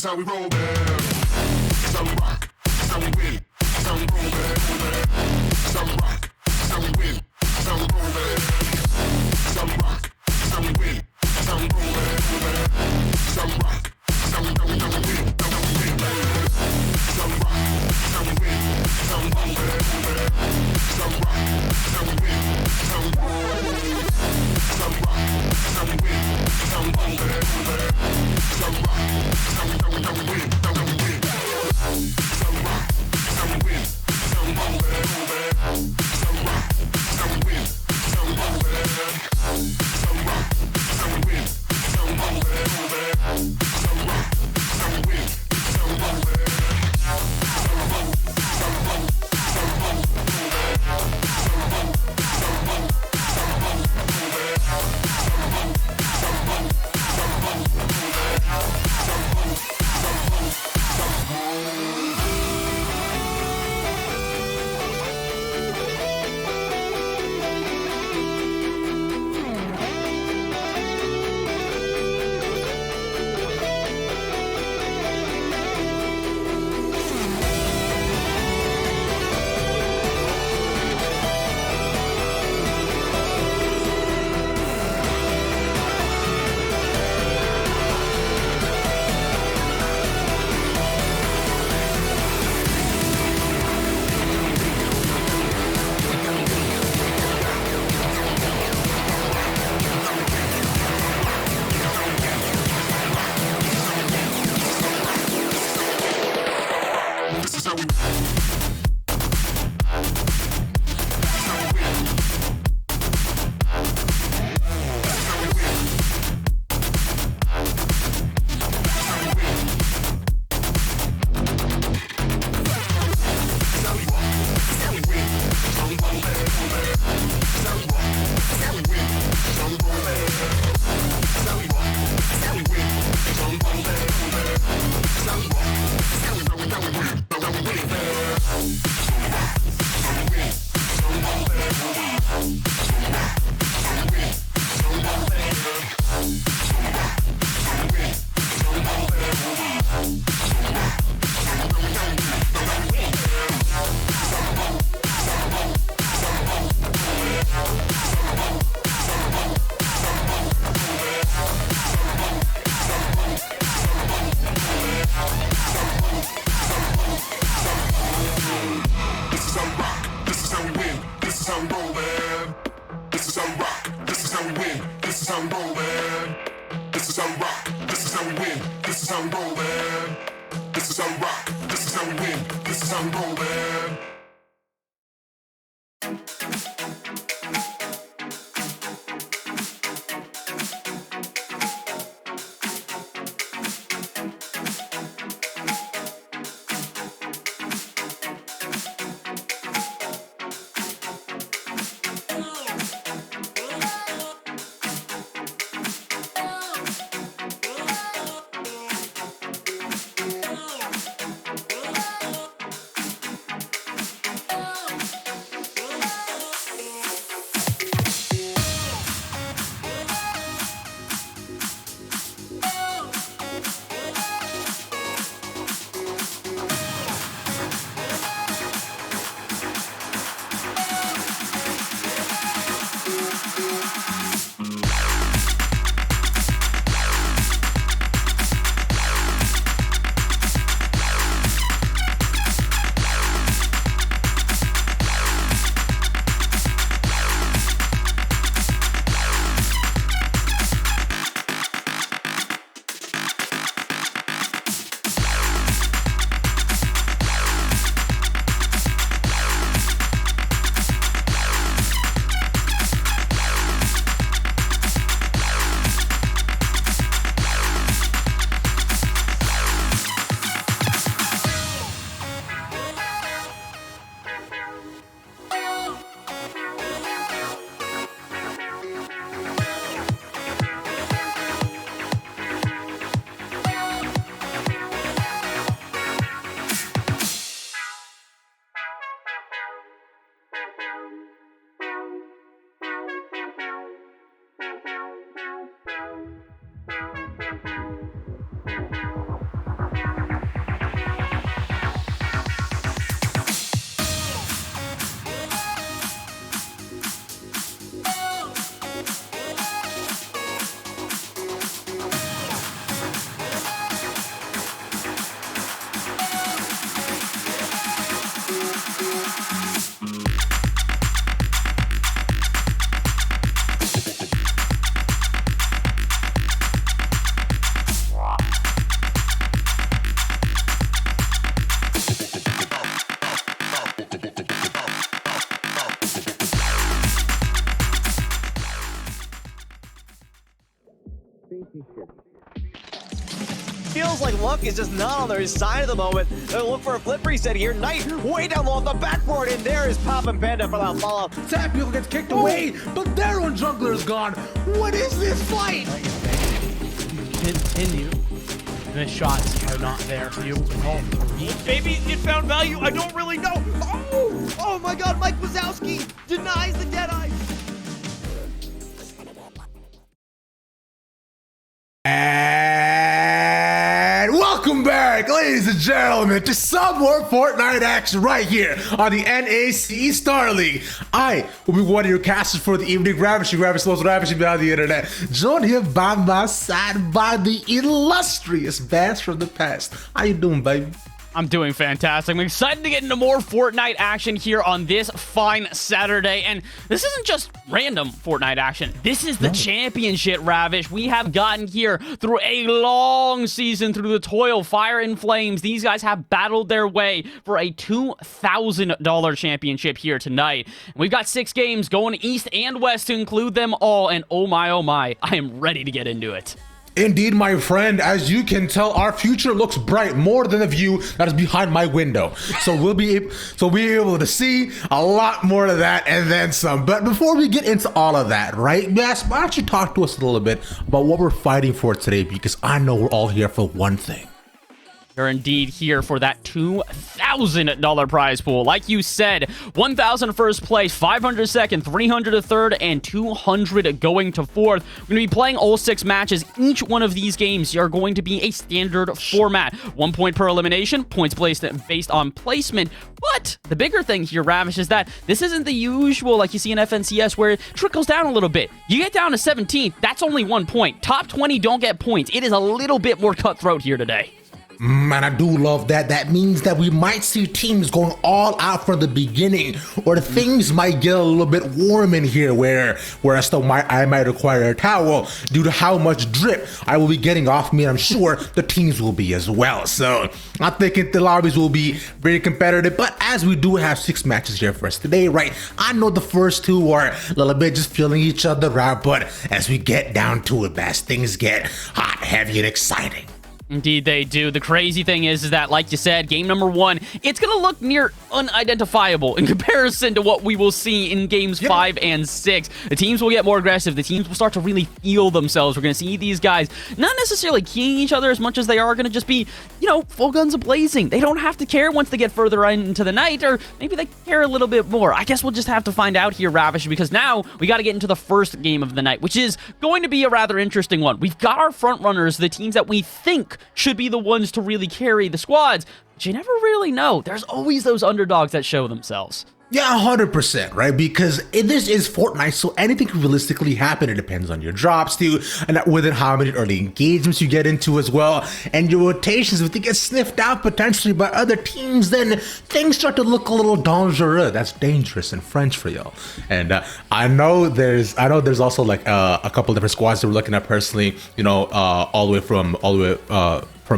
is how we roll, man. Some rock, some win, some roll, man. Some rock, some win, some roll, man. Some rock, some win, some roll, man. Some rock, some win, some win, man. Some rock, some win, some roll, man. Some rock, some win, some roll. Some rock, some win, some roll, man. Some rock, some win, some win. Some rock, some win, some roll, man. Some rock, some win, some roll, man. Some rock, some win, some roll, man. Some rock, some win, some roll, man. Some roll, some roll, some roll, man. Some roll, some roll, some roll, man. Some roll, some roll, some roll, man. Some roll, some roll, some roll. Some how we win. This is how we roll, man. This is how we rock. This is how we win. This is how we roll, man. Feels like luck is just not on their side at the moment. They'll look for a flip reset here. Knight way down low on the backboard, and there is Pop and Panda for that follow. Tapio gets kicked away, but their own jungler is gone. What is this fight? Continue. The shots are not there for you. Maybe it found value. I don't really know. Oh my God, Mike Wazowski denies the Deadeye. And welcome back, ladies and gentlemen, to some more Fortnite action right here on the NACE Starleague. I will be one of your casters for the evening, ravishing beyond the internet. Joined here by my side by the illustrious Bass from the past. How you doing, baby? I'm doing fantastic. I'm excited to get into more Fortnite action here on this fine Saturday. And this isn't just random Fortnite action. This is the championship, Ravish. We have gotten here through a long season, through the toil, fire, and flames. These guys have battled their way for a $2,000 championship here tonight. We've got 6 games going east and west to include them all. And oh my, I am ready to get into it. Indeed, my friend, as you can tell, our future looks bright more than the view that is behind my window. So we'll be able to see a lot more of that and then some. But before we get into all of that, right, Bass, why don't you talk to us a little bit about what we're fighting for today? Because I know we're all here for one thing. You're indeed here for that $2,000 prize pool. Like you said, 1,000 first place, 500 second, 300 to third, and 200 going to fourth. We're going to be playing all 6 matches. Each one of these games are going to be a standard format. 1 point per elimination, points based on placement. But the bigger thing here, Ravish, is that this isn't the usual like you see in FNCS where it trickles down a little bit. You get down to 17th, that's only 1 point. Top 20 don't get points. It is a little bit more cutthroat here today. Man, I do love that. That means that we might see teams going all out from the beginning, or things might get a little bit warm in here where I might require a towel due to how much drip I will be getting off me. I'm sure the teams will be as well. So I'm thinking the lobbies will be very competitive, but as we do have 6 matches here for us today, right? I know the first 2 are a little bit just feeling each other out, but as we get down to it, as things get hot, heavy, and exciting. Indeed they do. The crazy thing is that, like you said, game number 1, it's going to look near unidentifiable in comparison to what we will see in games 5 and 6. The teams will get more aggressive. The teams will start to really feel themselves. We're going to see these guys not necessarily keying each other as much as they are going to just be, full guns a-blazing. They don't have to care once they get further into the night, or maybe they care a little bit more. I guess we'll just have to find out here, Ravish, because now we got to get into the first game of the night, which is going to be a rather interesting one. We've got our front runners, the teams that we think should be the ones to really carry the squads, but you never really know. There's always those underdogs that show themselves. Yeah, 100%, right? Because this is Fortnite, so anything can realistically happen. It depends on your drops too, and within how many early engagements you get into as well, and your rotations. If they get sniffed out potentially by other teams, then things start to look a little dangereux. That's dangerous in French for y'all. And I know there's also like a couple different squads that we're looking at personally. All the way from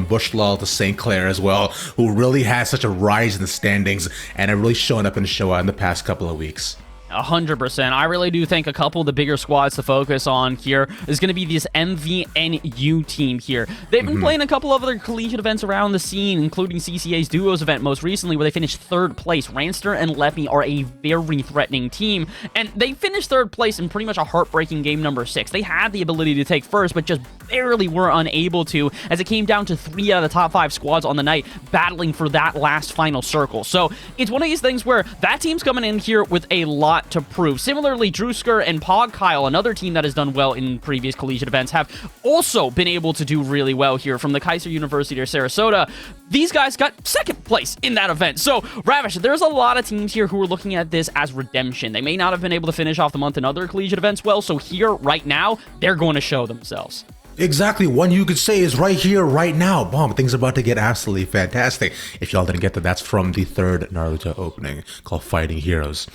Bushlall to St. Clair as well, who really has such a rise in the standings and are really showing up in the show in the past couple of weeks. 100%. I really do think a couple of the bigger squads to focus on here is going to be this MVNU team here. They've been playing a couple of other collegiate events around the scene, including CCA's Duos event most recently, where they finished 3rd place. Ranster and Leppy are a very threatening team, and they finished 3rd place in pretty much a heartbreaking game number 6. They had the ability to take first, but just barely were unable to, as it came down to 3 out of the top 5 squads on the night battling for that last final circle. So it's one of these things where that team's coming in here with a lot to prove. Similarly, Drewsker and Pog Kyle, another team that has done well in previous collegiate events, have also been able to do really well here from the Kaiser University of Sarasota. These guys got 2nd place in that event. So, Ravish, there's a lot of teams here who are looking at this as redemption. They may not have been able to finish off the month in other collegiate events well, so here, right now, they're going to show themselves. Exactly. One you could say is right here, right now. Boom. Things are about to get absolutely fantastic. If y'all didn't get that, that's from the 3rd Naruto opening called Fighting Heroes.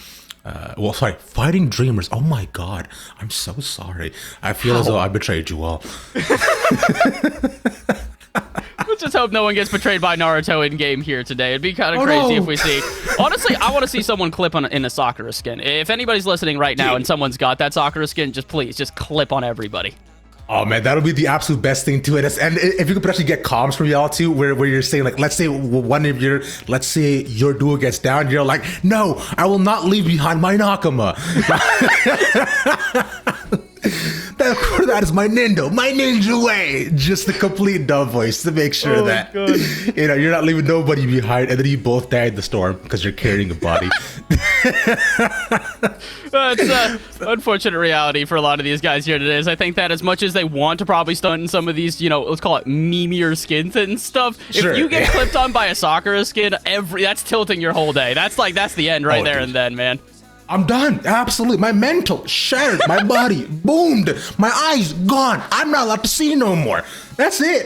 Fighting Dreamers. Oh my god. I'm so sorry. I feel as though I betrayed you all. Let's just hope no one gets betrayed by Naruto in-game here today. It'd be kind of crazy if we see... Honestly, I want to see someone clip in a Sakura skin. If anybody's listening right now and someone's got that Sakura skin, please clip on everybody. Oh man, that'll be the absolute best thing to it. And if you could potentially get comms from y'all too, where you're saying like, let's say your duo gets down, you're like, no, I will not leave behind my Nakama. That is my ninja way. Just the complete dub voice to make sure that you're not leaving nobody behind, and then you both die in the storm because you're carrying a body. It's unfortunate reality for a lot of these guys here today. Is I think that as much as they want to probably stunt in some of these, let's call it memeier skins and stuff, sure. If you get clipped on by a Sakura skin, that's tilting your whole day. That's the end right there and then, man. I'm done. Absolutely. My mental shattered. My body boomed. My eyes gone. I'm not allowed to see no more. That's it.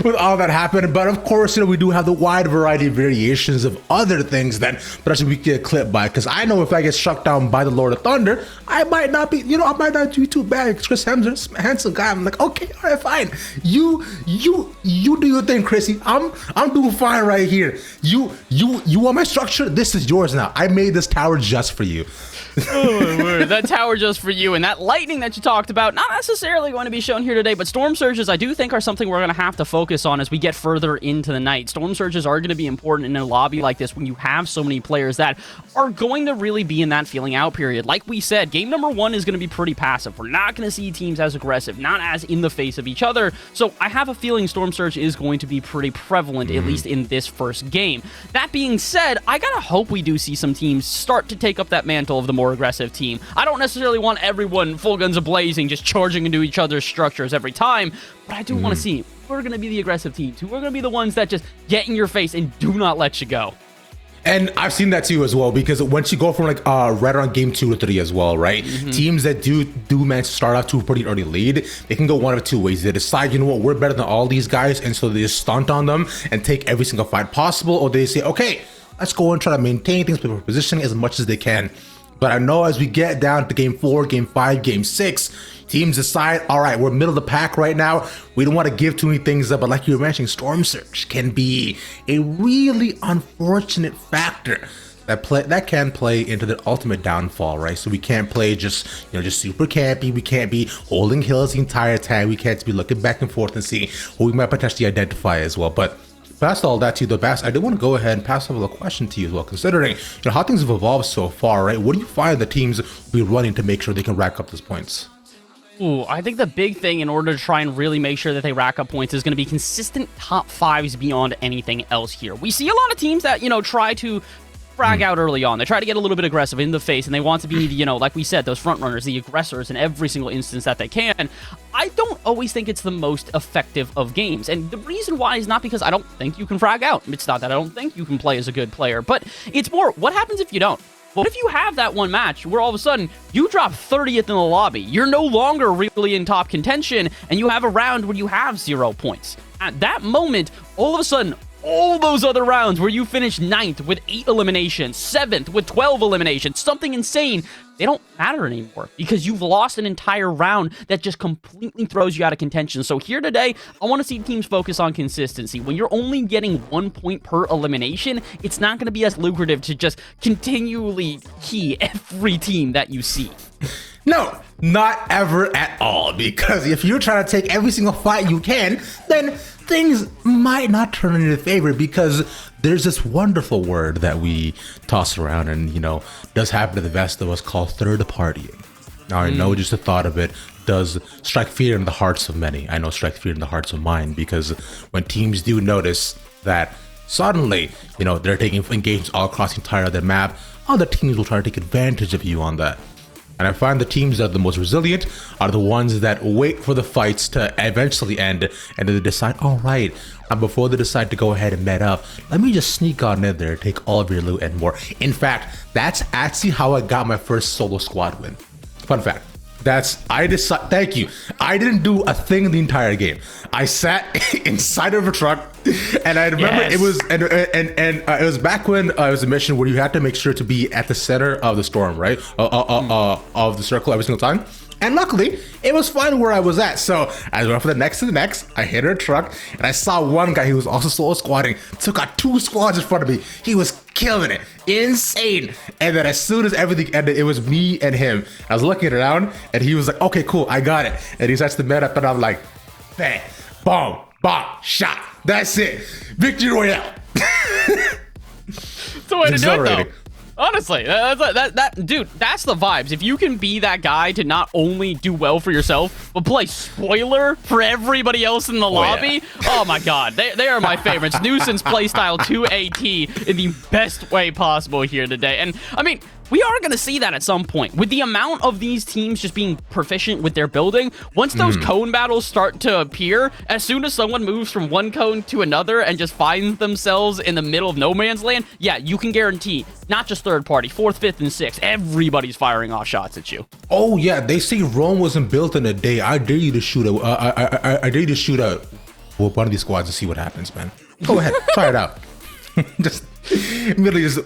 With all that happened. But of course, we do have the wide variety of variations of other things that potentially we get clipped by. Because I know if I get struck down by the Lord of Thunder, I might not be, I might not do too bad. It's Chris Hemsworth's handsome guy. I'm like, okay, all right, fine. You do your thing, Chrissy. I'm doing fine right here. You want my structure? This is yours now. I made this tower just for you. Oh my word. That tower just for you, and that lightning that you talked about, not necessarily going to be shown here today, but storm surges I do think are something we're going to have to focus on as we get further into the night. Storm surges are going to be important in a lobby like this when you have so many players that are going to really be in that feeling out period. Like we said, game number 1 is going to be pretty passive. We're not going to see teams as aggressive, not as in the face of each other, so I have a feeling storm surge is going to be pretty prevalent, at least in this first game. That being said, I gotta hope we do see some teams start to take up that mantle of the more aggressive team. I don't necessarily want everyone full guns a-blazing, just charging into each other's structures every time, but I do want to see who are going to be the aggressive teams, who are going to be the ones that just get in your face and do not let you go. And I've seen that too as well, because once you go from like right around game 2 to 3 as well, right? Teams that do manage to start off to a pretty early lead, they can go one of two ways. They decide, you know what, we're better than all these guys, and so they just stunt on them and take every single fight possible, or they say, okay, let's go and try to maintain things with positioning as much as they can. But I know as we get down to game 4, game 5, game 6, teams decide, all right, we're middle of the pack right now. We don't want to give too many things up, but like you were mentioning, Storm Surge can be a really unfortunate factor that can play into the ultimate downfall, right? So we can't play just super campy. We can't be holding hills the entire time. We can't be looking back and forth and see who we might potentially identify as well. But past all that, to the best, I did want to go ahead and pass over the question to you as well, considering how things have evolved so far, right? What do you find the teams will be running to make sure they can rack up those points? Ooh, I think the big thing in order to try and really make sure that they rack up points is going to be consistent top 5s beyond anything else here. We see a lot of teams that, try to frag out early on. They try to get a little bit aggressive in the face, and they want to be, like we said, those front runners, the aggressors in every single instance that they can. I don't always think it's the most effective of games, and the reason why is not because I don't think you can frag out. It's not that I don't think you can play as a good player, but it's more, what happens if you don't? What if you have that one match where all of a sudden you drop 30th in the lobby? You're no longer really in top contention, and you have a round where you have 0 points. At that moment, all of a sudden, all those other rounds where you finish 9th with 8 eliminations, 7th with 12 eliminations, something insane, they don't matter anymore because you've lost an entire round that just completely throws you out of contention. So here today, I want to see teams focus on consistency. When you're only getting 1 point per elimination, it's not going to be as lucrative to just continually key every team that you see. No, not ever at all, because if you're trying to take every single fight you can, then things might not turn in your favor, because there's this wonderful word that we toss around and, does happen to the best of us, called third partying. Now, I know just the thought of it does strike fear in the hearts of many. I know strike fear in the hearts of mine, because when teams do notice that suddenly, they're taking engagements all across the entire other map, other teams will try to take advantage of you on that. And I find the teams that are the most resilient are the ones that wait for the fights to eventually end, and then they decide, all right, and before they decide to go ahead and met up, let me just sneak on in there, take all of your loot and more. In fact, that's actually how I got my first solo squad win. Fun fact. Thank you. I didn't do a thing in the entire game. I sat inside of a truck, and I remember it was, it was back when it was a mission where you had to make sure to be at the center of the storm, right? Of the circle every single time. And luckily, it was fine where I was at. So I went from the next to the next. I hit a truck, and I saw one guy who was also solo squatting. Took out 2 squads in front of me. He was killing it. Insane. And then as soon as everything ended, it was me and him. I was looking around, and he was like, okay, cool, I got it. And he starts to met up, and I'm like, bang, boom, bomb, shot. That's it. Victory Royale. It's the way to do it, though. Honestly, dude, that's the vibes. If you can be that guy to not only do well for yourself, but play spoiler for everybody else in the lobby, oh my god, they are my favorites. Nuisance playstyle 2AT in the best way possible here today. And I mean, we are going to see that at some point. With the amount of these teams just being proficient with their building, once those cone battles start to appear, as soon as someone moves from one cone to another and just finds themselves in the middle of no man's land, yeah, you can guarantee, not just third party, 4th, 5th, and 6th, everybody's firing off shots at you. Oh yeah, they say Rome wasn't built in a day. I dare you to shoot I dare you to shoot one of these squads to see what happens, man. Go ahead, try it out. Just literally just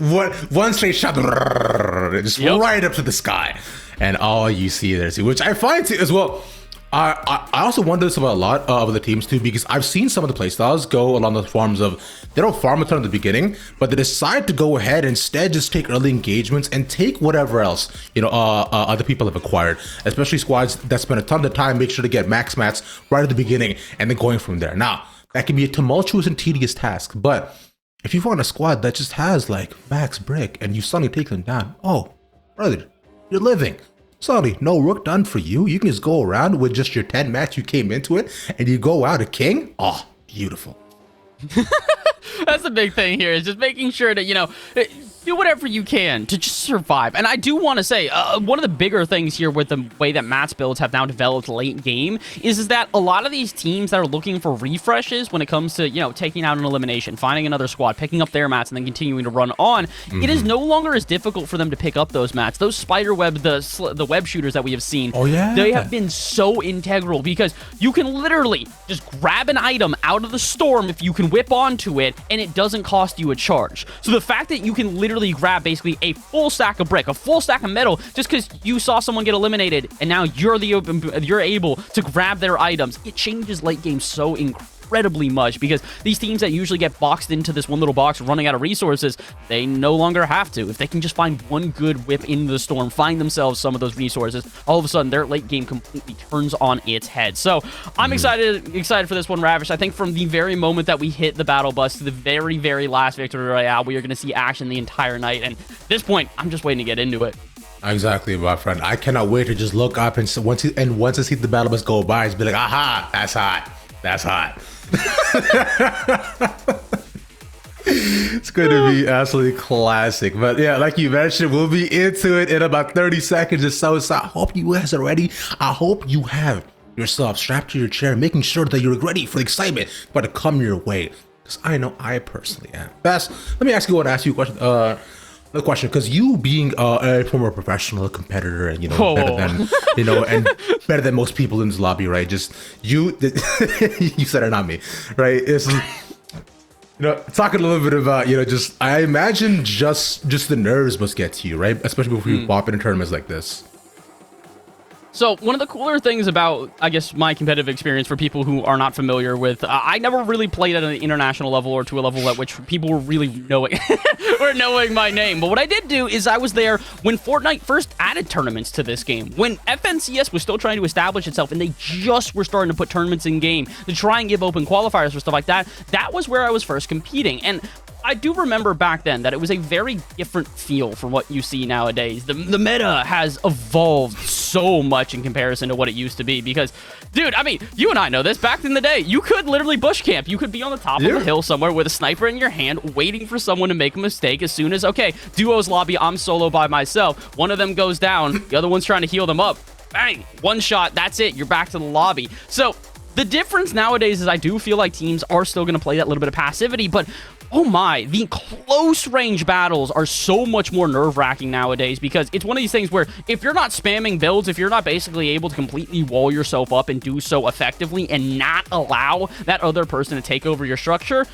one straight shot, just right up to the sky, and all you see there, which I find too, as well. I also wonder this about a lot of the teams too, because I've seen some of the playstyles go along the forms of they don't farm a ton at the beginning, but they decide to go ahead and instead just take early engagements and take whatever else other people have acquired, especially squads that spend a ton of time make sure to get max mats right at the beginning and then going from there. Now that can be a tumultuous and tedious task, but if you find a squad that just has like max brick and you suddenly take them down, oh brother, you're living. Sorry, no work done for you. You can just go around with just your 10 match you came into it, and you go out a king. Oh, beautiful. That's the big thing here, is just making sure that, do whatever you can to just survive. And I do want to say, one of the bigger things here with the way that Matt's builds have now developed late game is that a lot of these teams that are looking for refreshes when it comes to, you know, taking out an elimination, finding another squad, picking up their mats, and then continuing to run on, it is no longer as difficult for them to pick up those mats. Those spider web, the web shooters that we have seen, they have been so integral because you can literally just grab an item out of the storm if you can whip onto it, and it doesn't cost you a charge. So the fact that you can literally grab basically a full stack of brick, a full stack of metal, just because you saw someone get eliminated and now you're able to grab their items, it changes late game so incredibly much because these teams that usually get boxed into this one little box running out of resources, they no longer have to. If they can just find one good whip into the storm, find themselves some of those resources, all of a sudden their late game completely turns on its head. So I'm excited for this one, Ravish. I think from the very moment that we hit the battle bus to the very, very last victory royale, we are going to see action the entire night. And at this point, I'm just waiting to get into it. Exactly, my friend. I cannot wait to just look up and once I see the battle bus go by, it's be like, aha, that's hot. That's hot. It's going to be absolutely classic. But yeah, like you mentioned, we'll be into it in about 30 seconds or so. So I hope you guys are ready. I hope you have yourself strapped to your chair, making sure that you're ready for the excitement but to come your way. Because I know I personally am. Bess, let me ask you a question. The question, because you being a former professional competitor and better than and better than most people in this lobby, right? Just you said it, not me, right? It's talking a little bit about just I imagine just the nerves must get to you, right? Especially before you pop in tournaments like this. So one of the cooler things about, I guess, my competitive experience for people who are not familiar with, I never really played at an international level or to a level at which people were really knowing or knowing my name. But what I did do is I was there when Fortnite first added tournaments to this game, when FNCS was still trying to establish itself and they just were starting to put tournaments in game to try and give open qualifiers for stuff like that. That was where I was first competing. And I do remember back then that it was a very different feel from what you see nowadays. The meta has evolved so much in comparison to what it used to be because, dude, I mean, you and I know this. Back in the day, you could literally bush camp. You could be on the top of the hill somewhere with a sniper in your hand waiting for someone to make a mistake as soon as, okay, duos lobby, I'm solo by myself. One of them goes down, the other one's trying to heal them up. Bang, one shot, that's it. You're back to the lobby. So the difference nowadays is I do feel like teams are still going to play that little bit of passivity, but oh my, the close range battles are so much more nerve-wracking nowadays because it's one of these things where if you're not spamming builds, if you're not basically able to completely wall yourself up and do so effectively and not allow that other person to take over your structure,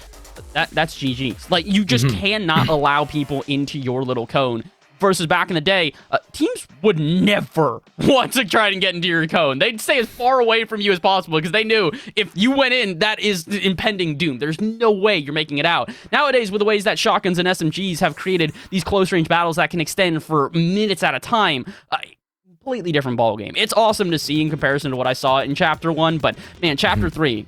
that's GG's. Like, you just cannot allow people into your little cone. Versus back in the day, teams would never want to try and get into your cone. They'd stay as far away from you as possible because they knew if you went in, that is impending doom. There's no way you're making it out. Nowadays, with the ways that shotguns and SMGs have created these close-range battles that can extend for minutes at a time, completely different ballgame. It's awesome to see in comparison to what I saw in Chapter 1, but man, Chapter 3,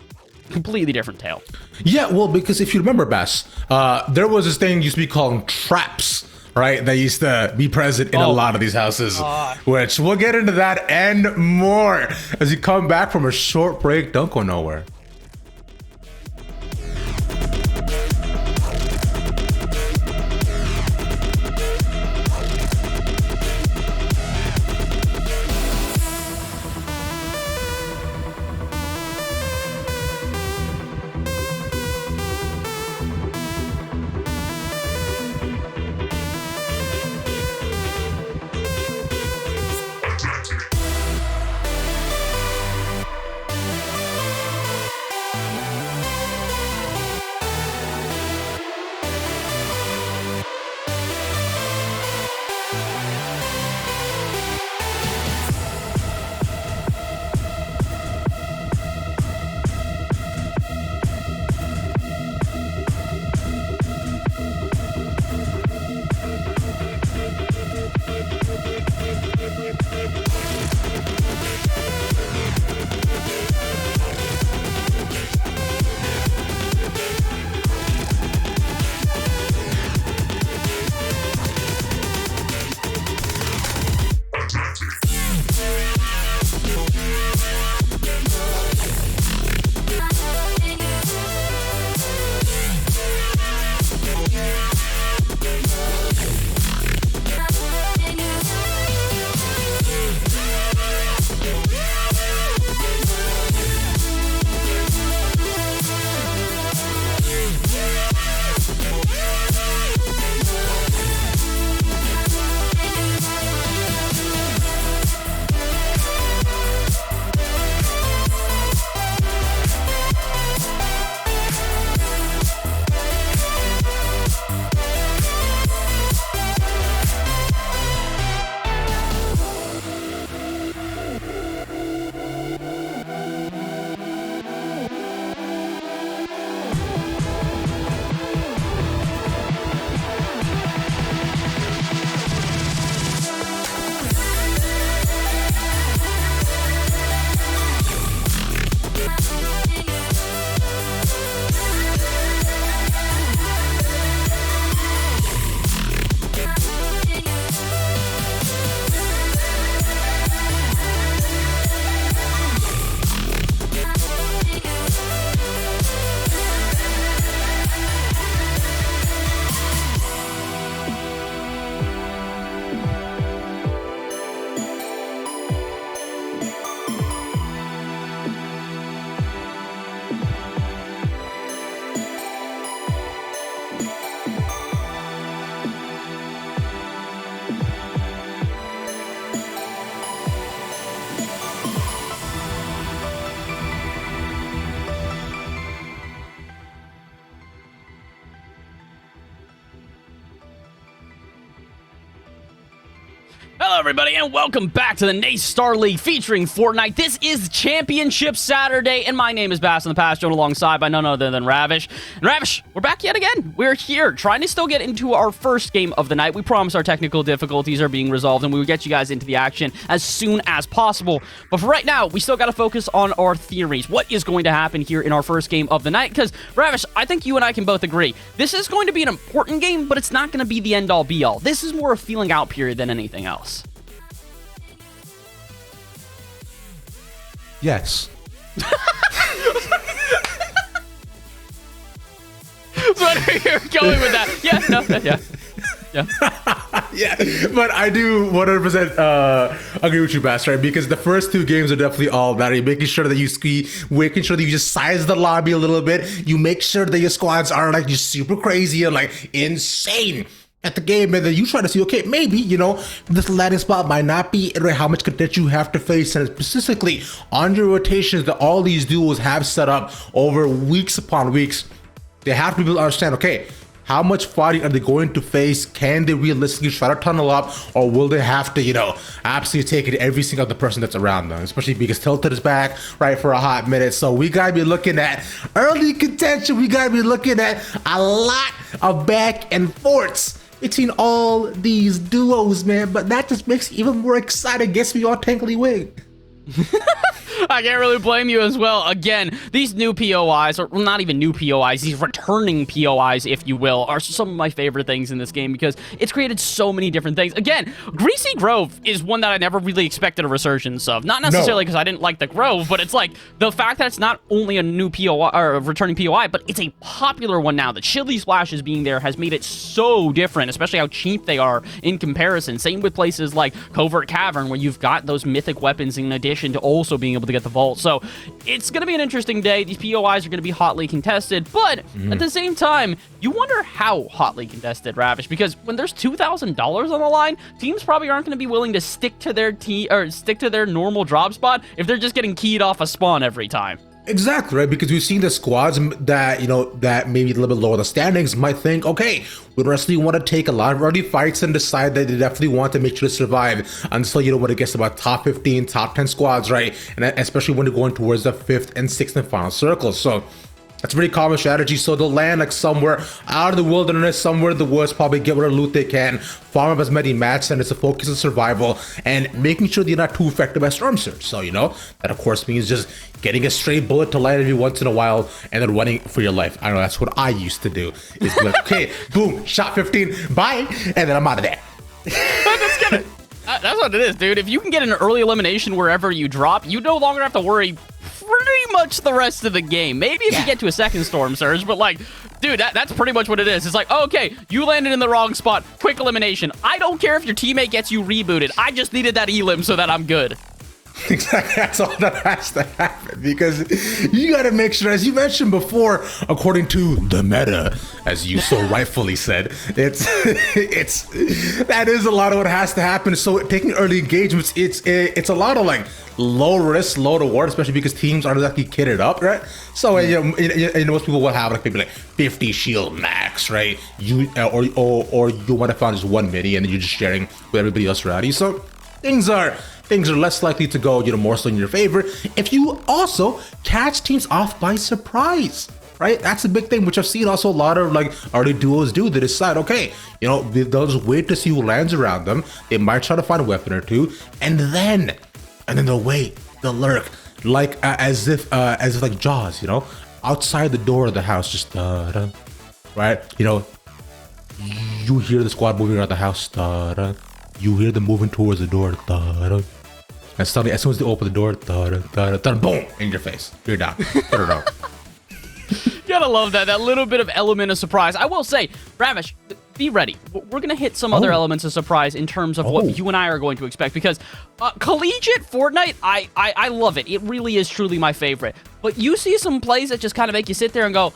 completely different tale. Yeah, well, because if you remember, Bess, there was this thing used to be called traps. Right, that used to be present in a lot of these houses, which we'll get into that and more as you come back from a short break. Don't go nowhere. Hello, everybody, and welcome back to the NACE Starleague featuring Fortnite. This is Championship Saturday, and my name is Bass in the Past, joined alongside by none other than Ravish. And Ravish, we're back yet again. We're here, trying to still get into our first game of the night. We promise our technical difficulties are being resolved, and we will get you guys into the action as soon as possible. But for right now, we still got to focus on our theories. What is going to happen here in our first game of the night? Because, Ravish, I think you and I can both agree, this is going to be an important game, but it's not going to be the end-all, be-all. This is more a feeling out period than anything else. Yes. So you're going with that. Yeah, no, yeah. Yeah, but I do 100% agree with you, Bass, right? Because the first two games are definitely all about it. Making sure that you making sure that you just size the lobby a little bit. You make sure that your squads are like just super crazy and like insane at the game, and then you try to see, okay, maybe, you know, this landing spot might not be right, how much content you have to face, and specifically on your rotations that all these duos have set up over weeks upon weeks. They have to be able to understand, okay, how much fighting are they going to face? Can they realistically try to tunnel up, or will they have to, you know, absolutely take it every single other person that's around them? Especially because Tilted is back, right, for a hot minute. So we gotta be looking at early contention. We gotta be looking at a lot of back and forths between all these duos, man. But that just makes it even more exciting. Gets me all tankly wig. I can't really blame you as well. Again, these new POIs, or not even new POIs, these returning POIs, if you will, are some of my favorite things in this game because it's created so many different things. Again, Greasy Grove is one that I never really expected a resurgence of. Not necessarily because I didn't like the Grove, but it's like the fact that it's not only a new POI or a returning POI, but it's a popular one now. The Chili Splashes being there has made it so different, especially how cheap they are in comparison. Same with places like Covert Cavern, where you've got those mythic weapons in addition to also being able to get the vault. So it's going to be an interesting day. These POIs are going to be hotly contested, but at the same time, you wonder how hotly contested, Ravish, because when there's $2,000 on the line, teams probably aren't going to be willing to stick to their normal drop spot if they're just getting keyed off a spawn every time. Exactly, right? Because we've seen the squads that, you know, that maybe a little bit lower in the standings might think, okay, we honestly want to take a lot of early fights and decide that they definitely want to make sure to survive until, you know, when it gets about top 15, top 10 squads, right? And especially when they're going towards the 5th and 6th and final circles. So that's a pretty common strategy. So they'll land like somewhere out of the wilderness, somewhere in the woods, probably get whatever loot they can, farm up as many mats, and it's a focus on survival and making sure they're not too affected by storm surge. So, you know, that of course means just getting a stray bullet to land every once in a while and then running for your life. I know that's what I used to do. Is be like, okay, boom, shot 15, bye, and then I'm out of there. That's what it is, dude. If you can get an early elimination wherever you drop, you no longer have to worry pretty much the rest of the game. Maybe if you get to a second storm surge, but like, dude, that's pretty much what it is. It's like, oh, okay, you landed in the wrong spot. Quick elimination. I don't care if your teammate gets you rebooted. I just needed that elim so that I'm good. Exactly, that's all that has to happen, because you got to make sure, as you mentioned before, according to the meta, as you so rightfully said, that is a lot of what has to happen. So taking early engagements, it's a lot of like low risk, low reward, especially because teams aren't exactly kitted up, right? So you know, most people will have like maybe like 50 shield max, right? Or you might have found just one mini and then you're just sharing with everybody else around you. So things are less likely to go, you know, more so in your favor if you also catch teams off by surprise, right? That's a big thing, which I've seen also a lot of like early duos do. They decide, okay, you know, they'll just wait to see who lands around them. They might try to find a weapon or two, and then they'll wait, they'll lurk, like as if like Jaws, you know, outside the door of the house, just right? You know, you hear the squad moving around the house, you hear them moving towards the door, and suddenly, as soon as they open the door, boom, in your face. You're down. Put it out. Gotta love that little bit of element of surprise. I will say, Ravish, be ready. We're gonna hit some other elements of surprise in terms of what you and I are going to expect, because Collegiate Fortnite, I love it. It really is truly my favorite. But you see some plays that just kind of make you sit there and go,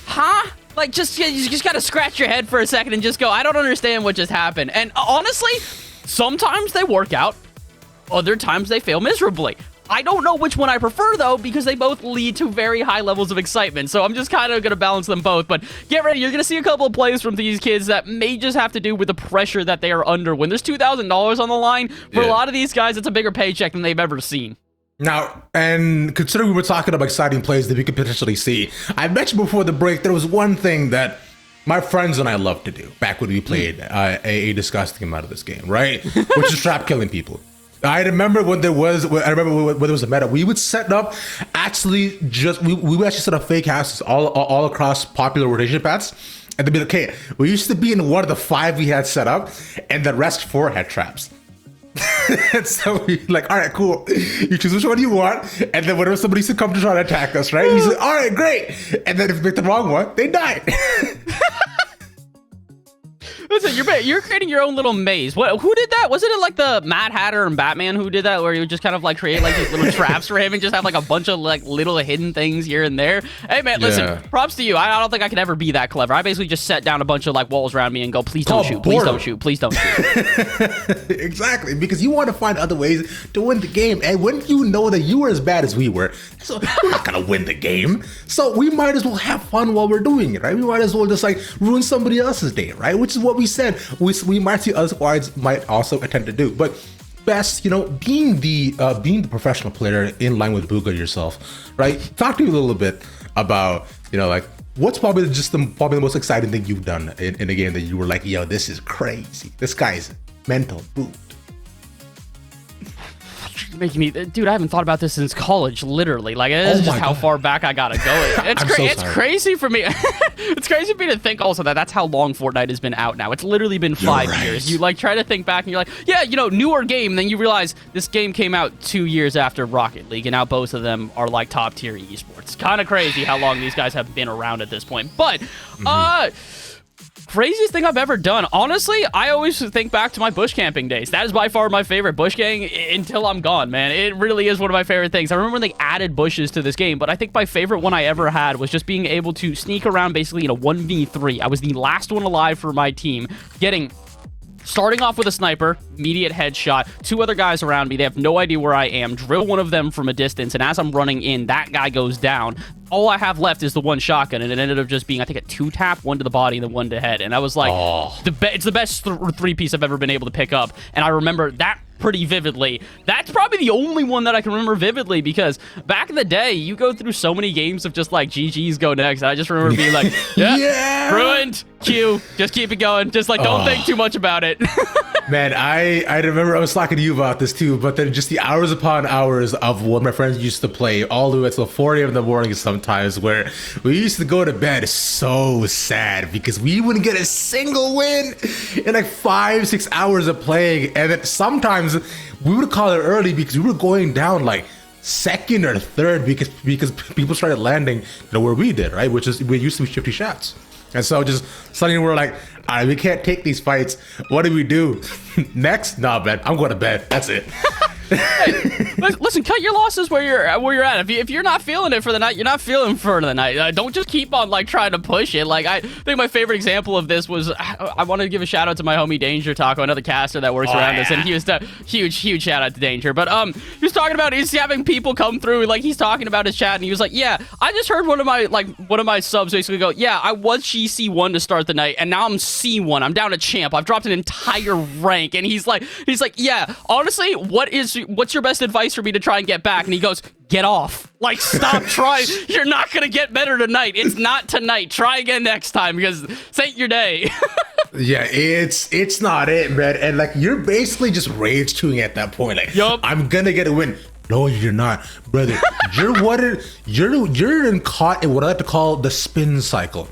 huh? Like, you just gotta scratch your head for a second and just go, I don't understand what just happened. And honestly, sometimes they work out, other times they fail miserably. I don't know which one I prefer, though, because they both lead to very high levels of excitement. So I'm just kind of going to balance them both. But get ready. You're going to see a couple of plays from these kids that may just have to do with the pressure that they are under. When there's $2,000 on the line, for a lot of these guys, it's a bigger paycheck than they've ever seen. Now, and considering we were talking about exciting plays that we could potentially see, I mentioned before the break, there was one thing that my friends and I loved to do back when we played a disgusting amount of this game, right? Which is trap killing people. I remember when there was a meta, we would set up we would actually set up fake houses all across popular rotation paths. And they'd be like, okay, we used to be in one of the 5 we had set up, and the rest 4 had traps. And so we like, all right, cool. You choose which one you want, and then whenever somebody used to come to try to attack us, right? We said, all right, great. And then if you pick the wrong one, they die. Listen, you're creating your own little maze. Who did that? Wasn't it like the Mad Hatter and Batman who did that, where you just kind of like create like these little traps for him and just have like a bunch of like little hidden things here and there? Hey man, listen, props to you. I don't think I could ever be that clever. I basically just set down a bunch of like walls around me and go, please don't shoot, please don't shoot, please don't shoot. Exactly, because you want to find other ways to win the game, and when you know that you were as bad as we were, so we're not gonna win the game. So we might as well have fun while we're doing it, right? We might as well just like ruin somebody else's day, right? Which is what we said we might see other squads might also attempt to do. But best, being the professional player in line with Booga yourself, right? Talk to me a little bit about, like what's probably the most exciting thing you've done in a game that you were like, yo, this is crazy. This guy's mental boot. Making me, dude, I haven't thought about this since college, literally. Like, this is just how far back I gotta go. It's crazy for me. It's crazy for me to think also that that's how long Fortnite has been out now. It's literally been 5 years. You like try to think back and you're like, yeah, newer game. And then you realize this game came out 2 years after Rocket League, and now both of them are like top tier esports. Kind of crazy how long these guys have been around at this point. But, craziest thing I've ever done. Honestly, I always think back to my bush camping days. That is by far my favorite bush gang until I'm gone, man. It really is one of my favorite things. I remember when they added bushes to this game, but I think my favorite one I ever had was just being able to sneak around basically in a 1v3. I was the last one alive for my team, starting off with a sniper, immediate headshot, 2 other guys around me. They have no idea where I am. Drill one of them from a distance, and as I'm running in, that guy goes down. All I have left is the one shotgun, and it ended up just being, I think, a 2-tap, 1 to the body, and then 1 to head. And I was like, it's the best 3-piece I've ever been able to pick up. And I remember that pretty vividly. That's probably the only one that I can remember vividly, because back in the day, you go through so many games of just like GG's go next. And I just remember being like, yeah, ruined, Q, just keep it going. Just like, don't think too much about it. Man, I remember I was talking to you about this too, but then just the hours upon hours of what my friends used to play all the way until 4 a.m. in the morning sometimes, where we used to go to bed so sad because we wouldn't get a single win in like 5-6 hours of playing. And then sometimes we would call it early because we were going down like second or third because people started landing where we did, right? Which is, we used to be 50 shots. And so just suddenly we're like, all right, we can't take these fights. What do we do? Next? Nah, man, I'm going to bed. That's it. Hey, listen, cut your losses where you're at. If you're not feeling it for the night, you're not feeling for the night. Don't just keep on like trying to push it. Like, I think my favorite example of this was, I wanted to give a shout out to my homie Danger Taco, another caster that works around us, and he was huge shout out to Danger. But he was talking about, he's having people come through, like he's talking about his chat, and he was like, yeah, I just heard one of my subs basically go, yeah, I was GC1 to start the night, and now I'm C1. I'm down to champ. I've dropped an entire rank. And he's like, yeah, honestly, what's your best advice for me to try and get back? And he goes, get off. Like, stop trying. You're not gonna get better tonight. It's not tonight. Try again next time, because this ain't your day. Yeah, it's not it, man. And like, you're basically just rage queuing at that point. Like, I'm gonna get a win. No, you're not, brother. You're caught in what I like to call the spin cycle.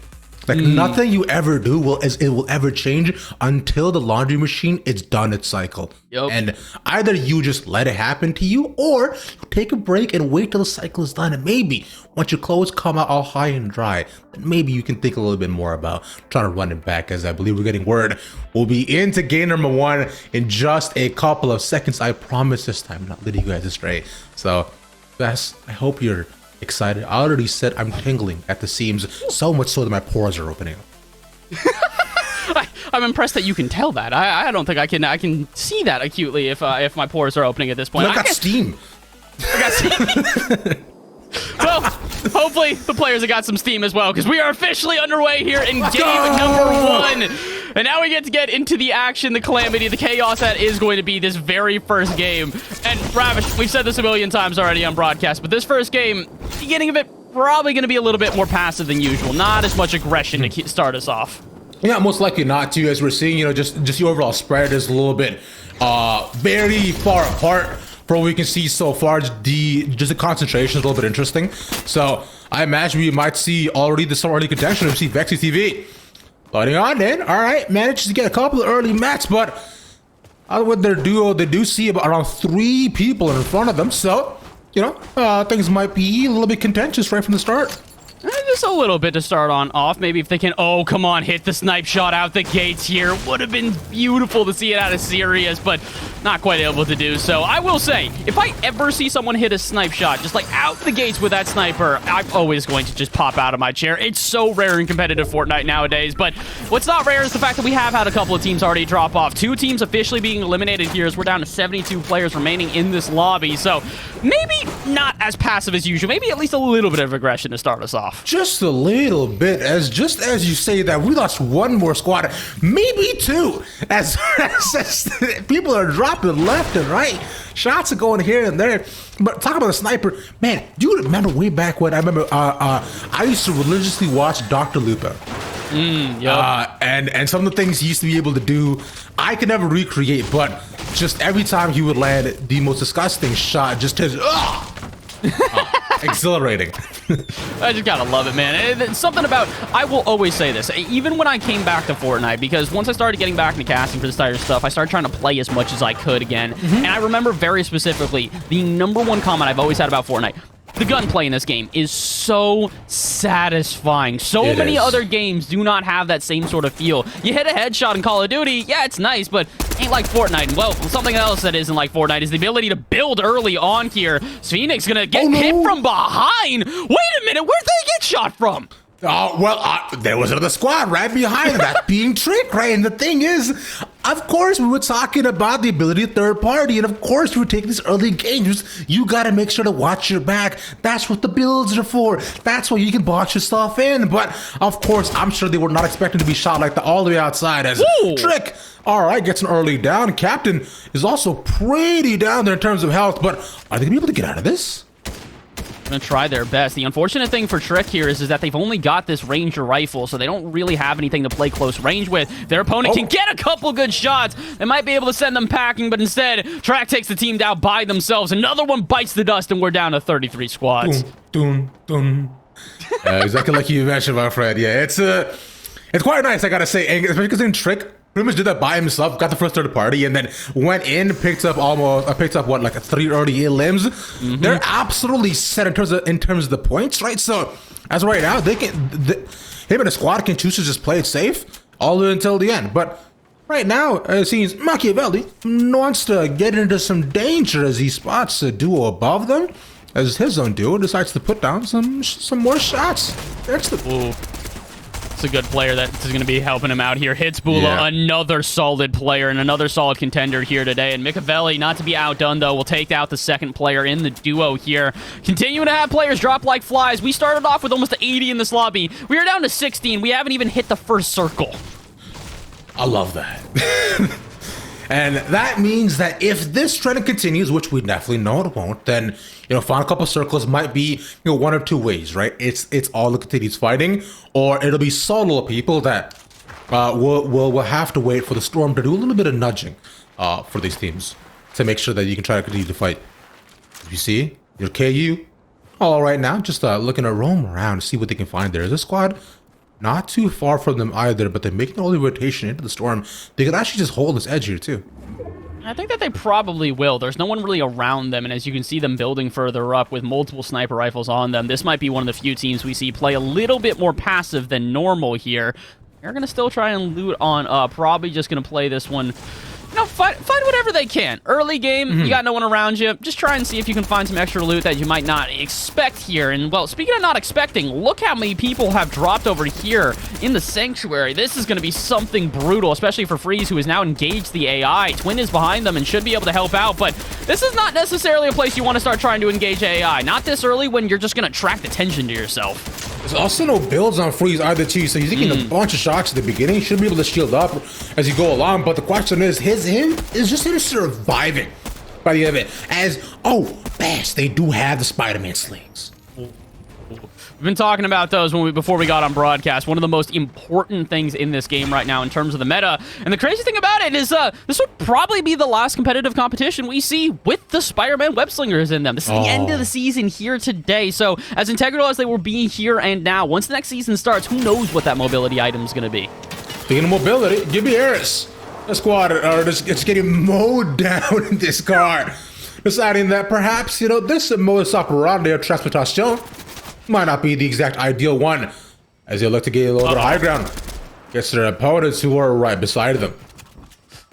Like, nothing you ever do will ever change until the laundry machine is done its cycle. And either you just let it happen to you, or you take a break and wait till the cycle is done. And maybe once your clothes come out all high and dry, then maybe you can think a little bit more about trying to run it back, as I believe we're getting word we'll be into game number 1 in just a couple of seconds. I promise this time I'm not leading you guys astray. So, Bess, I hope you're excited. I already said I'm tingling at the seams, so much so that my pores are opening up. I'm impressed that you can tell that. I don't think I can see that acutely if my pores are opening at this point. Look at steam. I got Steam. Well, hopefully the players have got some steam as well, because we are officially underway here in game number 1. And now we get into the action, the calamity, the chaos that is going to be this very first game. And Ravish, we've said this a million times already on broadcast, but this first game, beginning of it, probably going to be a little bit more passive than usual. Not as much aggression to start us off. Yeah, most likely not too, as we're seeing, just the overall spread is a little bit very far apart. From what we can see so far, just the concentration is a little bit interesting. So I imagine we might see already some early contention. We see Vexy TV loading on in. All right, managed to get a couple of early mats, but with their duo, they do see about around 3 people in front of them. So, things might be a little bit contentious right from the start. Just a little bit to start on off. Maybe if they can, oh, come on, hit the snipe shot out the gates here. Would have been beautiful to see it out of Sirius, but not quite able to do so. I will say, if I ever see someone hit a snipe shot, just like out the gates with that sniper, I'm always going to just pop out of my chair. It's so rare in competitive Fortnite nowadays, but what's not rare is the fact that we have had a couple of teams already drop off. 2 teams officially being eliminated here as we're down to 72 players remaining in this lobby, so maybe not as passive as usual. Maybe at least a little bit of aggression to start us off. Just a little bit, as you say that, we lost 1 more squad, maybe 2, as people are dropping left and right. Shots are going here and there. But talk about a sniper, man. Do you remember way back when I used to religiously watch Dr. Lupo? Yep. And some of the things he used to be able to do, I could never recreate. But just every time he would land the most disgusting shot, just his exhilarating. I just gotta love it, man. It's something about, I will always say this, even when I came back to Fortnite, because once I started getting back into casting for this type of stuff, I started trying to play as much as I could again. And I remember very specifically, the #1 comment I've always had about Fortnite, the gunplay in this game is so satisfying. So many other games do not have that same sort of feel. You hit a headshot in Call of Duty, yeah, it's nice, but ain't like Fortnite. And, well, something else that isn't like Fortnite is the ability to build early on here. Phoenix gonna get hit from behind. Wait a minute, where'd they get shot from? There was another squad right behind that being Trick, right? And the thing is, of course, we were talking about the ability of third party, and of course, we were taking these early games. You got to make sure to watch your back. That's what the builds are for. That's why you can box yourself in. But of course, I'm sure they were not expecting to be shot like that all the way outside as Trick. All right, gets an early down. Captain is also pretty down there in terms of health, but are they gonna be able to get out of this? Gonna try their best. The unfortunate thing for Trick here is that they've only got this Ranger rifle, so they don't really have anything to play close range with. Their opponent can get a couple good shots. They might be able to send them packing, but instead, Track takes the team down by themselves. Another one bites the dust, and we're down to 33 squads. Exactly like you mentioned, my friend. Yeah, it's quite nice, I gotta say, especially because in Trick pretty much did that by himself, got the first third party, and then went in, picked up what, like 3 early limbs. They're absolutely set in terms of the points, right? So as of right now, him and the squad can choose to just play it safe all the way until the end. But right now, it seems Machiavelli wants to get into some danger as he spots a duo above them, as his own duo decides to put down some more shots. That's the a good player that is going to be helping him out here. Hits Bula, another solid player and another solid contender here today. And Machiavelli, not to be outdone, though, will take out the second player in the duo here. Continuing to have players drop like flies. We started off with almost 80 in this lobby. We are down to 16. We haven't even hit the first circle. I love that. And that means that if this trend continues, which we definitely know it won't, then final couple circles might be 1 or 2 ways, right? It's all the continues fighting, or it'll be solo people that will have to wait for the storm to do a little bit of nudging for these teams to make sure that you can try to continue to fight. You see your KU all right now, just looking to roam around to see what they can find. There's a squad not too far from them either, but they're making all the rotation into the storm. They could actually just hold this edge here too. I think that they probably will. There's no one really around them, and as you can see them building further up with multiple sniper rifles on them, this might be one of the few teams we see play a little bit more passive than normal here. They're going to still try and loot on up. Probably just going to play this one find whatever they can. Early game, you got no one around you. Just try and see if you can find some extra loot that you might not expect here. And, well, speaking of not expecting, look how many people have dropped over here in the Sanctuary. This is going to be something brutal, especially for Freeze, who has now engaged the AI. Twin is behind them and should be able to help out, but this is not necessarily a place you want to start trying to engage AI. Not this early when you're just going to attract attention to yourself. There's also no builds on Freeze either, too, so he's taking a bunch of shots at the beginning. He should be able to shield up as you go along, but the question is, him surviving by the end of it. As, oh, best, they do have the Spider-Man slings. We've been talking about those before we got on broadcast. One of the most important things in this game right now in terms of the meta. And the crazy thing about it is this would probably be the last competitive competition we see with the Spider-Man web slingers in them. This is the end of the season here today. So as integral as they will be here and now, once the next season starts, who knows what that mobility item is going to be. Speaking of mobility, give me Eris. The squad are just getting mowed down in this car. Deciding that perhaps, this modus operandi of transportation might not be the exact ideal one, as they look to get a little bit of high ground against their opponents who are right beside them.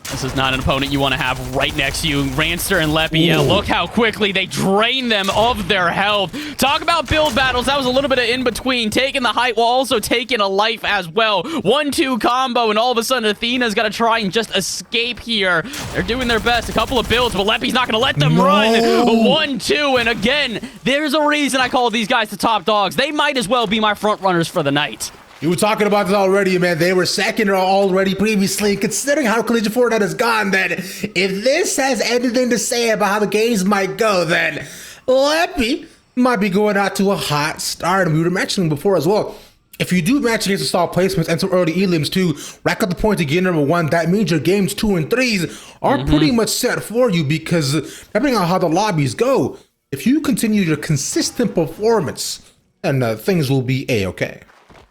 This is not an opponent you want to have right next to you. Ranster and Leppy, yeah, look how quickly they drain them of their health. Talk about build battles. That was a little bit of in-between. Taking the height while also taking a life as well. 1-2 combo, and all of a sudden Athena's got to try and just escape here. They're doing their best. A couple of builds, but Leppy's not going to let them run. 1-2, and again, there's a reason I call these guys the top dogs. They might as well be my front runners for the night. You were talking about this already, man. They were second already previously. Considering how Collegiate Fortnite has gone, then if this has anything to say about how the games might go, then Leppy might be going out to a hot start. And we were mentioning before as well, if you do match against the stall placements and some early elims to rack up the point to get number 1, that means your games 2 and 3s are pretty much set for you, because depending on how the lobbies go, if you continue your consistent performance, then things will be A-okay.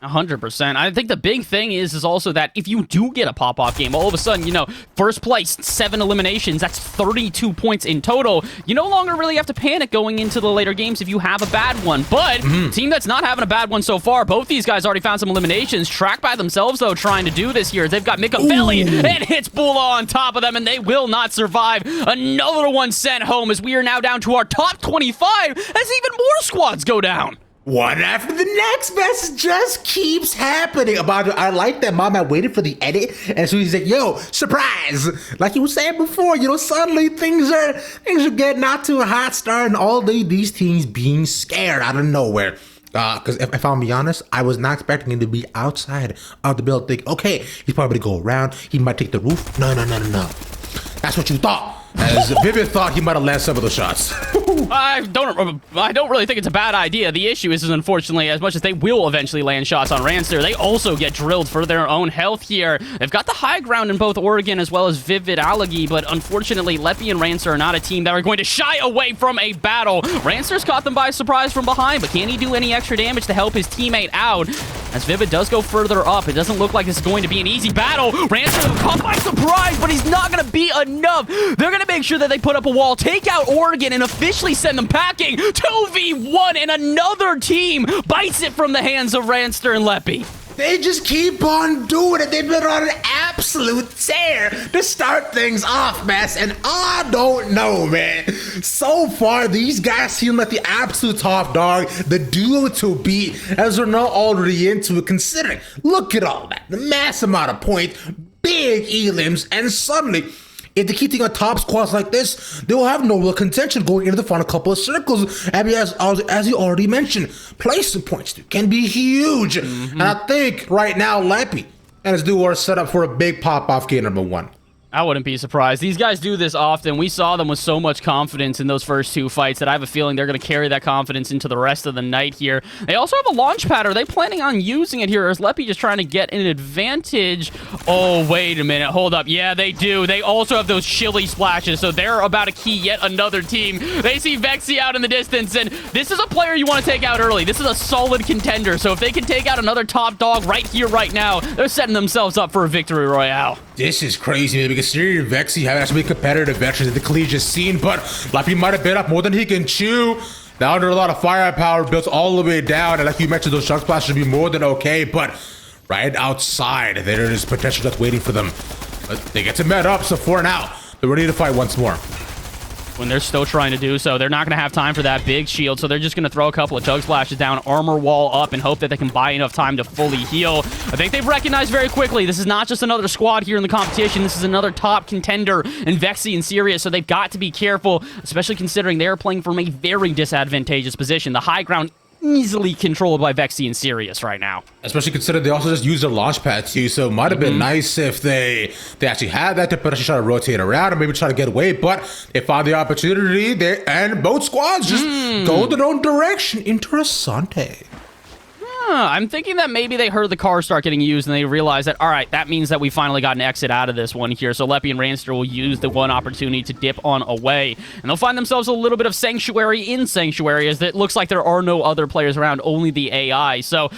100%. I think the big thing is also that if you do get a pop-off game, all of a sudden, first place, 7 eliminations, that's 32 points in total. You no longer really have to panic going into the later games if you have a bad one. But team that's not having a bad one so far, both these guys already found some eliminations. Track by themselves, though, trying to do this here. They've got Mikavelli and hits Bula on top of them, and they will not survive. Another one sent home as we are now down to our top 25 as even more squads go down. One after the next, best just keeps happening. I like that Mama waited for the edit, and so he's like, "Yo, surprise!" Like you were saying before, suddenly things are getting out to a hot start, and all these teams being scared out of nowhere. Because if I'm be honest, I was not expecting him to be outside of the build. Think, okay, he's probably gonna go around. He might take the roof. No. That's what you thought. As Vivid thought he might have landed some of the shots. I don't really think it's a bad idea. The issue is unfortunately, as much as they will eventually land shots on Ranster, they also get drilled for their own health here. They've got the high ground in both Oregon as well as Vivid Allergy, but unfortunately, Leppy and Ranster are not a team that are going to shy away from a battle. Ranster's caught them by surprise from behind, but can he do any extra damage to help his teammate out? As Vivid does go further up, it doesn't look like this is going to be an easy battle. Ranster caught by surprise, but he's not going to be enough. They're going to make sure that they put up a wall, take out Oregon, and officially send them packing. 2v1, and another team bites it from the hands of Ranster and Leppy. They just keep on doing it. They've been on an absolute tear to start things off, man. And I don't know, man. So far, these guys seem like the absolute top dog, the duo to beat, as they're not already into it, considering, look at all that. The mass amount of points, big elims, and suddenly, if they keep taking on top squads like this, they will have no real contention going into the final couple of circles. And as you already mentioned, placement points can be huge. And I think right now, Leppy and his duo are set up for a big pop-off game number 1. I wouldn't be surprised. These guys do this often. We saw them with so much confidence in those first 2 fights that I have a feeling they're going to carry that confidence into the rest of the night here. They also have a launch pad. Are they planning on using it here, or is Leppy just trying to get an advantage? Oh, wait a minute. Hold up. Yeah, they do. They also have those chili splashes, so they're about to key yet another team. They see Vexy out in the distance, and this is a player you want to take out early. This is a solid contender, so if they can take out another top dog right here, right now, they're setting themselves up for a victory royale. This is crazy, man, because Siri and Vexy have actually been competitive veterans in the collegiate scene, but Leppy might have bit up more than he can chew. Now under a lot of firepower built all the way down, and like you mentioned, those chunk splashes should be more than okay, but right outside, there is potential that's waiting for them. But they get to med up, so for now, they're ready to fight once more. When they're still trying to do so, they're not going to have time for that big shield, so they're just going to throw a couple of chug splashes down, armor wall up, and hope that they can buy enough time to fully heal. I think they've recognized very quickly this is not just another squad here in the competition. This is another top contender in Vexy and Sirius, so they've got to be careful, especially considering they're playing from a very disadvantageous position. The high ground easily controlled by Vexy and Sirius right now. Especially considering they also just used their launch pad too, so it might have been nice if they actually had that to potentially try to rotate around or maybe try to get away, but they found the opportunity and both squads just go their own direction. Interessante. I'm thinking that maybe they heard the car start getting used and they realized that, all right, that means that we finally got an exit out of this one here. So Leppy and Ranster will use the one opportunity to dip on away. And they'll find themselves a little bit of sanctuary in sanctuary, as it looks like there are no other players around, only the AI. So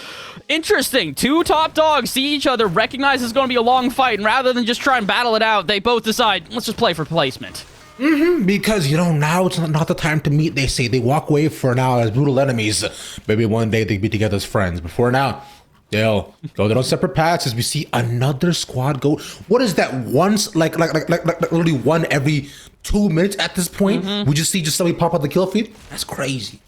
interesting. Two top dogs see each other, recognize it's going to be a long fight, and rather than just try and battle it out, they both decide, let's just play for placement. Because, now it's not the time to meet, they say. They walk away for now as brutal enemies. Maybe one day they'll be together as friends. But for now, they'll go their own separate paths as we see another squad go. What is that? Once, like literally one every 2 minutes at this point? We just see somebody pop out the kill feed? That's crazy.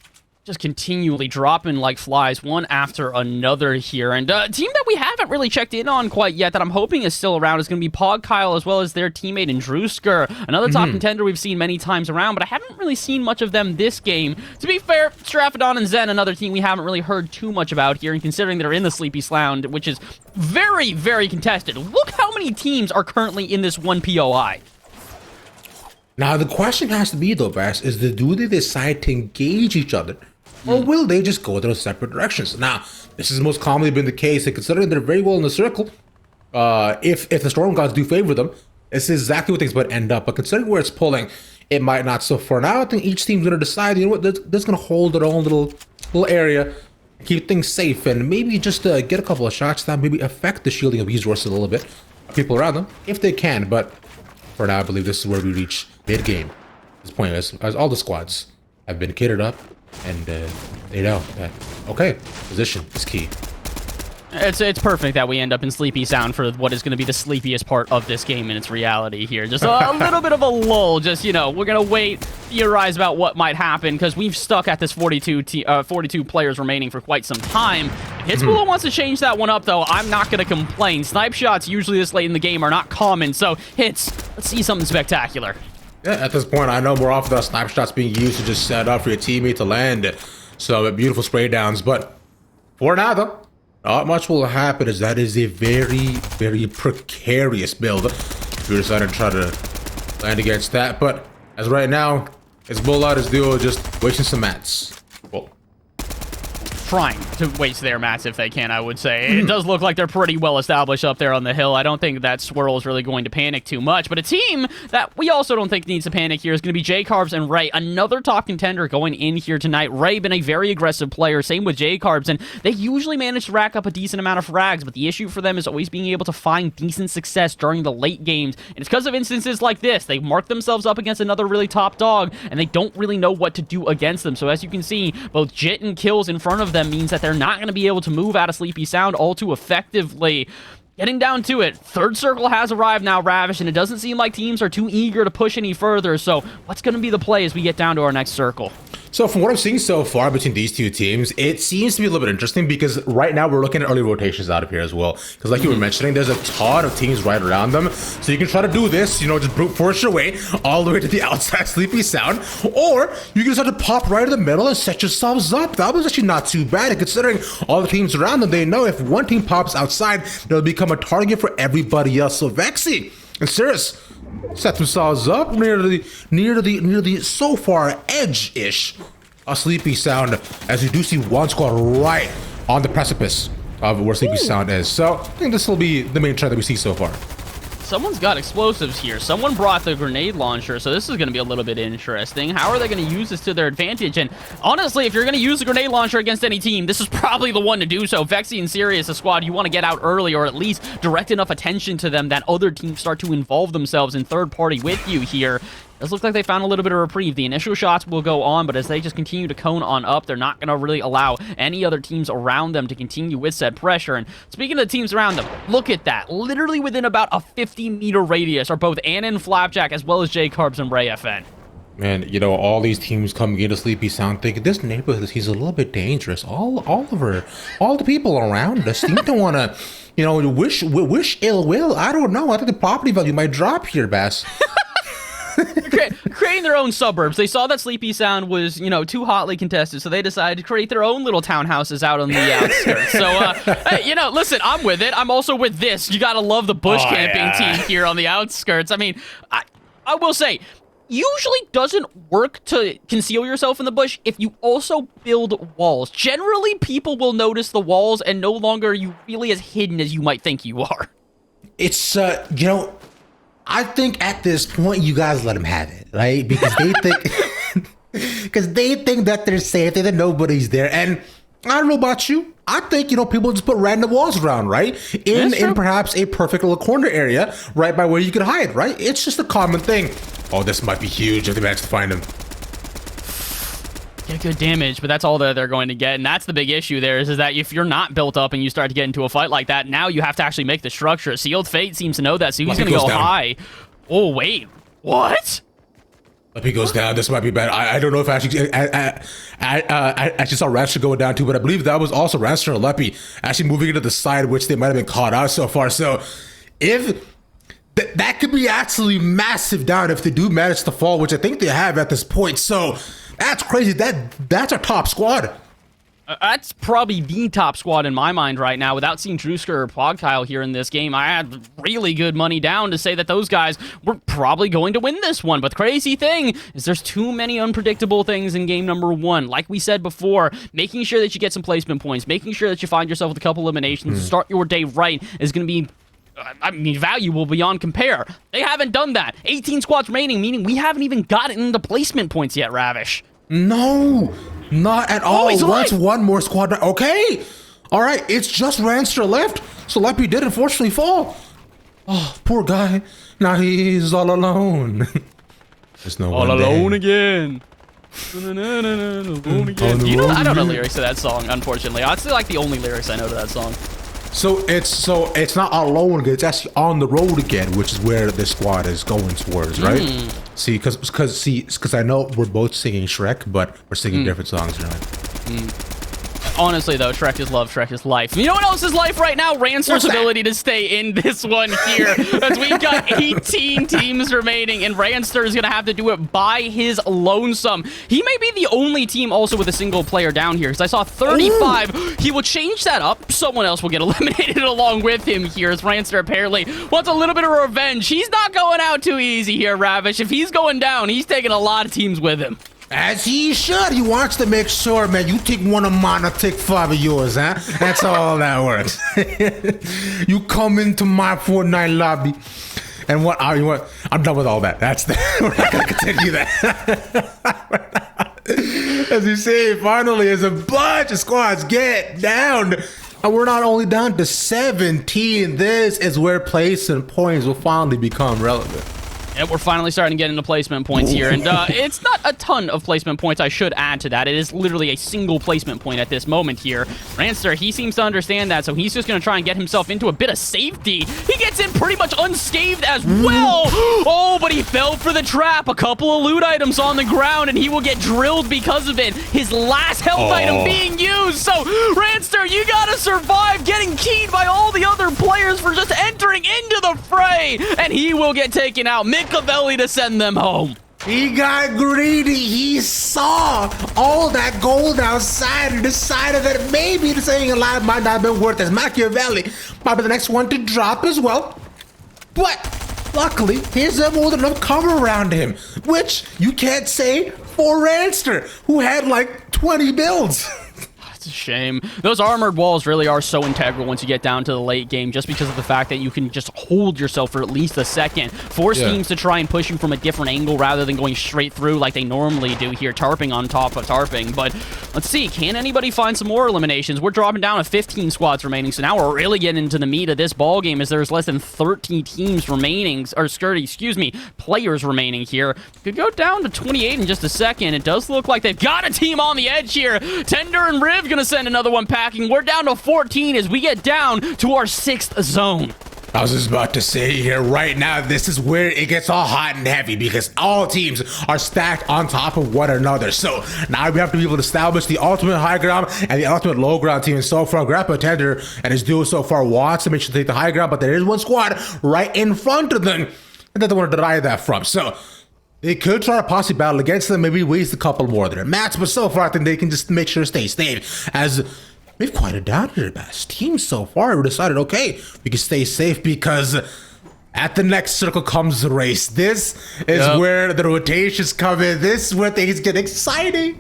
Just continually dropping like flies, one after another here. And a team that we haven't really checked in on quite yet that I'm hoping is still around is going to be Pog Kyle, as well as their teammate Indrusker. Another top contender we've seen many times around, but I haven't really seen much of them this game. To be fair, Straphadon and Zen, another team we haven't really heard too much about here, and considering they're in the Sleepy Sound, which is very, very contested. Look how many teams are currently in this one POI. Now, the question has to be, though, Bass, do they decide to engage each other? Or will they just go their separate directions? Now, this has most commonly been the case, and considering they're very well in the circle, if the Storm Gods do favor them, this is exactly what things might end up. But considering where it's pulling, it might not. So for now, I think each team's going to decide, you know what, they're just going to hold their own little area, keep things safe, and maybe just get a couple of shots that maybe affect the shielding of resources a little bit, people around them, if they can. But for now, I believe this is where we reach mid-game. This point, as all the squads have been catered up, and they know that, okay, position is key. It's perfect that we end up in Sleepy Sound for what is going to be the sleepiest part of this game in its reality here. Just a little bit of a lull. Just, we're going to wait, theorize about what might happen, because we've stuck at this 42 players remaining for quite some time. If Hitzbullah wants to change that one up, though, I'm not going to complain. Snipe shots usually this late in the game are not common, so Hits, let's see something spectacular. Yeah, at this point, I know more often that snipe shots being used to just set up for your teammate to land. So beautiful spray downs, but for now, though, not much will happen, as that is a very, very precarious build. We decided to try to land against that, but as right now, it's Bullard duo just wasting some mats. Well, Trying to waste their mats if they can, I would say. It does look like they're pretty well established up there on the hill. I don't think that Swirl is really going to panic too much, but a team that we also don't think needs to panic here is going to be J-Carbs and Ray, another top contender going in here tonight. Ray been a very aggressive player, same with J-Carbs, and they usually manage to rack up a decent amount of frags, but the issue for them is always being able to find decent success during the late games, and it's because of instances like this. They mark themselves up against another really top dog, and they don't really know what to do against them. So as you can see, both Jit and kills in front of them means that they're not going to be able to move out of Sleepy Sound all too effectively. Getting down to it, third circle has arrived now, Ravish, and it doesn't seem like teams are too eager to push any further. So what's going to be the play as we get down to our next circle? so from what I'm seeing so far between these two teams, it seems to be a little bit interesting, because right now we're looking at early rotations out of here as well. Because like you were mentioning, there's a ton of teams right around them. So you can try to do this, just brute force your way all the way to the outside Sleepy Sound. Or you can just have to pop right in the middle and set yourselves up. That was actually not too bad. And considering all the teams around them, they know if one team pops outside, they'll become a target for everybody else. So Vexy and Cirrus set themselves up near the so far edge-ish of Sleepy Sound, as you do see one squad right on the precipice of where Sleepy Sound is. So I think this will be the main trend that we see so far. Someone's got explosives here. Someone brought the grenade launcher, so this is going to be a little bit interesting. How are they going to use this to their advantage? And honestly, if you're going to use the grenade launcher against any team, this is probably the one to do so. Vexy and Sirius, a squad you want to get out early, or at least direct enough attention to them that other teams start to involve themselves in third party with you here. does look like they found a little bit of reprieve. The initial shots will go on, but as they just continue to cone on up, they're not going to really allow any other teams around them to continue with said pressure. And speaking of the teams around them, look at that. Literally within about a 50-meter radius are both Anna and Flapjack, as well as J-Carbs and Ray FN. Man, you know, all these teams coming into Sleepy Sound thinking this neighborhood, he's a little bit dangerous. All the people around us seem to want to, you know, wish ill will. I don't know. I think the property value might drop here, Bass. Creating their own suburbs. They saw that Sleepy Sound was, you know, too hotly contested, so they decided to create their own little townhouses out on the outskirts. So, hey, you know, listen, I'm with it. I'm also with this. You gotta love the bush camping team here on the outskirts. I mean, I will say, usually doesn't work to conceal yourself in the bush if you also build walls. Generally, people will notice the walls and no longer are you really as hidden as you might think you are. It's, you know, I think at this point you guys let them have it, right? Because they think that they're safe, that nobody's there. And I don't know about you. I think, you know, people just put random walls around, right? In perhaps a perfect little corner area right by where you could hide, right? It's just a common thing. Oh, this might be huge if they manage to find him. Get good damage, but that's all that they're going to get, and that's the big issue there is that if you're not built up and you start to get into a fight like that, now you have to actually make the structure. Sealed Fate seems to know that, so he's going to go high. Oh, wait. What? If he goes down, this might be bad. I don't know if I actually saw Rancher going down too, but I believe that was also Rancher and Leppy actually moving into the side, which they might have been caught out so far. So if that could be absolutely massive down if they do manage to fall, which I think they have at this point. So that's crazy. That's our top squad. That's probably the top squad in my mind right now. Without seeing Drewsker or Pogtile here in this game, I had really good money down to say that those guys were probably going to win this one. But the crazy thing is there's too many unpredictable things in game number one. Like we said before, making sure that you get some placement points, making sure that you find yourself with a couple eliminations to start your day right is going to be, I mean, valuable beyond compare. They haven't done that. 18 squads remaining, meaning we haven't even gotten into placement points yet, Ravish. No, not at all. Once one more squad. Okay. All right. It's just Ranster left. So Leppy did unfortunately fall. Oh, poor guy. Now he's all alone. There's no all one alone there. Again. Alone again. You know, I don't know lyrics to that song, unfortunately. That's like the only lyrics I know to that song. So it's not alone again. It's actually on the road again, which is where this squad is going towards, right? See, because I know we're both singing Shrek, but we're singing different songs, right? Honestly, though, Shrek is love, Shrek is life. You know what else is life right now? Rancer's ability to stay in this one here. As we've got 18 teams remaining, and Rancer is going to have to do it by his lonesome. He may be the only team also with a single player down here, because I saw 35. Ooh. He will change that up. Someone else will get eliminated along with him here, as Rancer apparently wants a little bit of revenge. He's not going out too easy here, Ravish. If he's going down, he's taking a lot of teams with him. As he should. He wants to make sure, man, you take one of mine, I'll take 5 of yours, huh? That's all that works. You come into my Fortnite lobby, and what are you? What? I'm done with all that. That's the, we're not going to continue that. As you say, finally, as a bunch of squads get down, and we're not only down to 17. This is where place and points will finally become relevant. And we're finally starting to get into placement points here. And it's not a ton of placement points, I should add to that. It is literally a single placement point at this moment here. Rancer, he seems to understand that, so he's just going to try and get himself into a bit of safety. He gets in pretty much unscathed as well. Oh, but he fell for the trap. A couple of loot items on the ground, and he will get drilled because of it. His last health item being used. So, Rancer, you got to survive getting keyed by all the other players for just entering into the fray. And he will get taken out. Machiavelli to send them home. He got greedy. He saw all that gold outside and decided that maybe the saying a lot might not have been worth as Machiavelli. Probably the next one to drop as well. But luckily, here's a more than enough cover around him, which you can't say for Ranster, who had like 20 builds. It's a shame. Those armored walls really are so integral once you get down to the late game, just because of the fact that you can just hold yourself for at least a second. Force teams to try and push you from a different angle rather than going straight through like they normally do here, tarping on top of tarping. But let's see, can anybody find some more eliminations? We're dropping down to 15 squads remaining, so now we're really getting into the meat of this ball game as there's less than 30 teams remaining, or excuse me, players remaining here. Could go down to 28 in just a second. It does look like they've got a team on the edge here. Tender and Riv gonna send another one packing. We're down to 14 as we get down to our 6th zone. I was just about to say here, right now, this is where it gets all hot and heavy because all teams are stacked on top of one another. So now we have to be able to establish the ultimate high ground and the ultimate low ground team. And so far, Grandpa Tender and his duo so far wants to make sure to take the high ground, but there is one squad right in front of them and they don't want to deny that from. So they could try to possibly battle against them, maybe waste a couple more of their mats, but so far I think they can just make sure to stay safe as we've quieted down here, best team so far. We decided, okay, we can stay safe because at the next circle comes the race. This is where the rotations come in. This is where things get exciting.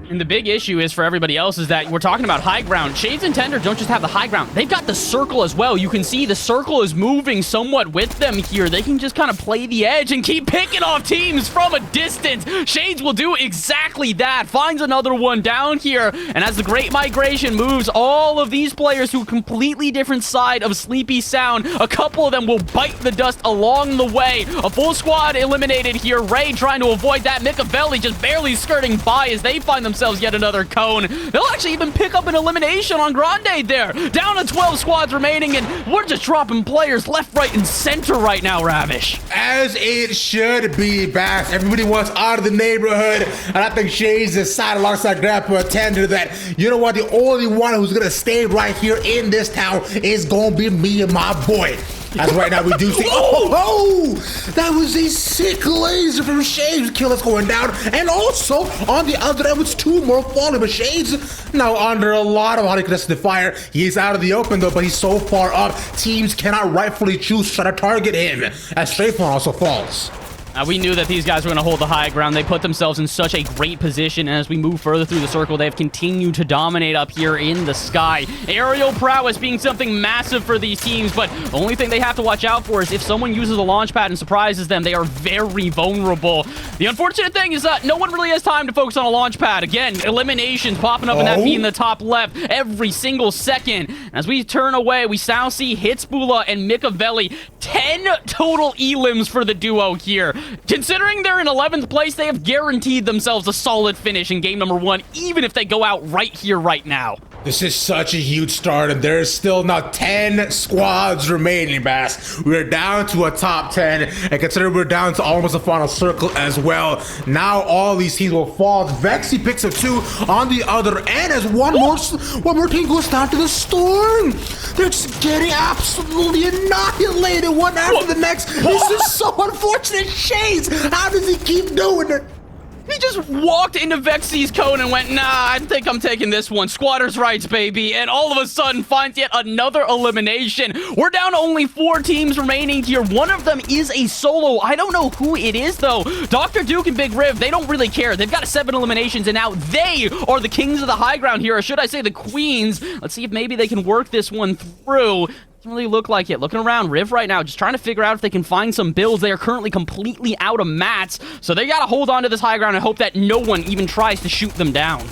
And the big issue is for everybody else is that we're talking about high ground. Shades and Tender don't just have the high ground. They've got the circle as well. You can see the circle is moving somewhat with them here. They can just kind of play the edge and keep picking off teams from a distance. Shades will do exactly that. Finds another one down here. And as the Great Migration moves all of these players to a completely different side of Sleepy Sound, a couple of them will bite the dust along the way. A full squad eliminated here. Ray trying to avoid that. Micavelli just barely skirting by as they find themselves yet another cone. They'll actually even pick up an elimination on Grande there. Down to 12 squads remaining, and we're just dropping players left, right, and center right now, Ravish. As it should be, Bass. Everybody wants out of the neighborhood, and I think Shades decided alongside Grandpa Tender that, you know what, the only one who's going to stay right here in this town is going to be me and my boy. As right now we do see, that was a sick laser from Shades. Kill is going down, and also on the other end was 2 more falling, but Shades now under a lot of hot contested fire. He's out of the open though, but he's so far up, teams cannot rightfully choose to try to target him, as Strafon also falls. We knew that these guys were going to hold the high ground. They put themselves in such a great position, and as we move further through the circle, they've continued to dominate up here in the sky. Aerial prowess being something massive for these teams, but the only thing they have to watch out for is if someone uses a launch pad and surprises them, they are very vulnerable. The unfortunate thing is that no one really has time to focus on a launch pad. Again, eliminations popping up in that feed in the top left every single second. As we turn away, we now see Hitsbula and Micavelli. 10 total elims for the duo here. Considering they're in 11th place, they have guaranteed themselves a solid finish in game number 1, even if they go out right here, right now. This is such a huge start, and there's still now 10 squads remaining, Bass. We're down to a top 10, and consider we're down to almost a final circle as well. Now all these teams will fall. Vexy picks up 2 on the other end as one more team goes down to the Storm. They're just getting absolutely annihilated one after the next. This is so unfortunate. Shades, how does he keep doing it? He just walked into Vexy's cone and went, nah, I think I'm taking this one. Squatters' rights, baby. And all of a sudden finds yet another elimination. We're down to only 4 teams remaining here. One of them is a solo. I don't know who it is, though. Dr. Duke and Big Riv, they don't really care. They've got 7 eliminations, and now they are the kings of the high ground here, or should I say the queens. Let's see if maybe they can work this one through. Doesn't really look like it. Looking around Riv right now, just trying to figure out if they can find some builds. They are currently completely out of mats, so they got to hold on to this high ground and hope that no one even tries to shoot them down.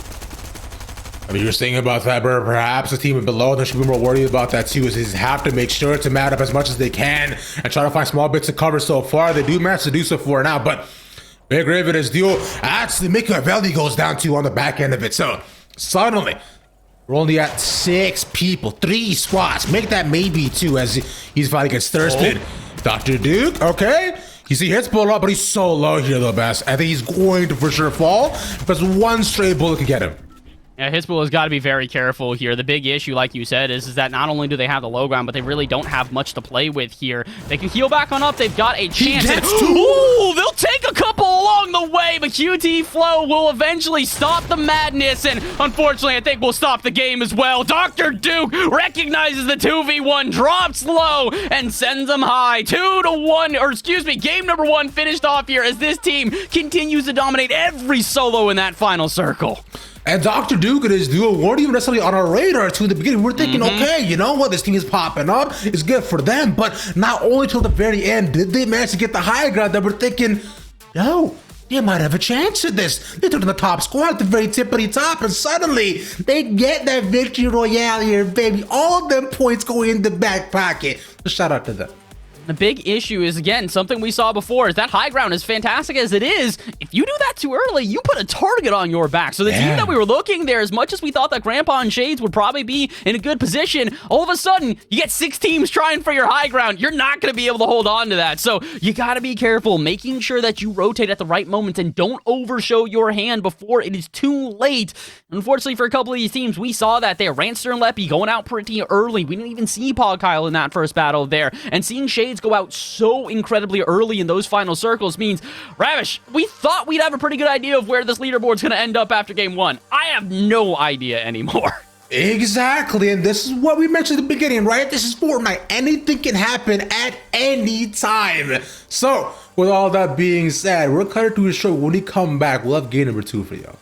I mean, you're saying about that, but perhaps the team below them should be more worried about that too, is they have to make sure to mat up as much as they can and try to find small bits of cover so far. They do manage to do so for now, but Big Riv and his duo actually Micavelli goes down to on the back end of it. So suddenly, we're only at 6 people, 3 squads. Make that maybe 2 as he's fighting against Thirstpin. Dr. Duke, okay. You see hits pull up, but he's so low here though, Bass. I think he's going to for sure fall because one stray bullet could get him. Yeah, Hitspool has got to be very careful here. The big issue, like you said, is that not only do they have the low ground, but they really don't have much to play with here. They can heal back on up. They've got a chance. Ooh, they'll take a couple along the way, but QT Flow will eventually stop the madness, and unfortunately, I think we'll stop the game as well. Dr. Duke recognizes the 2v1, drops low, and sends them high. 2-1, or excuse me, game number 1 finished off here as this team continues to dominate every solo in that final circle. And Dr. Duke and his duo weren't even necessarily on our radar to the beginning. We're thinking, okay, you know what? This team is popping up. It's good for them. But not only till the very end did they manage to get the high ground that we're thinking, no, they might have a chance at this. They took the top squad at the very tippity top, and suddenly they get that victory royale here, baby. All of them points go in the back pocket. So shout out to them. The big issue is, again, something we saw before, is that high ground, as fantastic as it is, if you do that too early, you put a target on your back. So the team that we were looking there, as much as we thought that Grandpa and Shades would probably be in a good position, all of a sudden, you get 6 teams trying for your high ground. You're not going to be able to hold on to that. So you got to be careful, making sure that you rotate at the right moments and don't overshow your hand before it is too late. Unfortunately, for a couple of these teams, we saw that there. Ranster and Leppy going out pretty early. We didn't even see Pog Kyle in that first battle there. And seeing Shades go out so incredibly early in those final circles means, Ravish, we thought we'd have a pretty good idea of where this leaderboard's going to end up after game 1. I have no idea anymore. Exactly, and this is what we mentioned at the beginning, right? This is Fortnite. Anything can happen at any time. So, with all that being said, we're cutting to a show. When we come back, we'll have game number 2 for y'all.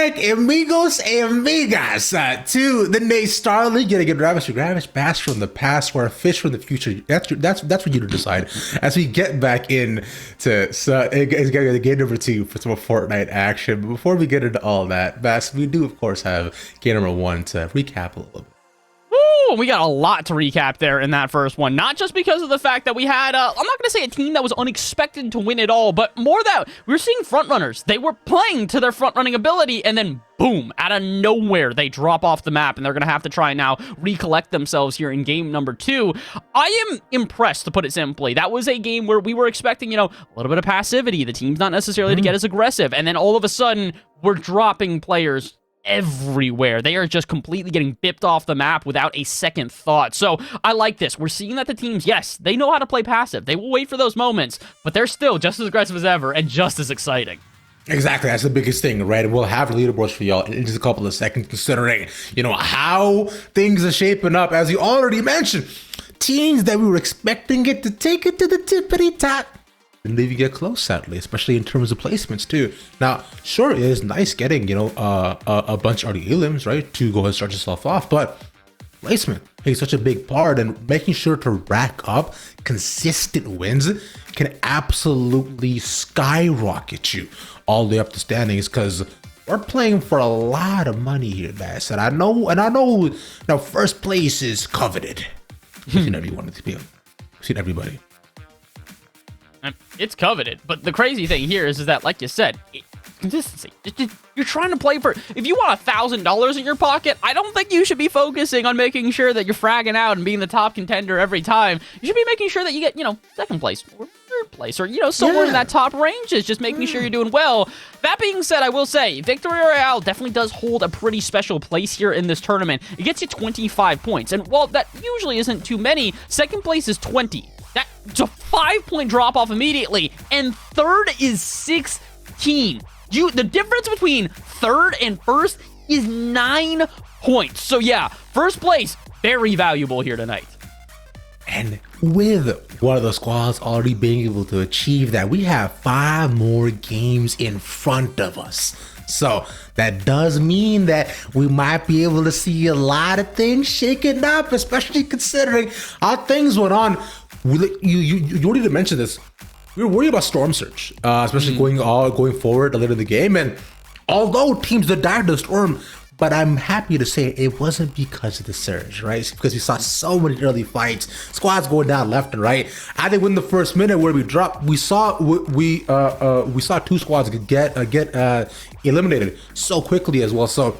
back, amigos and amigas, to the NACE Starleague. Gonna get Ravish bass from the past or a fish from the future. That's for you to decide. As we get back in to game number 2 for some Fortnite action. But before we get into all that, Bass, we do of course have game number 1 to recap a little bit. Woo, we got a lot to recap there in that first one. Not just because of the fact that we had, I'm not going to say a team that was unexpected to win it all, but more that we were seeing frontrunners. They were playing to their front-running ability, and then boom, out of nowhere, they drop off the map, and they're going to have to try now recollect themselves here in game number 2. I am impressed, to put it simply. That was a game where we were expecting, a little bit of passivity. The team's not necessarily to get as aggressive, and then all of a sudden, we're dropping players everywhere. They are just completely getting bipped off the map without a second thought. So I like this. We're seeing that the teams, yes, they know how to play passive. They will wait for those moments, but they're still just as aggressive as ever and just as exciting. Exactly, that's the biggest thing, right? We'll have leaderboards for y'all in just a couple of seconds, considering, how things are shaping up. As you already mentioned, teams that we were expecting it to take it to the tippity top didn't even get close, sadly, especially in terms of placements too. Now, sure, it is nice getting, a bunch of elims, right, to go and start yourself off, but placement plays such a big part, and making sure to rack up consistent wins can absolutely skyrocket you all the way up the standings, because we're playing for a lot of money here, Bass, and I know now first place is coveted. I've seen everyone, I've seen everybody. It's coveted, but the crazy thing here is that, like you said, consistency. You're trying to play for... If you want $1,000 in your pocket, I don't think you should be focusing on making sure that you're fragging out and being the top contender every time. You should be making sure that you get, second place or third place or, somewhere in that top ranges, just making sure you're doing well. That being said, I will say, Victory Royale definitely does hold a pretty special place here in this tournament. It gets you 25 points, and while that usually isn't too many, second place is 20. That's a 5-point drop off immediately, and third is 16. The difference between third and first is 9 points. So yeah, first place, very valuable here tonight. And with one of the squads already being able to achieve that, we have 5 more games in front of us. So that does mean that we might be able to see a lot of things shaken up, especially considering how things went on. You already mentioned this. We were worried about Storm Surge, especially going forward a little in the game. And although teams did die to the Storm, but I'm happy to say it wasn't because of the Surge, right? It's because we saw so many early fights, squads going down left and right. I think within the first minute where we dropped, we saw 2 squads get eliminated so quickly as well. So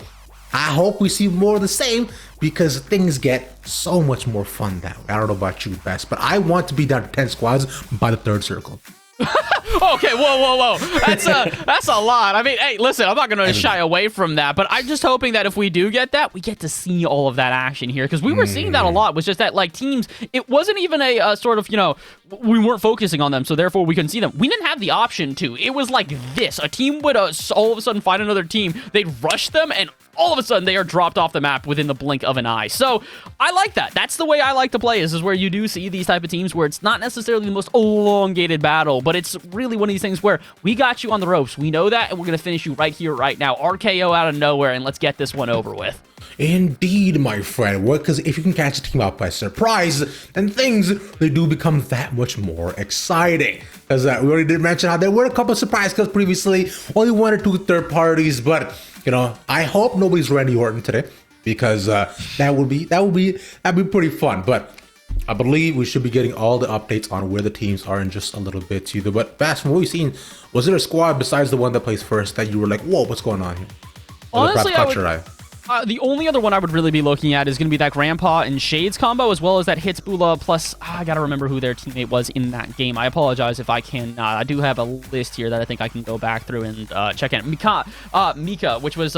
I hope we see more of the same, because things get so much more fun that way. I don't know about you, Best, but I want to be down to 10 squads by the 3rd circle. Okay, whoa. That's a lot. I mean, hey, listen, I'm not going to shy away from that, but I'm just hoping that if we do get that, we get to see all of that action here, because we were seeing that a lot. Was just that, like, teams, it wasn't even a sort of, we weren't focusing on them, so therefore we couldn't see them. We didn't have the option to. It was like this. A team would all of a sudden find another team, they'd rush them, and all of a sudden they are dropped off the map within the blink of an eye. So I like that. That's the way I like to play, is where you do see these type of teams where it's not necessarily the most elongated battle, but it's really one of these things where we got you on the ropes. We know that, and we're going to finish you right here, right now. RKO out of nowhere, and let's get this one over with. Indeed, my friend. Because if you can catch a team out by surprise, then things, they do become that much more exciting. Because we already did mention how there were a couple of surprise kills previously, only 1 or 2 third parties, but I hope nobody's Randy Orton today, because that'd be pretty fun. But I believe we should be getting all the updates on where the teams are in just a little bit too. But Bass, from what we've seen, was there a squad besides the one that plays first that you were like, whoa, what's going on here? Honestly, the only other one I would really be looking at is going to be that Grandpa and Shades combo, as well as that Hitsbula plus, I got to remember who their teammate was in that game. I apologize if I cannot. I do have a list here that I think I can go back through and check in. Mika, which was...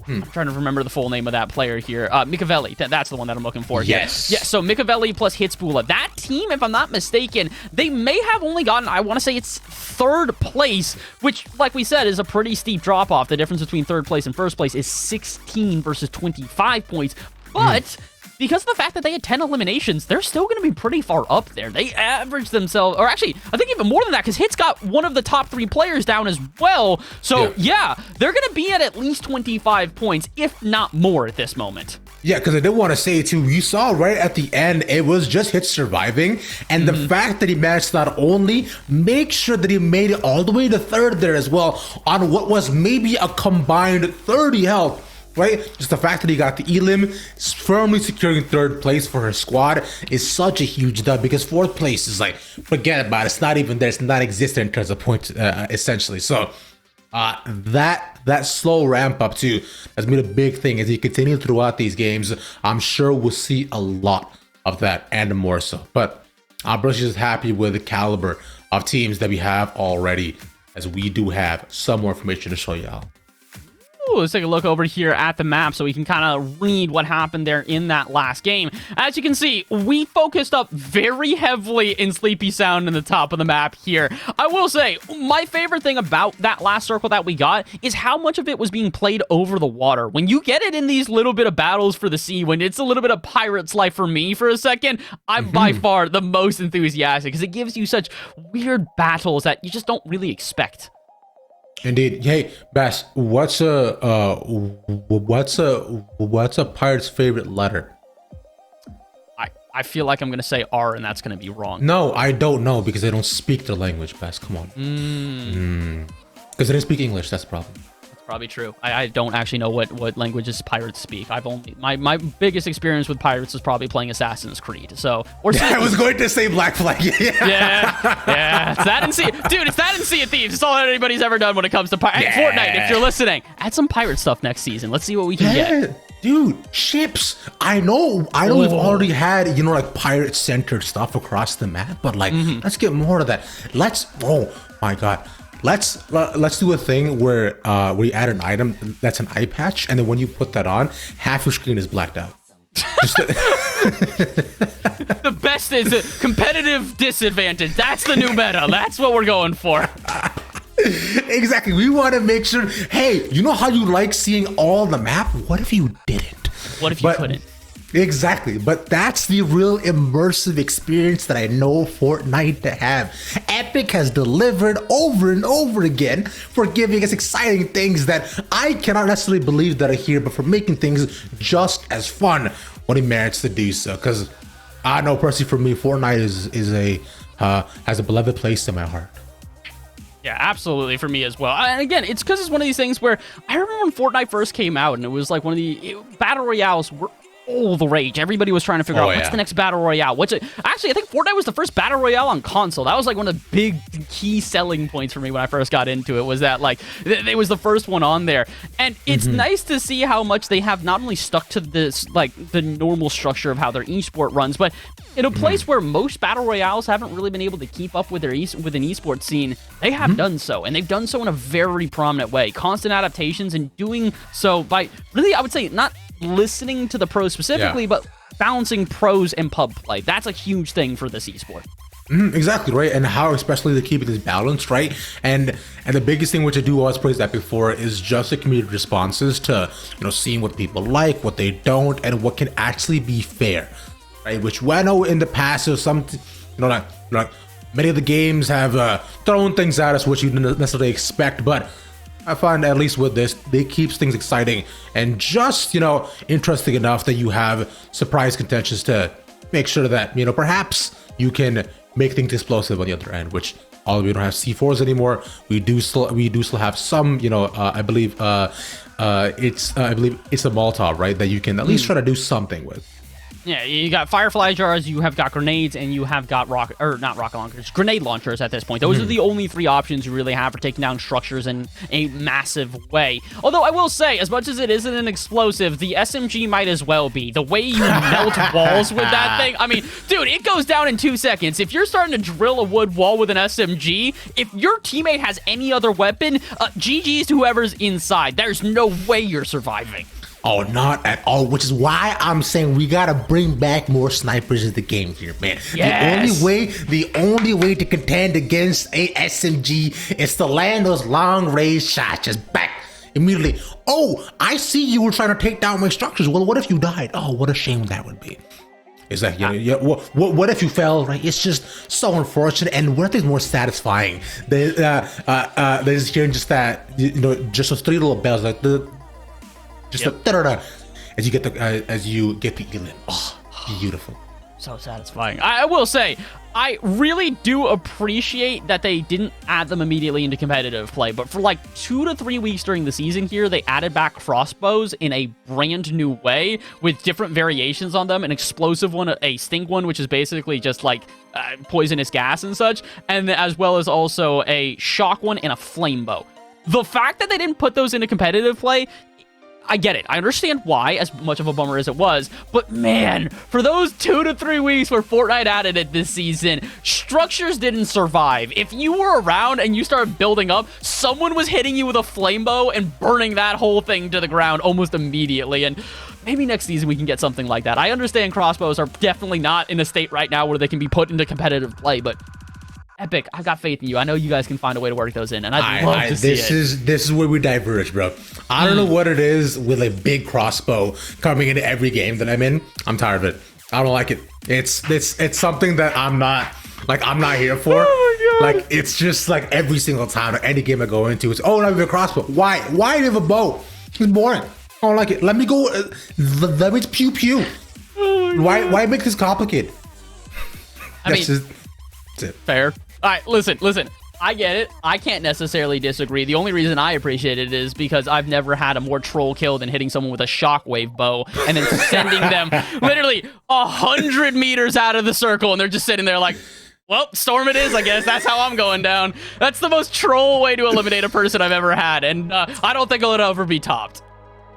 I'm trying to remember the full name of that player here. Mikavelli. That's the one that I'm looking for. Yes. Yeah, so Mikavelli plus Hitsbula. That team, if I'm not mistaken, they may have only gotten, I want to say it's 3rd place, which, like we said, is a pretty steep drop-off. The difference between 3rd place and 1st place is 16 versus 25 points. But because of the fact that they had 10 eliminations, they're still going to be pretty far up there. They averaged themselves, or actually, I think even more than that, because Hit's got one of the top 3 players down as well. So, yeah they're going to be at least 25 points, if not more at this moment. Yeah, because I did want to say too, you saw right at the end, it was just Hit surviving. And the fact that he managed to not only make sure that he made it all the way to 3rd there as well, on what was maybe a combined 30 health, right? Just the fact that he got the elim, firmly securing 3rd place for her squad is such a huge dub, because 4th place is like, forget about it. It's not even there. It's not existent in terms of points, essentially. So that slow ramp up too has been a big thing as he continues throughout these games. I'm sure we'll see a lot of that and more so. But I'm just happy with the caliber of teams that we have already, as we do have some more information to show y'all. Ooh, let's take a look over here at the map so we can kind of read what happened there in that last game. As you can see, we focused up very heavily in Sleepy Sound in the top of the map here. I will say, my favorite thing about that last circle that we got is how much of it was being played over the water. When you get it in these little bit of battles for the sea, when it's a little bit of Pirate's Life for me for a second, I'm by far the most enthusiastic, because it gives you such weird battles that you just don't really expect. Indeed. Hey, Bass, what's a pirate's favorite letter? I feel like I'm going to say R, and that's going to be wrong. No, I don't know, because they don't speak their language, Bass. Come on. Because they didn't speak English, that's the problem. That's probably true. I don't actually know what languages pirates speak. I've only my biggest experience with pirates is probably playing Assassin's Creed. So, or I was going to say Black Flag. yeah. It's that and Sea, dude. It's that and Sea of Thieves. It's all anybody's ever done when it comes to Fortnite. If you're listening, add some pirate stuff next season. Let's see what we can get. Dude, ships. I know we've already had, like pirate-centered stuff across the map, but like, let's get more of that. Oh my God. Let's do a thing where we add an item that's an eye patch, and then when you put that on, half your screen is blacked out. The best is a competitive disadvantage. That's the new meta. That's what we're going for. Exactly. We want to make sure, hey, you know how you like seeing all the map? What if you didn't? What if you couldn't? Exactly. But that's the real immersive experience that I know Fortnite to have. Epic has delivered over and over again for giving us exciting things that I cannot necessarily believe that are here, but for making things just as fun when he merits to do so. Because I know personally for me, Fortnite has a beloved place in my heart. Yeah, absolutely, for me as well. And again, it's because it's one of these things where I remember when Fortnite first came out, and it was like one of the battle royales were all the rage. Everybody was trying to figure out what's the next battle royale. Actually, I think Fortnite was the first battle royale on console. That was like one of the big key selling points for me when I first got into it, was that like it was the first one on there. And it's nice to see how much they have not only stuck to this, like the normal structure of how their esport runs, but in a place where most battle royales haven't really been able to keep up with with an esports scene, they have done so, and they've done so in a very prominent way. Constant adaptations, and doing so by really, I would say, not listening to the pros specifically, but balancing pros and pub play. That's a huge thing for this esport. Exactly, right? And how especially they keep this balanced, right? And the biggest thing, which I do always praise that before, is just the community responses to, seeing what people like, what they don't, and what can actually be fair, right? Which I know in the past there's some, like many of the games have thrown things at us which you didn't necessarily expect, but I find at least with this, they keeps things exciting and just, interesting enough that you have surprise contentions to make sure that, perhaps you can make things explosive on the other end, which although we don't have C4s anymore, we do still have some, I believe it's a Molotov, right? That you can at least try to do something with. Yeah, you got Firefly jars, you have got grenades, and you have got not rocket launchers, grenade launchers at this point. Those are the only 3 options you really have for taking down structures in a massive way. Although I will say, as much as it isn't an explosive, the SMG might as well be. The way you melt walls with that thing, I mean, dude, it goes down in 2 seconds. If you're starting to drill a wood wall with an SMG, if your teammate has any other weapon, GG's to whoever's inside. There's no way you're surviving. Oh, not at all, which is why I'm saying we gotta bring back more snipers in the game here, man. Yes. The only way to contend against a SMG is to land those long range shots just back immediately, oh, I see you were trying to take down my structures. Well, what if you died? Oh, what a shame that would be. It's like, what if you fell, right? It's just so unfortunate, and what if it's more satisfying? There's hearing just that, just those three little bells, like just da-da-da, as you get the elim. Oh, beautiful. So satisfying. I will say, I really do appreciate that they didn't add them immediately into competitive play, but for like 2 to 3 weeks during the season here, they added back crossbows in a brand new way with different variations on them, an explosive one, a stink one, which is basically just like poisonous gas and such, and as well as also a shock one and a flame bow. The fact that they didn't put those into competitive play, I get it. I understand why, as much of a bummer as it was, but man, for those 2 to 3 weeks where Fortnite added it this season, structures didn't survive. If you were around and you started building up, someone was hitting you with a flame bow and burning that whole thing to the ground almost immediately, and maybe next season we can get something like that. I understand crossbows are definitely not in a state right now where they can be put into competitive play, but Epic, I got faith in you. I know you guys can find a way to work those in, and I'd love to see it. This is where we diverge, bro. I don't know what it is with a big crossbow coming into every game that I'm in. I'm tired of it. I don't like it. It's something that I'm not here for. Oh my God. Like, it's just like every single time, any game I go into, it's, oh, I have a crossbow. Why do you have a bow? It's boring. I don't like it. Let me go. Let me pew pew. Oh why make this complicated? That's it. Fair. All right, listen. I get it. I can't necessarily disagree. The only reason I appreciate it is because I've never had a more troll kill than hitting someone with a shockwave bow and then sending them literally 100 meters out of the circle, and they're just sitting there like, well, storm it is, I guess. That's how I'm going down. That's the most troll way to eliminate a person I've ever had, and I don't think it'll ever be topped.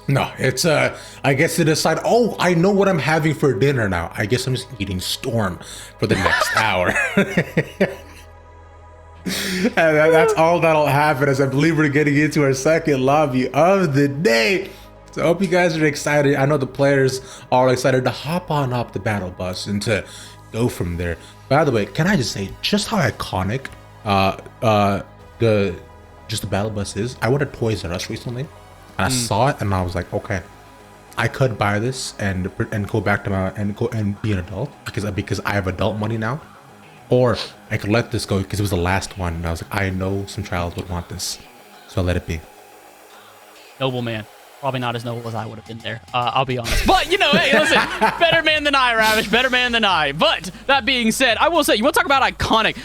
No, it's I guess to decide, oh, I know what I'm having for dinner now. I guess I'm just eating Storm for the next hour. And that's all that'll happen, as I believe we're getting into our second lobby of the day. So I hope you guys are excited. I know the players are excited to hop on up the battle bus and to go from there. By the way, can I just say just how iconic the battle bus is? I went to Toys R Us recently. I saw it and I was like, okay, I could buy this and go back to and be an adult because I have adult money now, or I could let this go because it was the last one. And I was like, I know some child would want this, so I let it be. Noble man. Probably not as noble as I would have been there. I'll be honest. But, hey, listen, better man than I, Ravish. Better man than I. But that being said, I will say, you want to talk about iconic.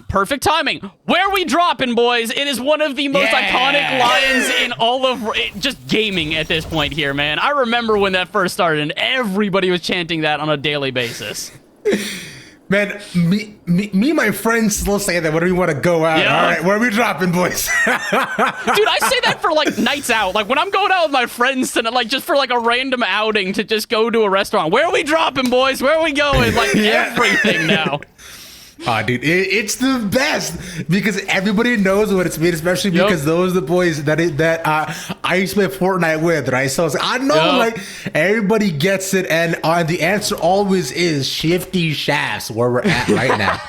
Perfect timing. Where we dropping, boys? It is one of the most iconic lines in all of just gaming at this point here, man. I remember when that first started, and everybody was chanting that on a daily basis. Man, me, my friends still say that when we want to go out. Yeah. All right, where are we dropping, boys? Dude, I say that for like nights out. Like when I'm going out with my friends tonight, like just for like a random outing to just go to a restaurant. Where are we dropping, boys? Where are we going? Like everything now. Dude, it's the best because everybody knows what it's mean, especially because those are the boys that I used to play Fortnite with, right? So it's like, I know, like everybody gets it, and the answer always is Shifty Shafts, where we're at right now.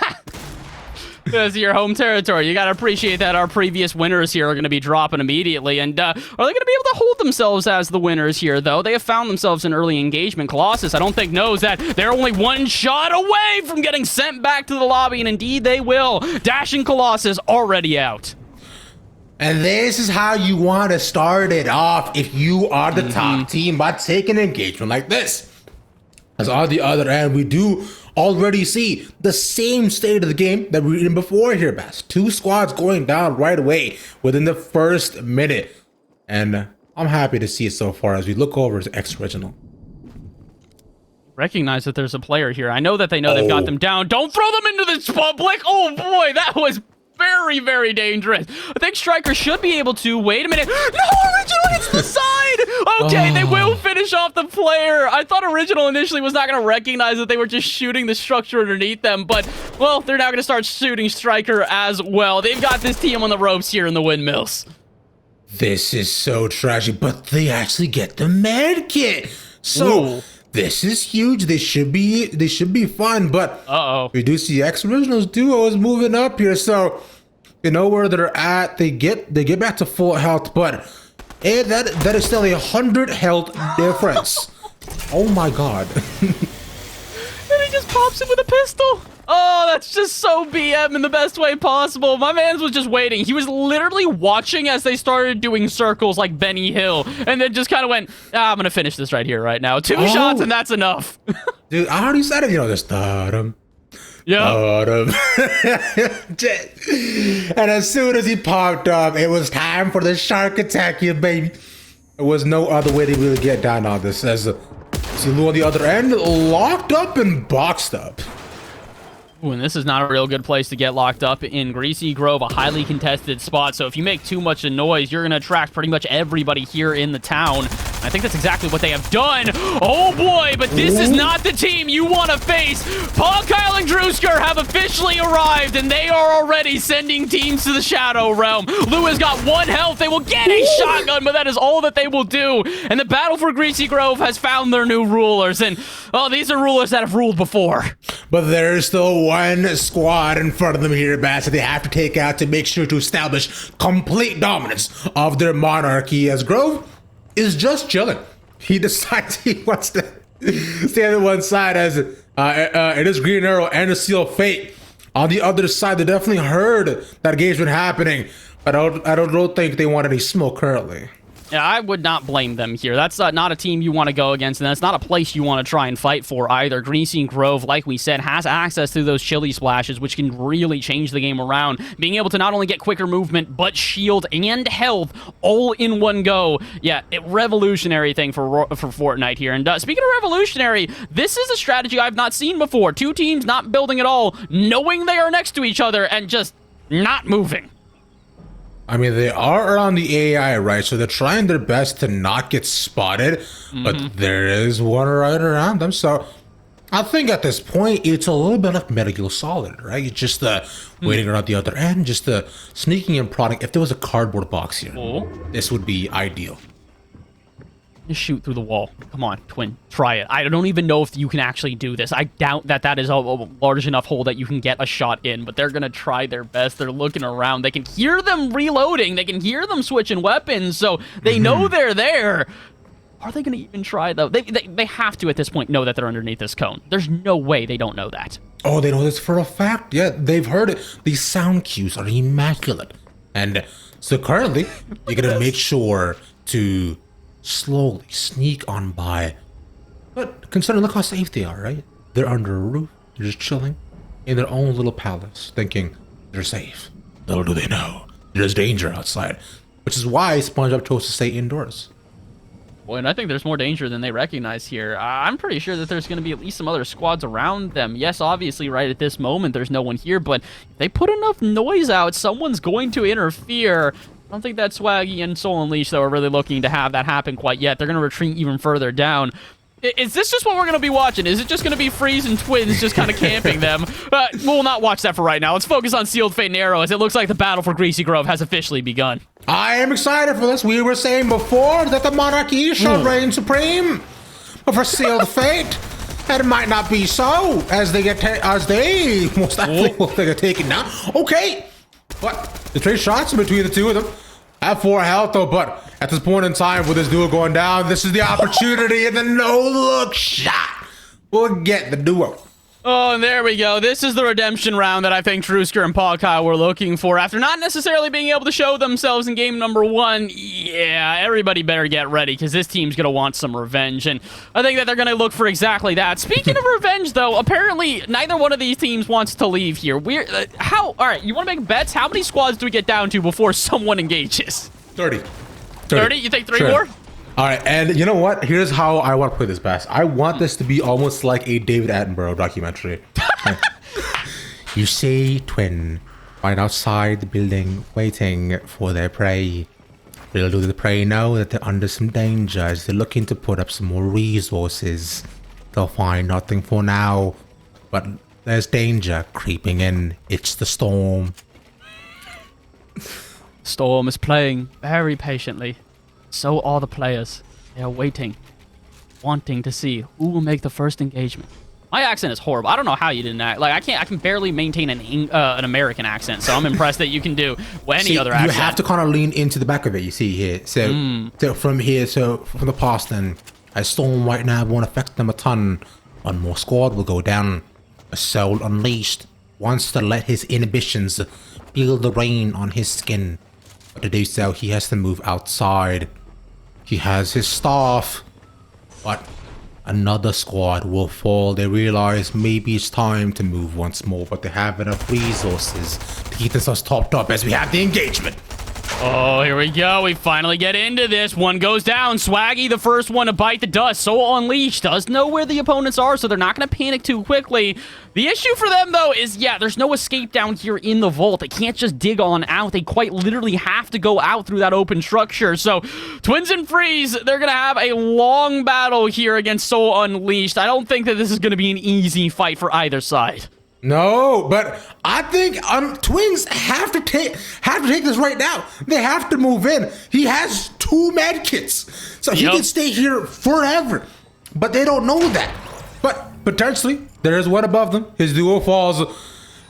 This is your home territory. You got to appreciate that our previous winners here are going to be dropping immediately. And are they going to be able to hold themselves as the winners here, though? They have found themselves in early engagement. Colossus, I don't think, knows that they're only one shot away from getting sent back to the lobby, and indeed they will. Dashing Colossus already out. And this is how you want to start it off if you are the top team, by taking engagement like this. As on the other end, we do already see the same state of the game that we were in before here, Bass. 2 squads going down right away within the first minute. And I'm happy to see it so far as we look over to X Original. Recognize that there's a player here. I know that they know they've got them down. Don't throw them into the public. Oh boy, that was very, very dangerous. I think Striker should be able to. Wait a minute. No, Original hits the side. Okay, they will finish off the player. I thought Original initially was not going to recognize that they were just shooting the structure underneath them, but, well, they're now going to start shooting Striker as well. They've got this team on the ropes here in the windmills. This is so tragic, but they actually get the med kit. So this is huge. They should be fun, but we do see X Originals duo is moving up here. So You know where they're at. They get back to full health, but that is still 100 health difference. Oh my god. And he just pops him with a pistol. Oh, that's just so BM in the best way possible. My man was just waiting. He was literally watching as they started doing circles like Benny Hill, and then just kind of went, I'm going to finish this right here, right now. Two shots, and that's enough. Dude, I already said it, just Yeah. And as soon as he popped up, it was time for the shark attack, you baby. There was no other way to really get down on this. As Zulu on the other end, locked up and boxed up. Ooh, and this is not a real good place to get locked up in Greasy Grove, a highly contested spot. So if you make too much of noise, you're going to attract pretty much everybody here in the town. I think that's exactly what they have done. Oh boy, but this is not the team you want to face. Paul, Kyle, and Drewsker have officially arrived, and they are already sending teams to the Shadow Realm. Lou has got 1 health. They will get a shotgun, but that is all that they will do. And the battle for Greasy Grove has found their new rulers. And, oh, these are rulers that have ruled before. But there's still one squad in front of them here, Bass, that they have to take out to make sure to establish complete dominance of their monarchy, as Grove is just chilling. He decides he wants to stand on one side as it is Green Arrow and a Seal of Fate. On the other side, they definitely heard that engagement happening, but I don't think they want any smoke currently. Yeah, I would not blame them here. That's not a team you want to go against, and that's not a place you want to try and fight for either. Greasy Grove, like we said, has access to those chili splashes, which can really change the game around. Being able to not only get quicker movement, but shield and health all in one go. Yeah, revolutionary thing for Fortnite here. And speaking of revolutionary, this is a strategy I've not seen before. Two teams not building at all, knowing they are next to each other, and just not moving. I mean, they are around the AI, right? So they're trying their best to not get spotted, but there is one right around them. So I think at this point, it's a little bit like Metal Gear Solid, right? It's just waiting around the other end, just sneaking and prodding. If there was a cardboard box here, this would be ideal. Just shoot through the wall. Come on, Twin. Try it. I don't even know if you can actually do this. I doubt that is a large enough hole that you can get a shot in, but they're going to try their best. They're looking around. They can hear them reloading. They can hear them switching weapons, so they know they're there. Are they going to even try, though? They have to, at this point, know that they're underneath this cone. There's no way they don't know that. Oh, they know this for a fact. Yeah, they've heard it. These sound cues are immaculate. And so currently, you're going to make sure to slowly sneak on by. But considering, look how safe they are, right? They're under a roof. They're just chilling in their own little palace, thinking they're safe. Little do they know, there's danger outside. Which is why SpongeBob chose to stay indoors. Boy, and I think there's more danger than they recognize here. I'm pretty sure that there's going to be at least some other squads around them. Yes, obviously, right at this moment, there's no one here, but if they put enough noise out, someone's going to interfere. I don't think that Swaggy and Soul Unleashed, though, are really looking to have that happen quite yet. They're going to retreat even further down. Is this just what we're going to be watching? Is it just going to be Freeze and Twins just kind of camping them? We'll not watch that for right now. Let's focus on Sealed Fate and Arrow, as it looks like the battle for Greasy Grove has officially begun. I am excited for this. We were saying before that the monarchy shall reign supreme. But for Sealed Fate, that might not be so, as they most likely will get taken down. Okay, but the trade shots between the two of them. Have 4 health though, but at this point in time with this duo going down, this is the opportunity, and the no-look shot will get the duo. Oh, and there we go. This is the redemption round that I think Drewsker and Paul Kyle were looking for. After not necessarily being able to show themselves in game number 1, yeah, everybody better get ready, because this team's going to want some revenge, and I think that they're going to look for exactly that. Speaking of revenge, though, apparently neither one of these teams wants to leave here. All right, you want to make bets? How many squads do we get down to before someone engages? 30. 30? You think 3 Sure. more? All right, and you know what? Here's how I want to play this best. I want this to be almost like a David Attenborough documentary. You see, Twin, right outside the building, waiting for their prey. Little do the prey know that they're under some danger as they're looking to put up some more resources. They'll find nothing for now, but there's danger creeping in. It's the storm. Storm is playing very patiently. So are the players. They are waiting, wanting to see who will make the first engagement. My accent is horrible. I don't know how you didn't act. Like, I can barely maintain an American accent, so I'm impressed that you can do any other accent. You have to kind of lean into the back of it, you see here. So from the past, then, as Storm right now won't affect them a ton. One more squad will go down. A soul unleashed wants to let his inhibitions feel the rain on his skin. But to do so, he has to move outside. He has his staff, but another squad will fall. They realize maybe it's time to move once more, but they have enough resources to keep themselves topped up as we have the engagement. Oh, here we go. We finally get into this. One goes down. Swaggy, the first one to bite the dust. Soul Unleashed does know where the opponents are, so they're not going to panic too quickly. The issue for them, though, is, yeah, there's no escape down here in the vault. They can't just dig on out. They quite literally have to go out through that open structure. So, Twins and Freeze, they're going to have a long battle here against Soul Unleashed. I don't think that this is going to be an easy fight for either side. No, but I think Twins have to take this right now. They have to move in. He has 2 med kits, so he can stay here forever. But they don't know that. But potentially, there is one above them. His duo falls,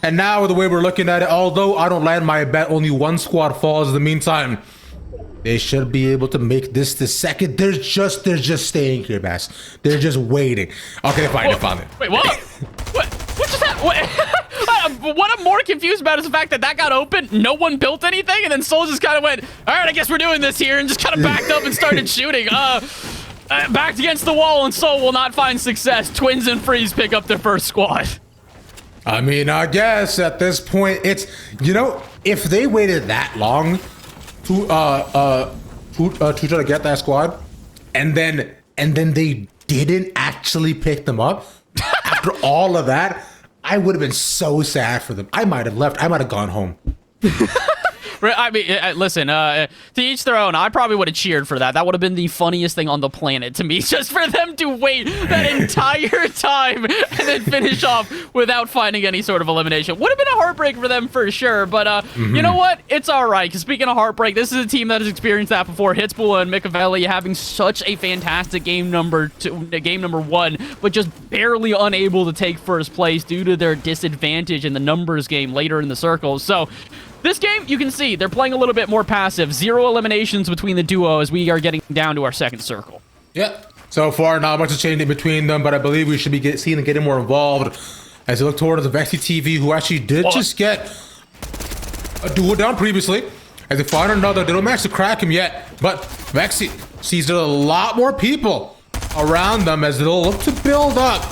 and now the way we're looking at it, although I don't land my bet, only 1 squad falls in the meantime. They should be able to make this the second. They're just staying here, Bass. They're just waiting. Okay, fine, they found it. Wait, what? What just happened? What I'm more confused about is the fact that got open, no one built anything, and then Soul just kind of went, all right, I guess we're doing this here, and just kind of backed up and started shooting. Backed against the wall, and Soul will not find success. Twins and Freeze pick up their first squad. I mean, I guess at this point, it's, if they waited that long to try to get that squad, and then they didn't actually pick them up after all of that, I would have been so sad for them. I might have left. I might have gone home. I mean, listen, to each their own. I probably would have cheered for that. That would have been the funniest thing on the planet to me, just for them to wait that entire time and then finish off without finding any sort of elimination. Would have been a heartbreak for them for sure, but you know what? It's all right, because speaking of heartbreak, this is a team that has experienced that before. Hitspool and Micavelli having such a fantastic game number 1, but just barely unable to take first place due to their disadvantage in the numbers game later in the circles. So, this game, you can see, they're playing a little bit more passive. 0 eliminations between the duo as we are getting down to our second circle. Yep. So far, not much is changing between them, but I believe we should be seeing them getting more involved as they look towards the Vexy TV, who actually did just get a duo down previously. As they find another, they don't manage to crack him yet, but Vexy sees a lot more people around them as they'll look to build up.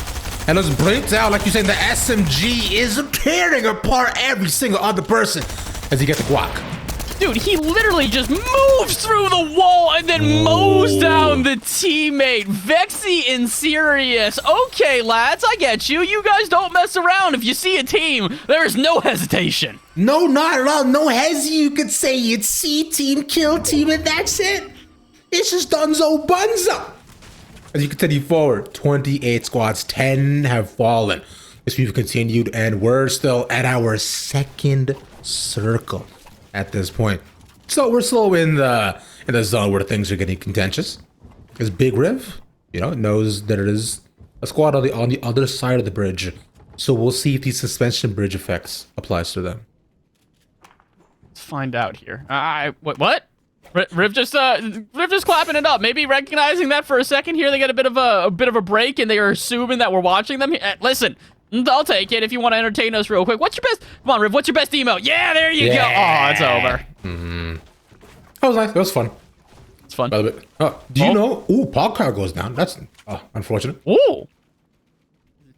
And let's break down, like you said, the SMG is tearing apart every single other person as he gets the guac. Dude, he literally just moves through the wall and then mows down the teammate. Vexy and Sirius. Okay, lads, I get you. You guys don't mess around. If you see a team, there is no hesitation. No, not at all. No hesi. You could say it's C team, kill team, and that's it. It's just dunzo bunzo. As you continue forward, 28 squads, 10 have fallen. As we've continued, and we're still at our second circle at this point. So we're still in the zone where things are getting contentious. Because Big Riv, knows that it is a squad on the other side of the bridge. So we'll see if the suspension bridge effects applies to them. Let's find out here. What? Riv just clapping it up. Maybe recognizing that for a second here, they get a bit of a break, and they are assuming that we're watching them. Listen, I'll take it if you want to entertain us real quick. What's your best? Come on, Riv. What's your best emo? Yeah, there you go. Oh, it's over. That was nice. That was fun. It's fun. By the way, do you know? Ooh, Podcar goes down. That's unfortunate. Ooh.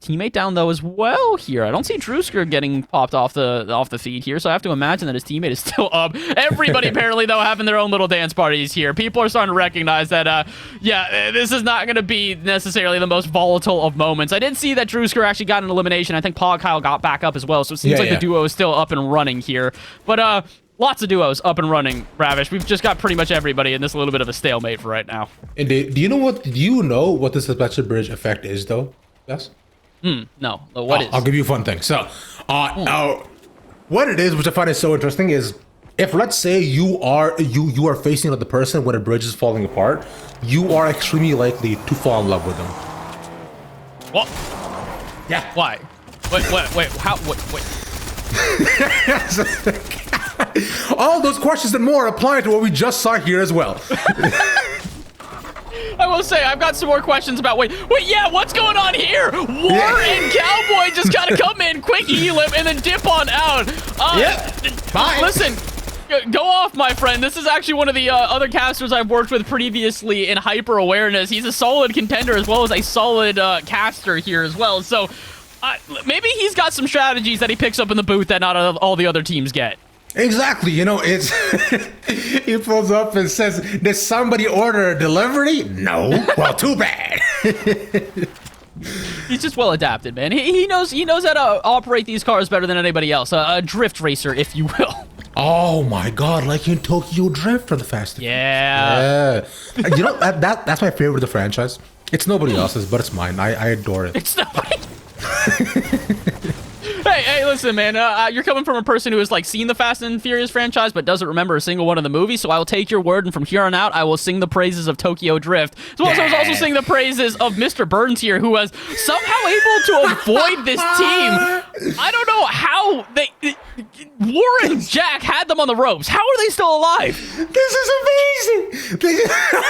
Teammate down though as well here. I don't see Drewsker getting popped off the feed here, so I have to imagine that his teammate is still up. Everybody apparently though having their own little dance parties here. People are starting to recognize that this is not going to be necessarily the most volatile of moments. I did see that Drewsker actually got an elimination. I think Paul Kyle got back up as well, so it seems like the duo is still up and running here. But lots of duos up and running, Ravish. We've just got pretty much everybody in this little bit of a stalemate for right now. And do you know what the suspension bridge effect is though? Yes. No. What is? I'll give you a fun thing. So, what it is, which I find is so interesting, is if let's say you are facing another person when a bridge is falling apart, you are extremely likely to fall in love with them. What? Yeah. Why? Wait, how, wait. All those questions and more apply to what we just saw here as well. I will say, I've got some more questions about, yeah, what's going on here? War and Cowboy just gotta come in, quick elim, and then dip on out. Bye. Listen, go off, my friend. This is actually one of the other casters I've worked with previously in Hyper Awareness. He's a solid contender as well as a solid caster here as well. So maybe he's got some strategies that he picks up in the booth that not all the other teams get. Exactly, you know, it's he pulls up and says, "Did somebody order a delivery?" No. Well, too bad. He's just well adapted, man. He knows how to operate these cars better than anybody else. A drift racer, if you will. Oh my God, like in Tokyo Drift for the Fast. Yeah. You know, that's my favorite of the franchise. It's nobody else's, but it's mine. I adore it. It's nobody. Hey, listen, man. You're coming from a person who has like seen the Fast and Furious franchise, but doesn't remember a single one of the movies. So I will take your word, and from here on out, I will sing the praises of Tokyo Drift. As well as I was also sing the praises of Mr. Burns here, who was somehow able to avoid this team. I don't know how Warren and Jack had them on the ropes. How are they still alive? This is amazing.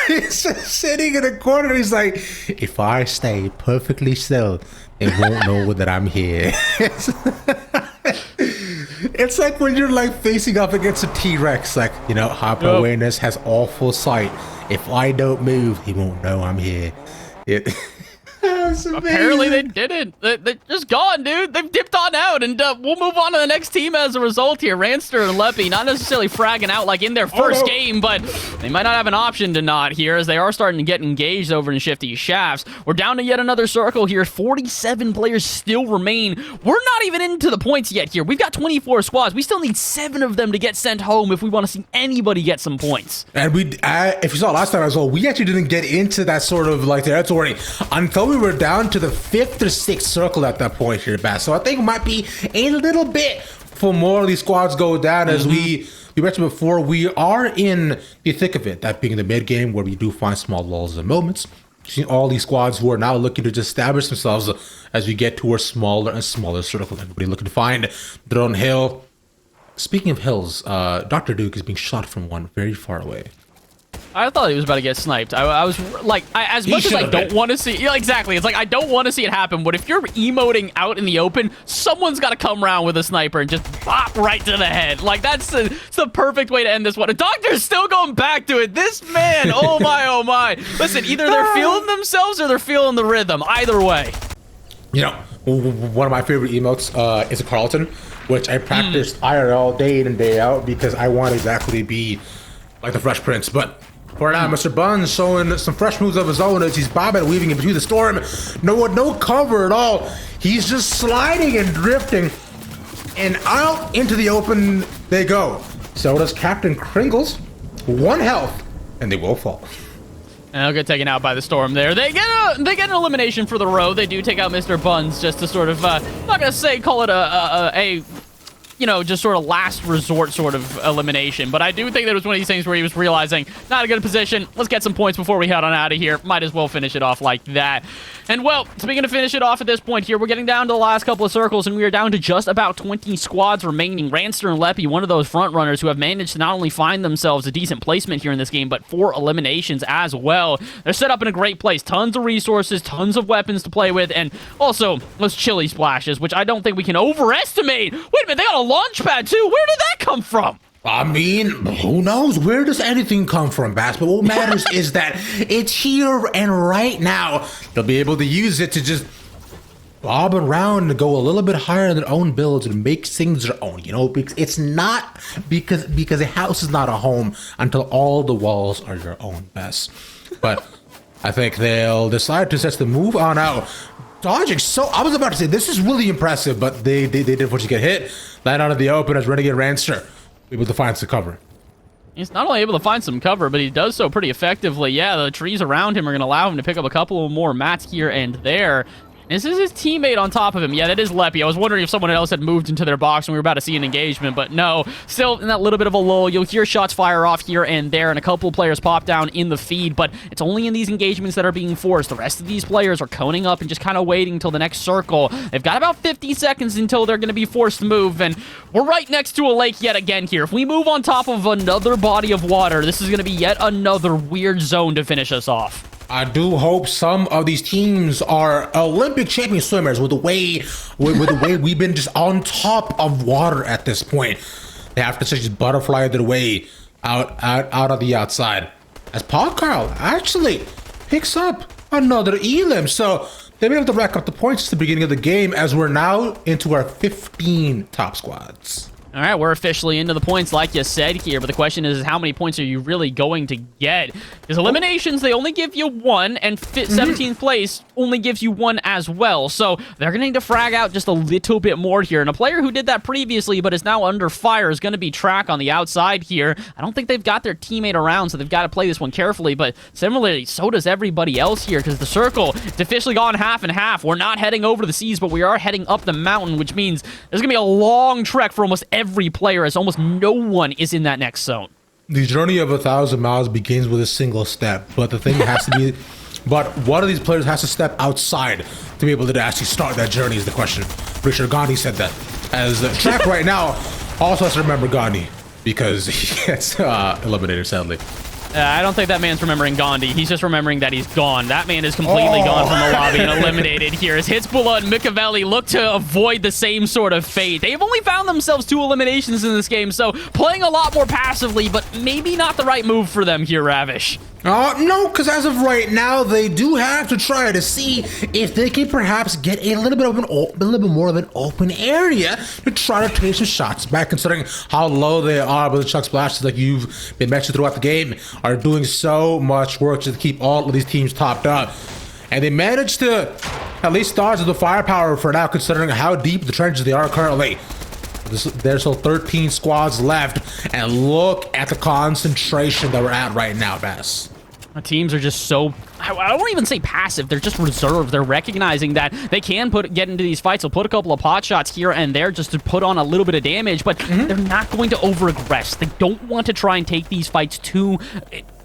He's just sitting in a corner. He's like, if I stay perfectly still, they won't know that I'm here. It's like when you're like facing up against a T-Rex, like, you know, Hyper Awareness has awful sight. If I don't move, he won't know I'm here. Apparently they didn't. They're just gone, dude. They've dipped on out, and we'll move on to the next team as a result here. Ranster and Leppy not necessarily fragging out like in their first game, but they might not have an option to not here as they are starting to get engaged over in Shifty Shafts. We're down to yet another circle here. 47 players still remain. We're not even into the points yet here. We've got 24 squads. We still need 7 of them to get sent home if we want to see anybody get some points. And if you saw last time as well, we actually didn't get into that sort of like territory until we were down to the 5th or 6th circle at that point here, Bass. So I think it might be a little bit for more of these squads go down as we mentioned before. We are in the thick of it, that being the mid game where we do find small lulls and moments. See all these squads who are now looking to just establish themselves as we get towards smaller and smaller circles. Everybody looking to find their own hill. Speaking of hills, Dr. Duke is being shot from one very far away. I thought he was about to get sniped. I was like, as much as I don't want to see, yeah, exactly. It's like I don't want to see it happen. But if you're emoting out in the open, someone's got to come around with a sniper and just pop right to the head. Like that's the perfect way to end this one. The Doctor's still going back to it. This man, oh my, oh my. Listen, either they're feeling themselves or they're feeling the rhythm. Either way. You know, one of my favorite emotes is a Carlton, which I practice IRL day in and day out because I want to exactly be like the Fresh Prince, but. For now, Mr. Buns showing some fresh moves of his own as he's bobbing and weaving in between the storm. No cover at all. He's just sliding and drifting. And out into the open they go. So does Captain Kringles. 1 health. And they will fall. And they'll get taken out by the storm there. They get an elimination for the row. They do take out Mr. Buns just to sort of, not going to call it a you know, just sort of last resort sort of elimination. But I do think that it was one of these things where he was realizing, not a good position. Let's get some points before we head on out of here. Might as well finish it off like that. And well, speaking of finish it off at this point here, we're getting down to the last couple of circles, and we are down to just about 20 squads remaining. Ranster and Leppy, one of those front runners who have managed to not only find themselves a decent placement here in this game, but 4 eliminations as well. They're set up in a great place. Tons of resources, tons of weapons to play with, and also those chili splashes, which I don't think we can overestimate. Wait a minute, they got a launch pad too. Where did that come from? I mean, who knows? Where does anything come from, Bass? But what matters is that it's here and right now. They'll be able to use it to just bob around and go a little bit higher in their own builds and make things their own. You know, because it's not because a house is not a home until all the walls are your own, Bass. But I think they'll decide to just move on out. Dodging so I was about to say this is really impressive, but they did what you get hit. Land out of the open as Renegade Ranster able to find some cover. He's not only able to find some cover, but he does so pretty effectively. Yeah, the trees around him are going to allow him to pick up a couple more mats here and there. This is his teammate on top of him. Yeah, that is Leppy. I was wondering if someone else had moved into their box and we were about to see an engagement, but no. Still in that little bit of a lull. You'll hear shots fire off here and there, and a couple of players pop down in the feed, but it's only in these engagements that are being forced. The rest of these players are coning up and just kind of waiting until the next circle. They've got about 50 seconds until they're going to be forced to move, and we're right next to a lake yet again here. If we move on top of another body of water, this is going to be yet another weird zone to finish us off. I do hope some of these teams are Olympic champion swimmers with the way we've been just on top of water at this point. They have to just butterfly their way out of the outside. As Paul Carl actually picks up another elim, so they've been able to rack up the points at the beginning of the game as we're now into our 15 top squads. All right, we're officially into the points, like you said here, but the question is how many points are you really going to get? Because eliminations, they only give you one, and 17th place only gives you one as well. So they're going to need to frag out just a little bit more here. And a player who did that previously but is now under fire is going to be Track on the outside here. I don't think they've got their teammate around, so they've got to play this one carefully. But similarly, so does everybody else here, because the circle, it's officially gone half and half. We're not heading over the seas, but we are heading up the mountain, which means there's going to be a long trek for almost every player, as almost no one is in that next zone. The journey of 1,000 miles begins with a single step, but the thing has to be, but one of these players has to step outside to be able to actually start that journey is the question. Pretty sure Gandhi said that. As Track right now also has to remember Gandhi because he gets eliminated, sadly. I don't think that man's remembering Gandhi. He's just remembering that he's gone. That man is completely gone from the lobby and eliminated here. As Hitzbullah and Mikavelli look to avoid the same sort of fate. They've only found themselves 2 eliminations in this game, so playing a lot more passively, but maybe not the right move for them here, Ravish. No, because as of right now, they do have to try to see if they can perhaps get a little bit more of an open area to try to take some shots back, considering how low they are. But the Chuck Splashes, like you've been mentioned throughout the game, are doing so much work to keep all of these teams topped up. And they managed to at least start with the firepower for now, considering how deep the trenches they are currently. There's still 13 squads left, and look at the concentration that we're at right now, Bass. The teams are just so, I won't even say passive, they're just reserved. They're recognizing that they can get into these fights. They'll put a couple of pot shots here and there just to put on a little bit of damage, but they're not going to over-aggress. They don't want to try and take these fights too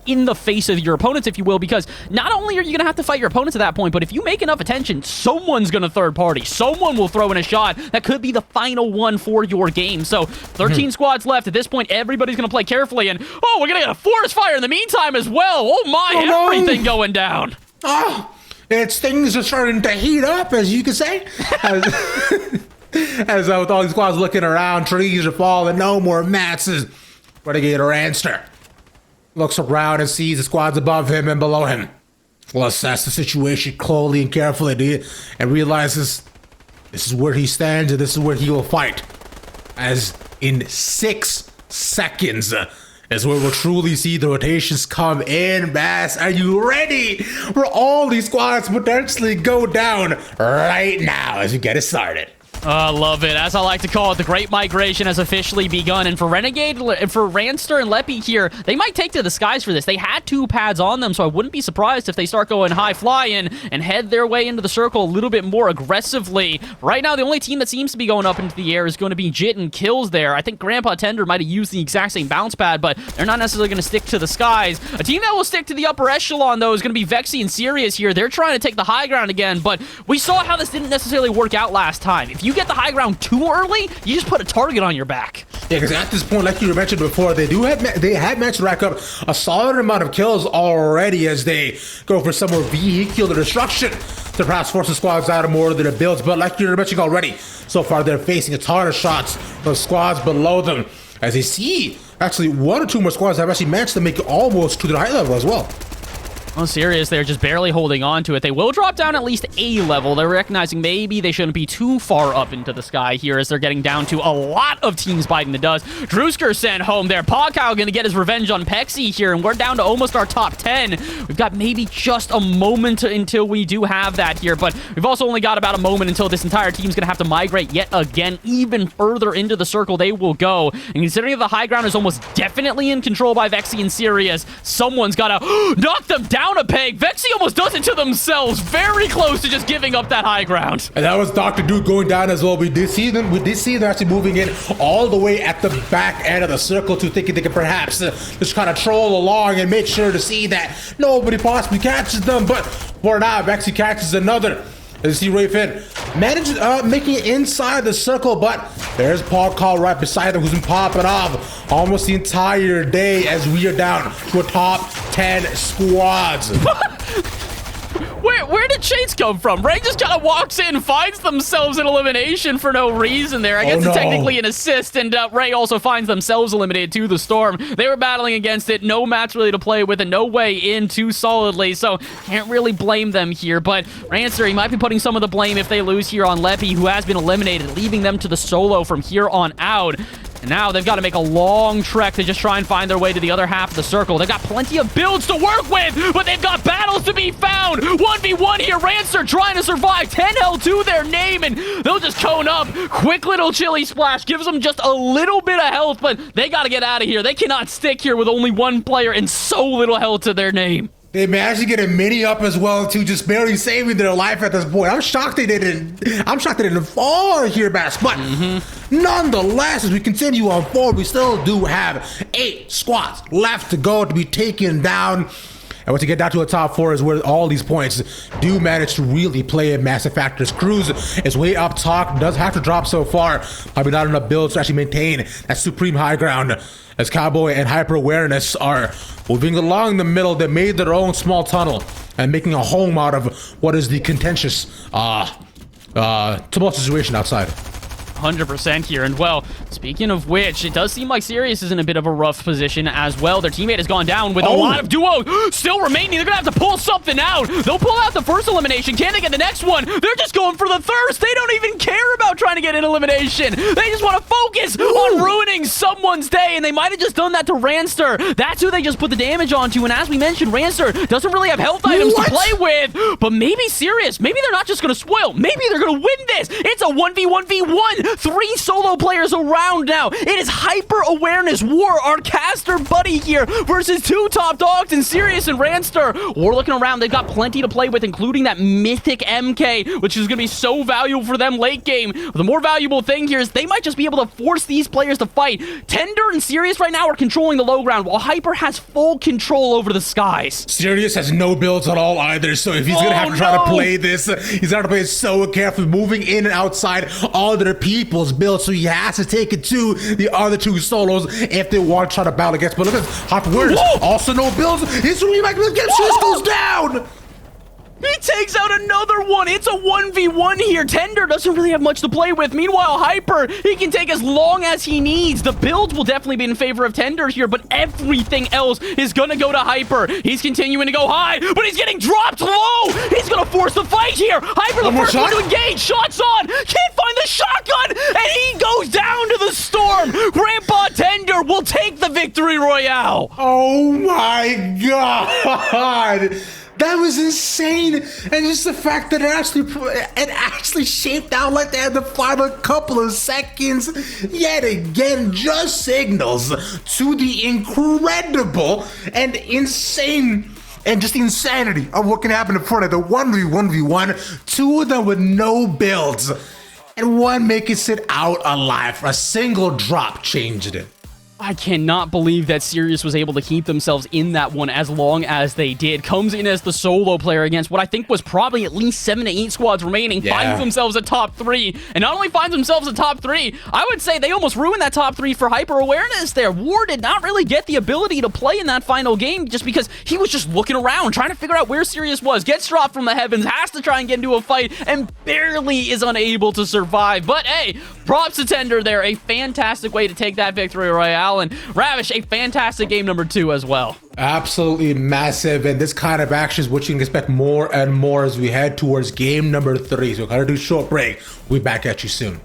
in the face of your opponents, if you will, because not only are you going to have to fight your opponents at that point, but if you make enough attention, someone's going to third party. Someone will throw in a shot that could be the final one for your game. So 13 squads left. At this point, everybody's going to play carefully, and we're going to get a forest fire in the meantime as well. Oh my, everything going down. Things are starting to heat up, as you could say. As with all these squads looking around, trees are falling, no more masses. Renegade or Anster looks around and sees the squads above him and below him. Will assess the situation closely and carefully and realizes this is where he stands and this is where he will fight. As in 6 seconds is where we'll truly see the rotations come in. Bass, are you ready for all these squads to potentially go down right now as we get it started? I love it. As I like to call it, the Great Migration has officially begun. And for Renegade, for Ranster and Leppy here, they might take to the skies for this. They had 2 pads on them, so I wouldn't be surprised if they start going high flying and head their way into the circle a little bit more aggressively. Right now, the only team that seems to be going up into the air is going to be Jit and Kills there. I think Grandpa Tender might have used the exact same bounce pad, but they're not necessarily going to stick to the skies. A team that will stick to the upper echelon, though, is going to be Vexy and Sirius here. They're trying to take the high ground again, but we saw how this didn't necessarily work out last time. If you get the high ground too early, you just put a target on your back. Yeah, because at this point, like you mentioned before, they have managed to rack up a solid amount of kills already as they go for some more vehicular destruction to perhaps force the squads out of more than their builds. But like you were mentioning already, so far they're facing a ton of shots from squads below them as they see actually 1 or 2 more squads have actually managed to make it almost to their high level as well. Well, Sirius, they're just barely holding on to it. They will drop down at least A level. They're recognizing maybe they shouldn't be too far up into the sky here as they're getting down to a lot of teams biting the dust. Drewsker sent home there. Pogkyle going to get his revenge on Pexy here, and we're down to almost our top 10. We've got maybe just a moment until we do have that here, but we've also only got about a moment until this entire team's going to have to migrate yet again. Even further into the circle they will go. And considering the high ground is almost definitely in control by Vexy and Sirius, someone's got to knock them down down a peg. Vexy almost does it to themselves. Very close to just giving up that high ground. And that was Dr. Dude going down as well. We did see them actually moving in all the way at the back end of the circle to thinking they could perhaps just kind of troll along and make sure to see that nobody possibly catches them. But for now, Vexy catches another. As you see Rayfin manages making it inside the circle, but there's Paul Call right beside him who's been popping off almost the entire day as we are down to a top 10 squads. Where did Chase come from? Ray just kind of walks in, finds themselves an elimination for no reason there. I guess it's technically an assist, and Ray also finds themselves eliminated to the Storm. They were battling against it. No match really to play with and no way in too solidly, so can't really blame them here. But Rancer, he might be putting some of the blame if they lose here on Leppy, who has been eliminated, leaving them to the solo from here on out. And now they've got to make a long trek to just try and find their way to the other half of the circle. They've got plenty of builds to work with, but they've got battles to be found. 1v1 here. Rancer trying to survive. 10 health to their name, and they'll just cone up. Quick little chili splash gives them just a little bit of health, but they got to get out of here. They cannot stick here with only one player and so little health to their name. They managed to get a mini up as well, too, just barely saving their life at this point. I'm shocked they didn't fall here, Bass. But nonetheless, as we continue on forward, we still do have 8 squads left to go to be taken down. And once you get down to a top 4 is where all these points do manage to really play in massive factors. Cruz is way up top, does have to drop so far. Probably not enough builds to actually maintain that supreme high ground. As Cowboy and Hyper Awareness are moving along the middle, they made their own small tunnel and making a home out of what is the contentious, tumultuous situation outside. 100% here. And well, speaking of which, it does seem like Sirius is in a bit of a rough position as well. Their teammate has gone down with a lot of duos still remaining. They're gonna have to pull something out. They'll pull out the first elimination. Can they get the next one? They're just going for the thirst. They don't even care about trying to get an elimination. They just want to focus on ruining someone's day, and they might have just done that to Ranster. That's who they just put the damage onto, and as we mentioned, Ranster doesn't really have health items to play with, but maybe Sirius, maybe they're not just gonna spoil. Maybe they're gonna win this. It's a 1v1v1. 3 solo players around now. It is Hyper Awareness War, our caster buddy here, versus 2 top dogs in Sirius and Ranster. We're looking around. They've got plenty to play with, including that mythic MK, which is going to be so valuable for them late game. The more valuable thing here is they might just be able to force these players to fight. Tender and Sirius right now are controlling the low ground, while Hyper has full control over the skies. Sirius has no builds at all either, so if he's going to have to try to play this, he's got to play it so carefully, moving in and outside other people's build, so he has to take it to the other 2 solos if they want to try to battle against. But look at Hot Words, also no builds. His rematch just goes down. He takes out another one. It's a 1v1 here. Tender doesn't really have much to play with. Meanwhile, Hyper, he can take as long as he needs. The builds will definitely be in favor of Tender here, but everything else is going to go to Hyper. He's continuing to go high, but he's getting dropped low. He's going to force the fight here. Hyper, the first one to engage. Shots on. Can't find the shotgun, and he goes down to the Storm. Grandpa Tender will take the victory royale. Oh my God. That was insane, and just the fact that it actually shaped out like that in the final couple of seconds, yet again, just signals to the incredible and insane and just the insanity of what can happen in Fortnite. The 1v1v1, 2 of them with no builds, and 1 making it out alive. A single drop changed it. I cannot believe that Sirius was able to keep themselves in that one as long as they did. Comes in as the solo player against what I think was probably at least 7 to 8 squads remaining. Finds themselves a top 3. And not only finds themselves a top 3, I would say they almost ruined that top 3 for Hyper Awareness there. War did not really get the ability to play in that final game just because he was just looking around, trying to figure out where Sirius was. Gets dropped from the heavens, has to try and get into a fight, and barely is unable to survive. But hey, props to Tender there. A fantastic way to take that victory royale. And Ravish, a fantastic game number 2 as well. Absolutely massive, and this kind of action is what you can expect more and more as we head towards game number 3. So we're gonna do a short break. We'll be back at you soon.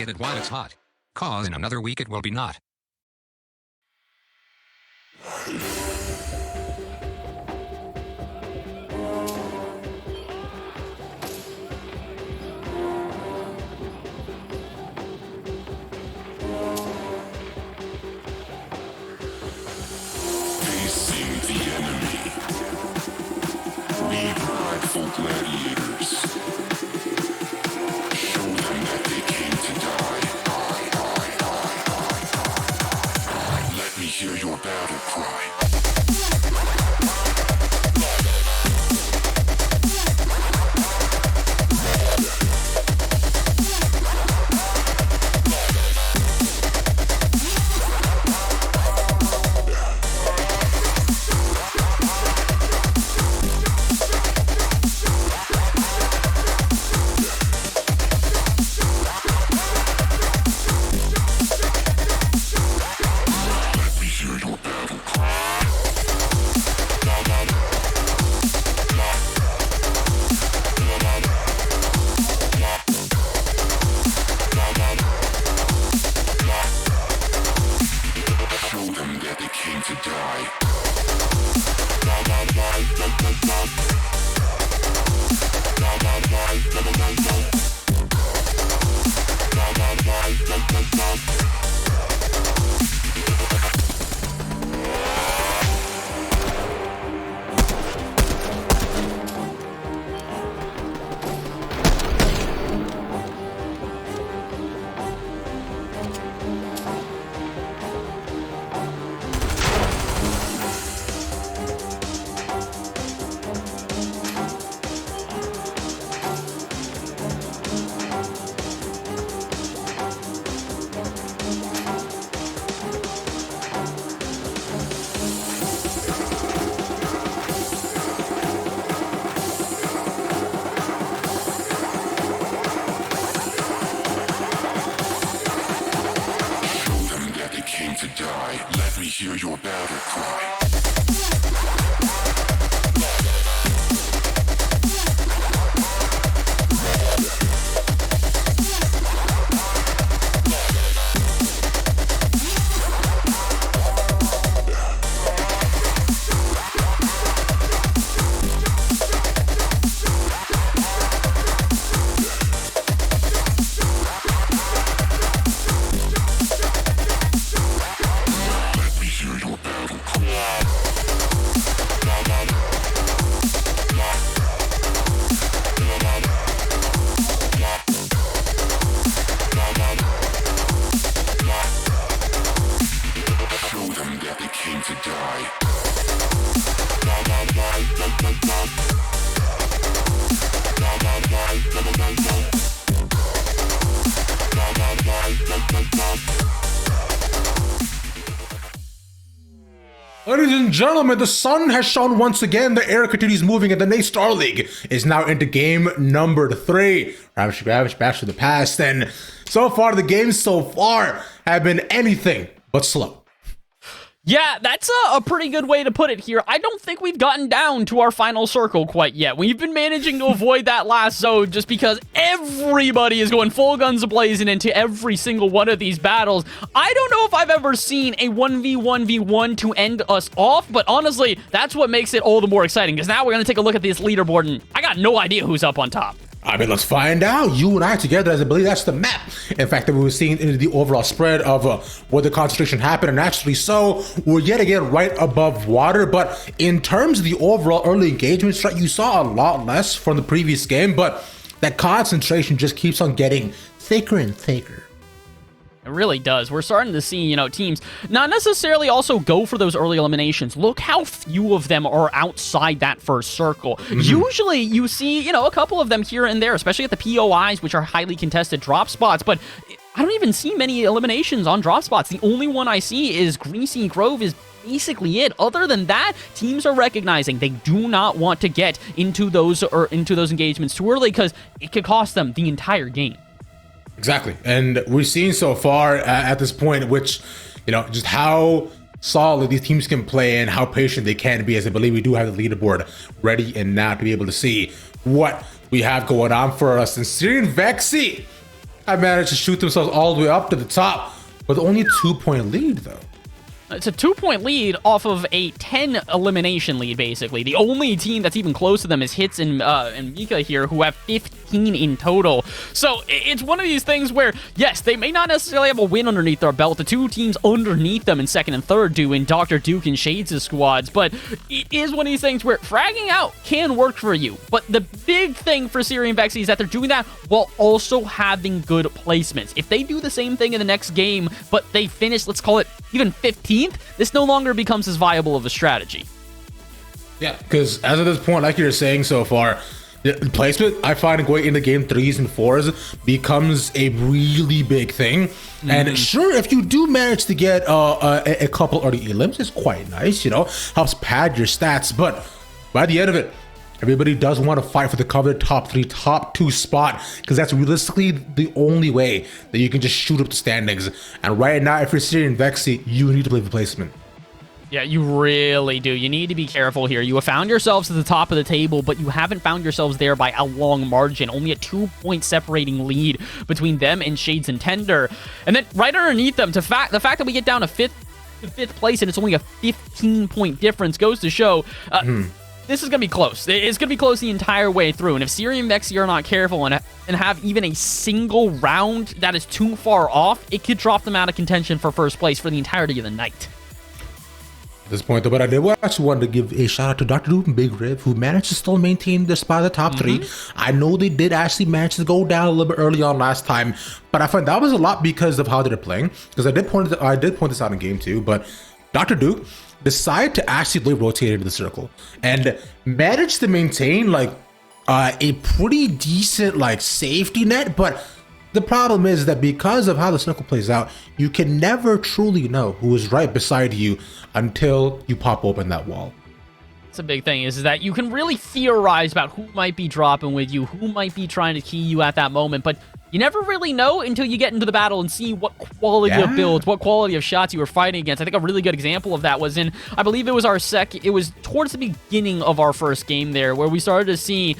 hit it while it's hot. Cause in another week it will be not. Facing the enemy. We prideful gladiators. Show them that they came to die. Let me hear your battle cry. To die, let me hear your battle cry. Ladies and gentlemen, the sun has shone once again. The air continues moving, and the NACE Starleague is now into game number 3. Ravish back to the past, and so far the games so far have been anything but slow. Yeah, that's a pretty good way to put it here. I don't think we've gotten down to our final circle quite yet. We've been managing to avoid that last zone just because everybody is going full guns blazing into every single one of these battles. I don't know if I've ever seen a 1v1v1 to end us off, but honestly, that's what makes it all the more exciting, because now we're going to take a look at this leaderboard, and I got no idea who's up on top. I mean, let's find out. You and I together, as I believe that's the map. In fact, that we were seeing into the overall spread of where the concentration happened, and actually so we're yet again right above water. But in terms of the overall early engagement, you saw a lot less from the previous game, but that concentration just keeps on getting thicker and thicker. It really does. We're starting to see, teams not necessarily also go for those early eliminations. Look how few of them are outside that first circle. Usually you see, a couple of them here and there, especially at the POIs, which are highly contested drop spots, but I don't even see many eliminations on drop spots. The only one I see is Greasy Grove is basically it. Other than that, teams are recognizing they do not want to get into those engagements too early because it could cost them the entire game. Exactly. And we've seen so far at this point, which, just how solid these teams can play and how patient they can be, as I believe we do have the leaderboard ready and now to be able to see what we have going on for us. And Syrian Vexi I managed to shoot themselves all the way up to the top with only a 2-point lead, though. It's a 2-point lead off of a 10 elimination lead, basically. The only team that's even close to them is Hits and Mika here, who have 15 in total. So it's one of these things where, yes, they may not necessarily have a win underneath their belt. The two teams underneath them in second and third do in Dr. Duke and Shades' squads. But it is one of these things where fragging out can work for you. But the big thing for Siri and Vexy is that they're doing that while also having good placements. If they do the same thing in the next game, but they finish, let's call it even 15th, this no longer becomes as viable of a strategy. Yeah, because as of this point, like you're saying so far, the placement I find going into game 3s and 4s becomes a really big thing. And sure, if you do manage to get a couple early elims, it's quite nice, you know, helps pad your stats. But by the end of it, everybody does want to fight for the coveted top 3, top 2 spot, because that's realistically the only way that you can just shoot up the standings. And right now, if you're Siri and Vexy, you need to play the placement. Yeah, you really do. You need to be careful here. You have found yourselves at the top of the table, but you haven't found yourselves there by a long margin. Only a 2-point separating lead between them and Shades and Tender. And then right underneath them, the fact that we get down to fifth place and it's only a 15-point difference goes to show this is going to be close. It's going to be close the entire way through. And if Siri and Vexy are not careful and have even a single round that is too far off, it could drop them out of contention for first place for the entirety of the night. At this point, though, but I did actually want to give a shout out to Dr. Duke and Big Rib, who managed to still maintain their spot in the top 3. I know they did actually manage to go down a little bit early on last time, but I find that was a lot because of how they're playing. Because I did point this out in game 2, but Dr. Duke decided to actually rotate into the circle and managed to maintain like a pretty decent like safety net, but the problem is that because of how the circle plays out, you can never truly know who is right beside you until you pop open that wall. That's a big thing, is that you can really theorize about who might be dropping with you, who might be trying to key you at that moment, but you never really know until you get into the battle and see what quality of builds, what quality of shots you were fighting against. I think a really good example of that was I believe it was towards the beginning of our first game there, where we started to see,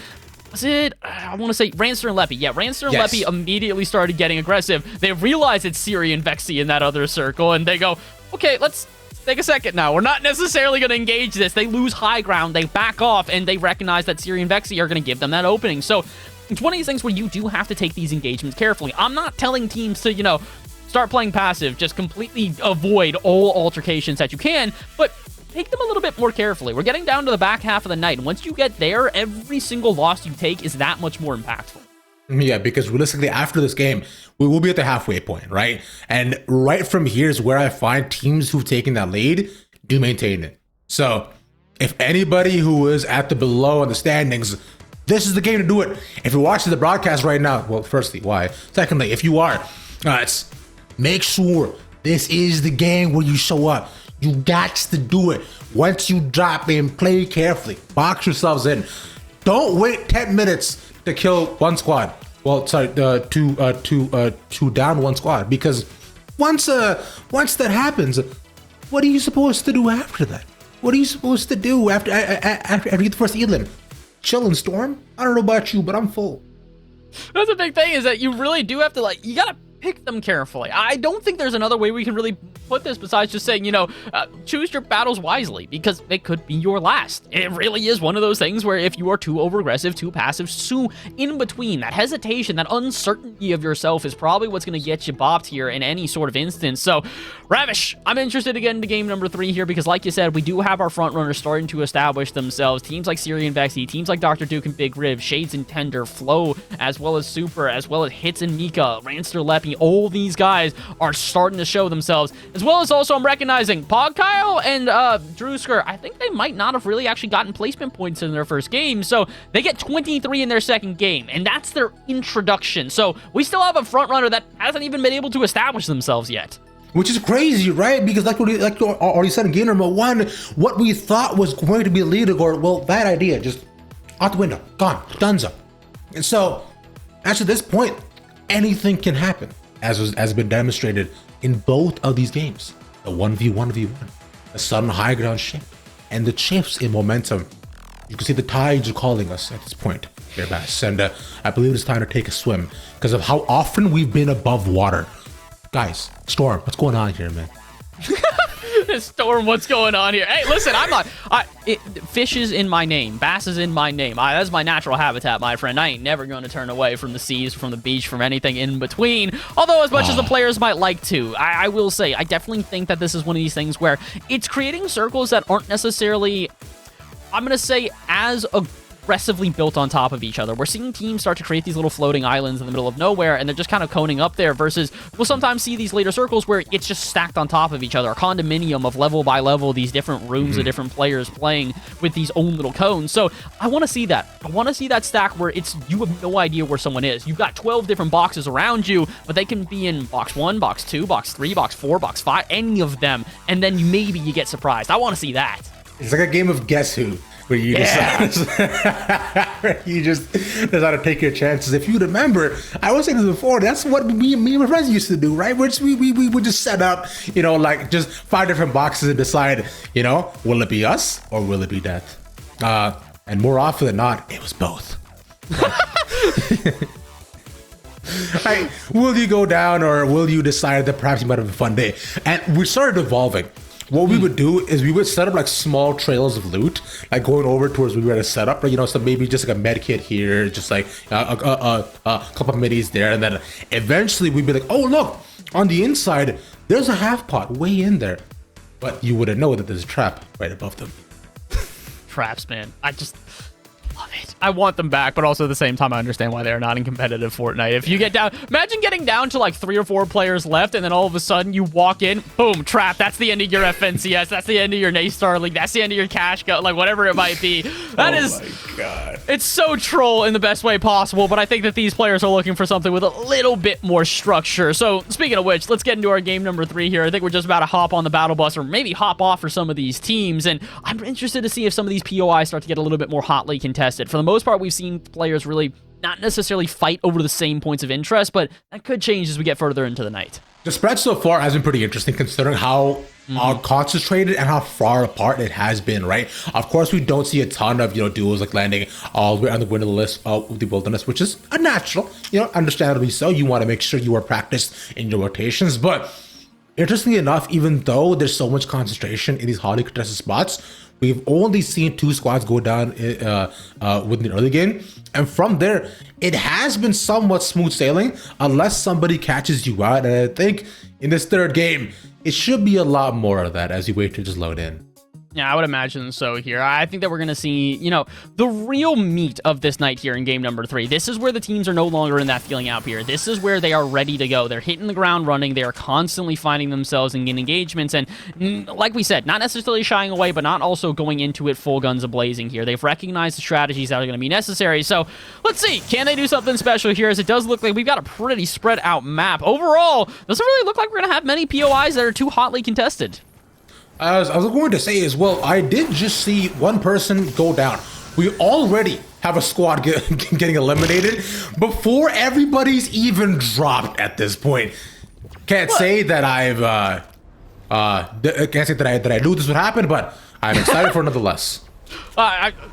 I want to say Ranster and Leppy. Yeah, Ranster and Leppy immediately started getting aggressive. They realized it's Siri and Vexy in that other circle, and they go, okay, let's take a second now. We're not necessarily going to engage this. They lose high ground, they back off, and they recognize that Siri and Vexy are going to give them that opening. So it's one of these things where you do have to take these engagements carefully. I'm not telling teams to, start playing passive, just completely avoid all altercations that you can, but take them a little bit more carefully. We're getting down to the back half of the night, and once you get there, every single loss you take is that much more impactful. Yeah, because realistically, after this game, we will be at the halfway point, right? And right from here is where I find teams who've taken that lead do maintain it. So if anybody who is at the below in the standings, this is the game to do it. If you're watching the broadcast right now, well, firstly, why? Secondly, if you are, make sure this is the game where you show up. You got to do it. Once you drop in, play carefully. Box yourselves in. Don't wait 10 minutes to kill one squad. Well, sorry, two down one squad. Because once that happens, what are you supposed to do after that? What are you supposed to do after you get the first elim? Chill and storm? I don't know about you, but I'm full. That's the big thing, is that you really do have to, you gotta pick them carefully. I don't think there's another way we can really put this besides just saying, choose your battles wisely, because it could be your last. It really is one of those things where if you are too over-aggressive, too passive, too in between, that hesitation, that uncertainty of yourself is probably what's going to get you bopped here in any sort of instance. So, Ravish, I'm interested to get into game number 3 here, because like you said, we do have our front runners starting to establish themselves. Teams like Siri and Vexy, teams like Dr. Duke and Big Rib, Shades and Tender, Flow, as well as Super, as well as Hits and Mika, Ranster, Leppy, all these guys are starting to show themselves. As well as also I'm recognizing Pog Kyle and Drewsker, I think they might not have really actually gotten placement points in their first game, so they get 23 in their second game, and that's their introduction. So we still have a front runner that hasn't even been able to establish themselves yet. Which is crazy, right? Because like you already said in game number 1, what we thought was going to be a leader, or well, that idea just out the window, gone, donezo. And so, actually at this point, anything can happen, as has been demonstrated in both of these games. The 1v1v1, the sudden high ground shift, and the shifts in momentum. You can see the tides are calling us at this point. here, Bass. And I believe it's time to take a swim because of how often we've been above water. Guys, Storm, what's going on here, man? Storm, what's going on here? Hey, listen, I'm not. Fish is in my name. Bass is in my name. That's my natural habitat, my friend. I ain't never going to turn away from the seas, from the beach, from anything in between. Although, as much as the players might like to, I will say, I definitely think that this is one of these things where it's creating circles that aren't necessarily, I'm going to say, as aggressively built on top of each other. We're seeing teams start to create these little floating islands in the middle of nowhere, and they're just kind of coning up there, versus we'll sometimes see these later circles where it's just stacked on top of each other, a condominium of level by level, these different rooms of different players playing with these own little cones. So I want to see that. I want to see that stack where it's, you have no idea where someone is. You've got 12 different boxes around you, but they can be in box 1, box 2, box 3, box 4, box 5, any of them, and then maybe you get surprised. I want to see that. It's like a game of Guess Who, where you you just decide to take your chances. If you remember, I was saying this before, that's what me and my friends used to do, right? Which we would just set up, like just 5 different boxes and decide, will it be us or will it be death? And more often than not, it was both. Right? Will you go down or will you decide that perhaps you might have a fun day? And we started evolving. What we would do is we would set up like small trails of loot, like going over towards where we were to set up, so maybe just like a med kit here, just like a couple of minis there, and then eventually we'd be like, oh look, on the inside there's a half pot way in there, but you wouldn't know that there's a trap right above them. Traps, man. I just love it. I want them back, but also at the same time, I understand why they're not in competitive Fortnite. If you get down, imagine getting down to like 3 or 4 players left, and then all of a sudden you walk in, boom, trap. That's the end of your FNCS. That's the end of your NACE Starleague. That's the end of your cash go, like whatever it might be. That is, my God. It's so troll in the best way possible, but I think that these players are looking for something with a little bit more structure. So speaking of which, let's get into our game number 3 here. I think we're just about to hop on the battle bus or maybe hop off for some of these teams, and I'm interested to see if some of these POIs start to get a little bit more hotly contested. For the most part, we've seen players really not necessarily fight over the same points of interest, but that could change as we get further into the night. The spread so far has been pretty interesting considering how concentrated and how far apart it has been, right? Of course, we don't see a ton of, duels like landing all the way on the wilderness, which is a natural, understandably so. You want to make sure you are practiced in your rotations, but interestingly enough, even though there's so much concentration in these hotly contested spots, we've only seen 2 squads go down within the early game. And from there, it has been somewhat smooth sailing unless somebody catches you out. And I think in this 3rd game, it should be a lot more of that as you wait to just load in. Yeah, I would imagine so here. I think that we're going to see, the real meat of this night here in game number 3. This is where the teams are no longer in that feeling out here. This is where they are ready to go. They're hitting the ground running. They are constantly finding themselves in engagements. And like we said, not necessarily shying away, but not also going into it full guns a-blazing here. They've recognized the strategies that are going to be necessary. So let's see. Can they do something special here? As it does look like we've got a pretty spread out map. Overall, doesn't really look like we're going to have many POIs that are too hotly contested. As I was going to say as well, I did just see one person go down. We already have a squad getting eliminated before everybody's even dropped at this point. Can't say that I knew this would happen, but I'm excited for nonetheless.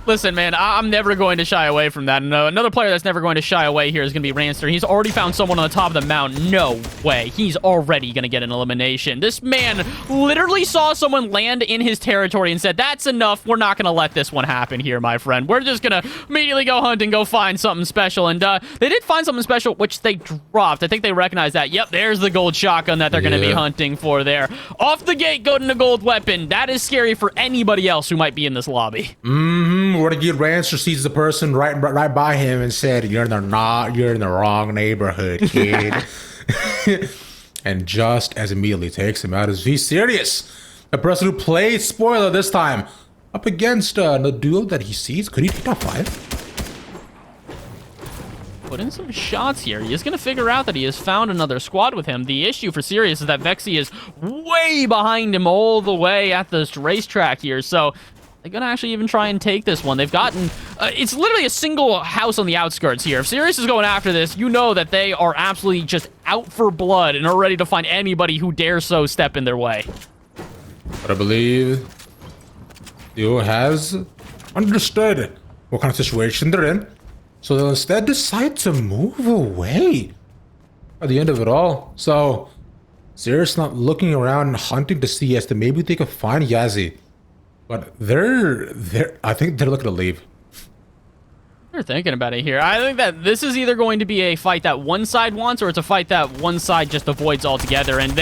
Listen, man, I'm never going to shy away from that. No, another player that's never going to shy away here is going to be Ranster. He's already found someone on the top of the mountain. No way. He's already going to get an elimination. This man literally saw someone land in his territory and said, that's enough. We're not going to let this one happen here, my friend. We're just going to immediately go hunt and go find something special. And they did find something special, which they dropped. I think they recognized that. Yep, there's the gold shotgun that they're going to be hunting for there. Off the gate, go to the gold weapon. That is scary for anybody else who might be in this lobby. Renegade Rancher sees the person right by him and said, you're in the wrong neighborhood, kid. And just as immediately takes him out as he's serious. The person who played spoiler this time up against the duo that he sees. Could he take top 5? Put in some shots here. He is going to figure out that he has found another squad with him. The issue for Sirius is that Vexy is way behind him all the way at this racetrack here. So they're going to actually even try and take this one. They've gotten... it's literally a single house on the outskirts here. If Sirius is going after this, you know that they are absolutely just out for blood and are ready to find anybody who dares so step in their way. But I believe Duo has understood what kind of situation they're in. So they'll instead decide to move away at the end of it all. So Zerus not looking around and hunting to see as to maybe they could find Yazzie. But I think they're looking to leave. They're thinking about it here. I think that this is either going to be a fight that one side wants, or it's a fight that one side just avoids altogether. And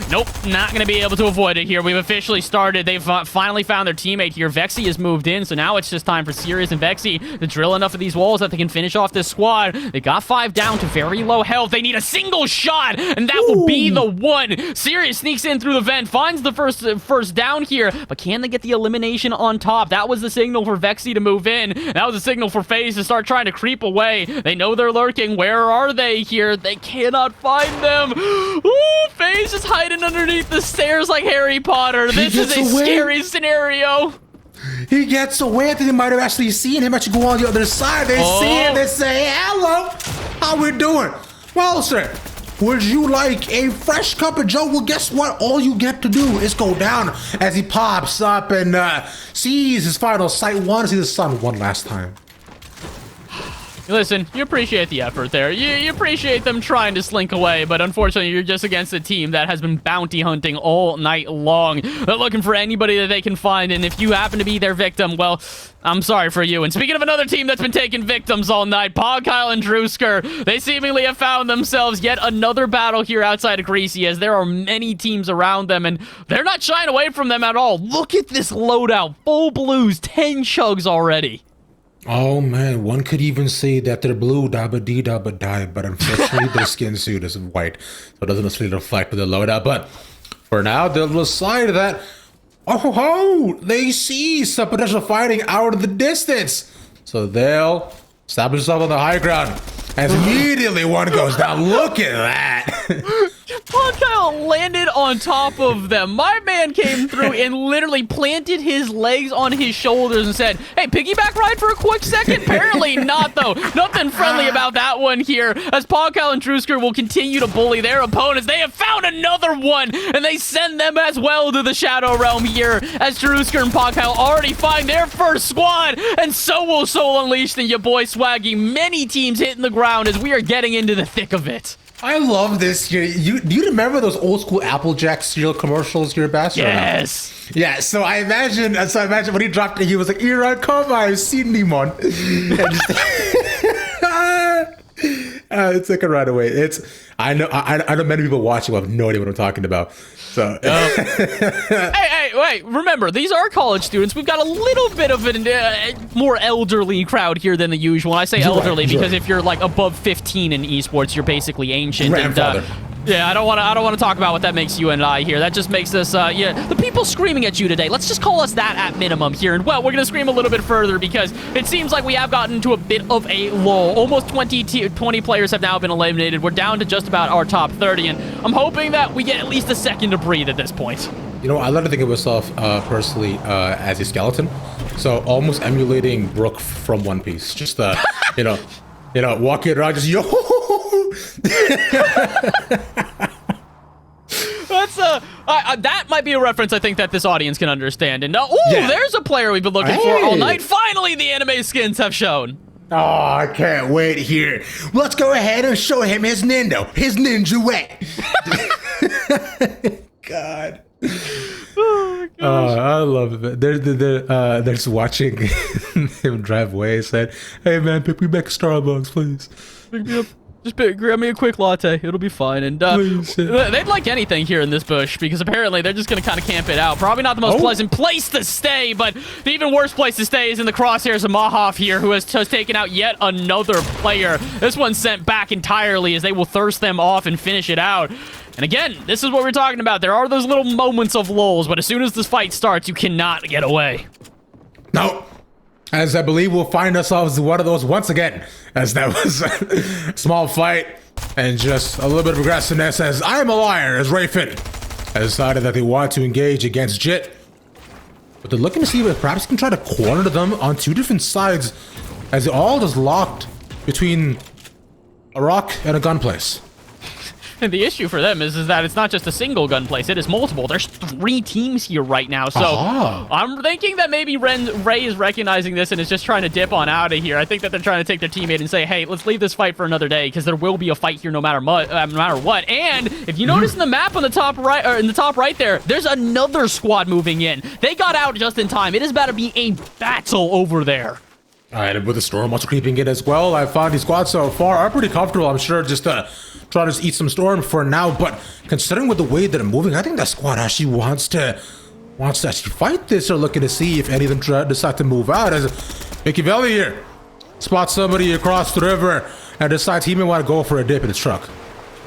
nope, not going to be able to avoid it here. We've officially started. They've finally found their teammate here. Vexy has moved in, so now it's just time for Sirius and Vexy to drill enough of these walls that they can finish off this squad. They got 5 down to very low health. They need a single shot, and that will be the one. Sirius sneaks in through the vent, finds the first down here, but can they get the elimination on top? That was the signal for Vexy to move in. That was the signal for FaZe to start trying to creep away. They know they're lurking. Where are they here? They cannot find them. Ooh, FaZe is hiding underneath the stairs like Harry Potter. This is a scary scenario. He gets away. I think they might have actually seen him actually go on the other side. They see him. They say, hello. How we doing? Well, sir, would you like a fresh cup of joe? Well, guess what? All you get to do is go down as he pops up and sees his final sight. Want to see the sun one last time. Listen, you appreciate the effort there. You appreciate them trying to slink away, but unfortunately, you're just against a team that has been bounty hunting all night long. They're looking for anybody that they can find, and if you happen to be their victim, well, I'm sorry for you. And speaking of another team that's been taking victims all night, Kyle and Drewsker, they seemingly have found themselves yet another battle here outside of Greasy, as there are many teams around them, and they're not shying away from them at all. Look at this loadout. Full blues, 10 chugs already. Oh man, one could even say that they're blue, dabba dee dabba die, but unfortunately their skin suit is white, so it doesn't necessarily reflect with the loadout. But for now, they'll decide that, they see some potential fighting out of the distance. So they'll establish themselves on the high ground. As immediately one goes down. Look at that. Kyle landed on top of them. My man came through and literally planted his legs on his shoulders and said, hey, piggyback ride for a quick second? Apparently not, though. Nothing friendly about that one here, as Kyle and Drewsker will continue to bully their opponents. They have found another one, and they send them as well to the Shadow Realm here, as Drewsker and Kyle already find their first squad, and so will Soul Unleashed and your boy Swaggy. Many teams hitting the ground as we are getting into the thick of it. I love this here. Do you remember those old school Applejack cereal commercials here, Bass? Yes. Yeah, so I imagine when he dropped it, he was like, here I come, I've seen Nimon. It's like a right away. I know many people watching who have no idea what I'm talking about. So hey, wait, remember, these are college students. We've got a little bit of a more elderly crowd here than the usual. And I say elderly because if you're like above 15 in esports, you're basically ancient. Grandfather. Yeah, I don't want to talk about what that makes you and I here. That just makes us, the people screaming at you today. Let's just call us that at minimum here. And, well, we're going to scream a little bit further because it seems like we have gotten into a bit of a lull. Almost 20 players have now been eliminated. We're down to just about our top 30, and I'm hoping that we get at least a second to breathe at this point. You know, I like to think of myself personally as a skeleton. So almost emulating Brooke from One Piece. Just, walking around just, yo. That's that might be a reference I think that this audience can understand. And there's a player we've been looking for all night. Finally, the anime skins have shown. Oh, I can't wait here. Let's go ahead and show him his ninja way. God. Oh, my gosh. I love it. They're just watching him drive away. Said, "Hey man, pick me back a Starbucks, please." Pick me up. Just grab me a quick latte. It'll be fine. And they'd like anything here in this bush because apparently they're just going to kind of camp it out. Probably not the most pleasant place to stay, but the even worse place to stay is in the crosshairs of Mahov here, who has just taken out yet another player. This one's sent back entirely as they will thirst them off and finish it out. And again, this is what we're talking about. There are those little moments of lulls, but as soon as this fight starts, you cannot get away. No. As I believe we'll find ourselves one of those once again, as that was a small fight and just a little bit of aggressiveness, as I am a liar, as Rayfin has decided that they want to engage against Jit. But they're looking to see if perhaps can try to corner them on two different sides, as they all just locked between a rock and a gun place. And the issue for them is that it's not just a single gun place, it is multiple. There's 3 teams here right now. So I'm thinking that maybe Ray is recognizing this and is just trying to dip on out of here. I think that they're trying to take their teammate and say, hey, let's leave this fight for another day, because there will be a fight here no matter what. And if you notice in the map on the top right, or in the top right there, there's another squad moving in. They got out just in time. It is about to be a battle over there. All right, with the storm also creeping in as well, I found these squads so far are pretty comfortable. I'm sure just try to just eat some storm for now. But considering with the way that I'm moving, I think that squad actually wants to actually fight this, or looking to see if any of them decide to move out. As Machiavelli here spots somebody across the river and decides he may want to go for a dip in his truck.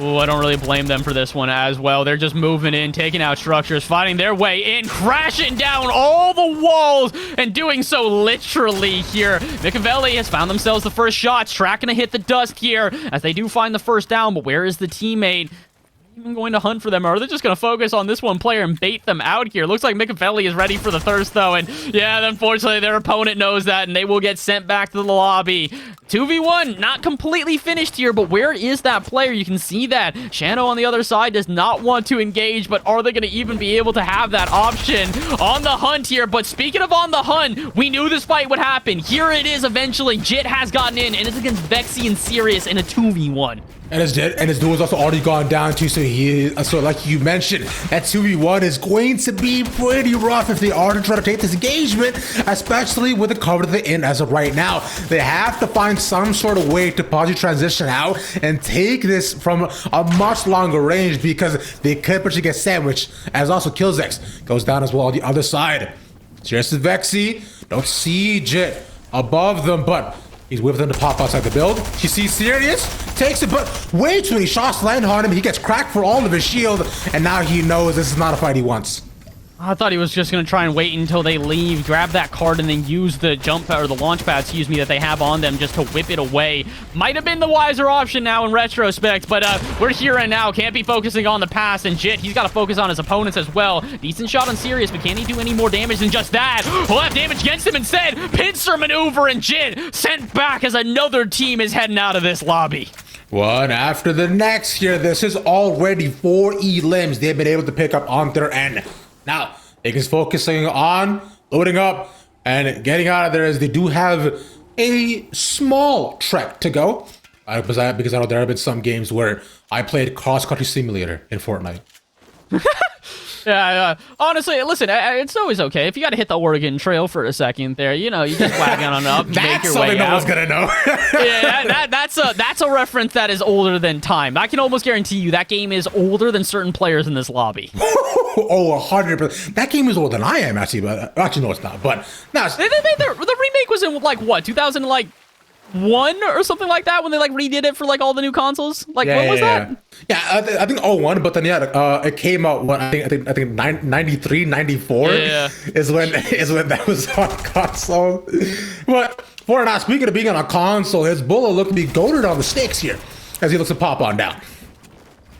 Ooh, I don't really blame them for this one as well. They're just moving in, taking out structures, fighting their way in, crashing down all the walls, and doing so literally here. Machiavelli has found themselves the first shots, tracking to hit the dust here as they do find the first down, but where is the teammate? Even going to hunt for them, or are they just going to focus on this one player and bait them out here? Looks like Machiavelli is ready for the thirst, though, and yeah, unfortunately, their opponent knows that, and they will get sent back to the lobby. 2v1, not completely finished here, but where is that player? You can see that Shano on the other side does not want to engage, but are they going to even be able to have that option on the hunt here? But speaking of on the hunt, we knew this fight would happen. Here it is eventually. Jit has gotten in, and it's against Vexy and Sirius in a 2v1. And his duel is also already gone down too, so like you mentioned, that 2v1 is going to be pretty rough if they are to try to take this engagement, especially with the cover that they're in as of right now. They have to find some sort of way to possibly transition out and take this from a much longer range, because they could potentially get sandwiched, as also Killzex goes down as well on the other side. Cheers to Vexy, don't see Jit above them, but he's with them to pop outside the build. He sees Sirius, takes it, but way too many shots land on him. He gets cracked for all of his shield, and now he knows this is not a fight he wants. I thought he was just going to try and wait until they leave, grab that card, and then use the jump pad, or the launch pad, excuse me, that they have on them just to whip it away. Might have been the wiser option now in retrospect, but we're here and now. Can't be focusing on the past, and Jit, he's got to focus on his opponents as well. Decent shot on Sirius, but can he do any more damage than just that? We'll have damage against him instead. Pincer maneuver, and Jit sent back as another team is heading out of this lobby. One after the next here. This is already 4 elims they've been able to pick up on their end. Now, they is focusing on loading up and getting out of there, as they do have a small trek to go. Because I know there have been some games where I played cross-country simulator in Fortnite. Yeah, honestly, listen, it's always okay. If you got to hit the Oregon Trail for a second there, you know, you just wagon on up, make your way out. That's something no one's going to know. Yeah, that's a reference that is older than time. I can almost guarantee you that game is older than certain players in this lobby. Oh, 100%. That game is older than I am, actually. But actually, no, it's not. But no, the remake was in like what, 2001 or something like that, when they like redid it for like all the new consoles. Like, when was that? Yeah, I think 01, but then it came out. What I think 93, 94 is when that was on console. But Fortnite, speaking of being on a console, his bullet looked to be goated on the stakes here as he looks to pop on down.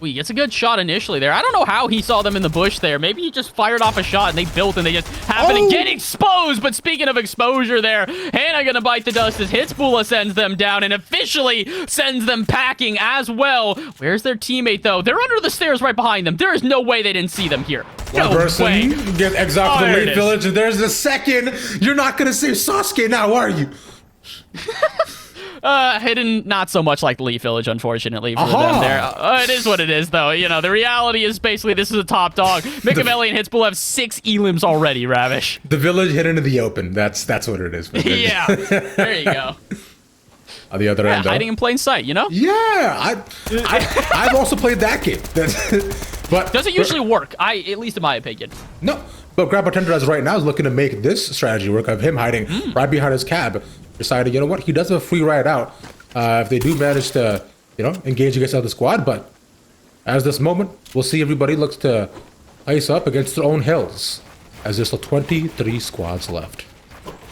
He gets a good shot initially there. I don't know how he saw them in the bush there. Maybe he just fired off a shot and they built and they just happened to get exposed. But speaking of exposure there, Hannah gonna bite the dust as Hitzbula sends them down and officially sends them packing as well. Where's their teammate though? They're under the stairs right behind them. There is no way they didn't see them here. No way. Get exiled to the late village, and there's the second. You're not gonna save Sasuke now, are you? Hidden, not so much like the Leaf Village, unfortunately, for them there. It is what it is, though. You know, the reality is basically this is a top dog. Machiavelli and Hitzbull have 6 elims already, Ravish. The village hidden in the open. That's what it is. Yeah, there you go. On the other end, though. Hiding in plain sight, you know? Yeah, I've also played that game. But does it usually work? At least in my opinion. No, but Grab Bartender right now is looking to make this strategy work of him hiding right behind his cab. Decided, you know what, he does have a free ride out if they do manage to, engage against the other squad. But as this moment, we'll see everybody looks to ice up against their own hills, as there's still 23 squads left.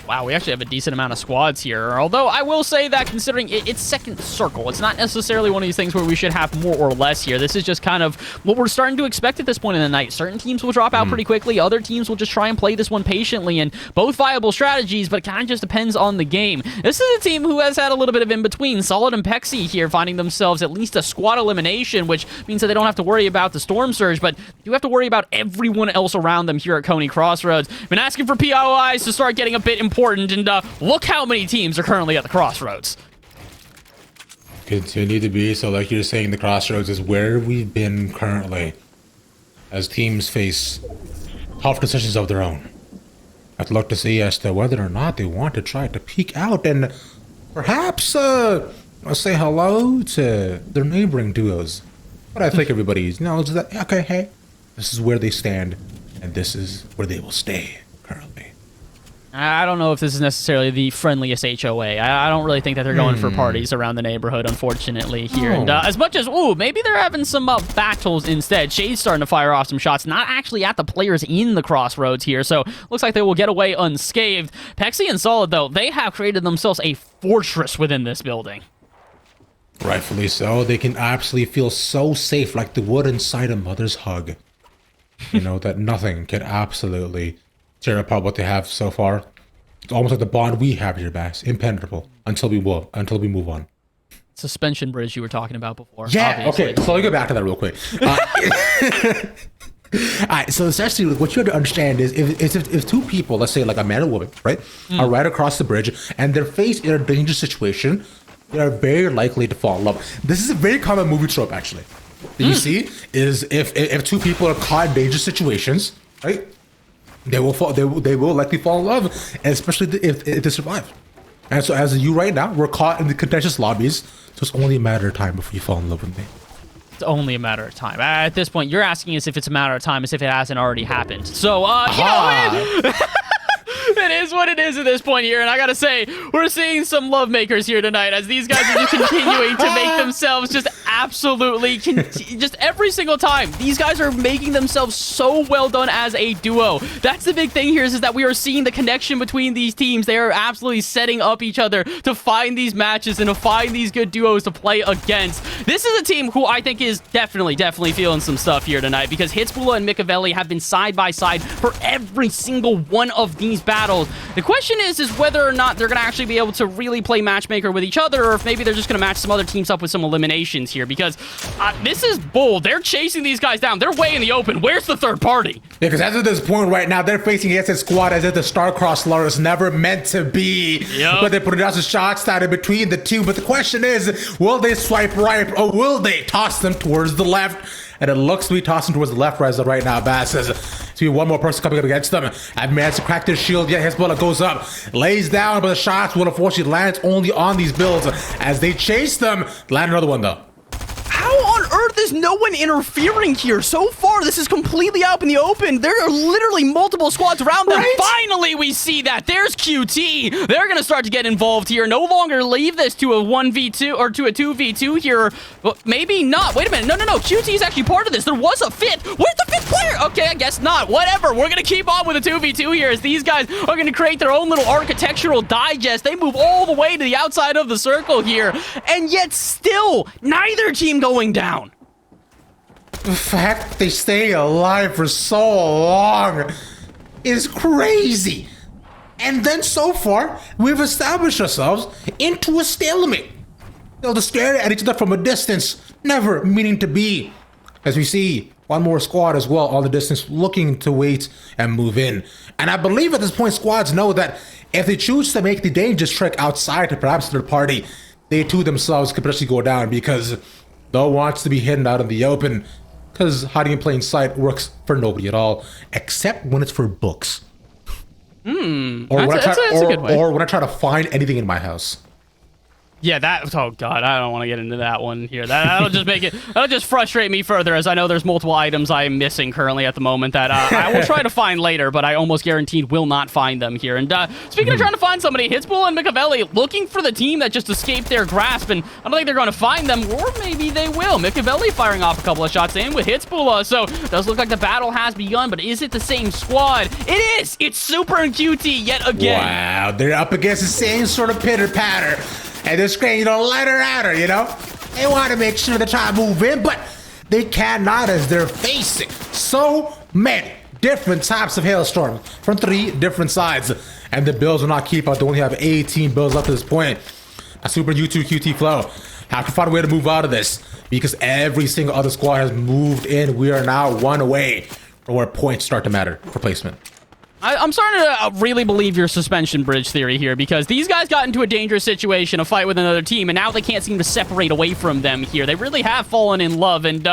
Wow, we actually have a decent amount of squads here. Although I will say that considering it's second circle, it's not necessarily one of these things where we should have more or less here. This is just kind of what we're starting to expect at this point in the night. Certain teams will drop out pretty quickly. Other teams will just try and play this one patiently, and both viable strategies, but it kind of just depends on the game. This is a team who has had a little bit of in between. Solid and Pexi here finding themselves at least a squad elimination, which means that they don't have to worry about the Storm Surge, but you have to worry about everyone else around them here at Coney Crossroads. Been asking for POIs to start getting a bit important, and look how many teams are currently at the Crossroads. Continue to be. So like you're saying, the Crossroads is where we've been currently as teams face tough decisions of their own. I'd look to see as to whether or not they want to try to peek out and perhaps say hello to their neighboring duos. But I think everybody knows that, okay, hey, this is where they stand and this is where they will stay currently. I don't know if this is necessarily the friendliest HOA. I don't really think that they're going for parties around the neighborhood, unfortunately, here. And as much as, maybe they're having some battles instead. Shade's starting to fire off some shots, not actually at the players in the Crossroads here, so looks like they will get away unscathed. Pexi and Solid, though, they have created themselves a fortress within this building. Rightfully so. They can absolutely feel so safe, like the wood inside a mother's hug. You know, that nothing can absolutely tear apart what they have so far. It's almost like the bond we have here, Bass. Impenetrable until we move on. Suspension bridge you were talking about before. Yeah, obviously. okay. So let me go back to that real quick. All right, so essentially what you have to understand is if two people, let's say like a man and woman, right, are right across the bridge and they're faced in a dangerous situation, they are very likely to fall in love. This is a very common movie trope, actually. That you see is if two people are caught in dangerous situations, right, they will likely fall in love, and especially if they survive. And so as you right now, we're caught in the contentious lobbies, so it's only a matter of time before you fall in love with me. It's only a matter of time. At this point, you're asking us if it's a matter of time as if it hasn't already happened. So, it is what it is at this point here, and I gotta say, we're seeing some love makers here tonight as these guys are just continuing to make themselves just absolutely, just every single time. These guys are making themselves so well done as a duo. That's the big thing here is that we are seeing the connection between these teams. They are absolutely setting up each other to find these matches and to find these good duos to play against. This is a team who I think is definitely feeling some stuff here tonight because Hitsbula and Micavelli have been side by side for every single one of these battles. The question is whether or not they're going to actually be able to really play matchmaker with each other, or if maybe they're just going to match some other teams up with some eliminations here, because this is bold. They're chasing these guys down. They're way in the open. Where's the third party? Yeah, because as of this point right now, they're facing against a squad as if the star-crossed lure is never meant to be. Yep. But they put out some shots down in between the two. But the question is, will they swipe right, or will they toss them towards the left? And it looks to be tossing towards the left right now. Bass says to be one more person coming up against them. I've managed to crack their shield. Yeah, Hezbollah goes up, lays down, but the shots will unfortunately land only on these builds as they chase them. Land another one though. How on earth is no one interfering here? So far, this is completely out in the open. There are literally multiple squads around them. Right? Finally, we see that. There's QT. They're going to start to get involved here. No longer leave this to a 1v2 or to a 2v2 here. Well, maybe not. Wait a minute. No. QT is actually part of this. There was a fit. Where's the fifth player? Okay, I guess not. Whatever. We're going to keep on with a 2v2 here as these guys are going to create their own little architectural digest. They move all the way to the outside of the circle here. And yet still, neither team going down. The fact they stay alive for so long is crazy. And then so far, we've established ourselves into a stalemate. They'll just stare at each other from a distance, never meaning to be. As we see one more squad as well on the distance looking to wait and move in. And I believe at this point squads know that if they choose to make the dangerous trick outside to perhaps their party, they too themselves could potentially go down because no one wants to be hidden out in the open. Because hiding in plain sight works for nobody at all, except when it's for books. That's a good way. Or when I try to find anything in my house. Yeah, oh god, I don't want to get into that one here. That'll just that'll just frustrate me further, as I know there's multiple items I am missing currently at the moment that I will try to find later, but I almost guaranteed will not find them here. And speaking of trying to find somebody, Hitsbull and Micavelli looking for the team that just escaped their grasp, and I don't think they're going to find them, or maybe they will. Micavelli firing off a couple of shots in with Hitsbull, so it does look like the battle has begun, but is it the same squad? It is! It's Super and QT yet again. Wow, they're up against the same sort of pitter-patter. And they're screaming, lighter, outer, They want to make sure they try to move in, but they cannot, as they're facing so many different types of hailstorms from 3 different sides. And the Bills will not keep up. They only have 18 Bills up to this point. A Super U2 QT flow have to find a way to move out of this, because every single other squad has moved in. We are now 1 away from where points start to matter for placement. I'm starting to really believe your suspension bridge theory here, because these guys got into a dangerous situation, a fight with another team, and now they can't seem to separate away from them here. They really have fallen in love, and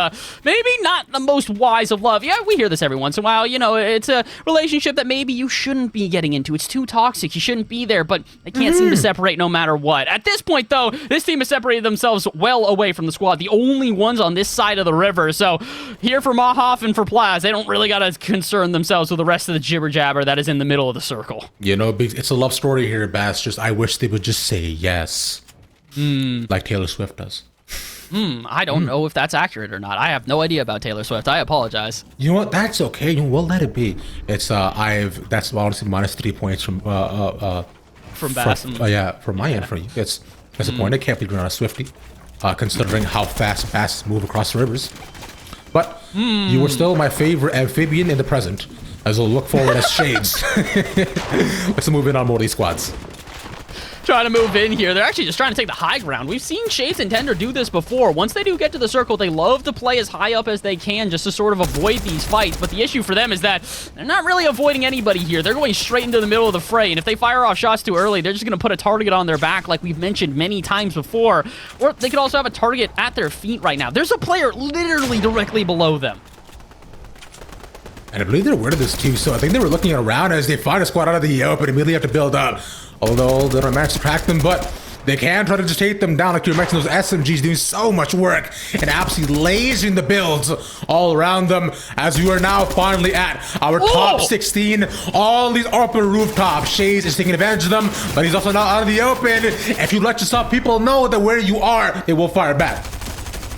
maybe not the most wise of love. Yeah, we hear this every once in a while. It's a relationship that maybe you shouldn't be getting into. It's too toxic. You shouldn't be there, but they can't seem to separate no matter what. At this point, though, this team has separated themselves well away from the squad, the only ones on this side of the river. So here for Mahoff and for Plaz, they don't really got to concern themselves with the rest of the jibber-jabber that is in the middle of the circle. It's a love story here, Bass. Just I wish they would just say yes, like Taylor Swift does. I don't know if that's accurate or not. I have no idea about Taylor Swift. I apologize. You know what? That's okay. We'll let it be. It's that's honestly minus 3 points from Bass. From my end for you. It's disappointing. I can't believe you're not a Swiftie, considering how fast Bass move across the rivers. But you were still my favorite amphibian in the present, as we'll look forward as shades. Let's move in on more of these squads. Trying to move in here. They're actually just trying to take the high ground. We've seen Shades and Tender do this before. Once they do get to the circle, they love to play as high up as they can just to sort of avoid these fights. But the issue for them is that they're not really avoiding anybody here. They're going straight into the middle of the fray. And if they fire off shots too early, they're just going to put a target on their back like we've mentioned many times before. Or they could also have a target at their feet right now. There's a player literally directly below them. And I believe they're aware of this too, so I think they were looking around as they find a squad out of the open and immediately have to build up. Although they don't manage to track them, but they can try to just take them down. Like you mentioned, those SMGs doing so much work and absolutely lasering the builds all around them, as we are now finally at our top 16. All these open rooftops. Shades is taking advantage of them, but he's also not out of the open. If you let yourself, people know that where you are, they will fire back.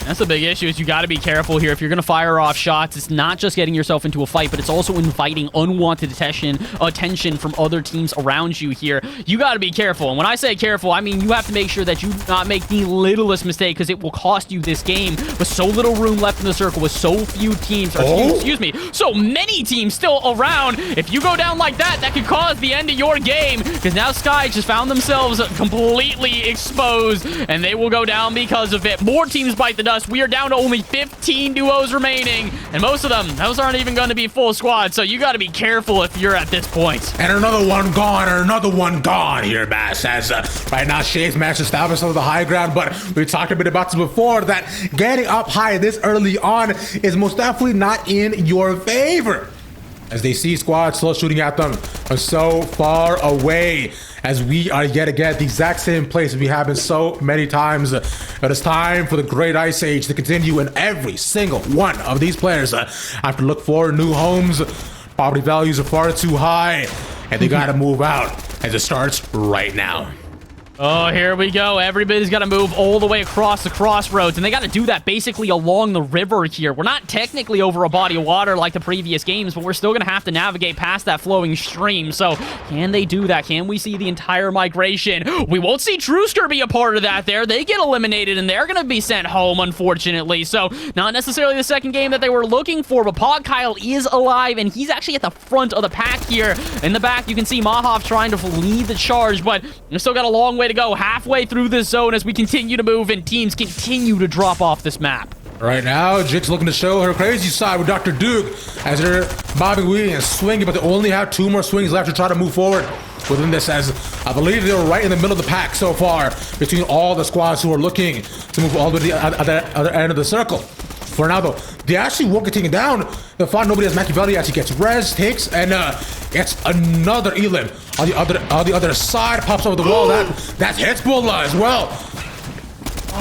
That's the big issue, is you got to be careful here. If you're going to fire off shots, it's not just getting yourself into a fight, but it's also inviting unwanted attention from other teams around you here. You got to be careful. And when I say careful, I mean you have to make sure that you do not make the littlest mistake, because it will cost you this game. With so little room left in the circle, with so few teams, or excuse me, so many teams still around, if you go down like that, that could cause the end of your game, because now Sky just found themselves completely exposed, and they will go down because of it. More teams bite the dust. We are down to only 15 duos remaining, and most of them, those aren't even going to be full squads, so you got to be careful if you're at this point. And another one gone here, Bass, as right now Shades managed to establish some of the high ground, but we talked a bit about this before, that getting up high this early on is most definitely not in your favor, as they see squads still shooting at them from so far away, as we are yet again at the exact same place we have been so many times. It is time for the Great Ice Age to continue, and every single one of these players have to look for new homes. Property values are far too high, and they gotta move out, as it starts right now. Oh, here we go. Everybody's got to move all the way across the crossroads, and they got to do that basically along the river here. We're not technically over a body of water like the previous games, but we're still going to have to navigate past that flowing stream. So can they do that? Can we see the entire migration? We won't see Trooster be a part of that there. They get eliminated, and they're going to be sent home, unfortunately. So not necessarily the second game that they were looking for, but Pog Kyle is alive, and he's actually at the front of the pack here. In the back, you can see Mahoff trying to lead the charge, but we've still got a long way to go, halfway through this zone as we continue to move and teams continue to drop off this map. Right now, Jix looking to show her crazy side with Dr. Duke, as they're bobbing, weaving, and swinging, but they only have 2 more swings left to try to move forward within this, as I believe they were right in the middle of the pack so far between all the squads who are looking to move all the way to the other end of the circle. For now, though, they actually won't get taken down. They'll find nobody as Machiavelli actually gets res, takes, and gets another elim on the other side. Pops over the wall. That's Hitsbull as well.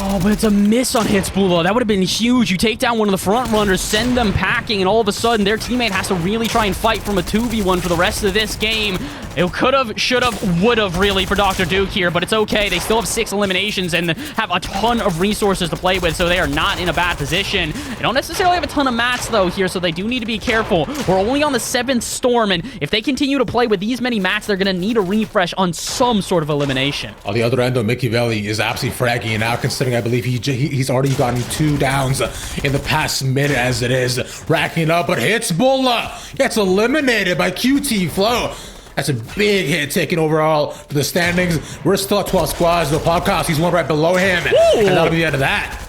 Oh, but it's a miss on Hitzbula. That would have been huge. You take down one of the front runners, send them packing, and all of a sudden their teammate has to really try and fight from a 2v1 for the rest of this game. It could have, should have, would have really for Dr. Duke here, but it's okay. They still have 6 eliminations and have a ton of resources to play with, so they are not in a bad position. They don't necessarily have a ton of mats, though, here, so they do need to be careful. We're only on the 7th storm, and if they continue to play with these many mats, they're going to need a refresh on some sort of elimination. On the other end, though, Mickey Valley is absolutely fragging now, considering I believe he's already gotten 2 downs in the past minute as it is, racking up, but Hitzbula gets eliminated by QT Flow. That's a big hit taking overall for the standings. We're still at 12 squads. The podcast, he's one right below him. Ooh. And that'll be the end of that.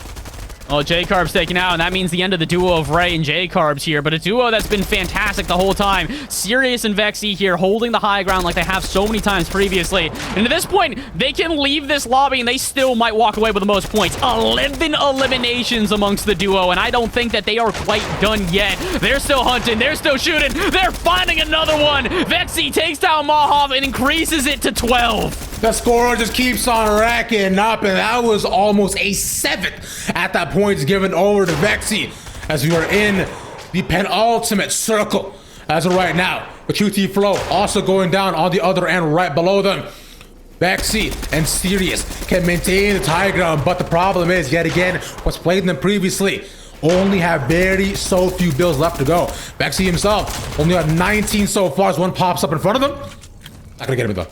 Oh, J-Carb's taken out, and that means the end of the duo of Ray and J-Carb's here, but a duo that's been fantastic the whole time. Sirius and Vexy here holding the high ground like they have so many times previously. And at this point, they can leave this lobby, and they still might walk away with the most points. 11 eliminations amongst the duo, and I don't think that they are quite done yet. They're still hunting. They're still shooting. They're finding another one. Vexy takes down Mahov and increases it to 12. The score just keeps on racking up, and that was almost a 7th at that point given over to Vexy as we are in the penultimate circle as of right now. But QT Flow also going down on the other end right below them. Vexy and Sirius can maintain the high ground, but the problem is, yet again, what's played them previously only have so few builds left to go. Vexy himself only got 19 so far as one pops up in front of them. Not gonna get him though.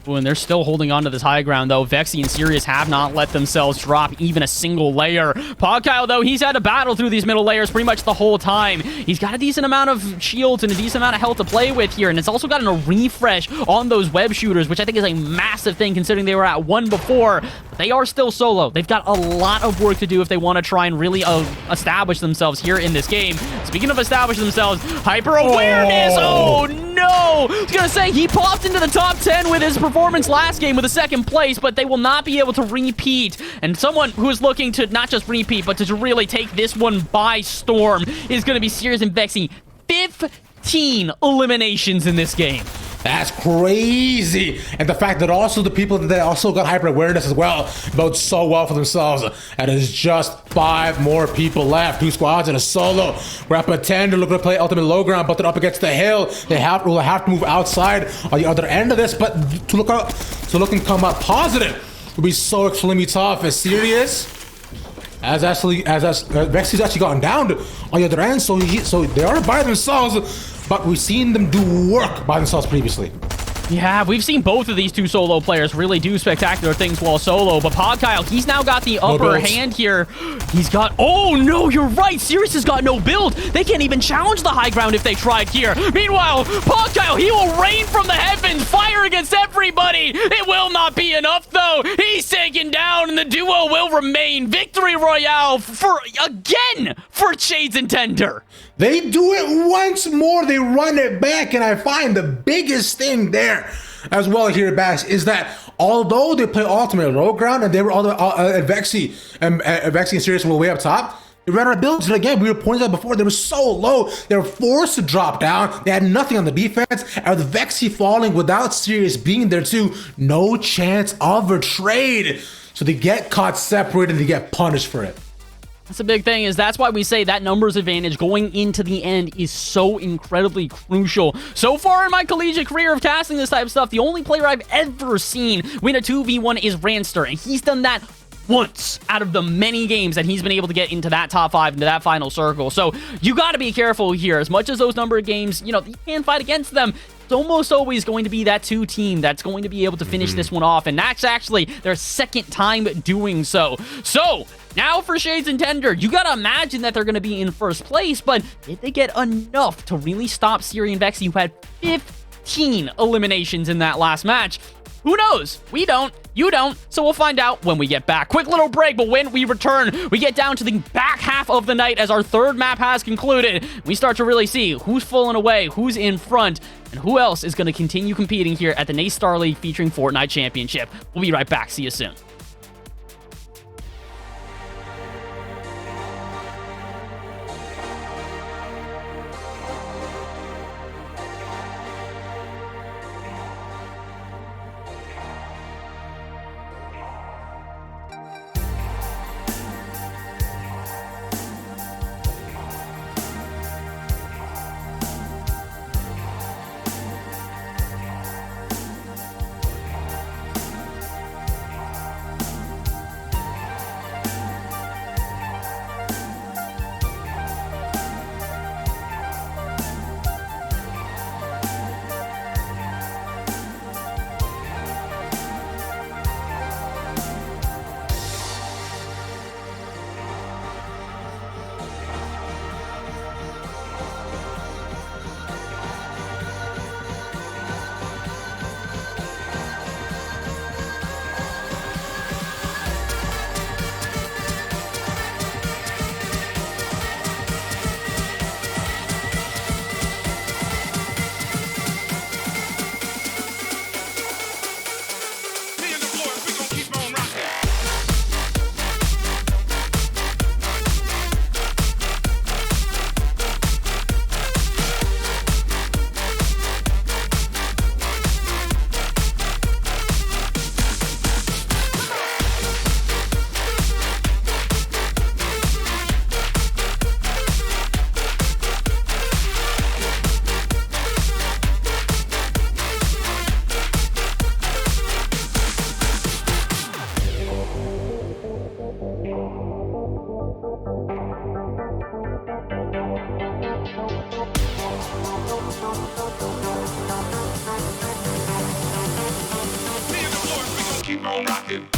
Ooh, and they're still holding on to this high ground, though. Vexy and Sirius have not let themselves drop even a single layer. Pogkyle, though, he's had to battle through these middle layers pretty much the whole time. He's got a decent amount of shields and a decent amount of health to play with here, and it's also gotten a refresh on those web shooters, which I think is a massive thing considering they were at 1 before. But they are still solo. They've got a lot of work to do if they want to try and really establish themselves here in this game. Speaking of establish themselves, hyper-awareness! Oh, no! I was gonna say, he popped into the top 10 with his performance last game with a 2nd place, but they will not be able to repeat. And someone who is looking to not just repeat, but to really take this one by storm is going to be Sirius and Vexy. 15 eliminations in this game. That's crazy. And the fact that also the people that they also got hyper awareness as well bode so well for themselves. And there's just 5 more people left. 2 squads and a solo. We're at Pretender looking to play ultimate low ground, but they're up against the hill. They will have to move outside on the other end of this, but to look and come up positive would be so extremely tough. As Sirius as Vexy's actually gotten down on the other end, so they are by themselves. But we've seen them do work by themselves previously. Yeah, we've seen both of these 2 solo players really do spectacular things while solo, but Pogkyle, he's now got the upper hand here. He's got, oh no, you're right, Sirius has got no build. They can't even challenge the high ground if they tried here. Meanwhile, Pogkyle, he will rain from the heavens, fire against everybody. It will not be enough though. He's taken down and the duo will remain. Victory Royale for Shades and Tender. They do it once more. They run it back, and I find the biggest thing there as well here, Bash, is that although they play ultimate low ground and they were all Vexy and Sirius were way up top, they ran out of builds. And again, we were pointing out before, they were so low. They were forced to drop down. They had nothing on the defense, and with Vexy falling without Sirius being there too, no chance of a trade. So they get caught separated and they get punished for it. That's the big thing, is that's why we say that numbers advantage going into the end is so incredibly crucial. So far in my collegiate career of casting this type of stuff, the only player I've ever seen win a 2v1 is Ranster, and he's done that once out of the many games that he's been able to get into that top 5, into that final circle. So you got to be careful here. As much as those number of games, you can fight against them, it's almost always going to be that 2 team that's going to be able to finish this one off, and that's actually their 2nd time doing so. So now for Shades and Tender, you gotta imagine that they're gonna be in 1st place, but did they get enough to really stop Siri and Vexy, who had 15 eliminations in that last match? Who knows? We don't. You don't. So we'll find out when we get back. Quick little break, but when we return, we get down to the back half of the night as our 3rd map has concluded. We start to really see who's falling away, who's in front, and who else is going to continue competing here at the NACE Starleague featuring Fortnite Championship. We'll be right back. See you soon. on rocking.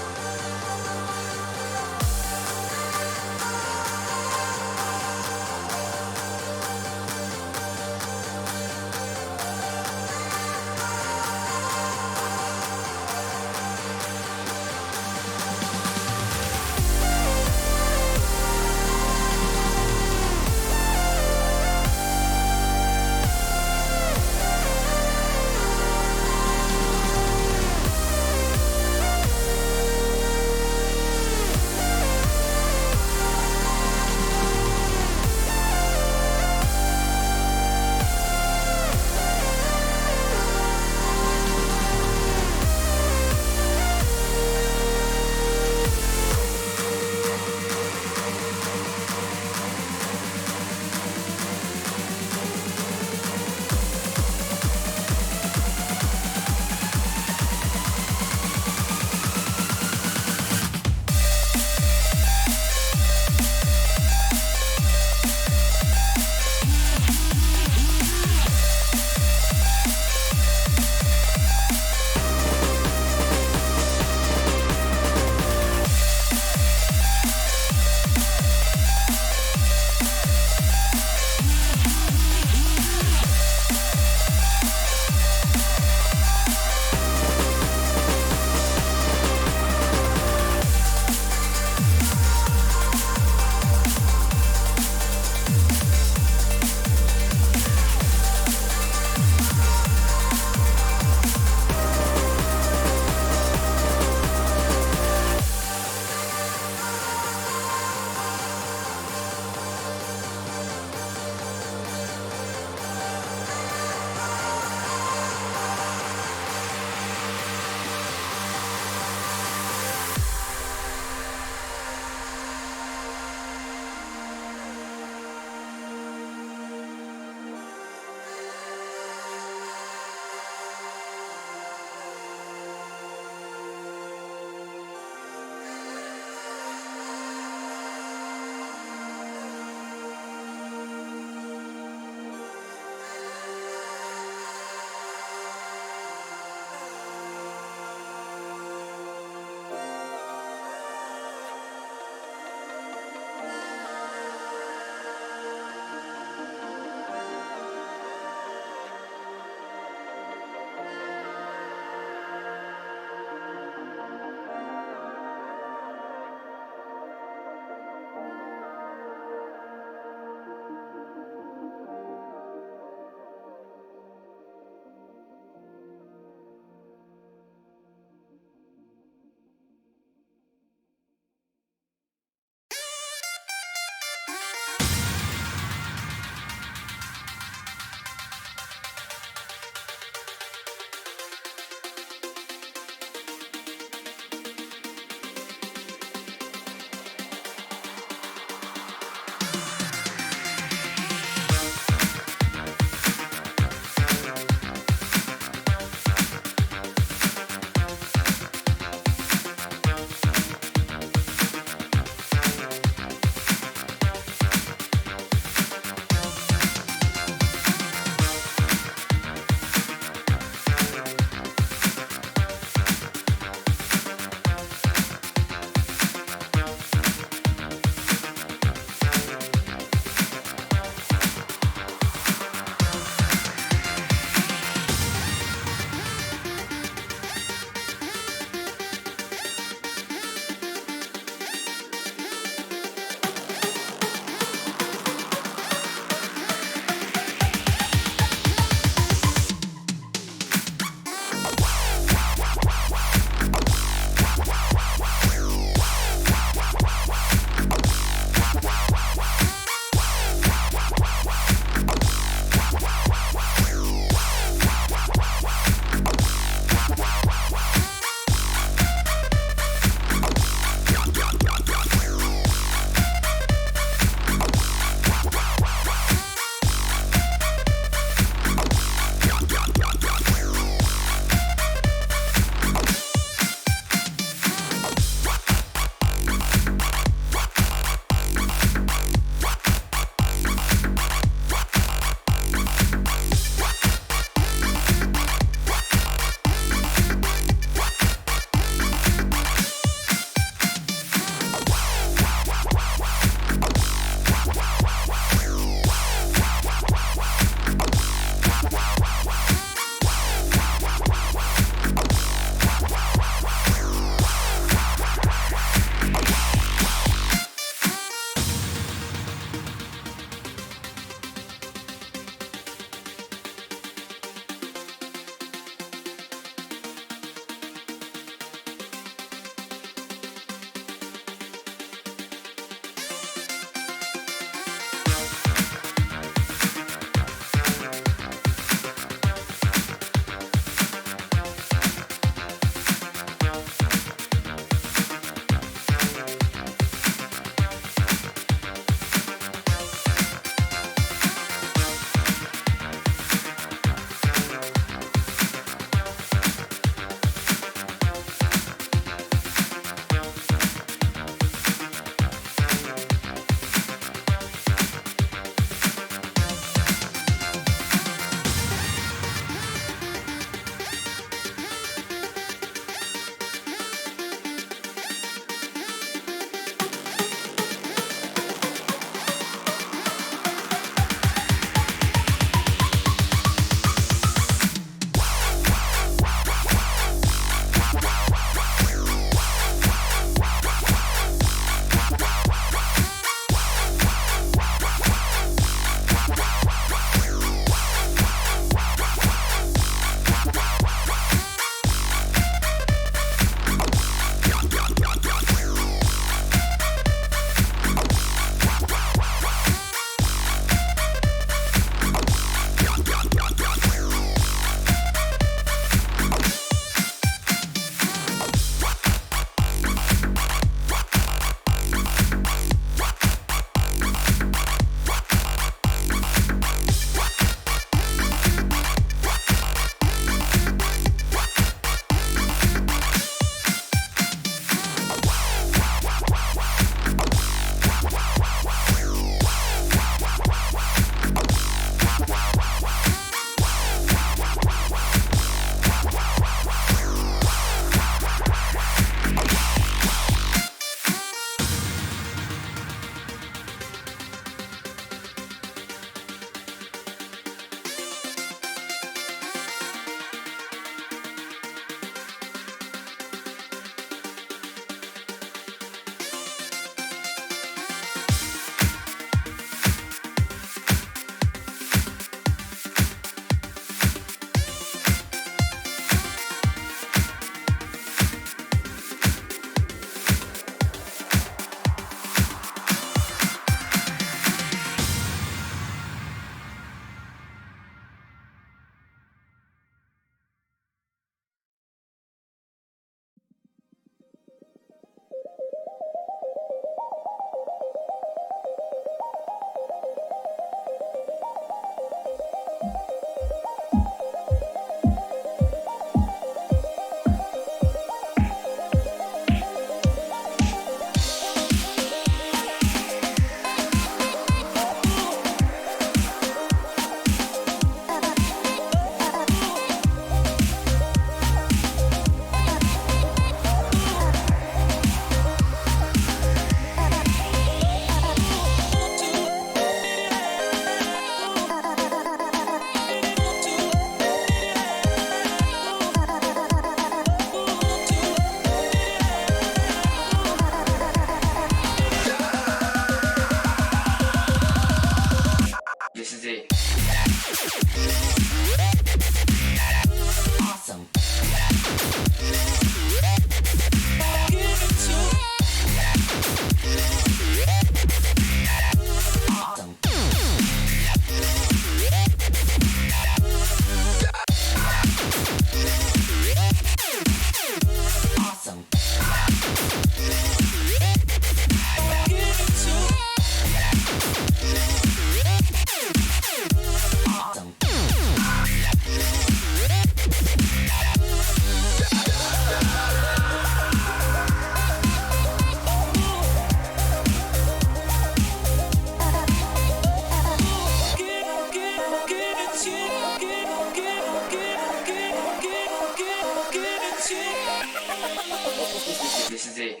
This is it.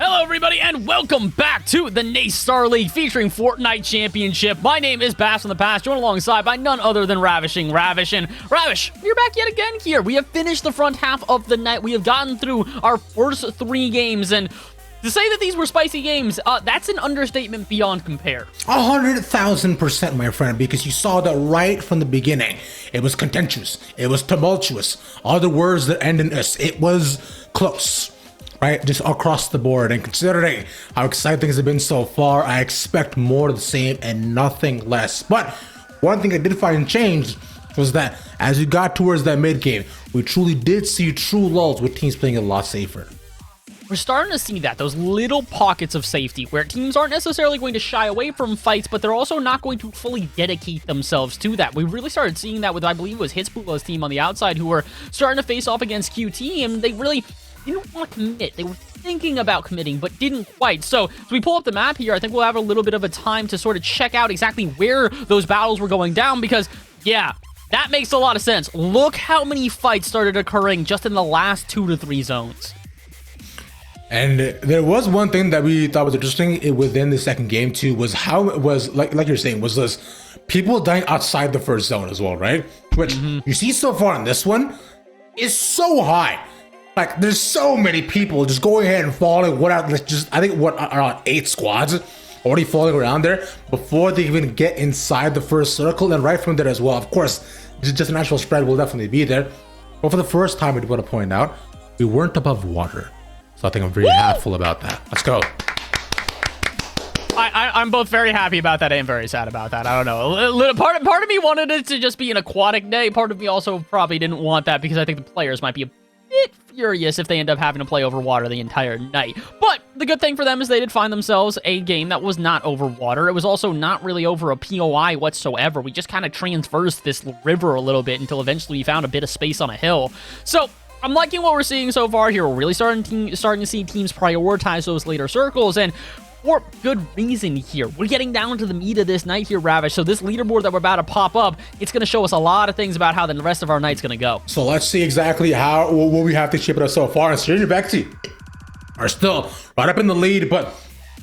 Hello, everybody, and welcome back to the NACE Starleague featuring Fortnite Championship. My name is Bass from the Past, joined alongside by none other than Ravishing Ravish. And Ravish, you're back yet again here. We have finished the front half of the night. We have gotten through our first 3 games, and to say that these were spicy games, that's an understatement beyond compare. 100,000%, my friend, because you saw that right from the beginning. It was contentious. It was tumultuous. All the words that end in us. It was close. Right, just across the board. And considering how exciting things have been so far, I expect more of the same and nothing less. But one thing I did find changed was that as we got towards that mid game, we truly did see true lulls with teams playing a lot safer. We're starting to see that, those little pockets of safety where teams aren't necessarily going to shy away from fights, but they're also not going to fully dedicate themselves to that. We really started seeing that with, I believe it was Hitspula's team on the outside, who were starting to face off against QT, and they really didn't want to commit. They were thinking about committing, but didn't quite. So as we pull up the map here, I think we'll have a little bit of a time to sort of check out exactly where those battles were going down, because, yeah, that makes a lot of sense. Look how many fights started occurring just in the last 2 to 3 zones. And there was one thing that we thought was interesting within the second game too, was how it was, like you're saying, was this people dying outside the first zone as well, right? Which you see so far in this one is so high. Like, there's so many people just going ahead and falling. I think around 8 squads already falling around there before they even get inside the first circle. And right from there as well, of course, just a natural spread will definitely be there. But for the first time, I do want to point out, we weren't above water. So I think I'm very happy about that. Let's go. I'm both very happy about that and very sad about that. I don't know. Part of me wanted it to just be an aquatic day. Part of me also probably didn't want that because I think the players might be a bit furious if they end up having to play over water the entire night. But the good thing for them is they did find themselves a game that was not over water. It was also not really over a POI whatsoever. We just kind of transversed this river a little bit until eventually we found a bit of space on a hill. So I'm liking what we're seeing so far here. We're really starting to see teams prioritize those later circles, and for good reason here. We're getting down to the meat of this night here, Ravish. So this leaderboard that we're about to pop up, it's going to show us a lot of things about how the rest of our night's going to go. So let's see exactly what we have to ship it up so far. And Syrian Vexy are still right up in the lead, but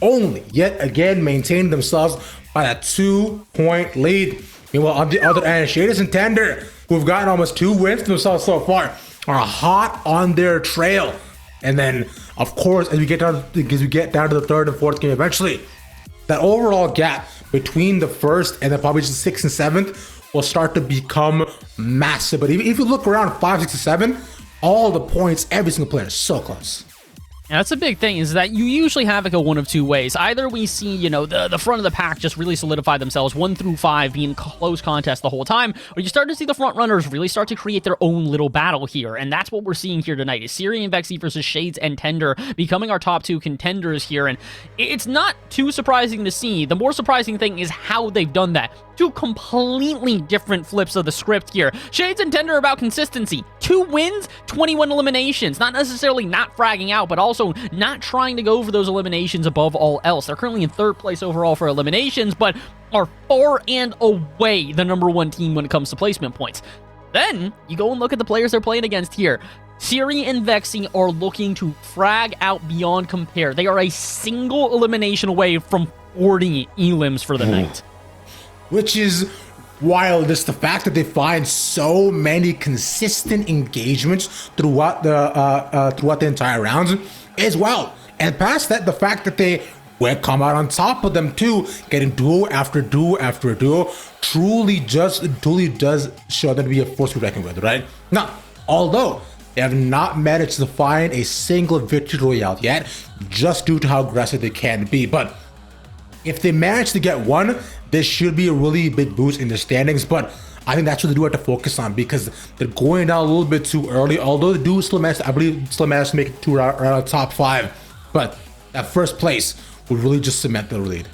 only yet again maintain themselves by a 2-point lead. Meanwhile, on the other end, Shaders and Tender, who've gotten almost 2 wins for themselves so far, are hot on their trail. And then, of course, as we get down to the 3rd and 4th game, eventually, that overall gap between the first and then probably just 6th and 7th will start to become massive. But even if you look around 5, 6, and 7, all the points, every single player is so close. Yeah, that's a big thing, is that you usually have it go one of 2 ways. Either we see, the front of the pack just really solidify themselves, 1 through 5 being close contest the whole time, or you start to see the front runners really start to create their own little battle here, and that's what we're seeing here tonight, is Syrian Vexy versus Shades and Tender becoming our top 2 contenders here, and it's not too surprising to see. The more surprising thing is how they've done that. 2 completely different flips of the script here. Shades and Tender are about consistency. 2 wins, 21 eliminations. Not necessarily not fragging out, but also not trying to go for those eliminations above all else. They're currently in 3rd place overall for eliminations, but are far and away the #1 team when it comes to placement points. Then, you go and look at the players they're playing against here. Siri and Vexy are looking to frag out beyond compare. They are a single elimination away from 40 elims for the night. Which is wild, just the fact that they find so many consistent engagements throughout the entire rounds as well. And past that, the fact that they will come out on top of them too, getting duo after duo after duo. Truly does show them to be a force to be reckoned with, right? Now, although they have not managed to find a single victory royale yet, just due to how aggressive they can be, but if they manage to get one, this should be a really big boost in the standings. But I think that's what they do have to focus on, because they're going down a little bit too early. Although they do still manage, I believe, still manage to make it to around the top 5. But that first place would really just cement the lead.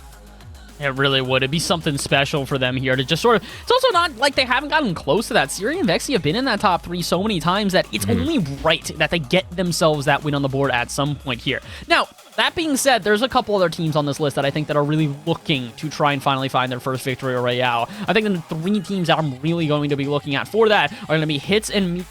It really would. It'd be something special for them here to just sort of... It's also not like they haven't gotten close to that. Siri and Vexy have been in that top 3 so many times that it's only right that they get themselves that win on the board at some point here. Now, that being said, there's a couple other teams on this list that I think that are really looking to try and finally find their first victory royale. I think the 3 teams that I'm really going to be looking at for that are going to be Hits and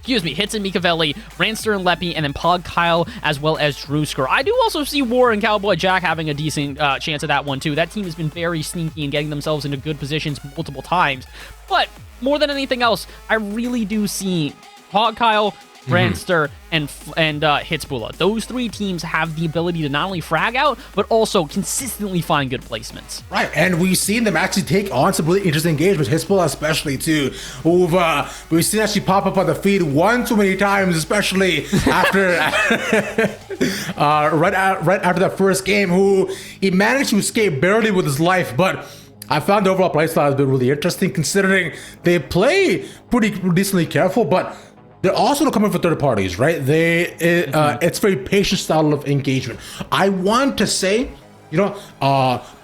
Mikavelli, Ranster and Leppy, and then Pog Kyle, as well as Drewsker. I do also see War and Cowboy Jack having a decent chance of that one, too. That team has been very sneaky and getting themselves into good positions multiple times. But more than anything else, I really do see Pog Kyle, Ranster, and Hitsbula. Those 3 teams have the ability to not only frag out, but also consistently find good placements. Right, and we've seen them actually take on some really interesting engagements, Hitsbula especially too. We've seen actually pop up on the feed one too many times, especially after right after that first game, who he managed to escape barely with his life, but I found the overall playstyle has been really interesting, considering they play pretty decently careful, but they're also not coming for third parties, right? It's very patient style of engagement. I want to say,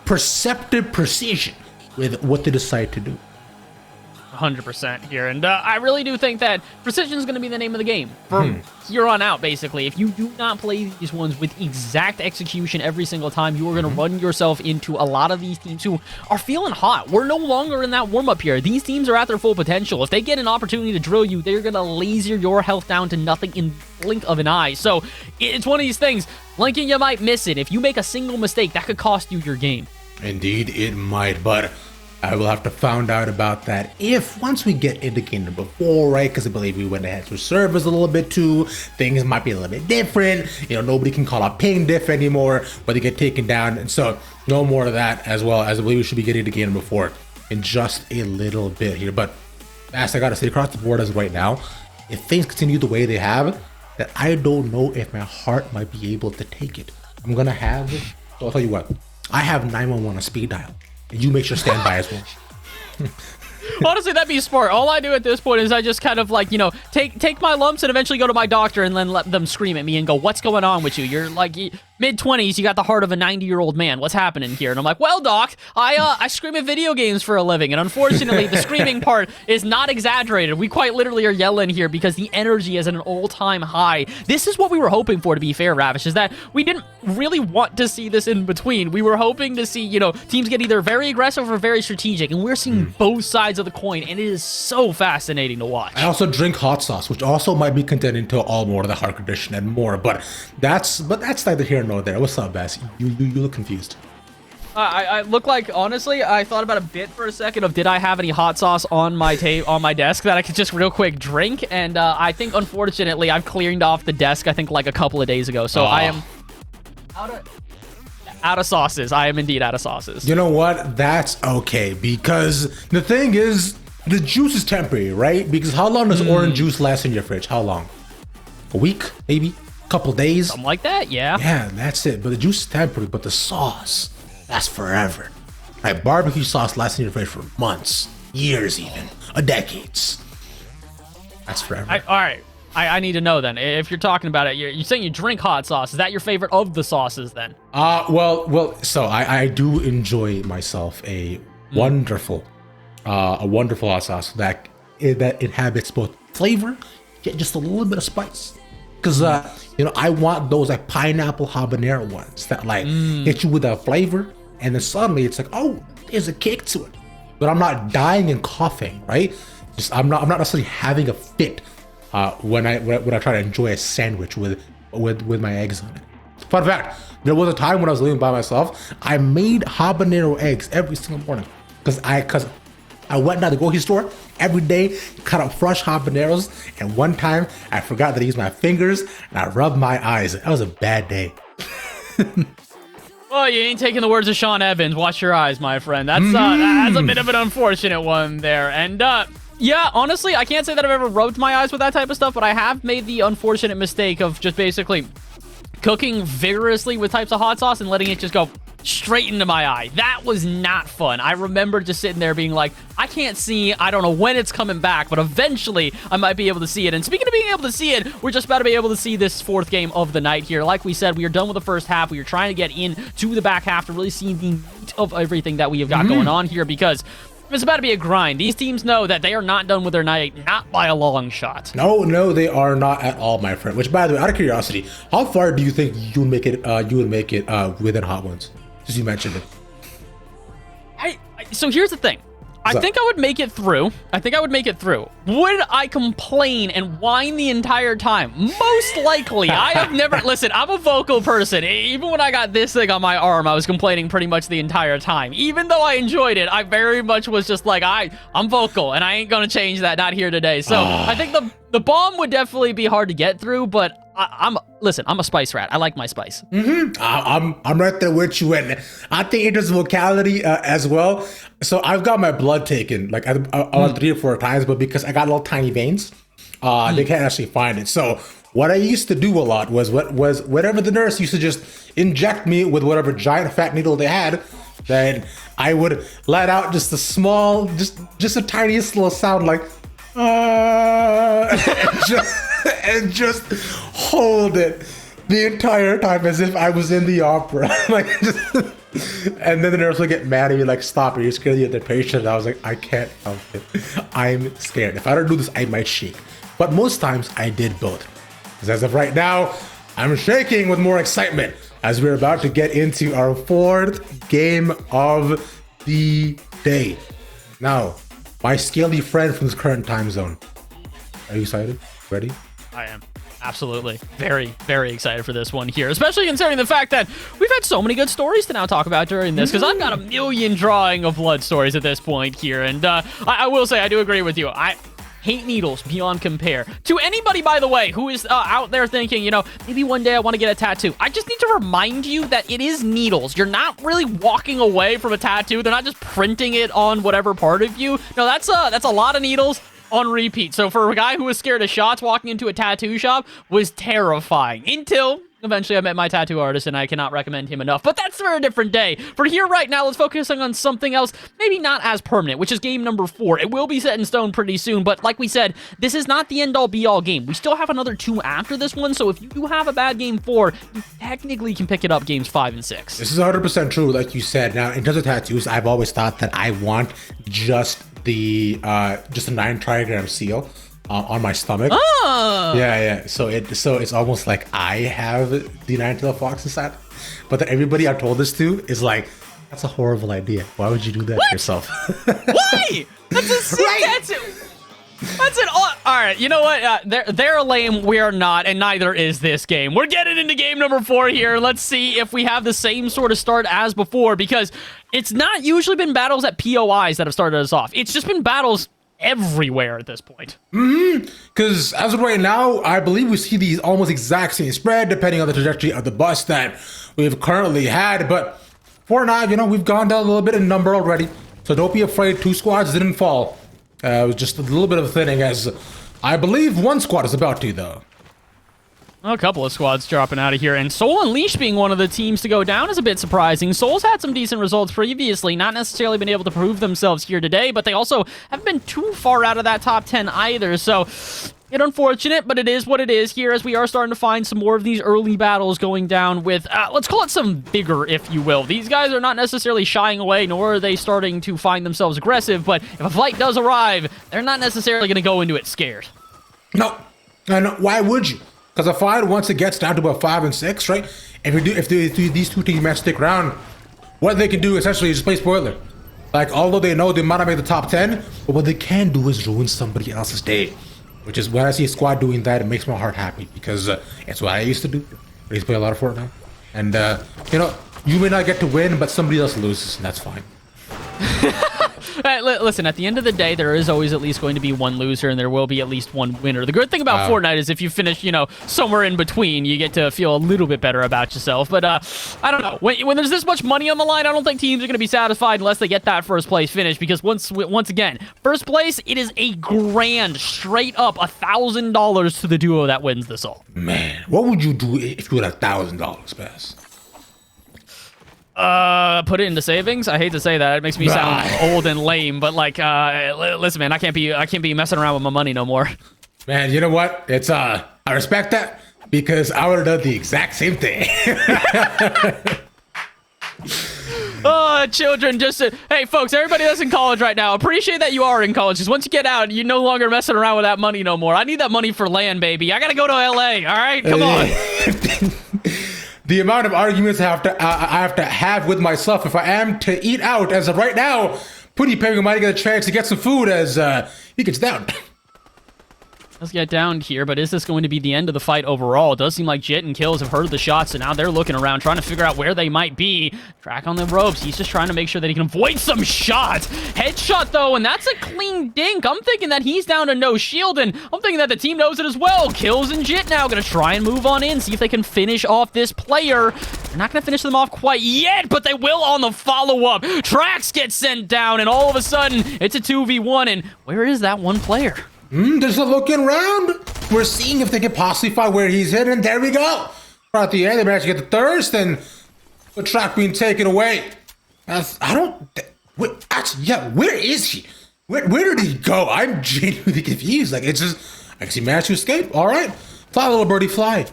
perceptive precision with what they decide to do. 100% here, and I really do think that precision is going to be the name of the game from here on out. Basically, if you do not play these ones with exact execution every single time, you are going to run yourself into a lot of these teams who are feeling hot. We're no longer in that warm-up here. These teams are at their full potential. If they get an opportunity to drill you, they're going to laser your health down to nothing in the blink of an eye. So it's one of these things, blinking, you might miss it. If you make a single mistake, that could cost you your game. Indeed, it might, but I will have to find out about that once we get into game number 4, right? Because I believe we went ahead to servers a little bit too. Things might be a little bit different. Nobody can call out ping diff anymore, but they get taken down. And so no more of that, as well as I believe we should be getting to game number 4 in just a little bit here. But fast, I gotta say, across the board as of right now, if things continue the way they have, that I don't know if my heart might be able to take it. I'm gonna have, so I'll tell you what, I have 911 on speed dial. And you make sure to stand by as well. Honestly, that'd be smart. All I do at this point is I just kind of like, take my lumps and eventually go to my doctor and then let them scream at me and go, what's going on with you? You're like mid-20s, you got the heart of a 90-year-old man. What's happening here? And I'm like, well, doc, I scream at video games for a living. And unfortunately, the screaming part is not exaggerated. We quite literally are yelling here because the energy is at an all-time high. This is what we were hoping for, to be fair, Ravish, is that we didn't really want to see this in between. We were hoping to see, teams get either very aggressive or very strategic. And we're seeing both sides of the coin, and it is so fascinating to watch. I also drink hot sauce, which also might be contending to all more of the heart condition and more, but that's neither here nor there. What's up, Bass? You look confused. I look like, honestly, I thought about a bit for a second of did I have any hot sauce on my desk that I could just real quick drink, and I think unfortunately I've cleared off the desk I think like a couple of days ago, so I am out of sauces. I am indeed out of sauces. You know what? That's okay, because the thing is, the juice is temporary, right? Because how long does orange juice last in your fridge? How long? A week, maybe? A couple days? Something like that, yeah. Yeah, that's it. But the juice is temporary, but the sauce, that's forever. Like barbecue sauce lasts in your fridge for months, years even, decades. That's forever. All right. I need to know then. If you're talking about it, you're saying you drink hot sauce. Is that your favorite of the sauces then? Well. So I do enjoy myself a wonderful hot sauce that inhabits both flavor yet just a little bit of spice. Because I want those like pineapple habanero ones that like hit you with a flavor, and then suddenly it's like, oh, there's a kick to it. But I'm not dying and coughing, right? I'm not necessarily having a fit. When I try to enjoy a sandwich with my eggs on it. Fun fact, there was a time when I was living by myself, I made habanero eggs every single morning because I went down to the grocery store every day, cut up fresh habaneros, and one time I forgot that I used my fingers and I rubbed my eyes. That was a bad day. Oh, you ain't taking the words of Sean Evans. Watch your eyes, my friend. That's a bit of an unfortunate one there. And, yeah, honestly, I can't say that I've ever rubbed my eyes with that type of stuff, but I have made the unfortunate mistake of just basically cooking vigorously with types of hot sauce and letting it just go straight into my eye. That was not fun. I remember just sitting there being like, I can't see, I don't know when it's coming back, but eventually I might be able to see it. And speaking of being able to see it, we're just about to be able to see this fourth game of the night here. Like we said, we are done with the first half. We are trying to get into the back half to really see the meat of everything that we have got going on here, because it's about to be a grind. These teams know that they are not done with their night, not by a long shot. No, they are not at all, my friend. Which, by the way, out of curiosity, how far do you think you would make it? You would make it within Hot Ones, as you mentioned it. So here's the thing. I think I would make it through. Would I complain and whine the entire time? Most likely. I have never... Listen, I'm a vocal person. Even when I got this thing on my arm, I was complaining pretty much the entire time. Even though I enjoyed it, I very much was just like, I'm vocal, and I ain't gonna change that, not here today. So I think the bomb would definitely be hard to get through, but listen, I'm a spice rat. I like my spice. I'm right there with you, and I think it does vocality as well. So I've got my blood taken like about 3 or 4 times, but because I got little tiny veins, they can't actually find it. So what I used to do a lot was whatever the nurse used to just inject me with whatever giant fat needle they had, then I would let out just a small, just the tiniest little sound like and just hold it the entire time as if I was in the opera. And then the nurse would get mad at me, like, stop it, you're scared of the patient. And I was like, I can't help it. I'm scared. If I don't do this, I might shake. But most times I did both. Because as of right now, I'm shaking with more excitement as we're about to get into our 4th game of the day. Now, my scaly friend from this current time zone. Are you excited? Ready? I am. Absolutely. Very, very excited for this one here, especially considering the fact that we've had so many good stories to now talk about during this, because I've got a million drawing of blood stories at this point here, and I will say I do agree with you. I hate needles beyond compare. To anybody, by the way, who is out there thinking, you know, maybe one day I want to get a tattoo, I just need to remind you that it is needles. You're not really walking away from a tattoo. They're not just printing it on whatever part of you. No, that's a lot of needles on repeat. So for a guy who was scared of shots, walking into a tattoo shop was terrifying until eventually I met my tattoo artist, and I cannot recommend him enough. But that's for a different day. For here right now, let's focus on something else, maybe not as permanent, which is game number 4. It will be set in stone pretty soon, but like we said, this is not the end-all be-all game. We still have another 2 after this one, so if you do have a bad game 4, you technically can pick it up games 5 and 6. This is 100% true, like you said. Now, in terms of tattoos, I've always thought that I want just a 9 trigram seal on my stomach. Yeah. So it's almost like I have the 9-tailed fox inside. But then everybody I told this to is like, that's a horrible idea. Why would you do that to yourself? Why? That's a sick tattoo. That's it. All right, you know what? They're lame. We are not, and neither is this game. We're getting into game number 4 here. Let's see if we have the same sort of start as before, because it's not usually been battles at POIs that have started us off. It's just been battles everywhere at this point. Because as of right now, I believe we see these almost exact same spread depending on the trajectory of the bus that we've currently had. But for now, you know, we've gone down a little bit in number already. So don't be afraid. 2 squads didn't fall. It was just a little bit of a thinning, as I believe 1 squad is about to, though. A couple of squads dropping out of here, and Soul Unleashed being one of the teams to go down is a bit surprising. Soul's had some decent results previously, not necessarily been able to prove themselves here today, but they also haven't been too far out of that top 10 either, so it's unfortunate, but it is what it is here, as we are starting to find some more of these early battles going down with, let's call it some vigor, if you will. These guys are not necessarily shying away, nor are they starting to find themselves aggressive, but if a fight does arrive, they're not necessarily going to go into it scared. No, and why would you? Because a fight, once it gets down to about 5 and 6, right? If these 2 teams stick around, what they can do essentially is just play spoiler. Like, although they know they might not make the top 10, but what they can do is ruin somebody else's day. Which is when I see a squad doing that, it makes my heart happy, because it's what I used to do. I used to play a lot of Fortnite. And, you know, you may not get to win, but somebody else loses, and that's fine. Listen, at the end of the day, there is always at least going to be one loser, and there will be at least one winner. The good thing about Fortnite is if you finish, somewhere in between, you get to feel a little bit better about yourself. But I don't know. When there's this much money on the line, I don't think teams are going to be satisfied unless they get that first place finish. Because once again, first place, it is a grand, straight up $1,000 to the duo that wins this all. Man, what would you do if you had $1,000, Bass? Put it into savings. I hate to say that. It makes me sound old and lame, but like, listen, man, I can't be messing around with my money no more. Man, you know what? It's I respect that because I would have done the exact same thing. Oh, children, hey, folks, everybody that's in college right now, appreciate that you are in college, because once you get out, you're no longer messing around with that money no more. I need that money for land, baby. I gotta go to LA, all right? Come on. The amount of arguments I have to have with myself if I am to eat out as of right now, Putty Perry might get a chance to get some food as he gets down. Let's get down here, but is this going to be the end of the fight overall? It does seem like Jit and Kills have heard the shots, so now they're looking around, trying to figure out where they might be. Track on the ropes. He's just trying to make sure that he can avoid some shots. Headshot, though, and that's a clean dink. I'm thinking that he's down to no shield, and I'm thinking that the team knows it as well. Kills and Jit now going to try and move on in, see if they can finish off this player. They're not going to finish them off quite yet, but they will on the follow-up. Trax gets sent down, and all of a sudden, it's a 2v1, and where is that one player? There's a looking around. We're seeing if they can possibly find where he's hidden. And there we go. Right at the end, they managed to get the thirst, and the track being taken away. Where is he? Where did he go? I'm genuinely confused. Like, it's just, I guess he managed to escape. All right. Fly, little birdie, fly.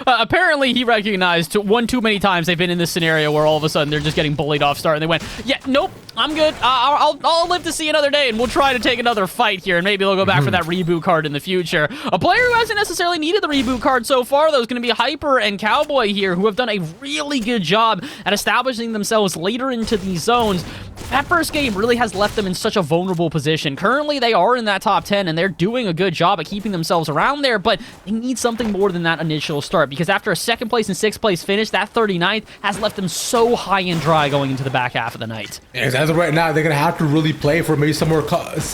Apparently, he recognized one too many times they've been in this scenario where all of a sudden they're just getting bullied off start, and they went, yeah, nope, I'm good. I'll live to see another day, and we'll try to take another fight here, and maybe they'll go back for that reboot card in the future. A player who hasn't necessarily needed the reboot card so far, though, is going to be Hyper and Cowboy here, who have done a really good job at establishing themselves later into these zones. That first game really has left them in such a vulnerable position. Currently, they are in that top 10, and they're doing a good job at keeping themselves around there, but they need something more than that initial start, because after a second place and sixth place finish, that 39th has left them so high and dry going into the back half of the night. As of right now, they're going to have to really play for maybe some more,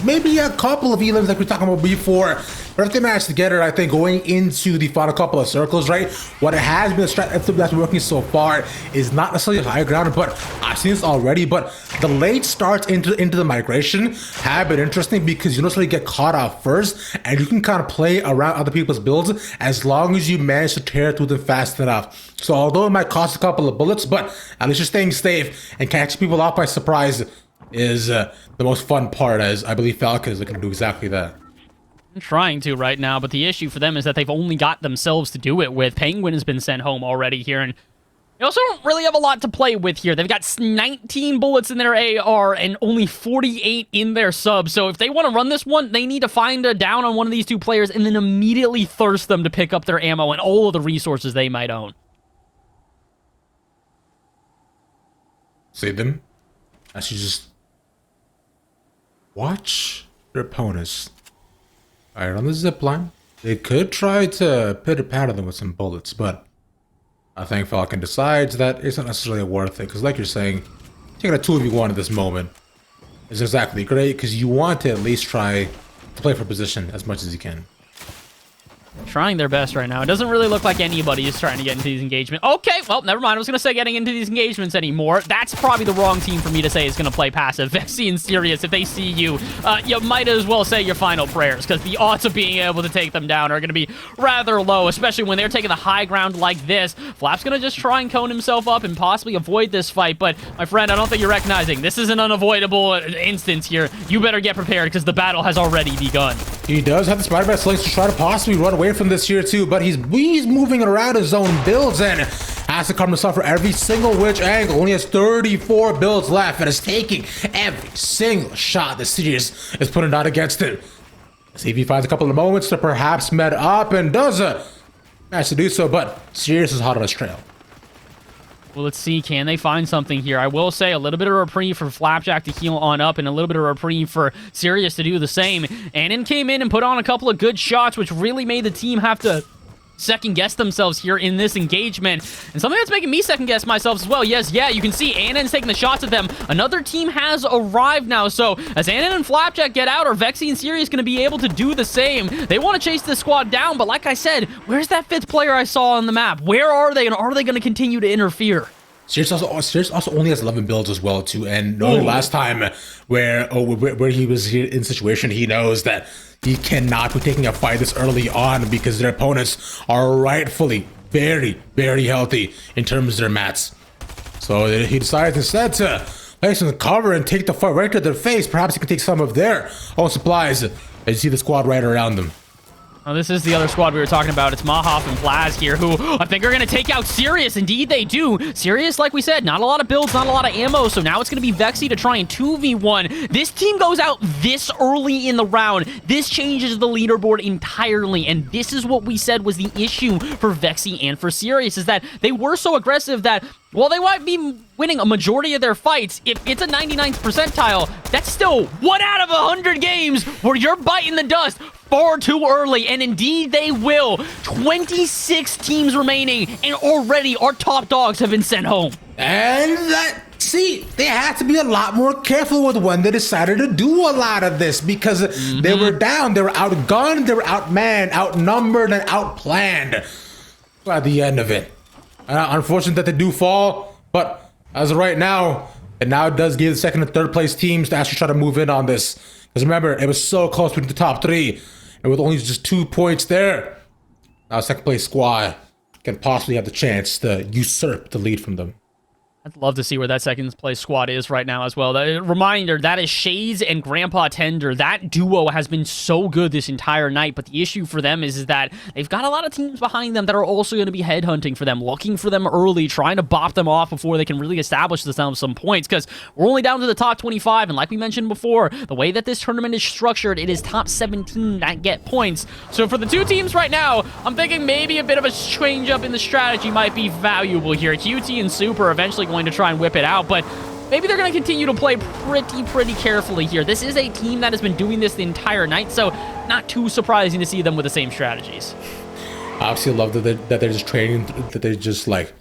maybe a couple of elims like we were talking about before. But if they manage to get it, I think going into the final couple of circles, right, what it has been a strategy that's working so far is not necessarily high ground, but I've seen this already, but the late starts into the migration have been interesting because you don't necessarily get caught out first, and you can kind of play around other people's builds as long as you manage to tear through them fast enough. So although it might cost a couple of bullets, but at least you're staying safe, and catching people off by surprise is the most fun part, as I believe Falcon is looking to do exactly that. I'm trying to right now, but the issue for them is that they've only got themselves to do it with. Penguin has been sent home already here, and they also don't really have a lot to play with here. They've got 19 bullets in their AR and only 48 in their sub. So if they want to run this one, they need to find a down on one of these two players and then immediately thirst them to pick up their ammo and all of the resources they might own. Save them. Actually, just watch their opponents. Alright, on the zip line, they could try to pitter-patter them with some bullets, but I think Falcon decides that it's not necessarily worth it, because like you're saying, taking a 2v1 at this moment is exactly great, because you want to at least try to play for position as much as you can. Trying their best right now. It doesn't really look like anybody is trying to get into these engagements. Okay, well, never mind. I was going to say getting into these engagements anymore. That's probably the wrong team for me to say is going to play passive. Vexy and Sirius, if they see you, you might as well say your final prayers, because the odds of being able to take them down are going to be rather low, especially when they're taking the high ground like this. Flap's going to just try and cone himself up and possibly avoid this fight, but my friend, I don't think you're recognizing this is an unavoidable instance here. You better get prepared, because the battle has already begun. He does have the Spider-Man slings to try to possibly run away from this here too, but he's moving around his own builds and has to come to suffer every single witch angle. Only has 34 builds left and is taking every single shot the Sirius is putting out against him. See if he finds a couple of moments to perhaps med up and does manage to do so, but Sirius is hot on his trail. Well, let's see. Can they find something here? I will say a little bit of reprieve for Flapjack to heal on up and a little bit of reprieve for Sirius to do the same. Annan came in and put on a couple of good shots, which really made the team have to second guess themselves here in this engagement. And something that's making me second guess myself as well. Yes, yeah, you can see Annon's taking the shots at them. Another team has arrived now. So as Annon and Flapjack get out, are Vexy and Sirius going to be able to do the same? They want to chase this squad down, but like I said, where's that 5th player I saw on the map? Where are they, and are they going to continue to interfere? Sirius also only has 11 builds as well too, and knowing last time where he was here in situation, he knows that he cannot be taking a fight this early on because their opponents are rightfully very, very healthy in terms of their mats. So he decides instead to place some cover and take the fight right to their face. Perhaps he can take some of their own supplies as you see the squad right around them. Oh, this is the other squad we were talking about. It's Mahoff and Plaz here, who I think are going to take out Sirius. Indeed, they do. Sirius, like we said, not a lot of builds, not a lot of ammo, so now it's going to be Vexy to try and 2v1. This team goes out this early in the round. This changes the leaderboard entirely, and this is what we said was the issue for Vexy and for Sirius, is that they were so aggressive that while they might be winning a majority of their fights, if it's a 99th percentile, that's still 1 out of 100 games where you're biting the dust far too early, and indeed they will. 26 teams remaining, and already our top dogs have been sent home. And see, they had to be a lot more careful with when they decided to do a lot of this because they were down, they were outgunned, they were outmanned, outnumbered, and outplanned by the end of it. Unfortunate that they do fall, but as of right now, it now does give the second and third place teams to actually try to move in on this. Because remember, it was so close between the top 3, and with only just 2 points there, now second place squad can possibly have the chance to usurp the lead from them. I'd love to see where that second place squad is right now as well. Reminder, that is Shades and Grandpa Tender. That duo has been so good this entire night, but the issue for them is that they've got a lot of teams behind them that are also going to be headhunting for them, looking for them early, trying to bop them off before they can really establish themselves some points, because we're only down to the top 25, and like we mentioned before, the way that this tournament is structured, it is top 17 that get points. So for the 2 teams right now, I'm thinking maybe a bit of a change up in the strategy might be valuable here. QT and Super eventually going to try and whip it out, but maybe they're going to continue to play pretty carefully here. This is a team that has been doing this the entire night, so not too surprising to see them with the same strategies. I absolutely love that they're just training, that they're just like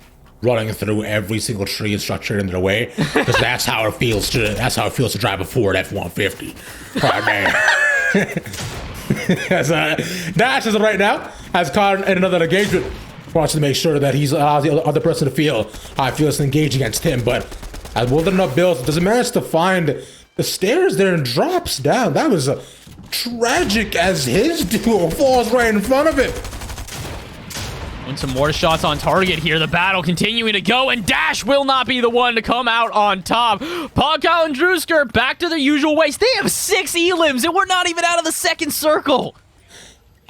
running through every single tree and structure in their way, because that's how it feels to drive a Ford F-150 right there. Dash is right now has caught in another engagement. Wants to make sure that he's allows the other person to feel how it feels to engage against him, but as well enough builds, doesn't manage to find the stairs there and drops down. That was tragic as his duo falls right in front of him. And some more shots on target here. The battle continuing to go, and Dash will not be the one to come out on top. Pogcow and Drewsker back to their usual ways. They have 6 elims, and we're not even out of the second circle.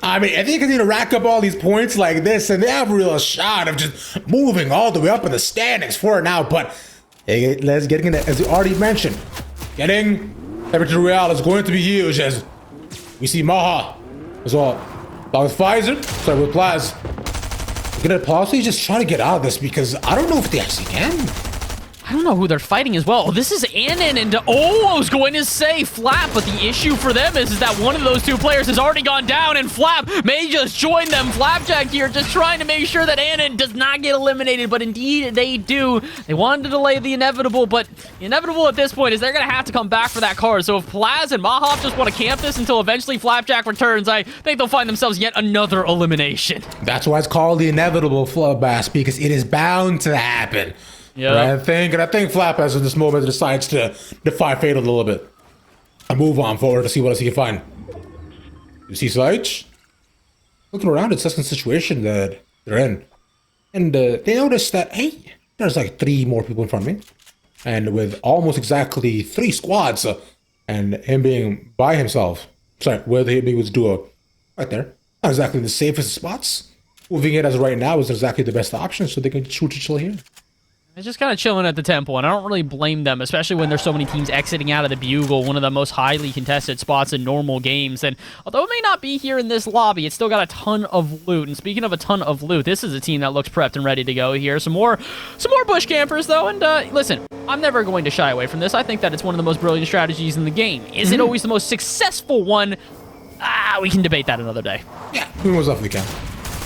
I mean, if they continue to rack up all these points like this, and they have a real shot of just moving all the way up in the standings for it now, but let's get into, as we already mentioned, getting Temperature Real is going to be huge as we see Maha as well. Along with Pfizer, sorry, with Plaz. We're gonna possibly just try to get out of this because I don't know if they actually can. I don't know who they're fighting as well. Oh, this is Annan, and I was going to say Flap, but the issue for them is that one of those 2 players has already gone down, and Flap may just join them. Flapjack here just trying to make sure that Annan does not get eliminated, but indeed they do. They wanted to delay the inevitable, but the inevitable at this point is they're going to have to come back for that card. So if Plaz and Mahoff just want to camp this until eventually Flapjack returns, I think they'll find themselves yet another elimination. That's why it's called the inevitable, Flubbass, because it is bound to happen. Yeah, right? I think Flap, as of this moment, decides to defy fate a little bit and move on forward to see what else he can find. You see Sage looking around, it's just the situation that they're in, and they notice that hey, there's like 3 more people in front of me, and with almost exactly 3 squads, and him being by himself. Sorry, where him being with his duo, right there, not exactly the safest spots. Moving in as of right now is exactly the best option, so they can shoot to chill here. They're just kind of chilling at the temple, and I don't really blame them, especially when there's so many teams exiting out of the Bugle, one of the most highly contested spots in normal games. And although it may not be here in this lobby, it's still got a ton of loot. And speaking of a ton of loot, this is a team that looks prepped and ready to go here. Some more bush campers, though. And listen, I'm never going to shy away from this. I think that it's one of the most brilliant strategies in the game. Is it always the most successful one? We can debate that another day. Yeah, we most definitely can.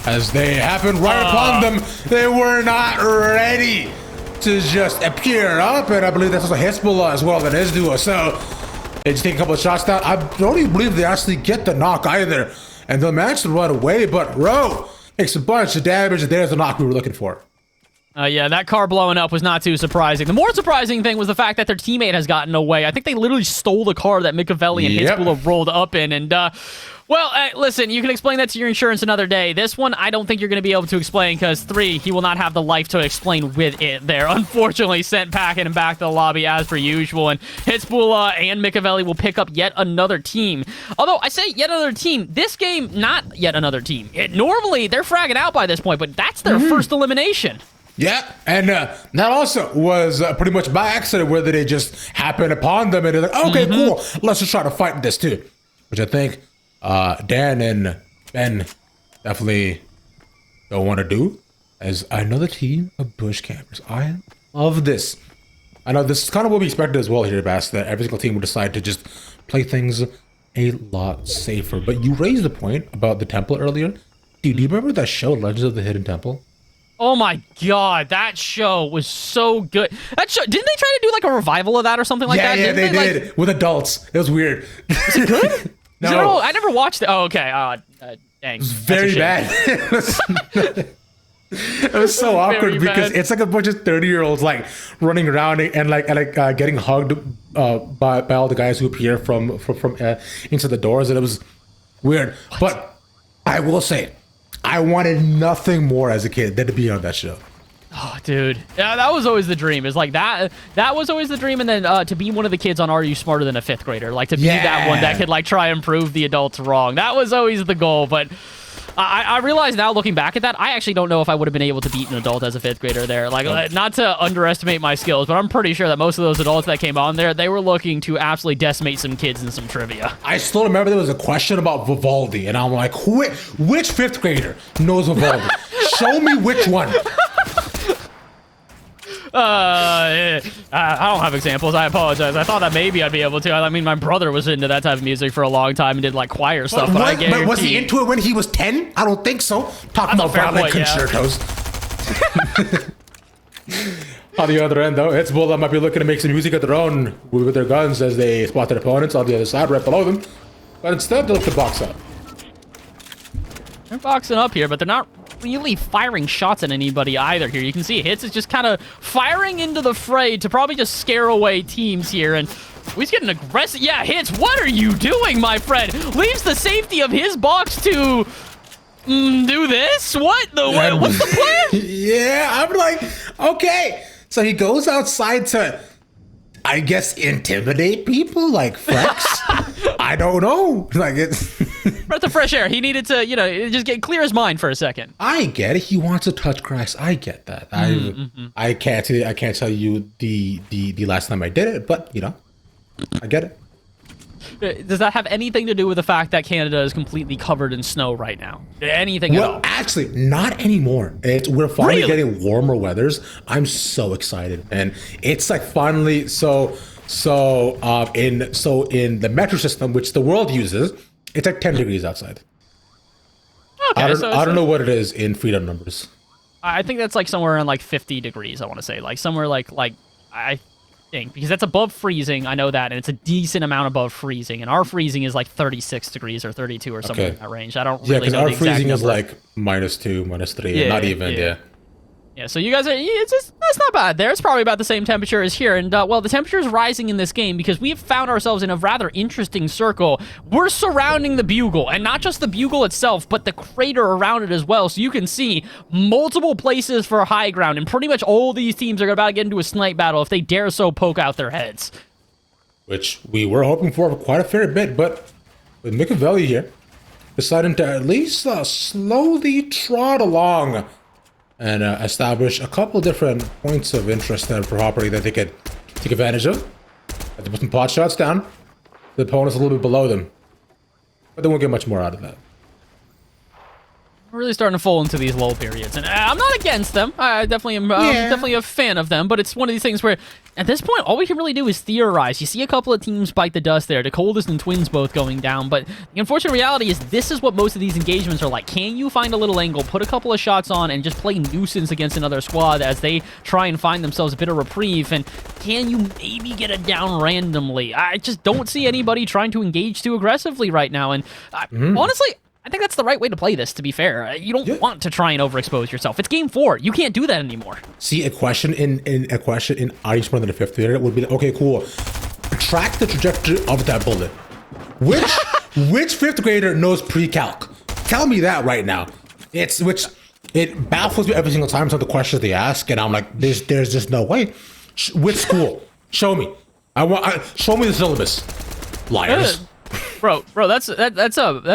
as they happened right upon them. They were not ready to just appear up, and I believe that's also Hezbollah as well, that is duo. So they just take a couple of shots down. I don't even believe they actually get the knock either, and they'll manage to run away, but Ro makes a bunch of damage, and there's the knock we were looking for. Yeah, that car blowing up was not too surprising. The more surprising thing was the fact that their teammate has gotten away. I think they literally stole the car that Mikavelli and Hezbollah rolled up in, and well, listen, you can explain that to your insurance another day. This one, I don't think you're going to be able to explain because, 3, he will not have the life to explain with it there. Unfortunately, sent packing him back to the lobby as per usual, and Hezbollah and Mikavelli will pick up yet another team. Although, I say yet another team, this game, not yet another team. Normally, they're fragging out by this point, but that's their first elimination. Yeah, and that also was pretty much by accident, whether they just happened upon them and they're like, okay, cool, let's just try to fight this too. Which I think Dan and Ben definitely don't want to do, as another team of bush campers. I love this. I know this is kind of what we expected as well here, Bass, that every single team would decide to just play things a lot safer. But you raised the point about the temple earlier. Dude, do you remember that show, Legends of the Hidden Temple? Oh my god, that show was so good. That show, didn't they try to do like a revival of that or something like that? Yeah, they did. Like, with adults. It was weird. Is it good? No. I never watched it. Oh, okay. Dang. It was very bad. It was so awkward because it's like a bunch of 30-year-olds like running around and getting hugged by all the guys who appear from into the doors, and it was weird. What? But I will say, I wanted nothing more as a kid than to be on that show. Oh, dude. Yeah, that was always the dream. Is like that was always the dream, and then to be one of the kids on Are You Smarter Than a Fifth Grader? Like to be that one that could like try and prove the adults wrong. That was always the goal, but I realize now, looking back at that, I actually don't know if I would have been able to beat an adult as a 5th grader there. Like, not to underestimate my skills, but I'm pretty sure that most of those adults that came on there, they were looking to absolutely decimate some kids in some trivia. I still remember there was a question about Vivaldi, and I'm like, which 5th grader knows Vivaldi? Show me which one. I don't have examples. I apologize. I thought that maybe I'd be able to. I mean, my brother was into that type of music for a long time and did like choir stuff. But was he into it when he was 10? I don't think so. Talking about violin concertos. On the other end, though, Hezbollah might be looking to make some music of their own with their guns as they spot their opponents on the other side, right below them. But instead, they look to box up. They're boxing up here, but they're not really firing shots at anybody either here. You can see Hits is just kind of firing into the fray to probably just scare away teams here, and he's getting aggressive. Yeah, Hits, what are you doing, my friend? Leaves the safety of his box to do this? What's the plan? Yeah, I'm like, okay. So he goes outside to, I guess, intimidate people, like flex. I don't know. Like it's breath of fresh air. He needed to, just clear his mind for a second. I get it. He wants to touch grass. I get that. I can't tell you the last time I did it, but I get it. Does that have anything to do with the fact that Canada is completely covered in snow right now? Anything at all? Actually, not anymore. We're finally getting warmer weathers. I'm so excited, and it's like finally in the metro system, which the world uses, it's like 10 degrees outside. Okay, I don't know what it is in freedom numbers. I think that's like somewhere around like 50 degrees. I want to say like somewhere like I think, because that's above freezing. I know that, and it's a decent amount above freezing. And our freezing is like 36 degrees or 32 or something in that range. I don't really know the exact our freezing number. is like -2, -3, not even. Yeah, so you guys are, that's not bad there. It's probably about the same temperature as here. And, well, the temperature is rising in this game because we've found ourselves in a rather interesting circle. We're surrounding the Bugle, and not just the Bugle itself, but the crater around it as well. So you can see multiple places for high ground, and pretty much all these teams are about to get into a snipe battle if they dare so poke out their heads. Which we were hoping for quite a fair bit, but with Mikavelli here, deciding to at least slowly trot along and establish a couple different points of interest and property that they could take advantage of. They put some pot shots down. The opponent's a little bit below them, but they won't get much more out of that. really starting to fall into these lull periods, and I'm not against them. I definitely am. Definitely a fan of them, but it's one of these things where, at this point, all we can really do is theorize. You see a couple of teams bite the dust there. The Coldest and Twins both going down, but the unfortunate reality is this is what most of these engagements are like. Can you find a little angle, put a couple of shots on, and just play nuisance against another squad as they try and find themselves a bit of reprieve? And can you maybe get it down randomly? I just don't see anybody trying to engage too aggressively right now, and honestly, I think that's the right way to play this, to be fair. You don't want to try and overexpose yourself. It's game 4. You can't do that anymore. See, a question in Are You Smarter Than a Fifth Grader would be like, okay, cool. Track the trajectory of that bullet. Which fifth grader knows pre-calc? Tell me that right now. It baffles me every single time some of the questions they ask, and I'm like, there's just no way. Which school? Show me. Show me the syllabus. Liars. Bro, that's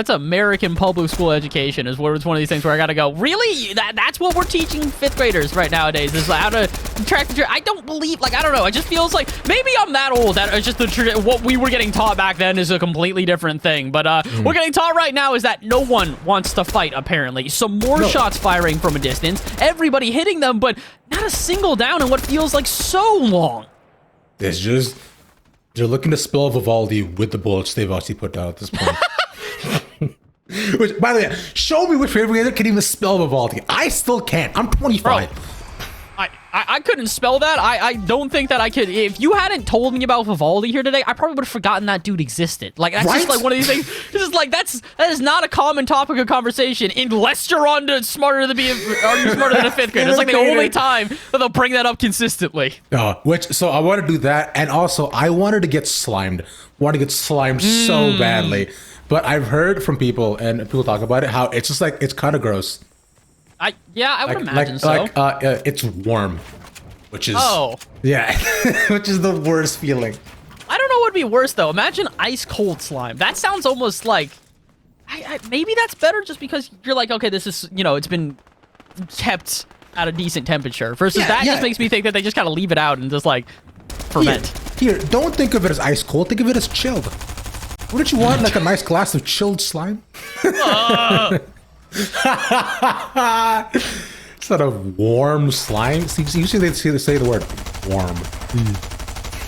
American public school education. Is where it's one of these things where I gotta go. Really, that's what we're teaching fifth graders right nowadays. Is how to track the. I don't believe. Like, I don't know. It just feels like maybe I'm that old. That it's just what we were getting taught back then is a completely different thing. But we're getting taught right now is that no one wants to fight. Apparently, some more shots firing from a distance. Everybody hitting them, but not a single down in what feels like so long. It's just. They're looking to spell Vivaldi with the bullets they've actually put down at this point. Which, by the way, show me which favorite grader can even spell Vivaldi. I still can't. I'm 25. Bro, I couldn't spell that. I don't think that I could. If you hadn't told me about Vivaldi here today, I probably would have forgotten that dude existed. Like, that's just like one of these things. This is like, that is not a common topic of conversation unless you're on to Are You Smarter Than a Fifth Grader? It's like the only time that they'll bring that up consistently. So I want to do that, and also I wanted to get slimed. So badly. But I've heard from people, and people talk about it, how it's just like, it's kind of gross. I would imagine so. It's warm, which is yeah, which is the worst feeling. I don't know what would be worse though. Imagine ice cold slime. That sounds almost like maybe that's better just because you're like, okay, this is, it's been kept at a decent temperature. Versus just makes me think that they just kind of leave it out and just like ferment. Here, don't think of it as ice cold. Think of it as chilled. Wouldn't you want like a nice glass of chilled slime? Instead of warm slime. Usually they say the word warm.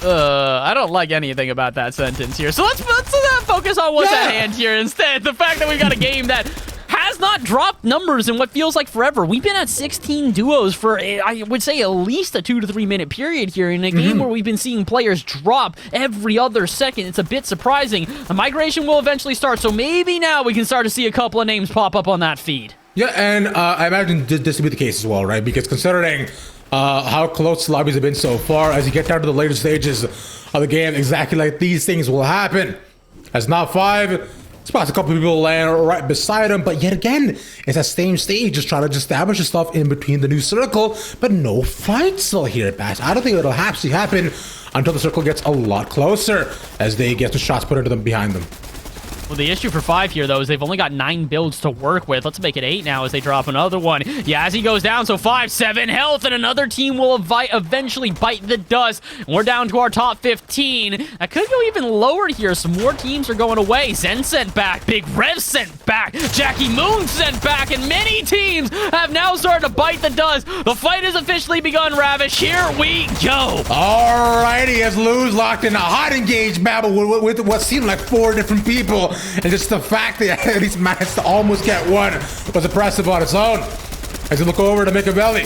I don't like anything about that sentence here. So let's focus on what's at hand here instead. The fact that we got a game that has not dropped numbers in what feels like forever. We've been at 16 duos for, I would say, at least a 2 to 3 minute period here in a game where we've been seeing players drop every other second. It's a bit surprising. The migration will eventually start, so maybe now we can start to see a couple of names pop up on that feed. Yeah, and I imagine this will be the case as well, right? Because considering how close the lobbies have been so far, as you get down to the later stages of the game, exactly like these things will happen. As not 5 spots, a couple of people land right beside him, but yet again, it's that same stage, just trying to establish yourself in between the new circle, but no fight still here, Bash. I don't think it'll actually happen until the circle gets a lot closer, as they get the shots put into them behind them. Well, the issue for 5 here, though, is they've only got 9 builds to work with. Let's make it 8 now as they drop another one. Yeah, as he goes down, so 5, 7 health, and another team will eventually bite the dust. And we're down to our top 15. That could go even lower here. Some more teams are going away. Zen sent back. Big Rev sent back. Jackie Moon sent back. And many teams have now started to bite the dust. The fight has officially begun, Ravish. Here we go. Alrighty, as Lou's locked in a hot engaged battle with what seemed like 4 different people. And just the fact that at least managed to almost get one was impressive on its own. As you look over to Machiavelli,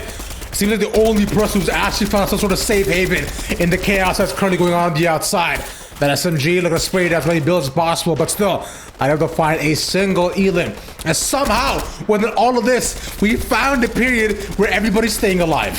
seems like the only person who's actually found some sort of safe haven in the chaos that's currently going on the outside. That SMG looking to spray as many builds as possible, but still, I have to find a single Elin. And somehow, within all of this, we found a period where everybody's staying alive.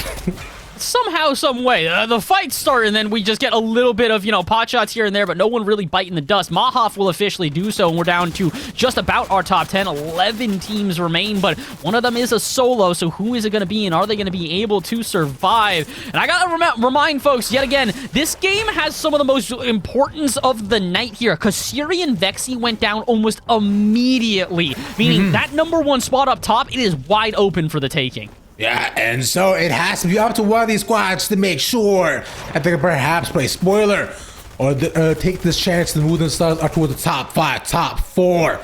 Somehow, some way, the fights start, and then we just get a little bit of, pot shots here and there, but no one really biting the dust. Mahoff will officially do so, and we're down to just about our top 10. 11 teams remain, but one of them is a solo, so who is it going to be, and are they going to be able to survive? And I gotta remind folks, yet again, this game has some of the most importance of the night here, because Syrian Vexi went down almost immediately, meaning that #1 spot up top, it is wide open for the taking. Yeah, and so it has to be up to one of these squads to make sure that they can perhaps play spoiler or take this chance to move themselves up toward the top 5, top 4,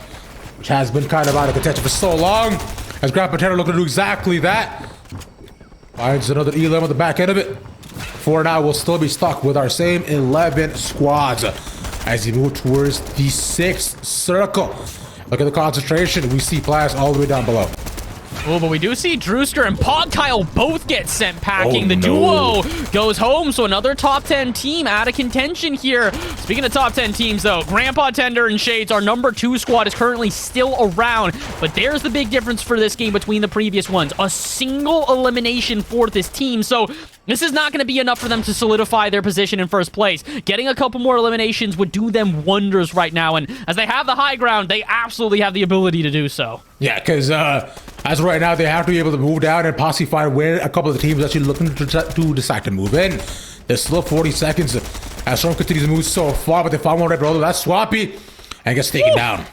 which has been kind of out of contention for so long. as Grandpa Tanner looking to do exactly that. Finds another elim on the back end of it. For now, we'll still be stuck with our same 11 squads as we move towards the 6th circle. Look at the concentration. We see Plaz all the way down below. Oh, but we do see Drewster and Kyle both get sent packing. Oh, the no. duo goes home, so another top 10 team out of contention here. Speaking of top 10 teams, though, Grandpa Tender and Shades, our number 2 squad, is currently still around. But there's the big difference for this game between the previous ones. A single elimination for this team, so this is not going to be enough for them to solidify their position in first place. Getting a couple more eliminations would do them wonders right now, and as they have the high ground, they absolutely have the ability to do so. Yeah, because as of right now, they have to be able to move down and possibly find where a couple of the teams actually looking to decide to move in. There's still 40 seconds as Storm continues to move so far, but they found one right below. That's Swappy and gets taken down.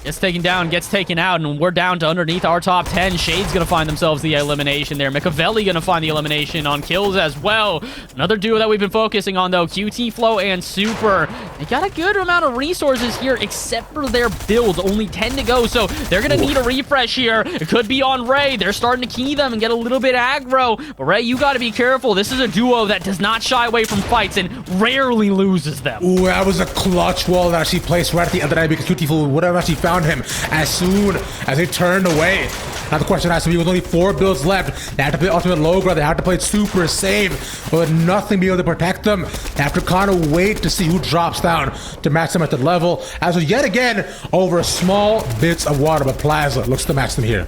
Gets taken down, gets taken out, and we're down to underneath our top 10. Shade's going to find themselves the elimination there. Machiavelli going to find the elimination on kills as well. Another duo that we've been focusing on, though, QT Flow and Super. They got a good amount of resources here, except for their builds. Only 10 to go, so they're going to need a refresh here. It could be on Ray. They're starting to key them and get a little bit aggro. But Ray, you got to be careful. This is a duo that does not shy away from fights and rarely loses them. Ooh, that was a clutch wall that actually placed right at the end of the night because QT Flow would have actually found him as soon as they turned away. Now the question has to be, with only 4 builds left, they have to play ultimate low ground, they have to play it super safe, but with nothing being able to protect them. They have to kind of wait to see who drops down to match them at the level, as with yet again over small bits of water, but Plaza looks to match them here.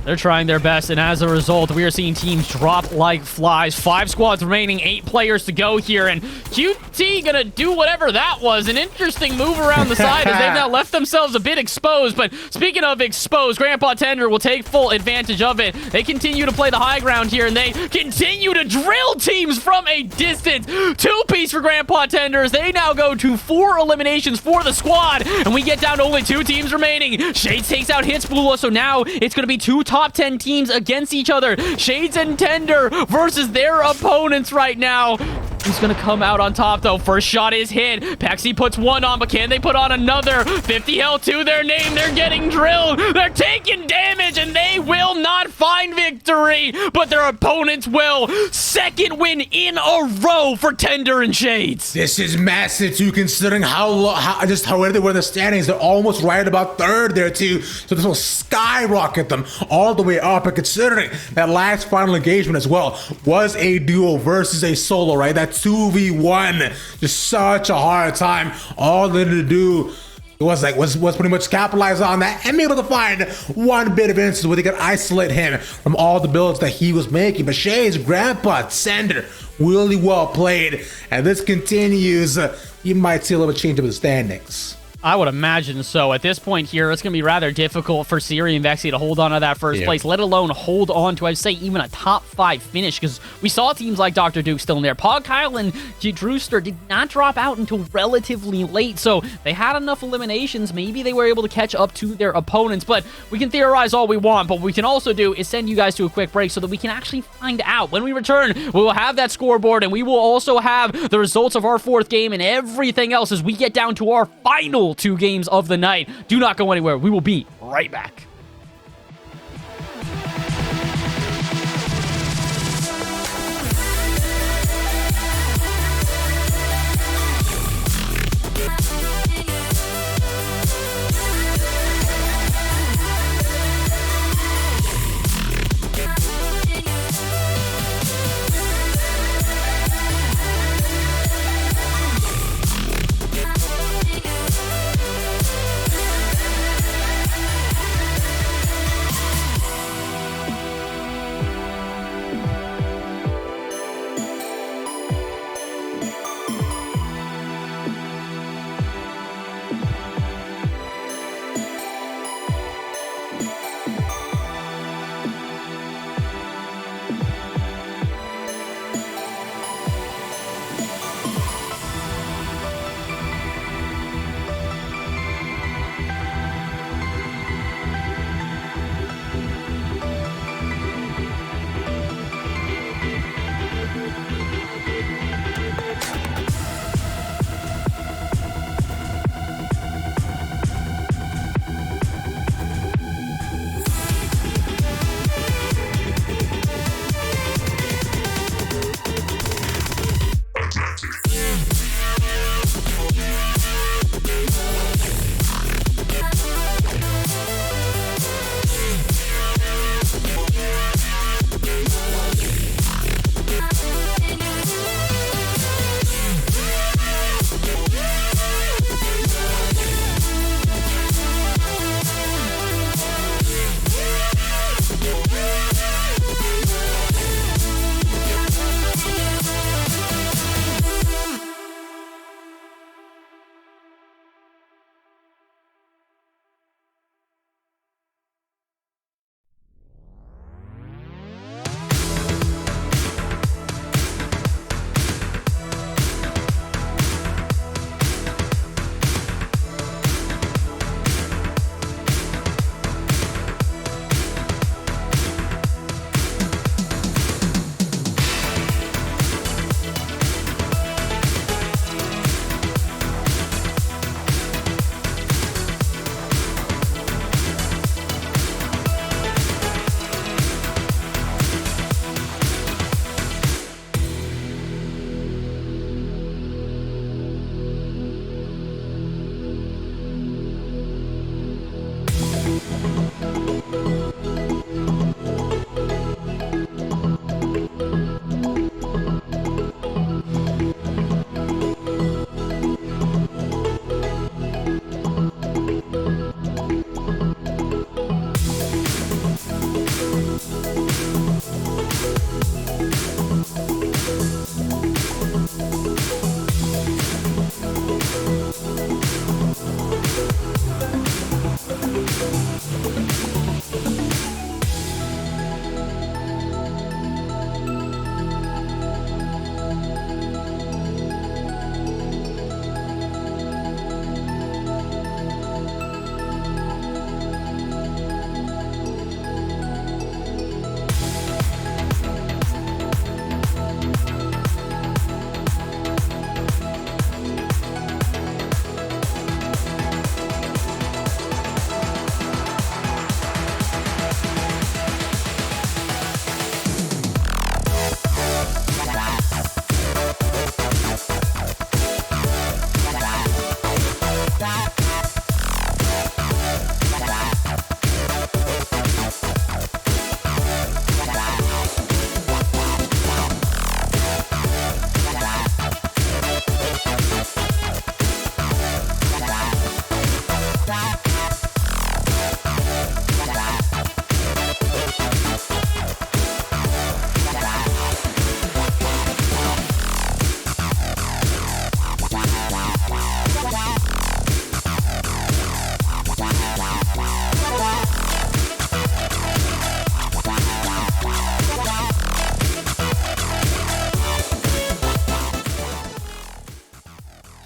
They're trying their best, and as a result, we are seeing teams drop like flies. 5 squads remaining, 8 players to go here, and QT gonna do whatever that was. An interesting move around the side as they've now left themselves a bit exposed, but speaking of exposed, Grandpa Tender will take full advantage of it. They continue to play the high ground here, and they continue to drill teams from a distance. 2-piece for Grandpa Tenders. They now go to 4 eliminations for the squad, and we get down to only 2 teams remaining. Shades takes out Hitsbula, so now it's gonna be 2 top 10 teams against each other. Shades and Tender versus their opponents right now. Who's gonna come out on top, though? First shot is hit. Pexi puts 1 on, but can they put on another? 50 health to their name. They're getting drilled. They're taking damage, and they will not find victory, but their opponents will. 2nd win in a row for Tender and Shades. This is massive, too, considering just how where they were in the standings. They're almost right about 3rd there, too. So this will skyrocket them all the way up. And considering that last final engagement as well was a duo versus a solo, right? That 2v1, just such a hard time. All they had to do was pretty much capitalize on that and be able to find one bit of instance where they could isolate him from all the builds that he was making. But Shades, Grandpa, Tender, really well played, and this continues. You might see a little change of the standings. I would imagine so. At this point here, it's going to be rather difficult for Siri and Vexy to hold on to that first place, let alone hold on to, I'd say, even a top 5 finish, because we saw teams like Dr. Duke still in there. Kyle and Drewster did not drop out until relatively late, so they had enough eliminations. Maybe they were able to catch up to their opponents, but we can theorize all we want, but what we can also do is send you guys to a quick break so that we can actually find out. When we return, we will have that scoreboard, and we will also have the results of our 4th game and everything else as we get down to our final 2 games of the night. Do not go anywhere. We will be right back.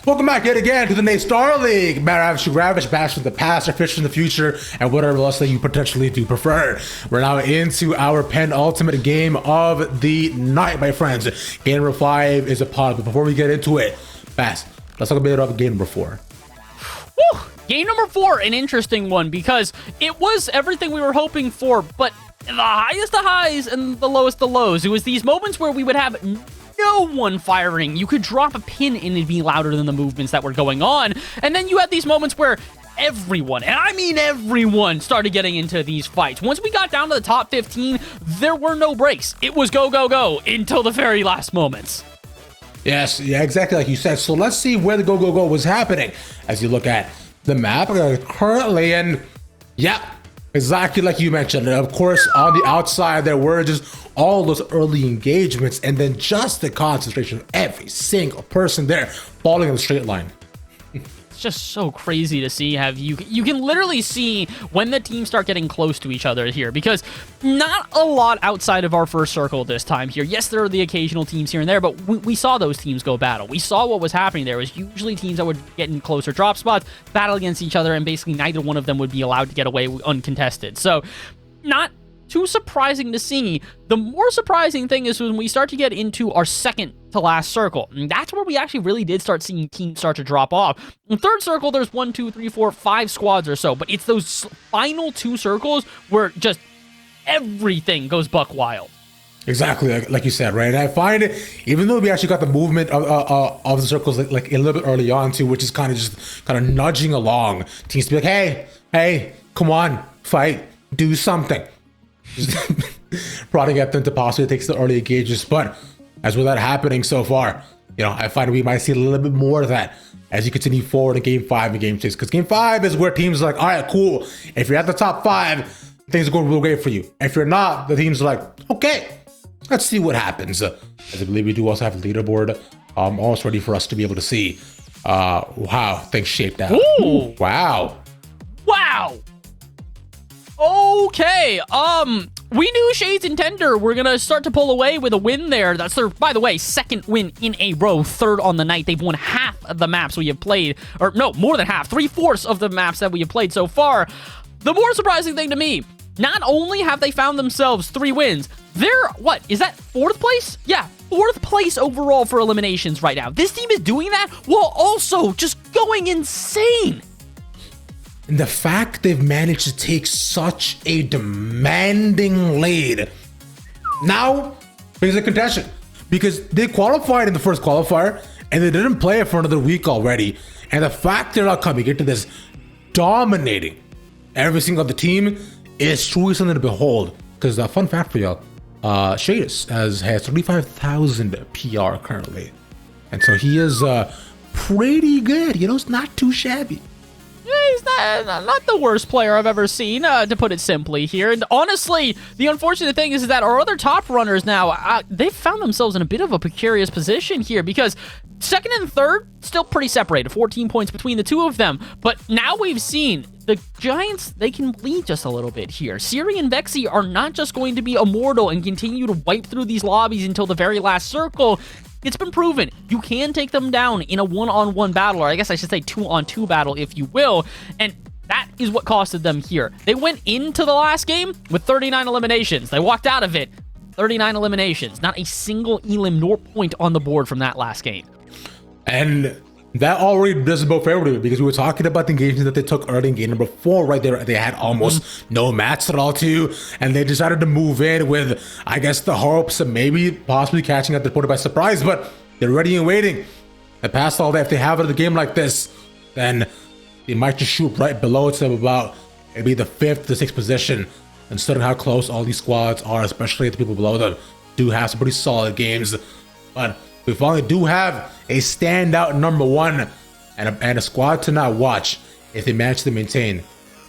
Welcome back yet again to the NACE Starleague. Ravish, Bash from the past, or Fish from the future, and whatever else that you potentially do prefer. We're now into our penultimate game of the night, my friends. Game number 5 is upon us. But before we get into it, Bass, let's talk a bit about game number 4. Woo! Game number 4, an interesting one, because it was everything we were hoping for, but the highest of highs and the lowest of lows. It was these moments where we would have no one firing. You could drop a pin and it'd be louder than the movements that were going on. And then you had these moments where everyone, and I mean everyone, started getting into these fights. Once we got down to the top 15, there were no breaks. It was go, go, go until the very last moments. Yes, yeah, exactly like you said. So let's see where the go, go, go was happening as you look at the map currently. And yeah, exactly like you mentioned. And of course, on the outside, there were just all those early engagements, and then just the concentration of every single person there falling in a straight line. It's just so crazy to see. You can literally see when the teams start getting close to each other here, because not a lot outside of our first circle this time here. Yes, there are the occasional teams here and there, but we saw those teams go battle. We saw what was happening there. It was usually teams that would get in closer drop spots, battle against each other, and basically neither one of them would be allowed to get away uncontested. So not too surprising to see. The more surprising thing is when we start to get into our second to last circle. And that's where we actually really did start seeing teams start to drop off. In third circle, there's 1, 2, 3, 4, 5 squads or so, but it's those final 2 circles where just everything goes buck wild. Exactly, like you said, right? And I find it, even though we actually got the movement of the circles like a little bit early on too, which is kind of just kind of nudging along teams to be like, hey, come on, fight, do something. Just prodding at them to possibly take the early engages. But as with that happening so far, you know, I find we might see a little bit more of that as you continue forward in Game 5 and Game 6. Because Game 5 is where teams are like, all right, cool. If you're at the top 5, things are going real great for you. If you're not, the team's like, okay, let's see what happens. As I believe we do also have a leaderboard almost ready for us to be able to see how things shaped out. Ooh. Wow. Wow. Okay. We knew Shades and Tender were gonna start to pull away with a win there. That's their, by the way, second win in a row, third on the night. They've won half of the maps we have played, or no, more than half, 3/4 of the maps that we have played so far. The more surprising thing to me, not only have they found themselves 3 wins, they're, what, is that 4th place? Yeah, 4th place overall for eliminations right now. This team is doing that while also just going insane. And the fact they've managed to take such a demanding lead now brings a contention, because they qualified in the first qualifier and they didn't play it for another week already. And the fact they're not coming into this dominating every single other team is truly something to behold. Because fun fact for y'all, Shades has 35,000 PR currently, and so he is pretty good. You know, it's not too shabby. Yeah, he's not the worst player I've ever seen, to put it simply here. And honestly, the unfortunate thing is that our other top runners now, they've found themselves in a bit of a precarious position here, because second and third, still pretty separated, 14 points between the two of them. But now we've seen the Giants, they can bleed just a little bit here. Siri and Vexy are not just going to be immortal and continue to wipe through these lobbies until the very last circle. It's been proven you can take them down in a one-on-one battle, or I guess I should say 2-on-2 battle, if you will, and that is what costed them here. They went into the last game with 39 eliminations. They walked out of it, 39 eliminations. Not a single elim nor point on the board from that last game. And that already doesn't bode favorably, because we were talking about the engagements that they took early in game number 4 right there. They had almost no mats at all too, and they decided to move in with, I guess, the hopes of maybe possibly catching at the opponent by surprise, but they're ready and waiting. And past all that, if they have it in a game like this, then they might just shoot right below it to about maybe the 5th to 6th position. Considering how close all these squads are, especially the people below them, do have some pretty solid games. But we finally do have a standout number 1 and a squad to not watch if they manage to maintain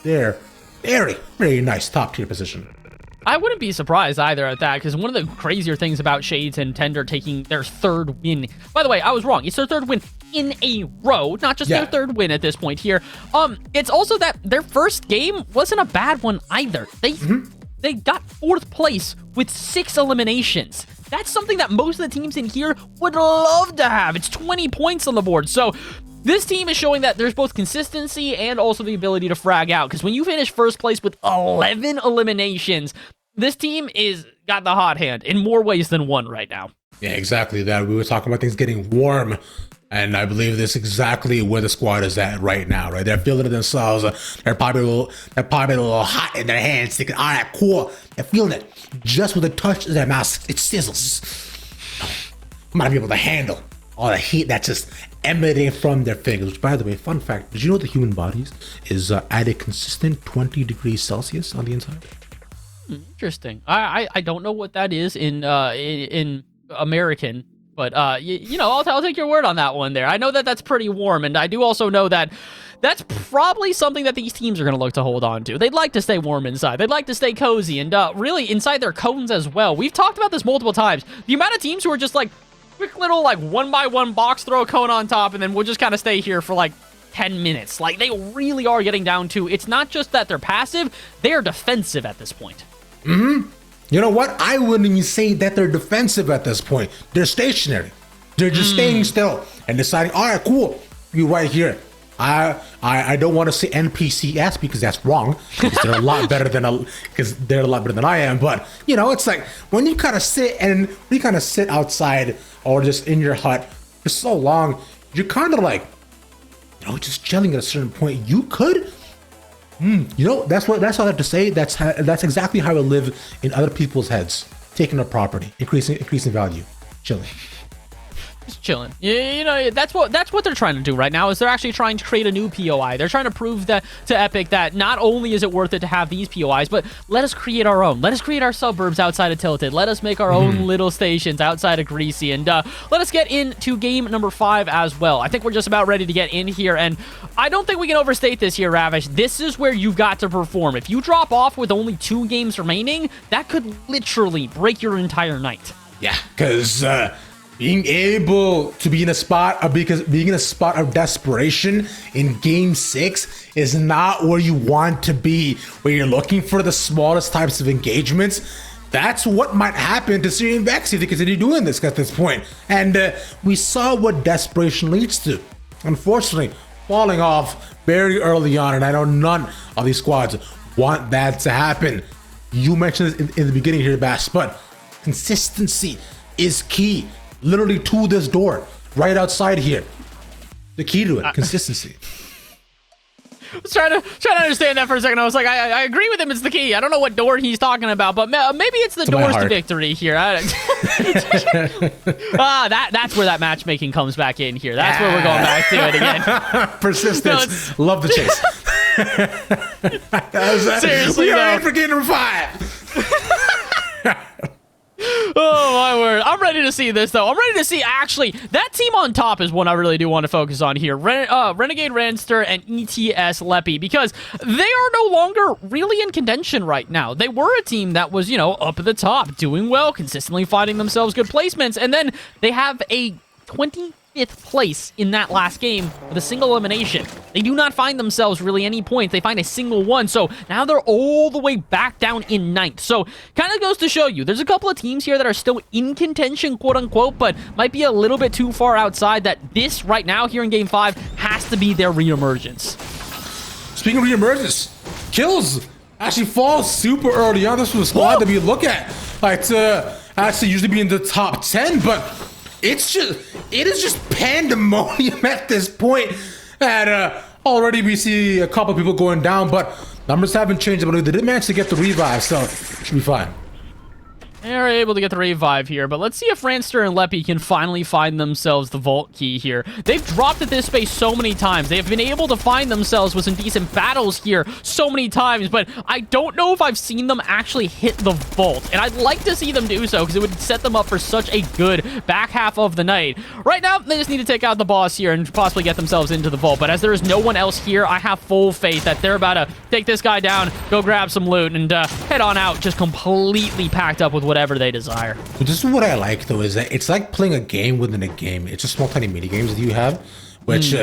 their very, very nice top tier position. I wouldn't be surprised either at that, because one of the crazier things about Shades and Tender taking their 3rd win, by the way, I was wrong, it's their 3rd win in a row, not just their 3rd win at this point here. It's also that their first game wasn't a bad one either. They got 4th place with 6 eliminations. That's something that most of the teams in here would love to have. It's 20 points on the board. So this team is showing that there's both consistency and also the ability to frag out. Because when you finish 1st place with 11 eliminations, this team is got the hot hand in more ways than one right now. Yeah, exactly that. We were talking about things getting warm, and I believe this is exactly where the squad is at right now, right? They're feeling it themselves. They're probably a little hot in their hands, thinking, all right, cool. They're feeling it. Just with a touch of their mouth, it sizzles. I might be able to handle all the heat that's just emanating from their fingers. Which, by the way, fun fact, did you know the human body is at a consistent 20 degrees Celsius on the inside? Interesting. I don't know what that is in American, but you know, I'll take your word on that one there. I know that that's pretty warm, and I do also know that that's probably something that these teams are going to look to hold on to. They'd like to stay warm inside. They'd like to stay cozy, and really inside their cones as well. We've talked about this multiple times. The amount of teams who are just like quick little like 1x1 box, throw a cone on top, and then we'll just kind of stay here for like 10 minutes. Like, they really are getting down to, it's not just that they're passive, they are defensive at this point. You know what? I wouldn't even say that they're defensive at this point. They're stationary. They're just staying still and deciding, all right, cool, you right here. I don't want to say NPCs because that's wrong, because they're a lot better than I am. But you know, it's like when you kind of sit outside or just in your hut for so long, you're kind of like, you know, just chilling at a certain point. You could, you know, that's all I have to say. That's exactly how I live in other people's heads. taking a property, increasing value, chilling. Just chilling. You know, that's what they're trying to do right now. Is they're actually trying to create a new POI. They're trying to prove that to Epic that not only is it worth it to have these POIs, but let us create our own. Let us create our suburbs outside of Tilted. Let us make our own little stations outside of Greasy, and let us get into game number 5 as well. I think we're just about ready to get in here, and I don't think we can overstate this here, Ravish. This is where you've got to perform. If you drop off with only 2 games remaining, that could literally break your entire night. Yeah, because being able to be in a spot of desperation in game 6 is not where you want to be, where you're looking for the smallest types of engagements. That's what might happen to Syrian Vex if they continue doing this at this point. And we saw what desperation leads to. Unfortunately, falling off very early on, and I know none of these squads want that to happen. You mentioned this in the beginning here, Bass, but consistency is key. Literally to this door, right outside here. The key to it, consistency. I was trying to understand that for a second. I was like, I agree with him. It's the key. I don't know what door he's talking about, but maybe it's the doors to victory here. That's where that matchmaking comes back in here. That's where we're going back to it again. Persistence. Love the chase. Seriously, we are in for game number 5. Oh, my word. I'm ready to see this, though. I'm ready to see, actually, that team on top is one I really do want to focus on here. Renegade Ranster and ETS Leppy, because they are no longer really in contention right now. They were a team that was, you know, up at the top, doing well, consistently finding themselves good placements, and then they have a 25th place in that last game with a single elimination. They do not find themselves really any points. They find a single one. So now they're all the way back down in 9th. So kind of goes to show you, there's a couple of teams here that are still in contention, quote unquote, but might be a little bit too far outside that this right now here in game 5 has to be their reemergence. Speaking of reemergence, kills actually fall super early on. This was a squad that we look at. Like to actually usually be in the top 10, but it is just pandemonium at this point. And already we see a couple people going down, but numbers haven't changed. But they did manage to get the revive, so it should be fine. They're able to get the revive here, but let's see if Ranster and Leppy can finally find themselves the vault key here. They've dropped at this space so many times. They've been able to find themselves with some decent battles here so many times, but I don't know if I've seen them actually hit the vault, and I'd like to see them do so because it would set them up for such a good back half of the night. Right now, they just need to take out the boss here and possibly get themselves into the vault, but as there is no one else here, I have full faith that they're about to take this guy down, go grab some loot, and head on out just completely packed up with whatever they desire. But this is what I like, though, is that it's like playing a game within a game. It's just small, tiny mini games that you have, which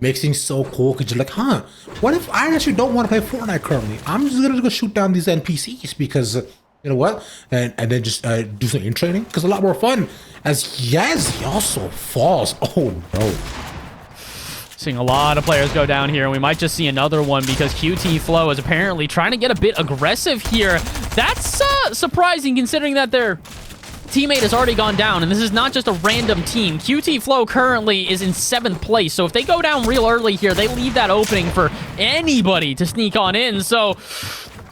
makes things so cool. Because you're like, huh, what if I actually don't want to play Fortnite currently? I'm just gonna go shoot down these NPCs because you know what, and then just do some in training because a lot more fun. As Yaz also falls. Oh no. Seeing a lot of players go down here, and we might just see another one because QT Flow is apparently trying to get a bit aggressive here. That's surprising considering that their teammate has already gone down, and this is not just a random team. QT Flow currently is in 7th place, so if they go down real early here, they leave that opening for anybody to sneak on in. So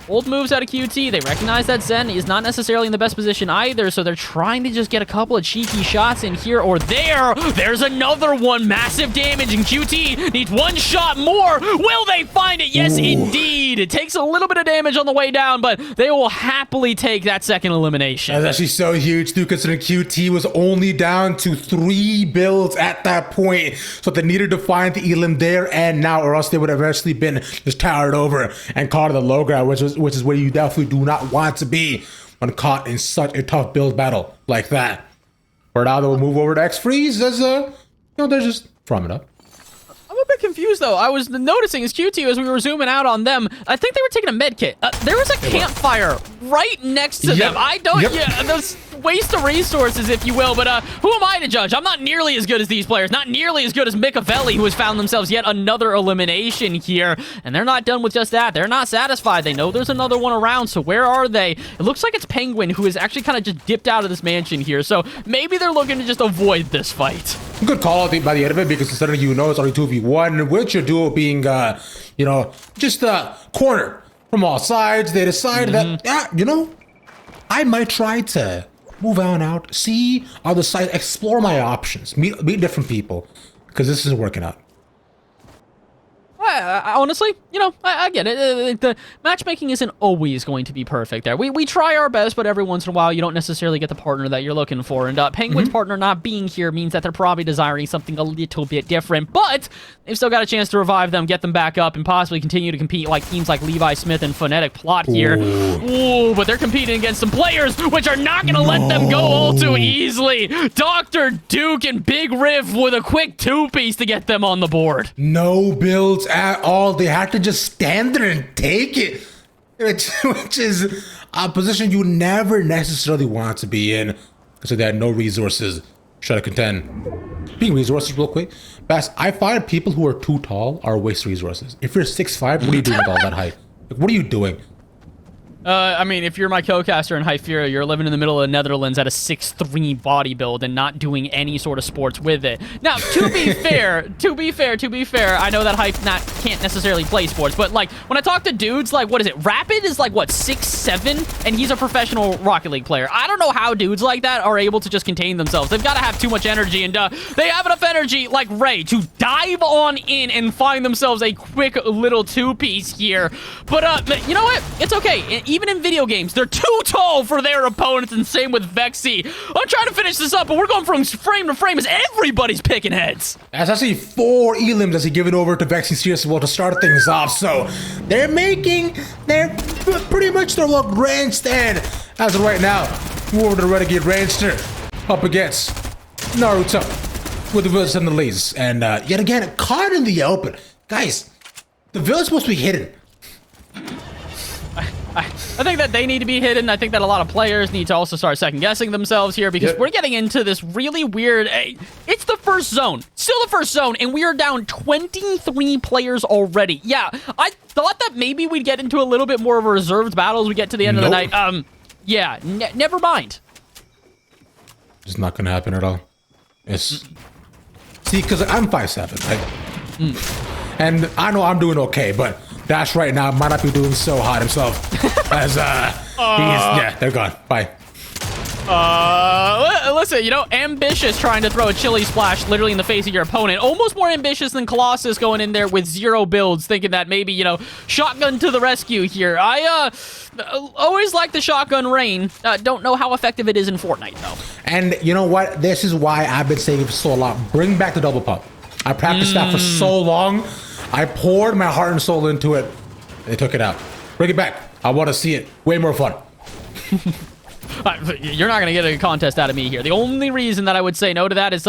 old moves out of QT. They recognize that Zen is not necessarily in the best position either, so they're trying to just get a couple of cheeky shots in here or there. There's another one. Massive damage, and QT needs one shot more. Will they find it? Yes, indeed. It takes a little bit of damage on the way down, but they will happily take that second elimination. That's actually so huge, too, considering QT was only down to 3 builds at that point. So they needed to find the elim there and now, or else they would have eventually been just towered over and caught in the low ground, which is where you definitely do not want to be when caught in such a tough build battle like that. For now, they'll move over to X-Freeze as, you know, they're just farming up. I'm a bit confused, though. I was noticing as QT, as we were zooming out on them, I think they were taking a med kit. There was a campfire right next to them. I don't, those waste of resources, if you will, but who am I to judge? I'm not nearly as good as these players, not nearly as good as Mikavelli, who has found themselves yet another elimination here, and they're not done with just that. They're not satisfied. They know there's another one around, so where are they? It looks like it's Penguin, who has actually kind of just dipped out of this mansion here, so maybe they're looking to just avoid this fight. Good call out by the end of it, because considering you know it's only 2v1, with your duo being, just cornered from all sides, they decide that, you know, I might try to move on out, see other sides, explore my options, meet different people, because this isn't working out. Honestly, you know, I get it. The matchmaking isn't always going to be perfect there. We try our best, but every once in a while, you don't necessarily get the partner that you're looking for. And Penguin's partner not being here means that they're probably desiring something a little bit different. But they've still got a chance to revive them, get them back up, and possibly continue to compete like teams like Levi Smith and Phonetic Plot here. Ooh, but they're competing against some players which are not going to let them go all too easily. Dr. Duke and Big Riff with a quick two-piece to get them on the board. No builds at all. They had to just stand there and take it, which is a position you never necessarily want to be in. So they had no resources. Try to contend. Speaking of resources, real quick, Bass, I find people who are too tall are waste resources. If you're 6'5", what are you doing with all that height? Like, what are you doing? I mean, if you're my co-caster in Hypheria, you're living in the middle of the Netherlands at a 6'3" body build and not doing any sort of sports with it. Now, to be fair, I know that Hype can't necessarily play sports, but like when I talk to dudes, like what is it? Rapid is like what 6'7", and he's a professional Rocket League player. I don't know how dudes like that are able to just contain themselves. They've got to have too much energy, and they have enough energy, like Ray, to dive on in and find themselves a quick little two-piece here. But you know what? It's okay. Even in video games, they're too tall for their opponents, and same with Vexy. I'm trying to finish this up, but we're going from frame to frame as everybody's picking heads. That's actually 4 elims as he given over to Vexy Serious to start things off. So they're pretty much their look grandstand as of right now. Move over to the Renegade Rancher up against Naruto with the Village and the Lays. And yet again, caught in the open. Guys, the Village supposed to be hidden. I think that they need to be hidden. I think that a lot of players need to also start second-guessing themselves here because we're getting into this really weird... It's the first zone. Still the first zone, and we are down 23 players already. Yeah, I thought that maybe we'd get into a little bit more of a reserved battle as we get to the end of the night. Yeah, never mind. It's not going to happen at all. It's... See, because I'm 5'7", right? And I know I'm doing okay, but... Dash right now might not be doing so hot himself as they're gone. Bye. Listen, you know, ambitious trying to throw a chili splash literally in the face of your opponent. Almost more ambitious than Colossus going in there with 0 builds, thinking that maybe, you know, shotgun to the rescue here. I always like the shotgun rain. Don't know how effective it is in Fortnite, though. And you know what? This is why I've been saving for so long. Bring back the double pump. I practiced that for so long. I poured my heart and soul into it. They took it out. Bring it back. I want to see it. Way more fun. You're not going to get a contest out of me here. The only reason that I would say no to that is,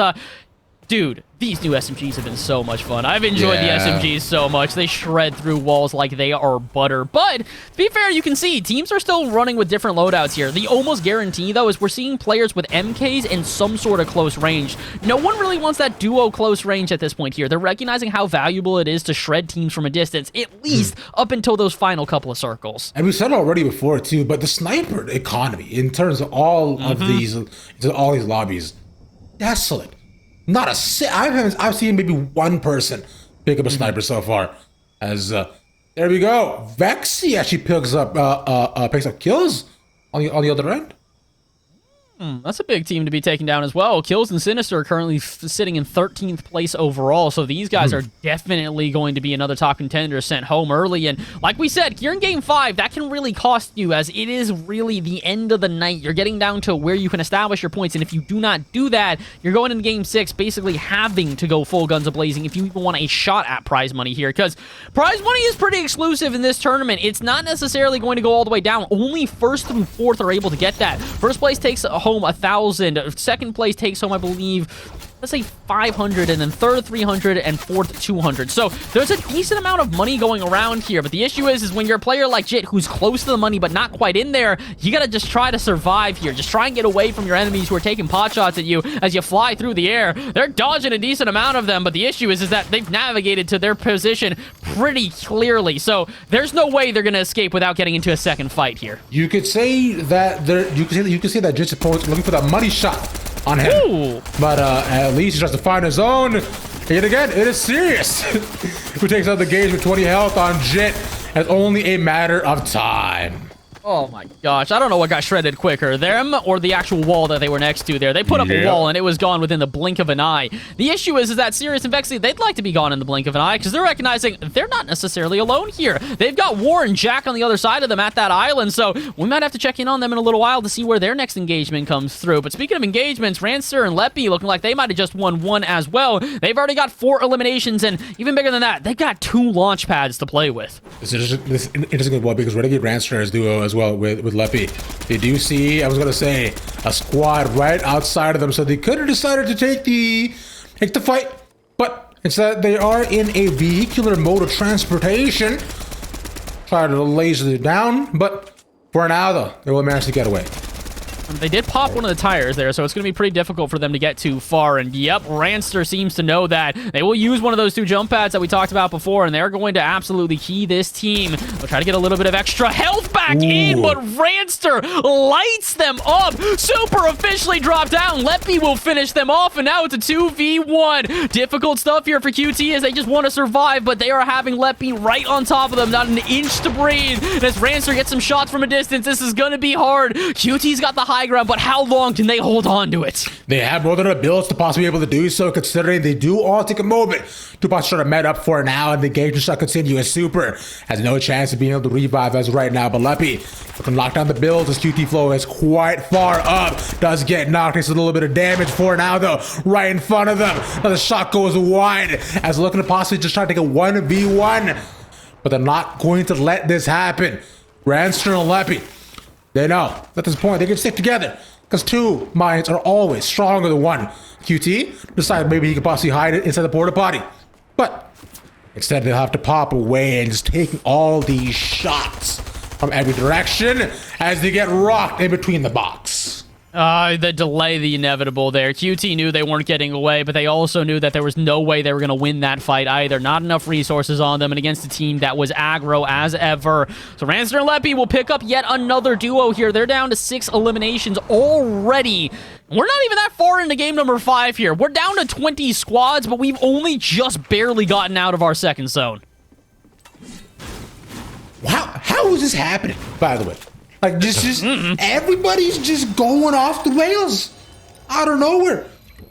dude, these new SMGs have been so much fun. I've enjoyed the SMGs so much. They shred through walls like they are butter. But, to be fair, you can see teams are still running with different loadouts here. The almost guarantee, though, is we're seeing players with MKs and some sort of close range. No one really wants that duo close range at this point here. They're recognizing how valuable it is to shred teams from a distance, at least up until those final couple of circles. And we said it already before, too, but the sniper economy, in terms of all of these lobbies, desolate. Not a I've seen maybe one person pick up a sniper so far. As there we go. Vexy actually picks up kills on the other end. That's a big team to be taken down as well. Kills and Sinister are currently sitting in 13th place overall, so these guys are definitely going to be another top contender sent home early. And like we said, here in Game 5, that can really cost you, as it is really the end of the night. You're getting down to where you can establish your points, and if you do not do that, you're going into Game 6 basically having to go full guns a-blazing if you even want a shot at prize money here, because prize money is pretty exclusive in this tournament. It's not necessarily going to go all the way down. Only 1st through 4th are able to get that. First place takes home 1,000. Second place takes home, I believe, let's say 500, and then third 300 and fourth 200. So there's a decent amount of money going around here, but the issue is when you're a player like Jit who's close to the money but not quite in there, you gotta just try to survive here. Just try and get away from your enemies who are taking pot shots at you as you fly through the air. They're dodging a decent amount of them, but the issue is that they've navigated to their position pretty clearly, so there's no way they're gonna escape without getting into a second fight here. You could say that you could say that Jit's opponent's looking for that money shot on him. Ooh. But at least he tries to find his own. Yet again, it is serious. Who takes out the gauge with 20 health on Jit. It's only a matter of time. Oh my gosh, I don't know what got shredded quicker, them or the actual wall that they were next to there. They put up a wall and it was gone within the blink of an eye. The issue is that Sirius and Vexy, they'd like to be gone in the blink of an eye because they're recognizing they're not necessarily alone here. They've got War and Jack on the other side of them at that island, so we might have to check in on them in a little while to see where their next engagement comes through. But speaking of engagements, Rancer and Leppy looking like they might have just won one as well. They've already got 4 eliminations, and even bigger than that, they've got 2 launch pads to play with. This is interesting one because Renegade Rancer is duo as well with Leppy. They do see, I was gonna say, a squad right outside of them, so they could have decided to take the fight, but instead they are in a vehicular mode of transportation. Try to laser it down, but for now though, they will manage to get away. They did pop one of the tires there, so it's going to be pretty difficult for them to get too far. And yep, Ranster seems to know that. They will use one of those 2 jump pads that we talked about before, and they're going to absolutely key this team. They'll try to get a little bit of extra health back in, but Ranster lights them up. Super officially dropped down. Leppy will finish them off, and now it's a 2v1. Difficult stuff here for QT as they just want to survive, but they are having Leppy right on top of them, not an inch to breathe. And as Ranster gets some shots from a distance, this is going to be hard. QT's got the high ground, but how long can they hold on to it? They have more than a builds to possibly be able to do so, considering they do all take a moment to possibly try to met up for now, and the engagement shall continue as Super has no chance of being able to revive as right now. But Leppy can lock down the builds as QT Flow is quite far up. Does get knocked. Takes a little bit of damage for now, though, right in front of them. Now the shot goes wide as looking to possibly just try to take a 1v1, but they're not going to let this happen. Ranster and Leppy, they know at this point they can stick together because 2 minds are always stronger than 1. QT decided maybe he could possibly hide it inside the porta potty, but instead they'll have to pop away and just taking all these shots from every direction as they get rocked in between the box. The delay, the inevitable there. QT knew they weren't getting away, but they also knew that there was no way they were going to win that fight either. Not enough resources on them and against a team that was aggro as ever. So Rancer and Leppy will pick up yet another duo here. They're down to 6 eliminations already. We're not even that far into game number 5 here. We're down to 20 squads, but we've only just barely gotten out of our second zone. How is this happening, by the way? Like, just everybody's just going off the rails out of nowhere.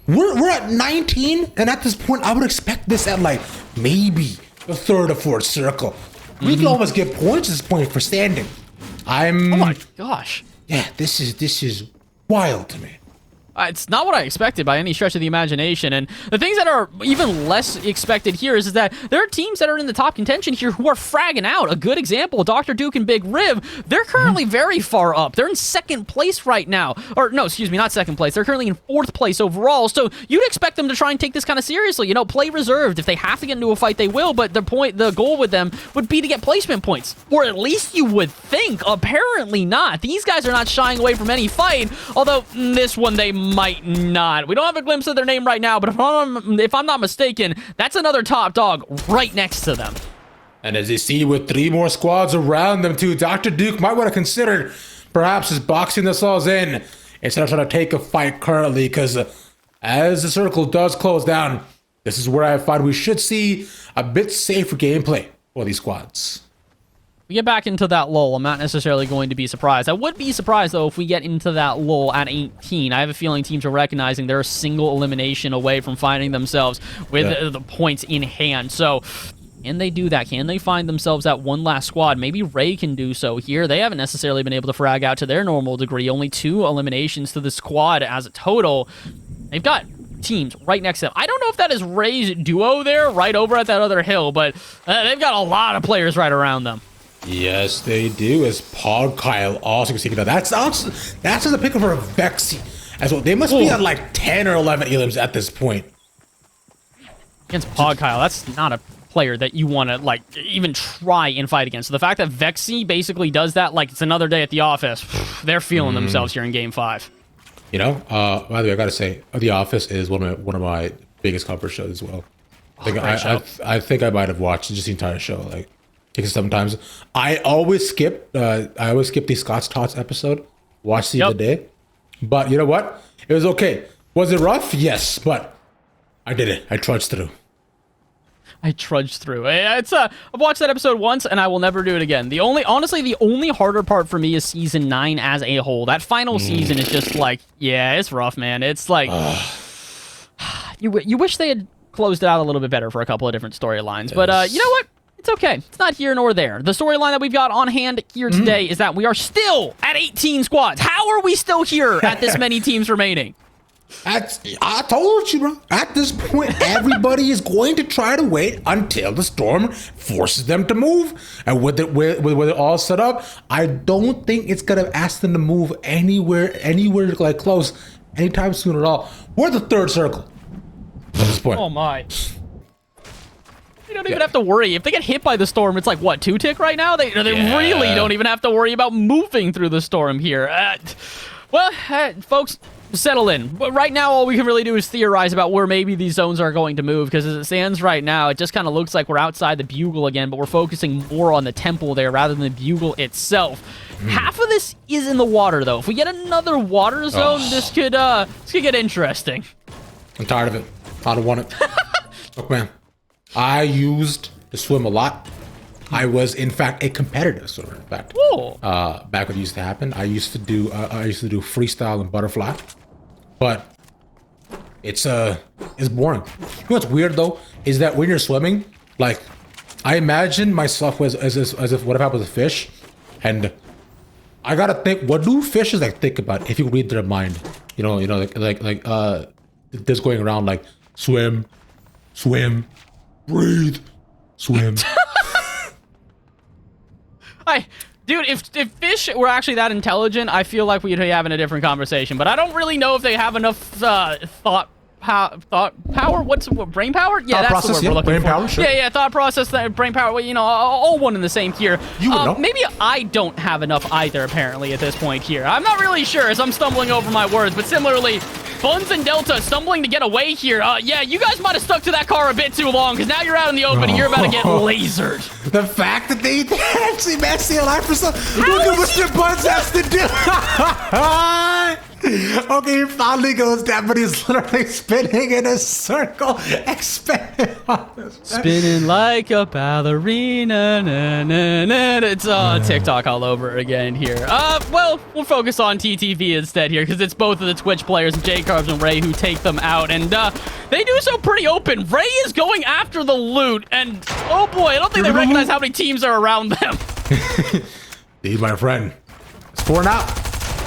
We're at 19, and at this point, I would expect this at, like, maybe the 3rd or 4th circle. We can almost get points at this point for standing. Oh my gosh. Yeah, this is wild to me. It's not what I expected by any stretch of the imagination. And the things that are even less expected here is that there are teams that are in the top contention here who are fragging out. A good example, Dr. Duke and Big Riv, they're currently very far up. They're in 2nd place right now. Or, no, excuse me, not 2nd place. They're currently in 4th place overall. So you'd expect them to try and take this kind of seriously. You know, play reserved. If they have to get into a fight, they will. But the goal with them would be to get placement points. Or at least you would think. Apparently not. These guys are not shying away from any fight. Although, this one, they might not. We don't have a glimpse of their name right now, but if I'm not mistaken, that's another top dog right next to them. And as you see with 3 more squads around them too, Dr. Duke might want to consider perhaps just boxing themselves in instead of trying to take a fight currently, because as the circle does close down, this is where I find we should see a bit safer gameplay for these squads. We get back into that lull, I'm not necessarily going to be surprised. I would be surprised, though, if we get into that lull at 18. I have a feeling teams are recognizing they're a single elimination away from finding themselves with the points in hand. So, can they do that? Can they find themselves that one last squad? Maybe Ray can do so here. They haven't necessarily been able to frag out to their normal degree. Only 2 eliminations to the squad as a total. They've got teams right next to them. I don't know if that is Ray's duo there, right over at that other hill, but they've got a lot of players right around them. Yes, they do. As Pog Kyle also can see that. That's a pick for a Vexy as well. They must be at like 10 or 11 elims at this point. Against Pog Kyle, that's not a player that you want to like even try and fight against. So the fact that Vexy basically does that like it's another day at the office, they're feeling themselves here in Game 5. You know, by the way, I gotta say, The Office is one of my biggest comfort shows as well. I think I might have watched just the entire show. Like. Because sometimes I always skip the Scott's Tots episode, watch the other day. But you know what? It was okay. Was it rough? Yes, but I did it. I trudged through. I trudged through. I've watched that episode once, and I will never do it again. Honestly, the only harder part for me is season 9 as a whole. That final season is just like, yeah, it's rough, man. It's like, you wish they had closed it out a little bit better for a couple of different storylines. Yes. But you know what? It's okay. It's not here nor there. The storyline that we've got on hand here today is that we are still at 18 squads. How are we still here at this many teams remaining? I told you, bro. At this point, everybody is going to try to wait until the storm forces them to move. And with it all set up, I don't think it's gonna ask them to move anywhere like close anytime soon at all. We're the third circle at this point. Oh my. You don't even have to worry. If they get hit by the storm, it's like, what, 2-tick right now? They really don't even have to worry about moving through the storm here. Folks, settle in. But right now, all we can really do is theorize about where maybe these zones are going to move, because as it stands right now, it just kind of looks like we're outside the bugle again, but we're focusing more on the temple there rather than the bugle itself. Half of this is in the water, though. If we get another water zone, this could get interesting. I'm tired of it. I don't want it. Look, man, I used to swim a lot. I was, in fact, a competitive swimmer. In fact, back when it used to happen, I used to do freestyle and butterfly, but it's boring. You know what's weird though is that when you're swimming, like, I imagine myself as if what if I was a fish, and I gotta think, what do fishes like think about if you read their mind? You know, like this going around like swim, breathe, swim. Dude, if fish were actually that intelligent, I feel like we'd be having a different conversation. But I don't really know if they have enough thought power. What's brain power? Yeah, that's the word we're looking brain for. Power, sure. Yeah, thought process, brain power. Well, you know, all one and the same here. You would know. Maybe I don't have enough either. Apparently, at this point here, I'm not really sure as I'm stumbling over my words. But similarly, Buns and Delta stumbling to get away here. Yeah, you guys might have stuck to that car a bit too long, because now you're out in the open and you're about to get lasered. The fact that they actually matched the alive for some. Look at what your Buns has to do. Okay, he finally goes down, but he's literally spinning in a circle, expanding on this. Spinning like a ballerina. Na, na, na. It's TikTok all over again here. Well, we'll focus on TTV instead here, because it's both of the Twitch players, J-Carbs and Ray, who take them out, and they do so pretty open. Ray is going after the loot, and oh boy, I don't think they recognize how many teams are around them. Dude, my friend, it's 4 now.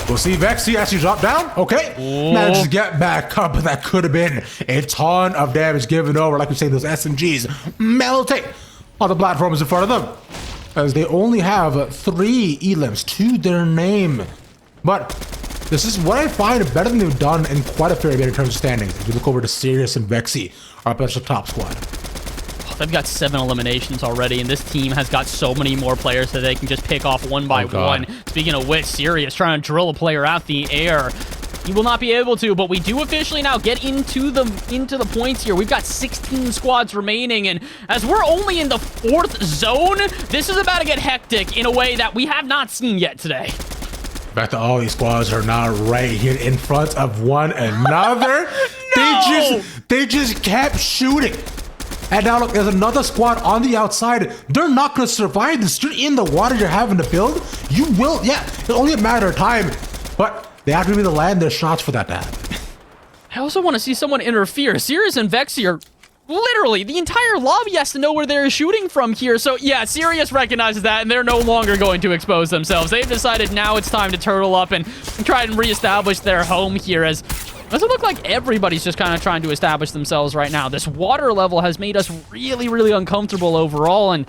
We'll see Vexy actually drop down. Okay. Managed to get back up, but that could have been a ton of damage given over. Like we say, those SMGs melting on the platforms in front of them, as they only have 3 elims to their name. But this is what I find better than they've done in quite a fair bit in terms of standings. If you look over to Sirius and Vexy, our potential top squad. They've got 7 eliminations already, and this team has got so many more players that they can just pick off one by one. Speaking of which, Sirius trying to drill a player out the air. He will not be able to, but we do officially now get into the points here. We've got 16 squads remaining, and as we're only in the 4th zone, this is about to get hectic in a way that we have not seen yet today. In fact, all these squads are now right here in front of one another. No! They just kept shooting. And now look, there's another squad on the outside. They're not going to survive this. You're in the water, you're having to build. You will, yeah, it's only a matter of time. But they have to be able to land their shots for that to happen. I also want to see someone interfere. Sirius and Vexy are literally, the entire lobby has to know where they're shooting from here. So yeah, Sirius recognizes that, and they're no longer going to expose themselves. They've decided now it's time to turtle up and try and reestablish their home here, as does it look like everybody's just kind of trying to establish themselves right now. This water level has made us really, really uncomfortable overall, and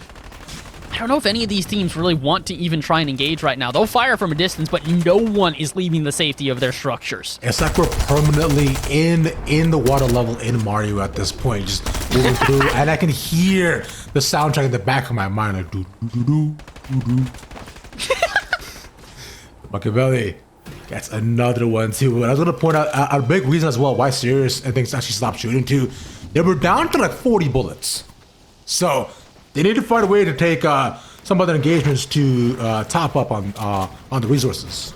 I don't know if any of these teams really want to even try and engage right now. They'll fire from a distance, but no one is leaving the safety of their structures. It's like we're permanently in the water level in Mario at this point, just moving through, and I can hear the soundtrack in the back of my mind, like do. Machiavelli. That's another one too. But I was going to point out a big reason as well why Sirius and things actually stopped shooting too. They were down to like 40 bullets, so they need to find a way to take some other engagements to top up on the resources.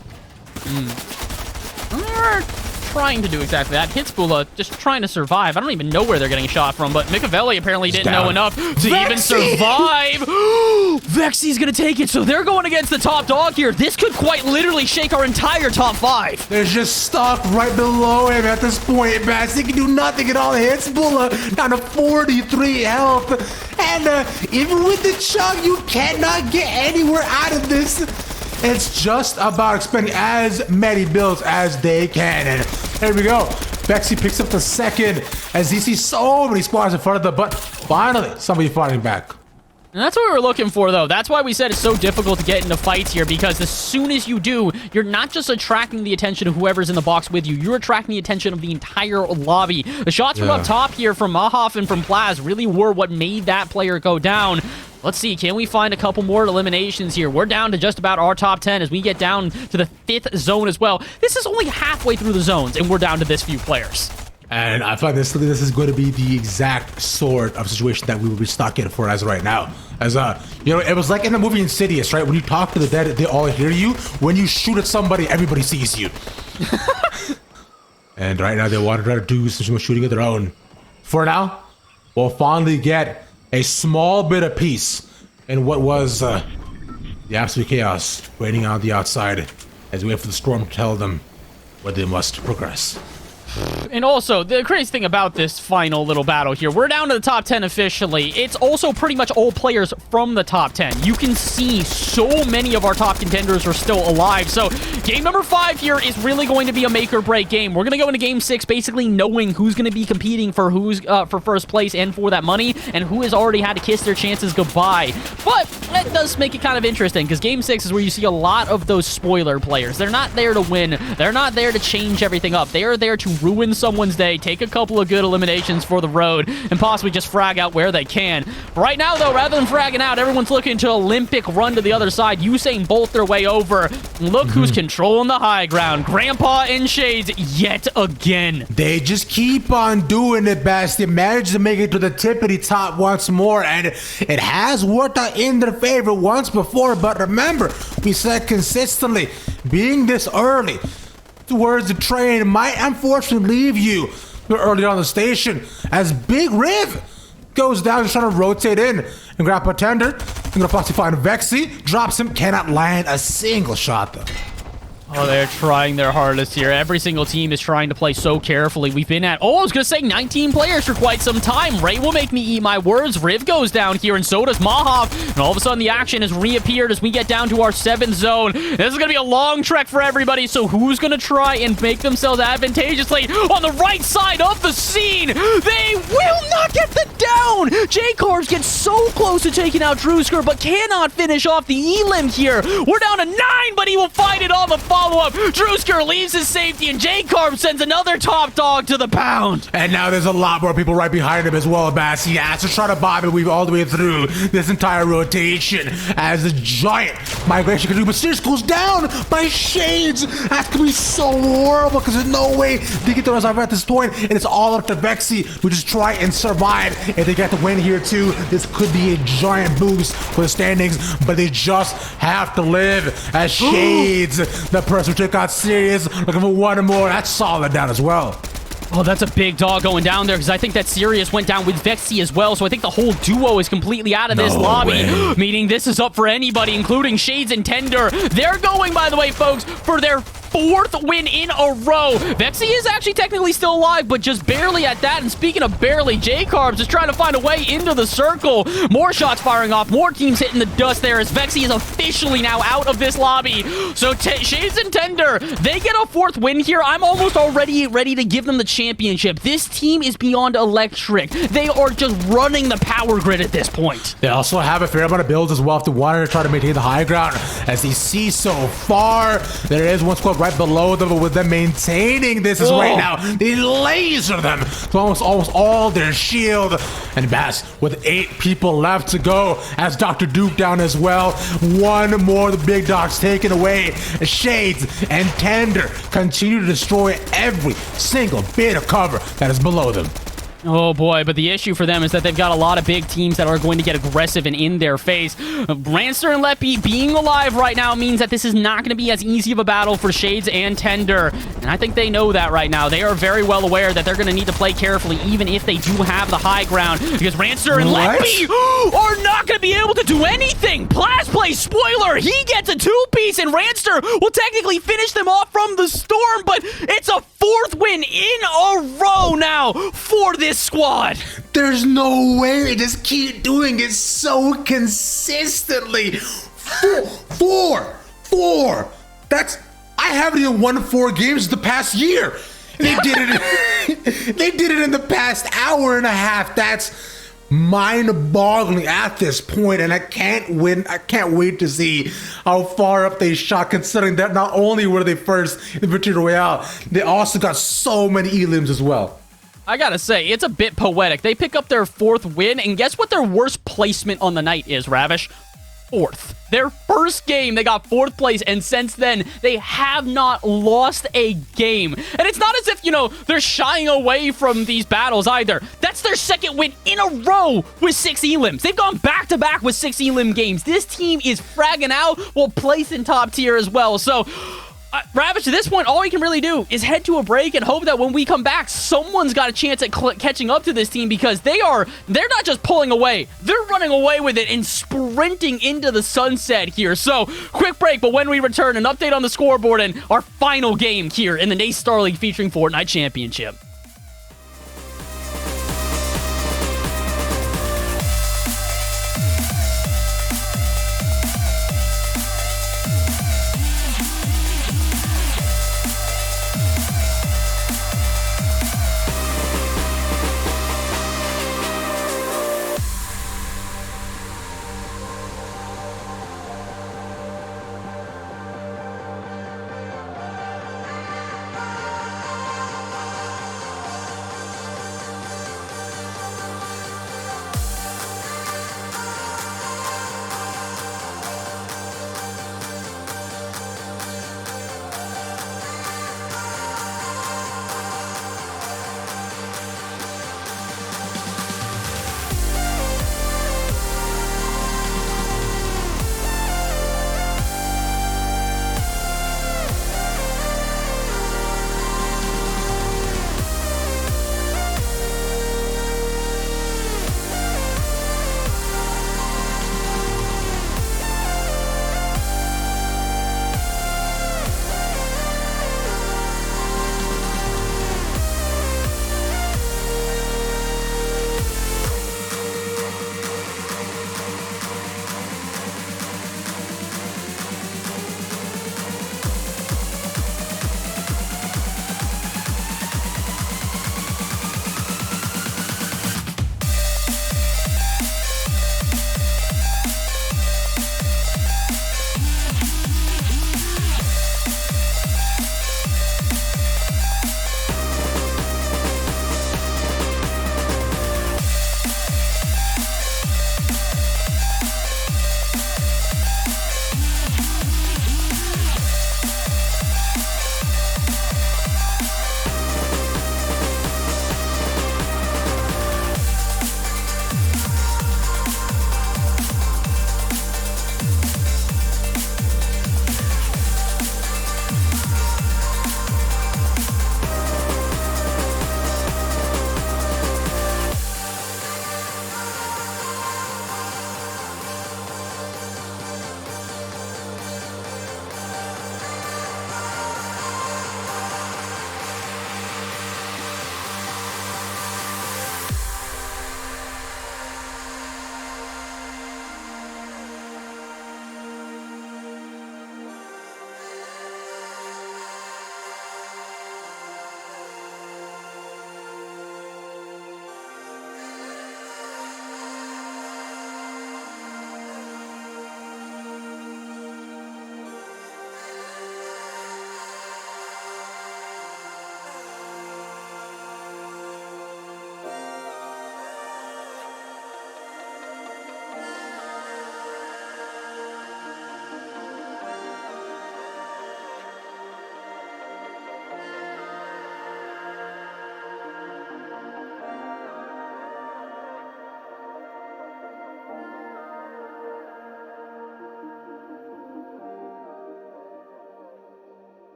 They're trying to do exactly that. Hitsbula just trying to survive. I don't even know where they're getting shot from, but Mikavelli apparently didn't know enough to even survive. Vexy's gonna take it, so they're going against the top dog here. This could quite literally shake our entire top 5. They're just stuck right below him at this point, Bass. He can do nothing at all. Hitsbula down to 43 health. And even with the chug, you cannot get anywhere out of this. It's just about expending as many builds as they can. And there we go. Vexy picks up the second as he sees so many squads in front of them. But finally, somebody fighting back. And that's what we were looking for, though. That's why we said it's so difficult to get into fights here, because as soon as you do, you're not just attracting the attention of whoever's in the box with you, you're attracting the attention of the entire lobby. The shots from up top here from Mahoff and from Plaz really were what made that player go down. Let's see, can we find a couple more eliminations here? We're down to just about our top 10 as we get down to the 5th zone as well. This is only halfway through the zones, and we're down to this few players. And I find this is going to be the exact sort of situation that we will be stuck in for as right now. As you know, it was like in the movie Insidious, right? When you talk to the dead, they all hear you. When you shoot at somebody, everybody sees you. And right now, they want to try to do some shooting of their own. For now, we'll finally get a small bit of peace in what was the absolute chaos waiting on the outside as we wait for the storm to tell them where they must progress. And also, the crazy thing about this final little battle here, we're down to the top 10 officially. It's also pretty much all players from the top 10. You can see so many of our top contenders are still alive. So game number 5 here is really going to be a make or break game. We're going to go into game 6 basically knowing who's going to be competing for for first place and for that money, and who has already had to kiss their chances goodbye. But that does make it kind of interesting, because game 6 is where you see a lot of those spoiler players. They're not there to win. They're not there to change everything up. They are there to ruin someone's day, take a couple of good eliminations for the road, and possibly just frag out where they can. But right now, though, rather than fragging out, everyone's looking to Olympic run to the other side. Usain Bolt their way over. Look who's controlling the high ground. Grandpa and Shades yet again. They just keep on doing it, Bast. They managed to make it to the tippity top once more, and it has worked out in their favor once before. But remember, we said consistently, being this early towards the train might unfortunately leave you early on the station, as Big Riv goes down, just trying to rotate in and grab a tender. I'm gonna possibly find Vexy, drops him, cannot land a single shot though. Oh, they're trying their hardest here. Every single team is trying to play so carefully. We've been at, I was going to say 19 players for quite some time. Ray will make me eat my words. Riv goes down here, and so does Mahoff. And all of a sudden, the action has reappeared as we get down to our 7th zone. This is going to be a long trek for everybody, so who's going to try and make themselves advantageously on the right side of the scene? They will not get the down! J-Carbs gets so close to taking out Drewsker, but cannot finish off the Elim here. We're down to 9, but he will fight it on the follow-up. Drewsker leaves his safety, and J-Carb sends another top dog to the pound. And now there's a lot more people right behind him as well, Bass. He has to try to bob and weave all the way through this entire rotation as the giant migration can do. But Sears goes down by Shades. That's going to be so horrible, because there's no way they get the resolve at this point. And it's all up to Vexy, who just try and survive. If they get the win here too, this could be a giant boost for the standings, but they just have to live as Shades, the person who took out Sirius, looking for one more. That's solid down as well. Oh, that's a big dog going down there, because I think that Sirius went down with Vexy as well, so I think the whole duo is completely out of this lobby, meaning this is up for anybody, including Shades and Tender. They're going, by the way, folks, for their 4th win in a row. Vexy is actually technically still alive, but just barely at that. And speaking of barely, J-Carbs is trying to find a way into the circle. More shots firing off, more teams hitting the dust there, as Vexy is officially now out of this lobby. So Shades and Tender, they get a 4th win here. I'm almost already ready to give them the championship. This team is beyond electric. They are just running the power grid at this point. They also have a fair amount of builds as well if they want to try to maintain the high ground, as they see so far. There is one squad right below them, but with them maintaining this is right now, they laser them to almost all their shield. And Bass with 8 people left to go, as Dr. Duke down as well. One more of the big dogs taken away. Shades and Tender continue to destroy every single bit of cover that is below them. Oh boy, but the issue for them is that they've got a lot of big teams that are going to get aggressive and in their face. Ranster and Leppy being alive right now means that this is not going to be as easy of a battle for Shades and Tender. And I think they know that right now. They are very well aware that they're going to need to play carefully, even if they do have the high ground. Because Ranster and Leppy are not going to be able to do anything. Plaz plays spoiler. He gets a 2-piece, and Ranster will technically finish them off from the storm, but it's a 4th win in a row now for this squad. There's no way they just keep doing it so consistently. Four. I haven't even won 4 games the past year. And they did it. They did it in the past hour and a half. That's mind-boggling at this point, and I can't wait to see how far up they shot, considering that not only were they first in the Victory Royale, they also got so many elims as well. I gotta say, it's a bit poetic. They pick up their 4th win, and guess what their worst placement on the night is, Ravish? 4th. Their first game, they got 4th place, and since then, they have not lost a game. And it's not as if, they're shying away from these battles either. That's their 2nd win in a row with 6 elims. They've gone back-to-back with 6 elim games. This team is fragging out while placing top tier as well. So, Ravish, at this point, all we can really do is head to a break and hope that when we come back, someone's got a chance at catching up to this team, because they're not just pulling away, they're running away with it and sprinting into the sunset here. So, quick break, but when we return, an update on the scoreboard and our final game here in the NACE Starleague featuring Fortnite Championship.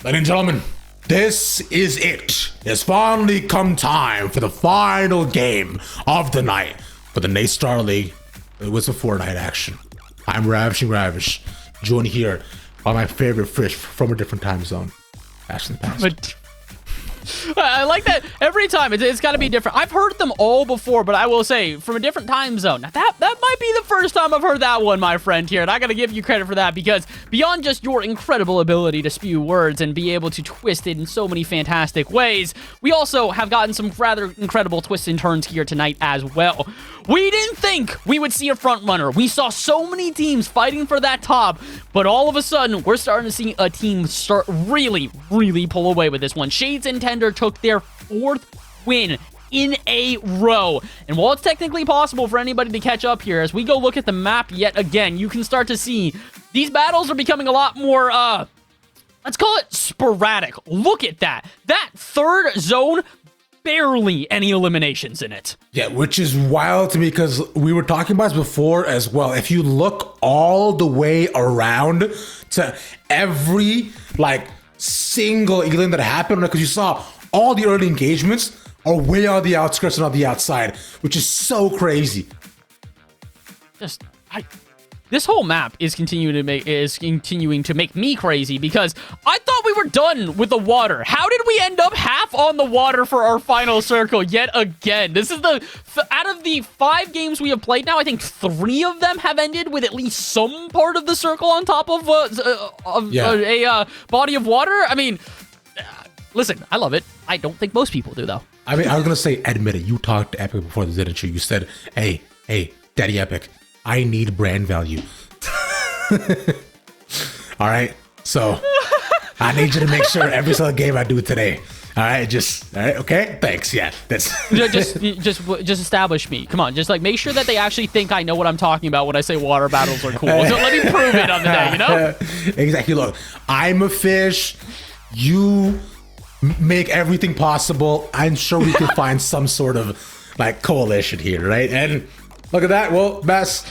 Ladies and gentlemen, this is it. It's finally come time for the final game of the night for the NACE Starleague. It was a Fortnite action. I'm Ravishing Ravish, joined here by my favorite fish from a different time zone. Ashton Past. But I like that every time. It's got to be different. I've heard them all before, but I will say from a different time zone. Now that might be the first time I've heard that one, my friend here, and I got to give you credit for that because beyond just your incredible ability to spew words and be able to twist it in so many fantastic ways, we also have gotten some rather incredible twists and turns here tonight as well. We didn't think we would see a front runner. We saw so many teams fighting for that top, but all of a sudden, we're starting to see a team start really pull away with this one. Shades and Tender took their 4th win in a row. And while it's technically possible for anybody to catch up here, as we go look at the map yet again, you can start to see these battles are becoming a lot more, let's call it sporadic. Look at that. That 3rd zone, barely any eliminations in it. Yeah, which is wild to me because we were talking about this before as well. If you look all the way around to every single elim that happened, because you saw all the early engagements are way on the outskirts and on the outside, which is so crazy. This whole map is continuing to make me crazy because I thought we were done with the water. How did we end up half on the water for our final circle yet again? This is out of the 5 games we have played now, I think 3 of them have ended with at least some part of the circle on top of a body of water. I mean, listen, I love it. I don't think most people do, though. I mean, I was gonna say, admit it. You talked to Epic before this, didn't you? You said, "Hey, Daddy Epic, I need brand value." All right, so I need you to make sure every single game I do today. All right, okay. Thanks. Yeah, that's just establish me. Come on, just make sure that they actually think I know what I'm talking about when I say water battles are cool. So let me prove it on the day, you know? Exactly. Look, I'm a fish. You make everything possible. I'm sure we can find some sort of coalition here, right? And look at that. Well, Bass,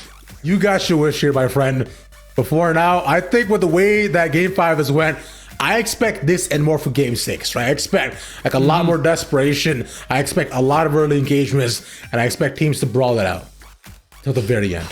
you got your wish here, my friend. Before now, I think with the way that Game 5 has went, I expect this and more for Game 6, right? I expect a lot more desperation. I expect a lot of early engagements, and I expect teams to brawl it out till the very end.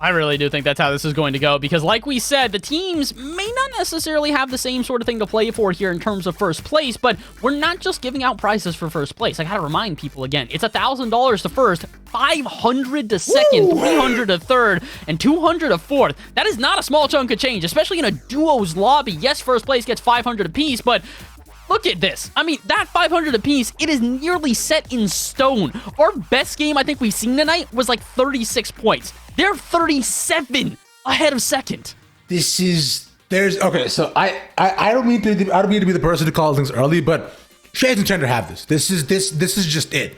I really do think that's how this is going to go because like we said, the teams may not necessarily have the same sort of thing to play for here in terms of first place, but we're not just giving out prizes for first place. I gotta remind people again, it's $1,000 to first, $500 to second, $300 to third, and $200 to fourth. That is not a small chunk of change, especially in a duos lobby. Yes, first place gets $500 apiece, but look at this. I mean, that $500 apiece, it is nearly set in stone. Our best game I think we've seen tonight was 36 points. They're 37 ahead of second. Okay, so I don't mean to be the person to call things early, but Shades and Tender have this. This is just it.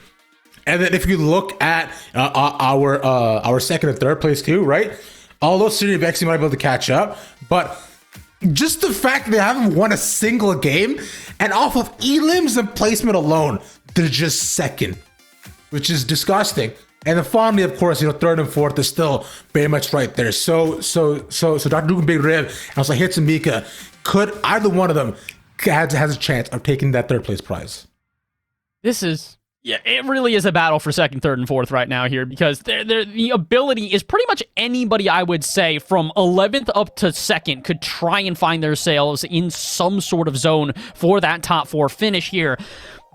And then if you look at our second and third place too, right? Although City of X might be able to catch up, but just the fact that they haven't won a single game, and off of elims and placement alone, they're just second, which is disgusting. And then finally, of course, third and fourth is still very much right there. So Dr. Duke and Big Rib, and also Hitsamika, could either one of them has a chance of taking that 3rd place prize? It really is a battle for second, third, and fourth right now here because the ability is pretty much anybody, I would say, from 11th up to second could try and find themselves in some sort of zone for that top 4 finish here.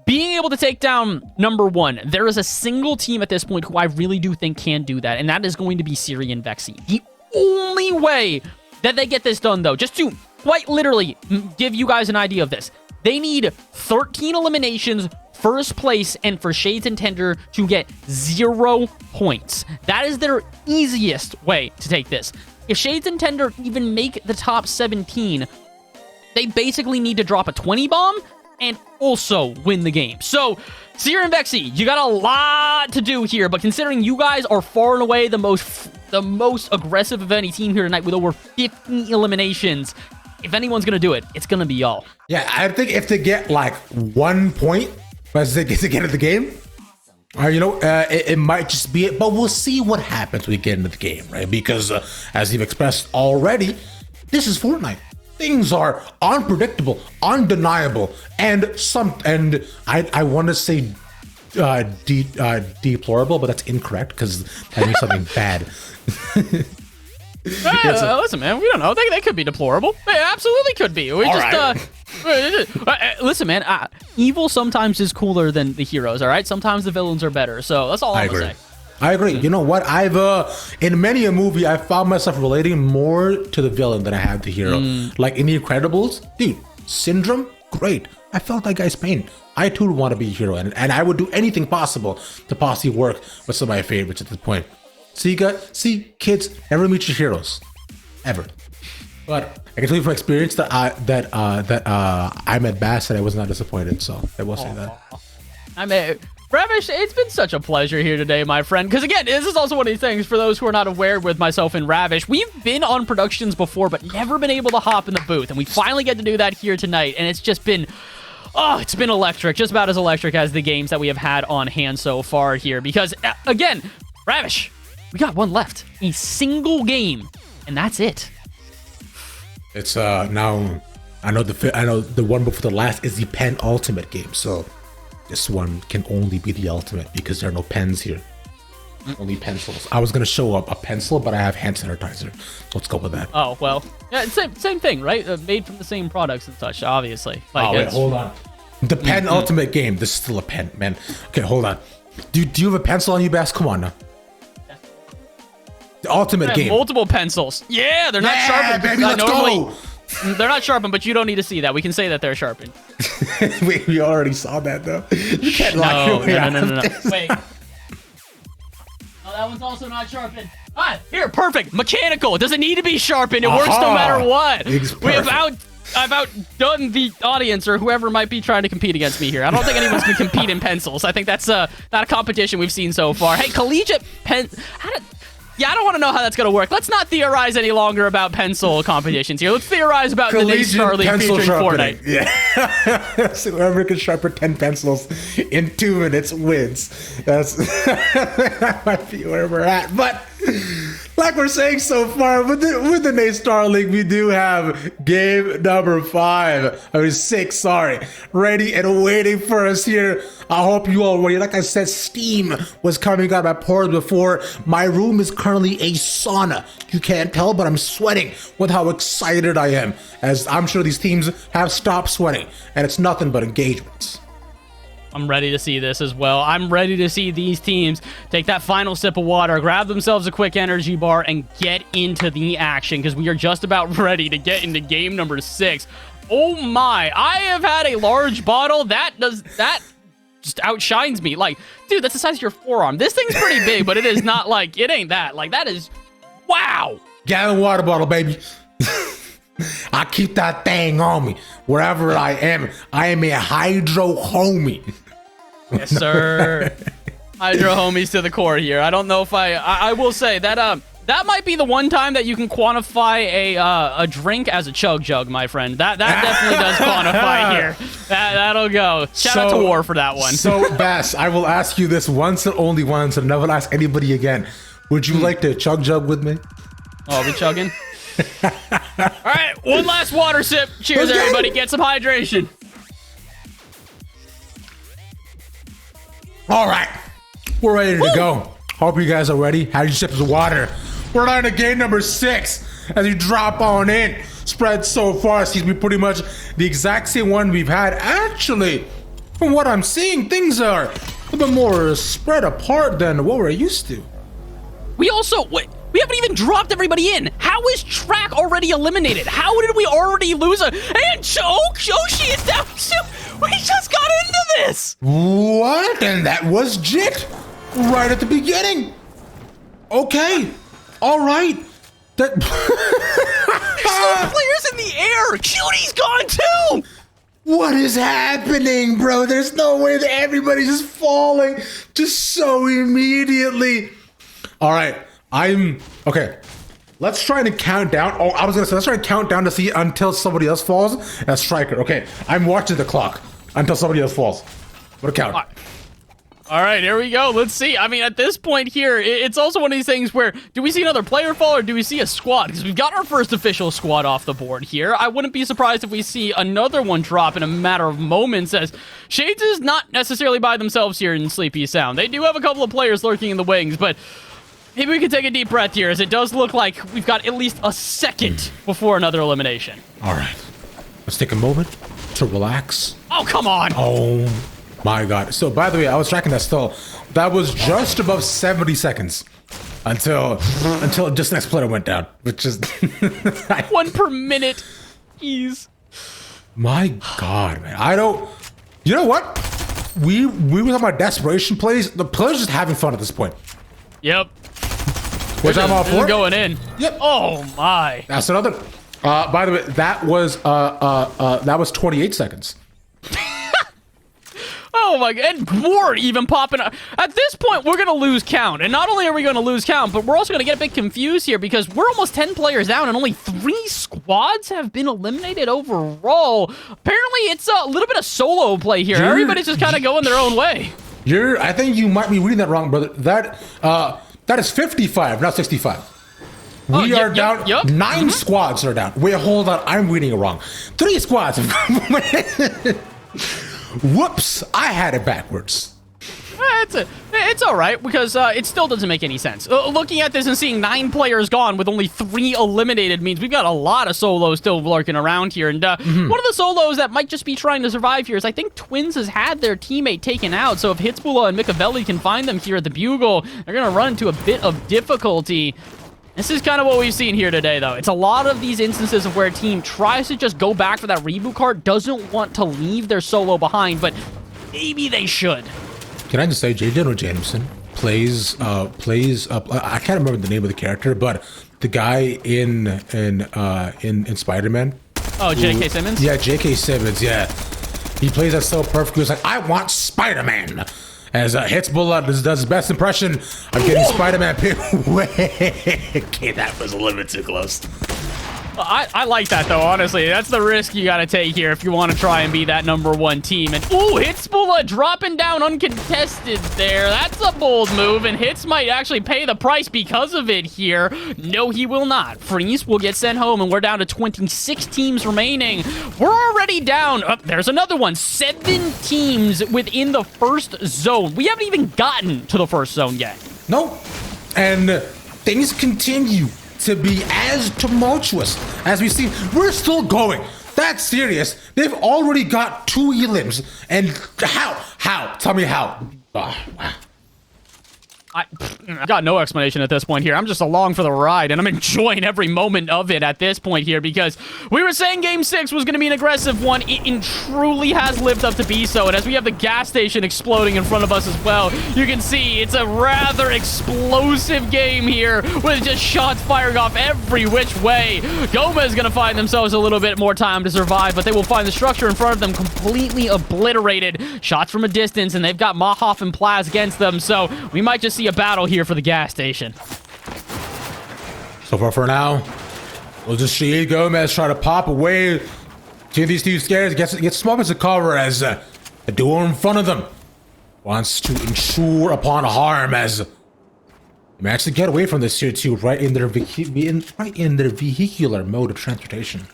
Being able to take down number 1, there is a single team at this point who I really do think can do that, and that is going to be Siri and Vexy. The only way that they get this done, though, just to quite literally give you guys an idea of this, they need 13 eliminations, first place, and for Shades and Tender to get 0 points. That is their easiest way to take this. If Shades and Tender even make the top 17, they basically need to drop a 20 bomb and also win the game. So, Sierra and Vexy, you got a lot to do here, but considering you guys are far and away the most aggressive of any team here tonight with over 50 eliminations, if anyone's gonna do it, it's gonna be y'all. Yeah, I think if they get 1 point as they get to the end of the game, it might just be it, but we'll see what happens when we get into the game, right? Because as you've expressed already, this is Fortnite. things are unpredictable, undeniable, and I want to say deplorable, but that's incorrect because that means something bad. Listen, man, we don't know. They could be deplorable. They absolutely could be. We listen, man. Evil sometimes is cooler than the heroes. All right, sometimes the villains are better. So that's all I'm gonna say. I agree. You know what? I've in many a movie, I found myself relating more to the villain than I have the hero. Like in The Incredibles, dude, Syndrome, great. I felt that guy's pain. I too want to be a hero, and I would do anything possible to possibly work with some of my favorites at this point. See, kids, never meet your heroes, ever. But I can tell you from experience that I met Bass and I was not disappointed. So I will say that. I mean, Ravish, it's been such a pleasure here today, my friend. Because again, this is also one of these things for those who are not aware with myself and Ravish. We've been on productions before, but never been able to hop in the booth, and we finally get to do that here tonight. And it's just been. Oh, it's been electric, just about as electric as the games that we have had on hand so far here. Because, again, Ravish, we got one left. A single game, and that's it. It's now I know the one before the last is the penultimate game, so this one can only be the ultimate because there are no pens here. Only pencils. I was gonna show up a pencil, but I have hand sanitizer. Let's go with that. Oh well, yeah, same thing, right? Made from the same products and such, obviously. Like, wait, hold on. The penultimate game. This is still a pen, man. Okay, hold on. Do you have a pencil on you, Bass? Come on now. The ultimate game. Multiple pencils. Yeah, they're not sharpened. Baby, let's go. They're not sharpened, but you don't need to see that. We can say that they're sharpened. we already saw that though. You can't lie. No. Wait. Oh, that one's also not sharpened. Ah, here, perfect. Mechanical. It doesn't need to be sharpened. It works no matter what. I've outdone the audience or whoever might be trying to compete against me here. I don't think anyone's going to compete in pencils. I think that's not a competition we've seen so far. Hey, Collegiate pen... Yeah, I don't want to know how that's going to work. Let's not theorize any longer about pencil competitions here. Let's theorize about the NACE Starleague featuring Fortnite. Yeah. So whoever can sharpen 10 pencils in 2 minutes wins. That might be where we're at. But like we're saying so far, with the NACE Starleague, we do have game number 6, ready and waiting for us here. I hope you all ready. Like I said, steam was coming out of my pores before. My room is currently a sauna. You can't tell, but I'm sweating with how excited I am, as I'm sure these teams have stopped sweating, and it's nothing but engagements. I'm ready to see this as well. I'm ready to see these teams take that final sip of water, grab themselves a quick energy bar, and get into the action, because we are just about ready to get into game number 6. Oh my, I have had a large bottle. That just outshines me. Like, dude, that's the size of your forearm. This thing's pretty big, but it is not like, it ain't that. Like, that is, wow. Gallon water bottle, baby. I keep that thing on me wherever I am. I am a hydro homie. Yes, sir. Hydro homies to the core here. I don't know if I will say that that might be the one time that you can quantify a drink as a chug jug, my friend. That definitely does quantify here. That'll go. Shout out to War for that one. So, Bass, I will ask you this once and only once, and never ask anybody again. Would you like to chug jug with me? Oh, are we chugging? All right, one last water sip. Cheers, everybody. Get some hydration. All right, we're ready to go. Hope you guys are ready. Have your sips of water. We're on to game number 6 as you drop on in. Spread so far seems to be pretty much the exact same one we've had. Actually, from what I'm seeing, things are a little bit more spread apart than what we're used to. We haven't even dropped everybody in. How is Track already eliminated? How did we already lose and Yoshi is down too. We just got into this. What? And that was Jit right at the beginning. Okay. All right. That There's players in the air. Cutie's gone too. What is happening, bro? There's no way that everybody's just falling just so immediately. All right. Okay. Let's try to count down. Oh, I was gonna say let's try to count down to see until somebody else falls as striker. Okay, I'm watching the clock until somebody else falls. What a count? All right, here we go. Let's see. I mean, at this point here, it's also one of these things where do we see another player fall or do we see a squad? Because we've got our first official squad off the board here. I wouldn't be surprised if we see another one drop in a matter of moments, as Shades is not necessarily by themselves here in Sleepy Sound. They do have a couple of players lurking in the wings, but maybe we can take a deep breath here, as it does look like we've got at least a second before another elimination. All right. Let's take a moment to relax. Oh, come on. Oh my God. So by the way, I was tracking that still. That was just above 70 seconds until just next player went down, which is 1 per minute. Jeez. My God, man. I don't. You know what? We were talking about desperation plays. The players just having fun at this point. Yep. Which I'm all for. Going in. Yep. Oh my. That's another. By the way, that was 28 seconds. Oh my God, and more even popping up. At this point, we're going to lose count. And not only are we going to lose count, but we're also going to get a bit confused here because we're almost 10 players down and only 3 squads have been eliminated overall. Apparently, it's a little bit of solo play here. Everybody's just kind of going their own way. I think you might be reading that wrong, brother. That is 55, not 65. We are down. 9 squads are down. Wait, hold on. I'm reading it wrong. 3 squads. Whoops, I had it backwards. It's all right because it still doesn't make any sense. Looking at this and seeing 9 players gone with only 3 eliminated means we've got a lot of solos still lurking around here. And one of the solos that might just be trying to survive here is I think Twins has had their teammate taken out. So if Hitzbula and Mikavelli can find them here at the Bugle, they're going to run into a bit of difficulty. This is kind of what we've seen here today, though. It's a lot of these instances of where a team tries to just go back for that reboot card, doesn't want to leave their solo behind, but maybe they should. Can I just say, J. Jonah Jameson plays, I can't remember the name of the character, but the guy in Spider-Man. Oh, J.K. Simmons? Yeah, J.K. Simmons, yeah. He plays that so perfectly. He's like, I want Spider-Man. As Hitzbula does his best impression of getting Spider-Man picked. Okay, that was a little bit too close. I like that, though, honestly. That's the risk you got to take here if you want to try and be that #1 team. And, ooh, Hitzbula dropping down uncontested there. That's a bold move, and Hitz might actually pay the price because of it here. No, he will not. Freeze will get sent home, and we're down to 26 teams remaining. We're already down. Oh, there's another one. 7 teams within the first zone. We haven't even gotten to the first zone yet. No. And things continue to be as tumultuous as we see. We're still going. That's serious. They've already got 2 elims. And how? Tell me how. Wow. I got no explanation at this point here. I'm just along for the ride, and I'm enjoying every moment of it at this point here because we were saying Game 6 was going to be an aggressive one. It truly has lived up to be so, and as we have the gas station exploding in front of us as well, you can see it's a rather explosive game here with just shots firing off every which way. Gomez is going to find themselves a little bit more time to survive, but they will find the structure in front of them completely obliterated. Shots from a distance, and they've got Mahoff and Plaz against them, so we might just see a battle here for the gas station. So far for now, we'll just see Gomez try to pop away to these 2 scares, gets small bits of cover as the duo in front of them wants to ensure upon harm as they manage to get away from this tier 2 right in their vehicular mode of transportation.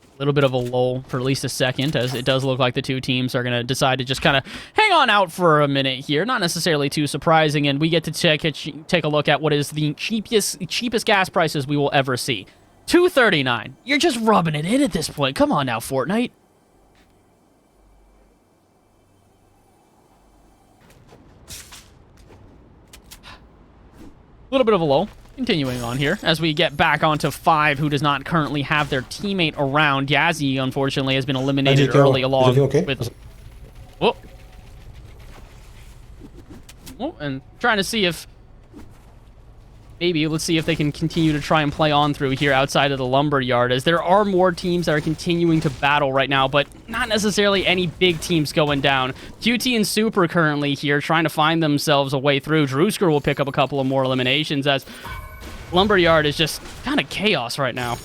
A little bit of a lull for at least a second, as it does look like the 2 teams are going to decide to just kind of hang on out for a minute here. Not necessarily too surprising, and we get to take a look at what is the cheapest gas prices we will ever see. $2.39. You're just rubbing it in at this point. Come on now, Fortnite. A little bit of a lull. Continuing on here, as we get back onto 5, who does not currently have their teammate around. Yazzie, unfortunately, has been eliminated early along with... Oh. Oh, and trying to see if... Maybe, let's see if they can continue to try and play on through here outside of the lumberyard, as there are more teams that are continuing to battle right now, but not necessarily any big teams going down. QT and Super currently here trying to find themselves a way through. Drewsker will pick up a couple of more eliminations, as lumberyard is just kind of chaos right now.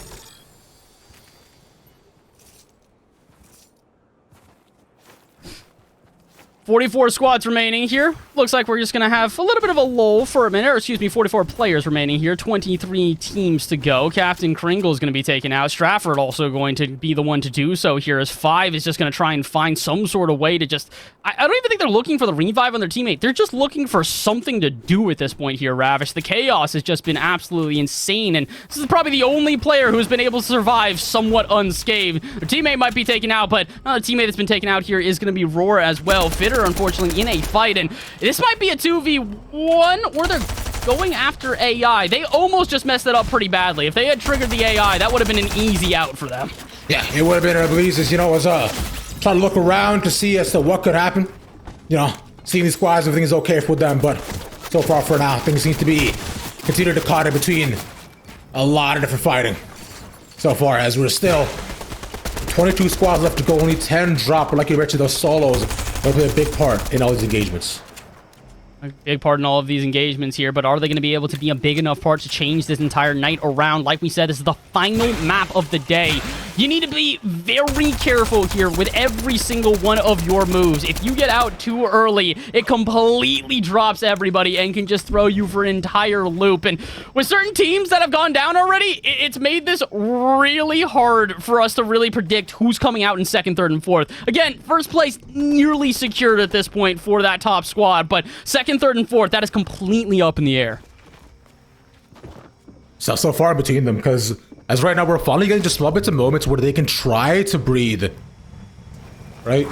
44 squads remaining here. Looks like we're just going to have a little bit of a lull for a minute, or excuse me, 44 players remaining here. 23 teams to go. Captain Kringle is going to be taken out. Stratford also going to be the one to do so here, as 5 is just going to try and find some sort of way to just... I don't even think they're looking for the revive on their teammate. They're just looking for something to do at this point here, Ravish. The chaos has just been absolutely insane, and this is probably the only player who's been able to survive somewhat unscathed. Their teammate might be taken out, but another teammate that's been taken out here is going to be Roar as well. Unfortunately in a fight, and this might be a 2v1, or they're going after AI. They almost just messed it up pretty badly. If they had triggered the AI, that would have been an easy out for them. Yeah, it would have been, I believe, as trying to look around to see as to what could happen. Seeing these squads, everything is okay with them, but so far for now, things seem to be continued to caught in between a lot of different fighting so far, as we're still 22 squads left to go, only 10 drop, but like you mentioned, those solos will play a big part in all these engagements. A big part in all of these engagements here, but are they going to be able to be a big enough part to change this entire night around? Like we said, this is the final map of the day. You need to be very careful here with every single one of your moves. If you get out too early, it completely drops everybody and can just throw you for an entire loop. And with certain teams that have gone down already, it's made this really hard for us to really predict who's coming out in second, third, and fourth. Again, first place nearly secured at this point for that top squad, but second, third, and fourth, that is completely up in the air. So far between them, because as right now we're finally getting just small bits of moments where they can try to breathe, right?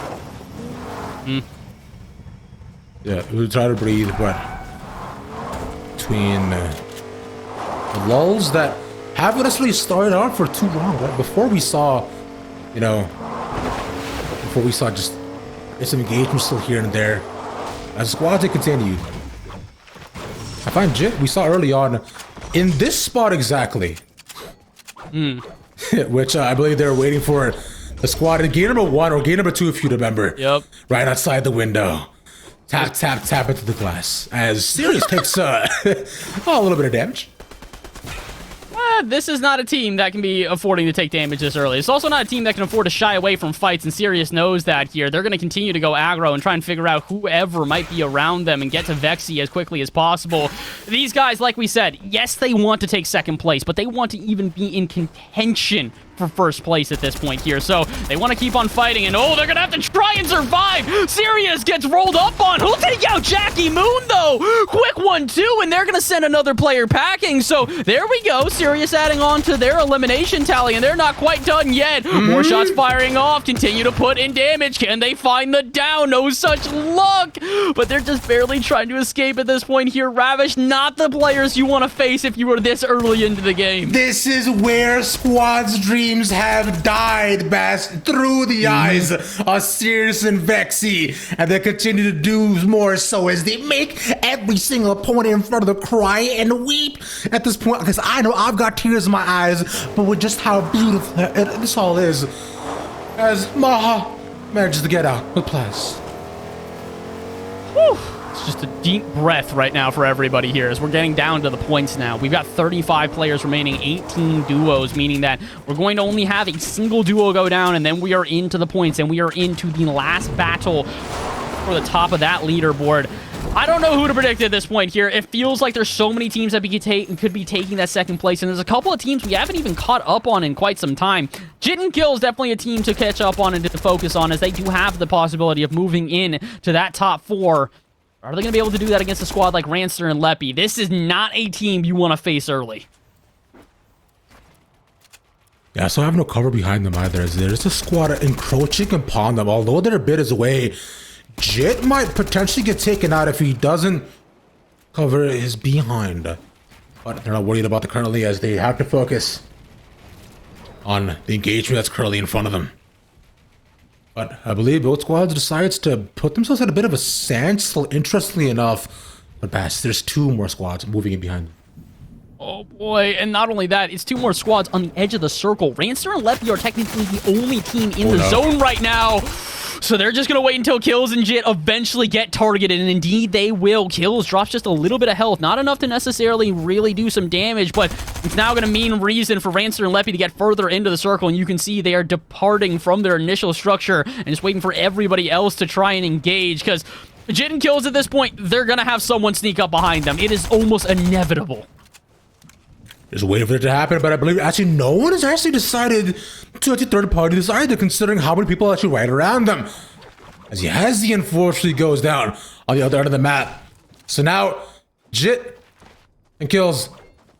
Yeah, we'll try to breathe, but between the lulls that haven't necessarily started on for too long, right? Before we saw just some engagement still here and there. As squads, they continue. I find Jit, we saw early on, in this spot exactly. Which I believe they're waiting for the squad in game number 1 or game number 2, if you remember. Yep. Right outside the window. Tap, tap, tap into the glass. As Sirius takes a little bit of damage. This is not a team that can be affording to take damage this early. It's also not a team that can afford to shy away from fights, and Sirius knows that here. They're going to continue to go aggro and try and figure out whoever might be around them and get to Vexy as quickly as possible. These guys, like we said, yes, they want to take second place, but they want to even be in contention for first place at this point here. So they want to keep on fighting, and they're going to have to try and survive. Sirius gets rolled up on. Who'll take out Jackie Moon, though? Quick 1-2, and they're going to send another player packing. So there we go. Sirius adding on to their elimination tally, and they're not quite done yet. More shots firing off. Continue to put in damage. Can they find the down? No such luck. But they're just barely trying to escape at this point here. Ravish, not the players you want to face if you were this early into the game. This is where squad's dreams have died, Bass, through the eyes of Sirius and Vexy, and they continue to do more so as they make every single opponent in front of them cry and weep at this point, because I know I've got tears in my eyes, but with just how beautiful this all is, as Maha manages to get out with class. Whew. It's just a deep breath right now for everybody here as we're getting down to the points now. We've got 35 players remaining, 18 duos, meaning that we're going to only have a single duo go down, and then we are into the points, and we are into the last battle for the top of that leaderboard. I don't know who to predict at this point here. It feels like there's so many teams that could be taking that second place, and there's a couple of teams we haven't even caught up on in quite some time. Jit and Kill is definitely a team to catch up on and to focus on, as they do have the possibility of moving in to that top 4. Are they going to be able to do that against a squad like Ranster and Leppy? This is not a team you want to face early. Yeah, so I have no cover behind them either, as there's a squad encroaching upon them. Although their bid is away, Jit might potentially get taken out if he doesn't cover his behind. But they're not worried about the currently, as they have to focus on the engagement that's currently in front of them. But I believe both squads decides to put themselves at a bit of a standstill, interestingly enough. But Bass, there's 2 more squads moving in behind. Oh boy, and not only that, it's 2 more squads on the edge of the circle. Ranster and Leppy are technically the only team in the zone right now. So they're just going to wait until Kills and Jit eventually get targeted, and indeed they will. Kills drops just a little bit of health, not enough to necessarily really do some damage, but it's now going to mean reason for Rancer and Leppy to get further into the circle, and you can see they are departing from their initial structure and just waiting for everybody else to try and engage, because Jit and Kills at this point, they're going to have someone sneak up behind them. It is almost inevitable. Just waiting for it to happen, but I believe actually no one has actually decided to actually third party this either, considering how many people actually right around them. As Yazzie unfortunately goes down on the other end of the map. So now Jit and Kills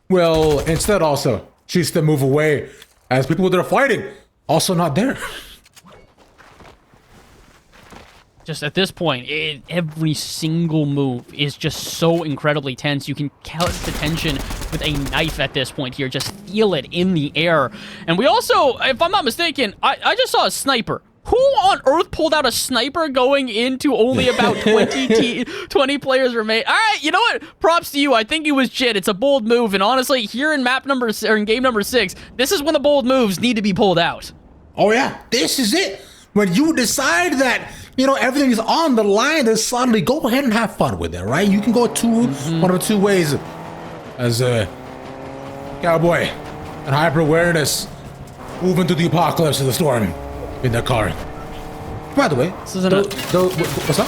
will instead also choose to move away, as people that are fighting also not there. Just at this point, every single move is just so incredibly tense. You can cut the tension with a knife at this point here. Just feel it in the air. And we also, if I'm not mistaken, I just saw a sniper. Who on earth pulled out a sniper going into only about 20 players remain? All right, you know what? Props to you. I think it was Jit. It's a bold move. And honestly, here in in game number 6, this is when the bold moves need to be pulled out. Oh yeah, this is it. When you decide that, you know, everything is on the line, then suddenly go ahead and have fun with it, right? You can go one of two ways. As a cowboy and hyper awareness move into the apocalypse of the storm in their car. By the way, This is what's up?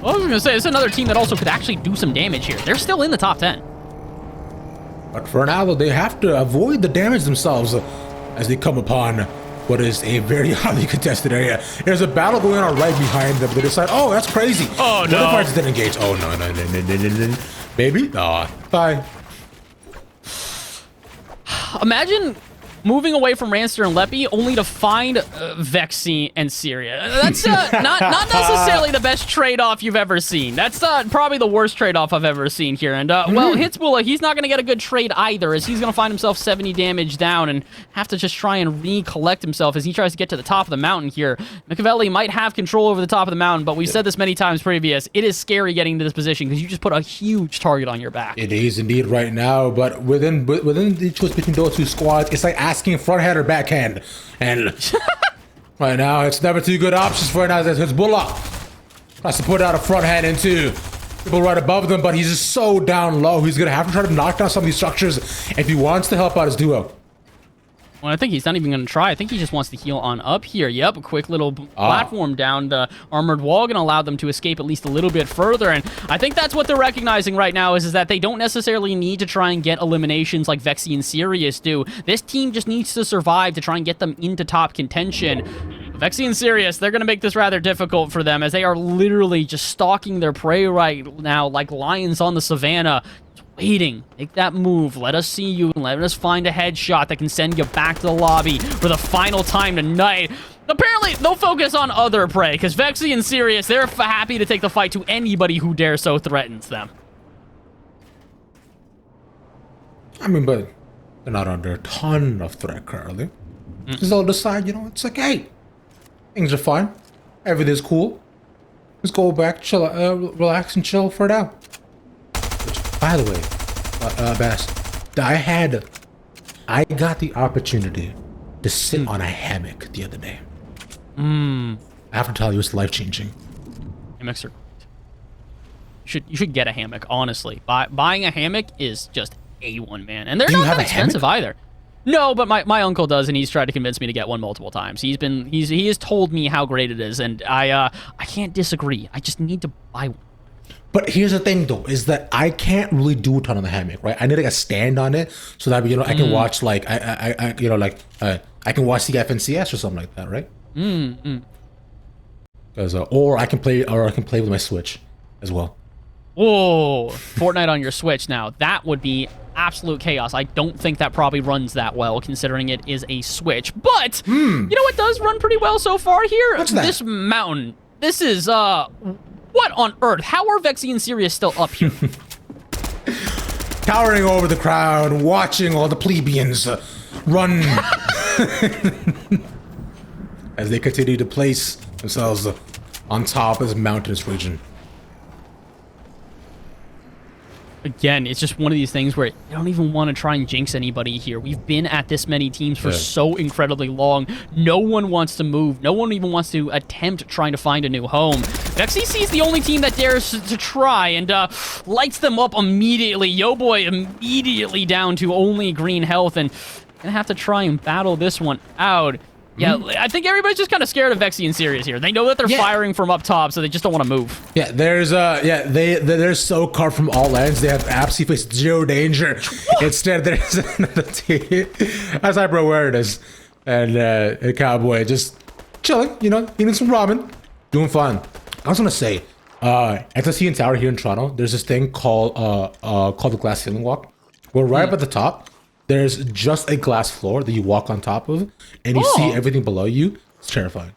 What? I was going to say, it's another team that also could actually do some damage here. They're still in the top 10. But for now, though, they have to avoid the damage themselves as they come upon what is a very highly contested area. There's a battle going on right behind them. They decide, oh, that's crazy. Oh, no. What if I just didn't engage? Oh, no. Baby? Aw, bye. Imagine moving away from Rancer and Leppy only to find Vexy and Syria. That's not necessarily the best trade-off you've ever seen. That's probably the worst trade-off I've ever seen here. And, well, Hitzbula, he's not going to get a good trade either, as he's going to find himself 70 damage down and have to just try and recollect himself as he tries to get to the top of the mountain here. Machiavelli might have control over the top of the mountain, but we've said this many times previous. It is scary getting into this position because you just put a huge target on your back. It is indeed right now, but within the choice between those two squads, it's like asking front hand or backhand. And right now, it's never two good options for now. Hitzbula has to put out a front hand into people right above them, but he's just so down low. He's going to have to try to knock down some of these structures if he wants to help out his duo. Well, I think he's not even going to try. I think he just wants to heal on up here. Yep, a quick little platform down the armored wall going to allow them to escape at least a little bit further. And I think that's what they're recognizing right now is that they don't necessarily need to try and get eliminations like Vexy and Sirius do. This team just needs to survive to try and get them into top contention. Vexy and Sirius, they're going to make this rather difficult for them as they are literally just stalking their prey right now like lions on the savannah. Waiting. Make that move. Let us see you. Let us find a headshot that can send you back to the lobby for the final time tonight. Apparently, they'll focus on other prey, because Vexy and Sirius, they're happy to take the fight to anybody who dare so threatens them. I mean, but they're not under a ton of threat currently. Because they'll decide, you know, it's like, hey, things are fine. Everything's cool. Let's go back, chill, relax and chill for now. By the way, Bass, I got the opportunity to sit on a hammock the other day. I have to tell you, it's life-changing. Hammocks are... You should get a hammock, honestly. Buying a hammock is just A1, man. And they're not that expensive either. No, but my uncle does, and he's tried to convince me to get one multiple times. He has told me how great it is, and I can't disagree. I just need to buy one. But here's the thing, though, is that I can't really do a ton on the hammock, right? I need like a stand on it so that, you know, I can watch like I can watch the FNCS or something like that, right? Because or I can play with my Switch as well. Whoa, Fortnite on your Switch now. That would be absolute chaos. I don't think that probably runs that well, considering it is a Switch. But you know what does run pretty well so far here? What's that? This mountain. This is what on earth? How are Vexy and Sirius still up here? Towering over the crowd, watching all the plebeians run as they continue to place themselves on top of this mountainous region. Again, it's just one of these things where you don't even want to try and jinx anybody here. We've been at this many teams for so incredibly long. No one wants to move. No one even wants to attempt trying to find a new home. XCC is the only team that dares to try and lights them up immediately. Yo boy immediately down to only green health and gonna have to try and battle this one out. Yeah, I think everybody's just kind of scared of Vexy and Sirius here. They know that they're firing from up top, so they just don't want to move. Yeah, they're so carved from all ends. They have absolutely faced zero danger. Instead, there's another team. That's hyper awareness, and a Cowboy just chilling, you know, eating some ramen, doing fine. I was gonna say, at the CN Tower here in Toronto, there's this thing called the glass ceiling walk. We're right up at the top. There's just a glass floor that you walk on top of, and you see everything below you. It's terrifying.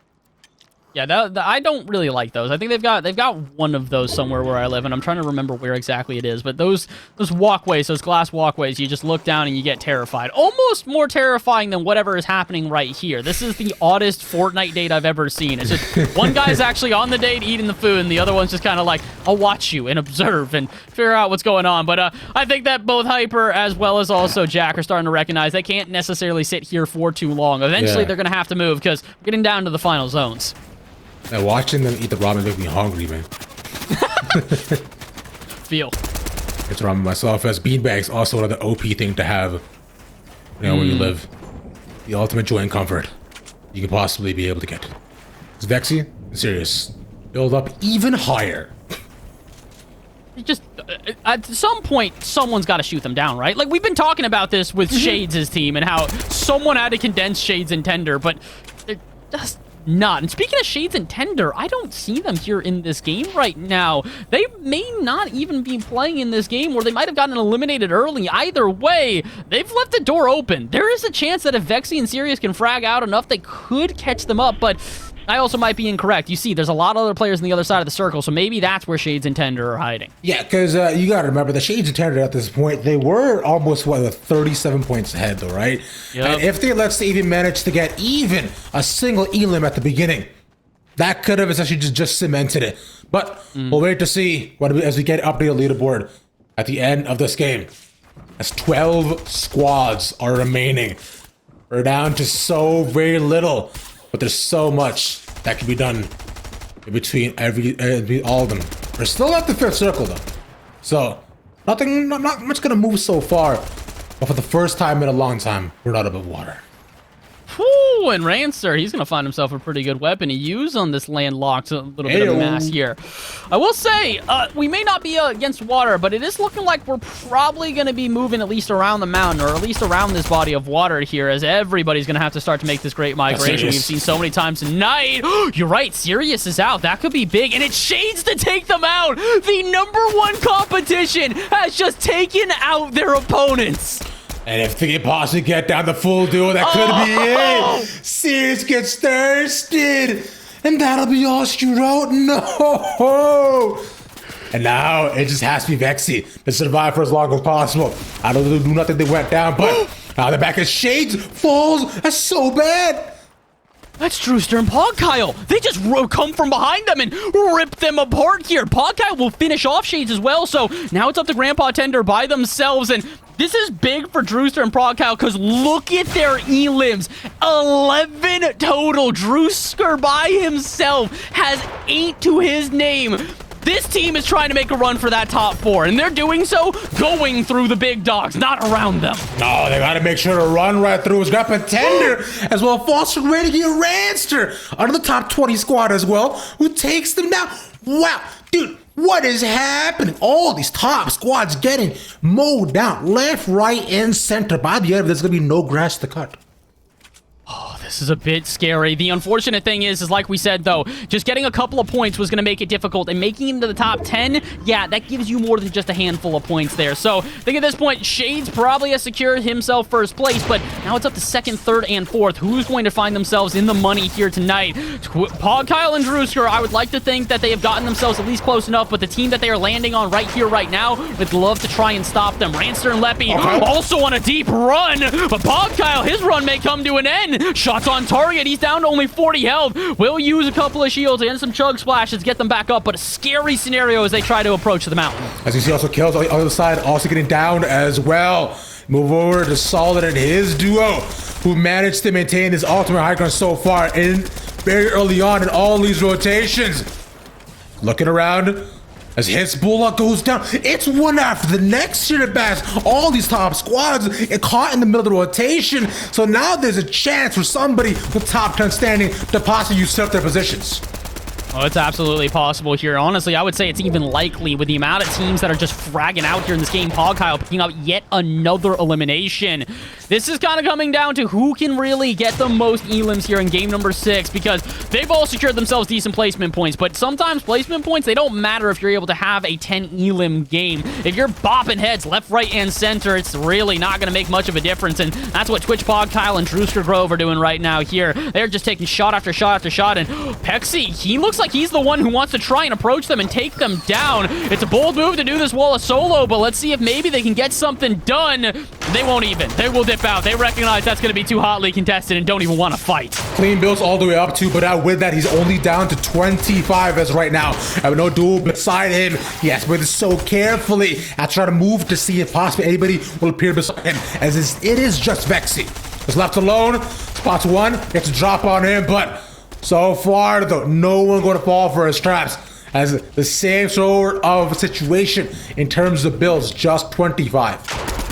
Yeah, I don't really like those. I think they've got one of those somewhere where I live, and I'm trying to remember where exactly it is. But those walkways, those glass walkways, you just look down and you get terrified. Almost more terrifying than whatever is happening right here. This is the oddest Fortnite date I've ever seen. It's just one guy's actually on the date eating the food, and the other one's just kind of like, I'll watch you and observe and figure out what's going on. But I think that both Hyper as well as also Jack are starting to recognize they can't necessarily sit here for too long. Eventually, they're going to have to move because we're getting down to the final zones. And watching them eat the ramen makes me hungry, man. Feel. It's ramen myself, as beanbags also another OP thing to have. You know, where you live. The ultimate joy and comfort you could possibly be able to get. It's Vexy and Sirius. Build up even higher. Just at some point, someone's got to shoot them down, right? Like, we've been talking about this with Shades' team and how someone had to condense Shades and Tender, but they're just not. And speaking of Shades and Tender, I don't see them here in this game right now. They may not even be playing in this game, or they might have gotten eliminated early. Either way, they've left the door open. There is a chance that if Vexy and Sirius can frag out enough, they could catch them up, but I also might be incorrect. You see, there's a lot of other players on the other side of the circle, so maybe that's where Shades and Tender are hiding. Yeah, because you got to remember, the Shades and Tender at this point, they were almost, 37 points ahead, though, right? Yep. And if they, let's say, even managed to get even a single elim at the beginning, that could have essentially just cemented it. But we'll wait to see as we get updated leaderboard at the end of this game. As 12 squads are remaining. We're down to so very little. But there's so much that can be done in between all of them. We're still at the fifth circle though, so not much gonna move so far. But for the first time in a long time, we're not above water. Whew, and Rancer, he's going to find himself a pretty good weapon to use on this landlocked little bit of mass here. I will say, we may not be against water, but it is looking like we're probably going to be moving at least around the mountain, or at least around this body of water here, as everybody's going to have to start to make this great migration we've seen so many times tonight. You're right, Sirius is out. That could be big, and it's Shades to take them out. The #1 competition has just taken out their opponents. And if they possibly get down the full duo, that could be it. Sirius gets thirsted, and that'll be all she wrote. No. And now it just has to be Vexy to survive for as long as possible. I don't do nothing. They went down, but now they're back as Shades falls. That's so bad. That's Drewster and Pogkyle. They just come from behind them and rip them apart here. Pogkyle will finish off Shades as well, so now it's up to Grandpa Tender by themselves, and this is big for Drewster and Pogkyle because look at their elims. 11 total. Drewster by himself has 8 to his name. This team is trying to make a run for that top 4, and they're doing so going through the big dogs, not around them. No, they gotta make sure to run right through his Grandpa Tender, as well Foster ready to get Ranster under the top 20 squad as well, who takes them down. Wow, dude, what is happening? All these top squads getting mowed down left, right, and center. By the end, there's gonna be no grass to cut. Oh, this is a bit scary. The unfortunate thing is like we said, though, just getting a couple of points was going to make it difficult, and making it into the top 10, yeah, that gives you more than just a handful of points there. So I think at this point, Shades probably has secured himself first place, but now it's up to second, third, and fourth. Who's going to find themselves in the money here tonight? Pogkyle and Drewster, I would like to think that they have gotten themselves at least close enough, but the team that they are landing on right here, right now, would love to try and stop them. Ranster and Leppy also on a deep run, but Pogkyle, his run may come to an end. Shots shots on target. He's down to only 40 health. Will use a couple of shields and some chug splashes to get them back up, but a scary scenario as they try to approach the mountain. As you see, also kills on the other side, also getting down as well. Move over to Solid and his duo, who managed to maintain his ultimate high ground so far in very early on in all these rotations. Looking around as his Bullock goes down. It's one after the next here to bash. All these top squads caught in the middle of the rotation. So now there's a chance for somebody with top 10 standing to possibly usurp their positions. Oh, it's absolutely possible here. Honestly, I would say it's even likely with the amount of teams that are just fragging out here in this game. Pogkyle picking up yet another elimination. This is kind of coming down to who can really get the most elims here in game number 6, because they've all secured themselves decent placement points, but sometimes placement points, they don't matter if you're able to have a 10 elim game. If you're bopping heads left, right, and center, it's really not going to make much of a difference, and that's what Twitch, Pogkyle, and Drewster Grove are doing right now here. They're just taking shot after shot after shot, and Pexi, he looks like he's the one who wants to try and approach them and take them down. It's a bold move to do this while a solo, but let's see if maybe they can get something done. They won't even. They will dip out. They recognize that's going to be too hotly contested and don't even want to fight. Clean builds all the way up to, but now with that, he's only down to 25 as right now. I have no duel beside him. He has to play this so carefully. I try to move to see if possibly anybody will appear beside him, as it is just Vexy. He's left alone. Spots one. Gets a drop on him, but so far, though, no one going to fall for his traps, as the same sort of situation in terms of builds, just 25.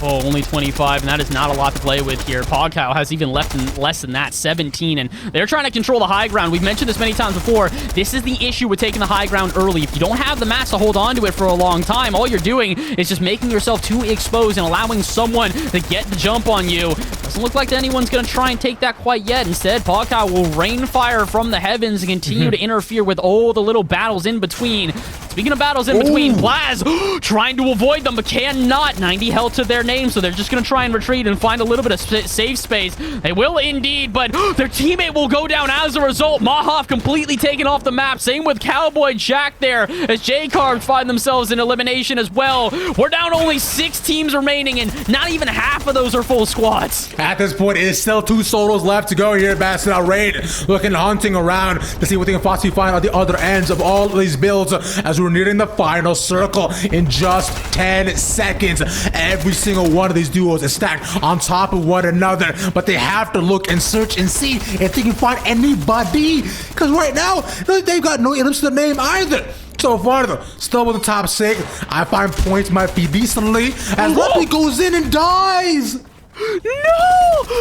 Oh, only 25, and that is not a lot to play with here. Pogkyle has even less than that, 17, and they're trying to control the high ground. We've mentioned this many times before. This is the issue with taking the high ground early. If you don't have the mats to hold on to it for a long time, all you're doing is just making yourself too exposed and allowing someone to get the jump on you. Doesn't look like anyone's going to try and take that quite yet. Instead, Pogkyle will rain fire from the heavens and continue to interfere with all the little battles in between. Speaking of battles in between, Blaz trying to avoid them, but cannot. 90 health to their name, so they're just going to try and retreat and find a little bit of safe space. They will indeed, but their teammate will go down as a result. Mahov completely taken off the map. Same with Cowboy Jack there, as J-Carbs find themselves in elimination as well. We're down only 6 teams remaining, and not even half of those are full squads. At this point, it is still 2 solos left to go here at Bastion Raid. Looking, hunting around to see what they can possibly find on the other ends of all of these builds, as we're nearing the final circle in just 10 seconds. Every single one of these duos is stacked on top of one another, but they have to look and search and see if they can find anybody, because right now they've got no items to the name either. So far though, still with the top 6. I find points might be decently, as Leppy goes in and dies. No!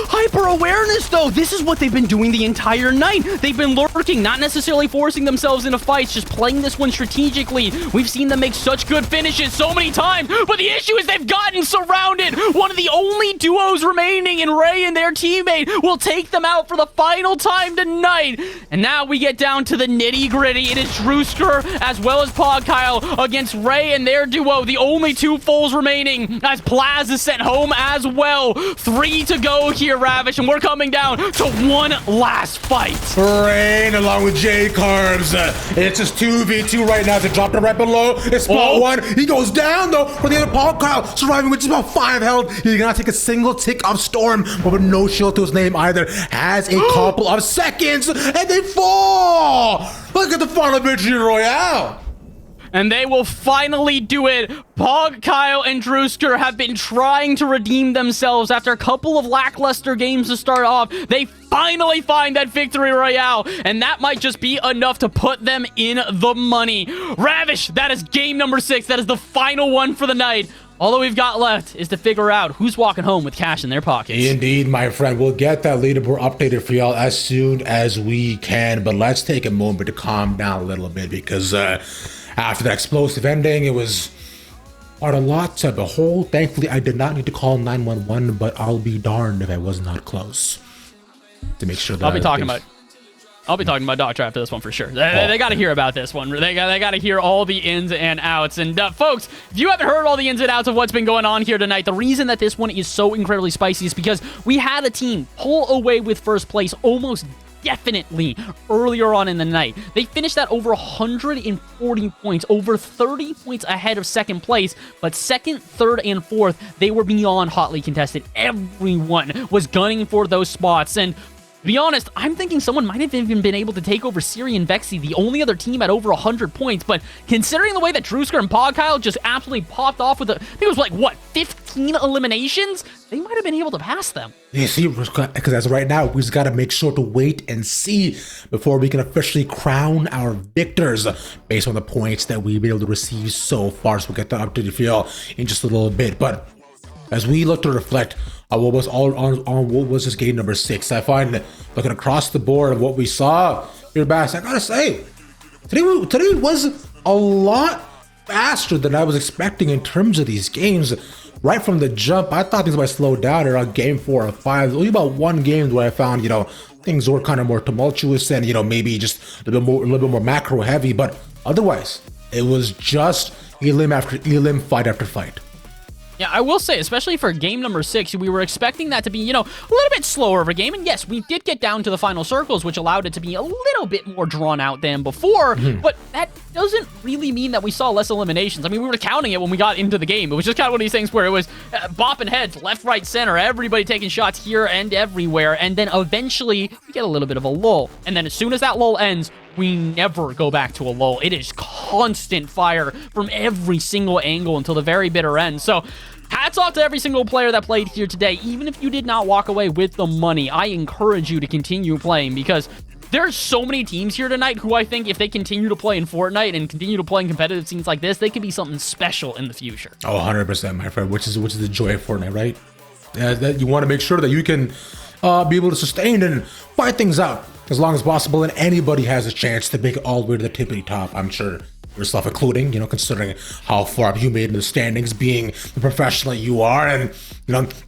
Hyper awareness, though. This is what they've been doing the entire night. They've been lurking, not necessarily forcing themselves into fights, just playing this one strategically. We've seen them make such good finishes so many times, but the issue is they've gotten surrounded. One of the only duos remaining, and Ray and their teammate will take them out for the final time tonight. And now we get down to the nitty-gritty. It is Drewster as well as Pogkyle against Ray and their duo, the only 2 fulls remaining, as Plaz is sent home as well. 3 to go here, Ravish, and we're coming down to one last fight. Rain along with J-Carbs. It's just 2v2 right now. They dropped it right below. It's spot 1. He goes down, though, for the other Pogkyle, surviving with just about 5 health. He cannot take a single tick of Storm, but with no shield to his name either. Has a couple of seconds, and they fall. Look at the final victory royale. And they will finally do it. Pogkyle and Drewster have been trying to redeem themselves after a couple of lackluster games to start off. They finally find that victory royale, and that might just be enough to put them in the money. Ravish, that is game number 6. That is the final one for the night. All that we've got left is to figure out who's walking home with cash in their pockets. Indeed, my friend. We'll get that leaderboard updated for y'all as soon as we can, but let's take a moment to calm down a little bit, because after that explosive ending, it was quite a lot to behold. Thankfully, I did not need to call 911, but I'll be darned if I was not close to make sure that I'll be talking about Doctor after this one for sure. They got to hear about this one. They got to hear all the ins and outs. And folks, if you haven't heard all the ins and outs of what's been going on here tonight, the reason that this one is so incredibly spicy is because we had a team pull away with first place almost definitely earlier on in the night. They finished at over 140 points, over 30 points ahead of second place, but second, third, and fourth, they were beyond hotly contested. Everyone was gunning for those spots, and To be honest, I'm thinking someone might have even been able to take over Siri and Vexy, the only other team at over 100 points. But considering the way that Drusker and Pogkyle just absolutely popped off with I think it was like, what, 15 eliminations? They might have been able to pass them. Yeah, see, because as of right now, we just got to make sure to wait and see before we can officially crown our victors based on the points that we've been able to receive so far. So we'll get that up to the field in just a little bit. But as we look to reflect on what was on what was this game number 6, I find looking across the board of what we saw here, Bass, I gotta say, today was a lot faster than I was expecting in terms of these games. Right from the jump, I thought things might slow down around game 4 or 5. Only about one game where I found, things were kind of more tumultuous and, maybe just a little bit more macro heavy. But otherwise, it was just elim after elim, fight after fight. Yeah, I will say, especially for game number 6, we were expecting that to be, a little bit slower of a game. And yes, we did get down to the final circles, which allowed it to be a little bit more drawn out than before. But that doesn't really mean that we saw less eliminations. I mean, we were counting it when we got into the game. It was just kind of one of these things where it was bopping heads, left, right, center, everybody taking shots here and everywhere. And then eventually we get a little bit of a lull. And then as soon as that lull ends, we never go back to a lull. It is constant fire from every single angle until the very bitter end. So hats off to every single player that played here today. Even if you did not walk away with the money, I encourage you to continue playing, because there's so many teams here tonight who I think if they continue to play in Fortnite and continue to play in competitive scenes like this, they could be something special in the future. Oh, 100%, my friend, which is the joy of Fortnite, right? That you want to make sure that you can be able to sustain and fight things out as long as possible, and anybody has a chance to make it all the way to the tippity top, I'm sure. Yourself including, considering how far up you made in the standings, being the professional you are. And,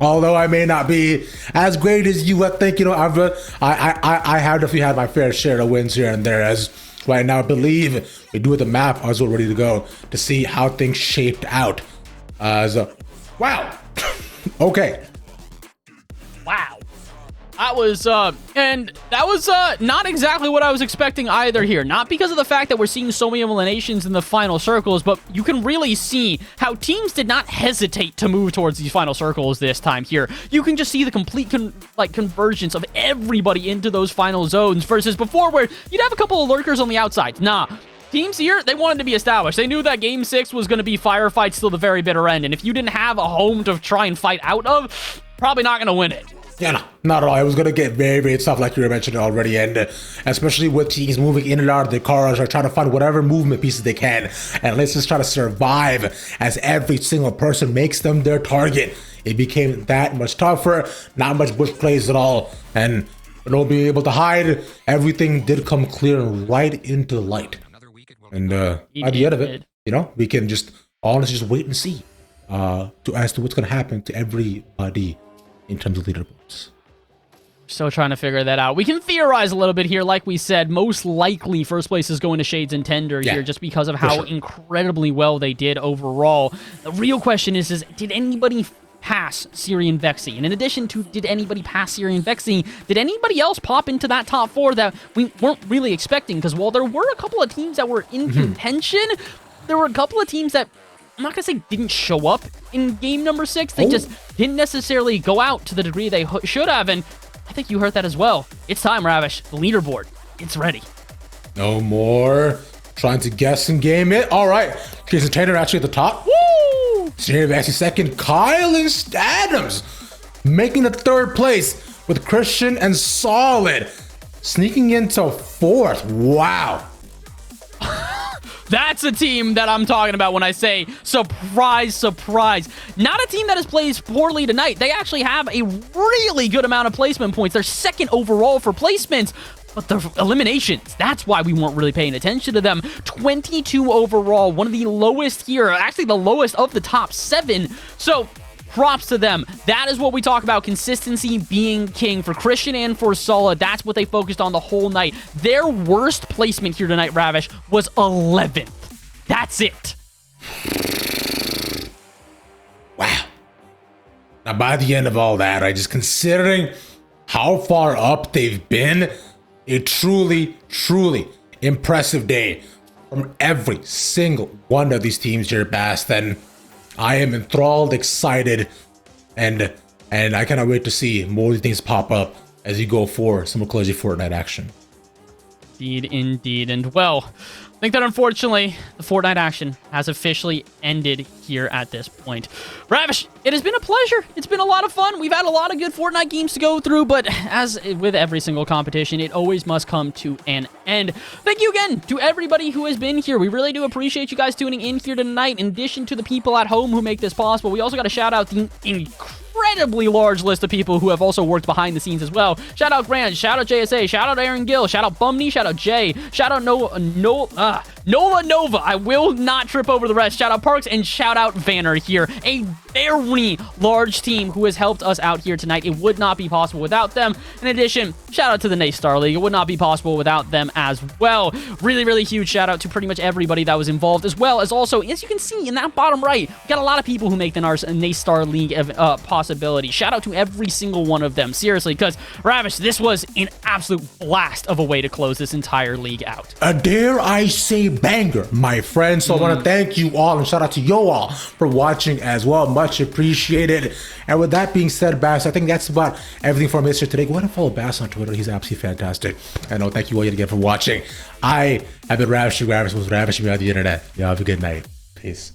although I may not be as great as you, I think, I have definitely had my fair share of wins here and there, as right now I believe we do with the map as we're ready to go to see how things shaped out. Wow. Okay. Wow. That was, not exactly what I was expecting either here. Not because of the fact that we're seeing so many eliminations in the final circles, but you can really see how teams did not hesitate to move towards these final circles this time here. You can just see the complete, convergence of everybody into those final zones versus before where you'd have a couple of lurkers on the outside. Nah. Teams here, they wanted to be established. They knew that Game 6 was going to be firefights till the very bitter end, and if you didn't have a home to try and fight out of, probably not going to win it. Yeah, no, not at all. It was going to get very, very tough, like you were mentioning already, and especially with teams moving in and out of their cars or trying to find whatever movement pieces they can, and let's just try to survive as every single person makes them their target. It became that much tougher, not much bush plays at all, and no being able to hide, everything did come clear and right into light. And by the end of it, we can just honestly just wait and see as to what's going to happen to everybody in terms of leaderboards. Still trying to figure that out. We can theorize a little bit here. Like we said, most likely first place is going to Shades and Tender here just because of how incredibly well they did overall. The real question is did anybody pass Siri and Vexy? And in addition to did anybody pass Siri and Vexy, did anybody else pop into that top 4 that we weren't really expecting? Because while there were a couple of teams that were in contention, there were a couple of teams that I'm not going to say didn't show up in game number 6. They just didn't necessarily go out to the degree they should have. And I think you heard that as well. It's time, Ravish. The leaderboard. It's ready. No more trying to guess and game it. All right. Jason Taylor actually at the top. Woo! Senior actually second. Kyle and Adams making the 3rd place with Christian and Solid sneaking into 4th. Wow. That's a team that I'm talking about when I say surprise, surprise. Not a team that has played poorly tonight. They actually have a really good amount of placement points. They're 2nd overall for placements, but the eliminations, that's why we weren't really paying attention to them. 22 overall, one of the lowest here, actually the lowest of the top 7. So props to them. That is what we talk about, consistency being king for Christian and for Solid. That's what they focused on the whole night. Their worst placement here tonight, Ravish, was 11th. That's it. Wow. Now, by the end of all that, just considering how far up they've been, a truly, truly impressive day from every single one of these teams here, Bass. Then I am enthralled, excited, and I cannot wait to see more of these things pop up as you go for some Collegiate Fortnite action. Indeed. And well, I think that unfortunately the Fortnite action has officially ended here at this point. Ravish, it has been a pleasure. It's been a lot of fun. We've had a lot of good Fortnite games to go through, but as with every single competition, it always must come to an end. Thank you again to everybody who has been here. We really do appreciate you guys tuning in here tonight. In addition to the people at home who make this possible, we also got to shout out the incredibly large list of people who have also worked behind the scenes as well. Shout out Grant, shout out JSA, shout out Aaron Gill, shout out Bumney, shout out Jay, shout out Nola Nova. I will not trip over the rest. Shout out Parks and shout out Vanner here. A very large team who has helped us out here tonight. It would not be possible without them. In addition, shout out to the NACE Starleague. It would not be possible without them as well. Really huge shout out to pretty much everybody that was involved, as well as also, as you can see in that bottom right, we got a lot of people who make the NACE Starleague possibility. Shout out to every single one of them, seriously, because Ravish, this was an absolute blast of a way to close this entire league out. Dare I say banger, my friends. So I want to thank you all and shout out to you all for watching as well. Much appreciated. And with that being said, Bass, I think that's about everything for me today. Go ahead and follow Bass on Twitter. He's absolutely fantastic. And thank you all yet again for watching. I have been ravishing was ravishing me on the internet. Y'all have a good night. Peace.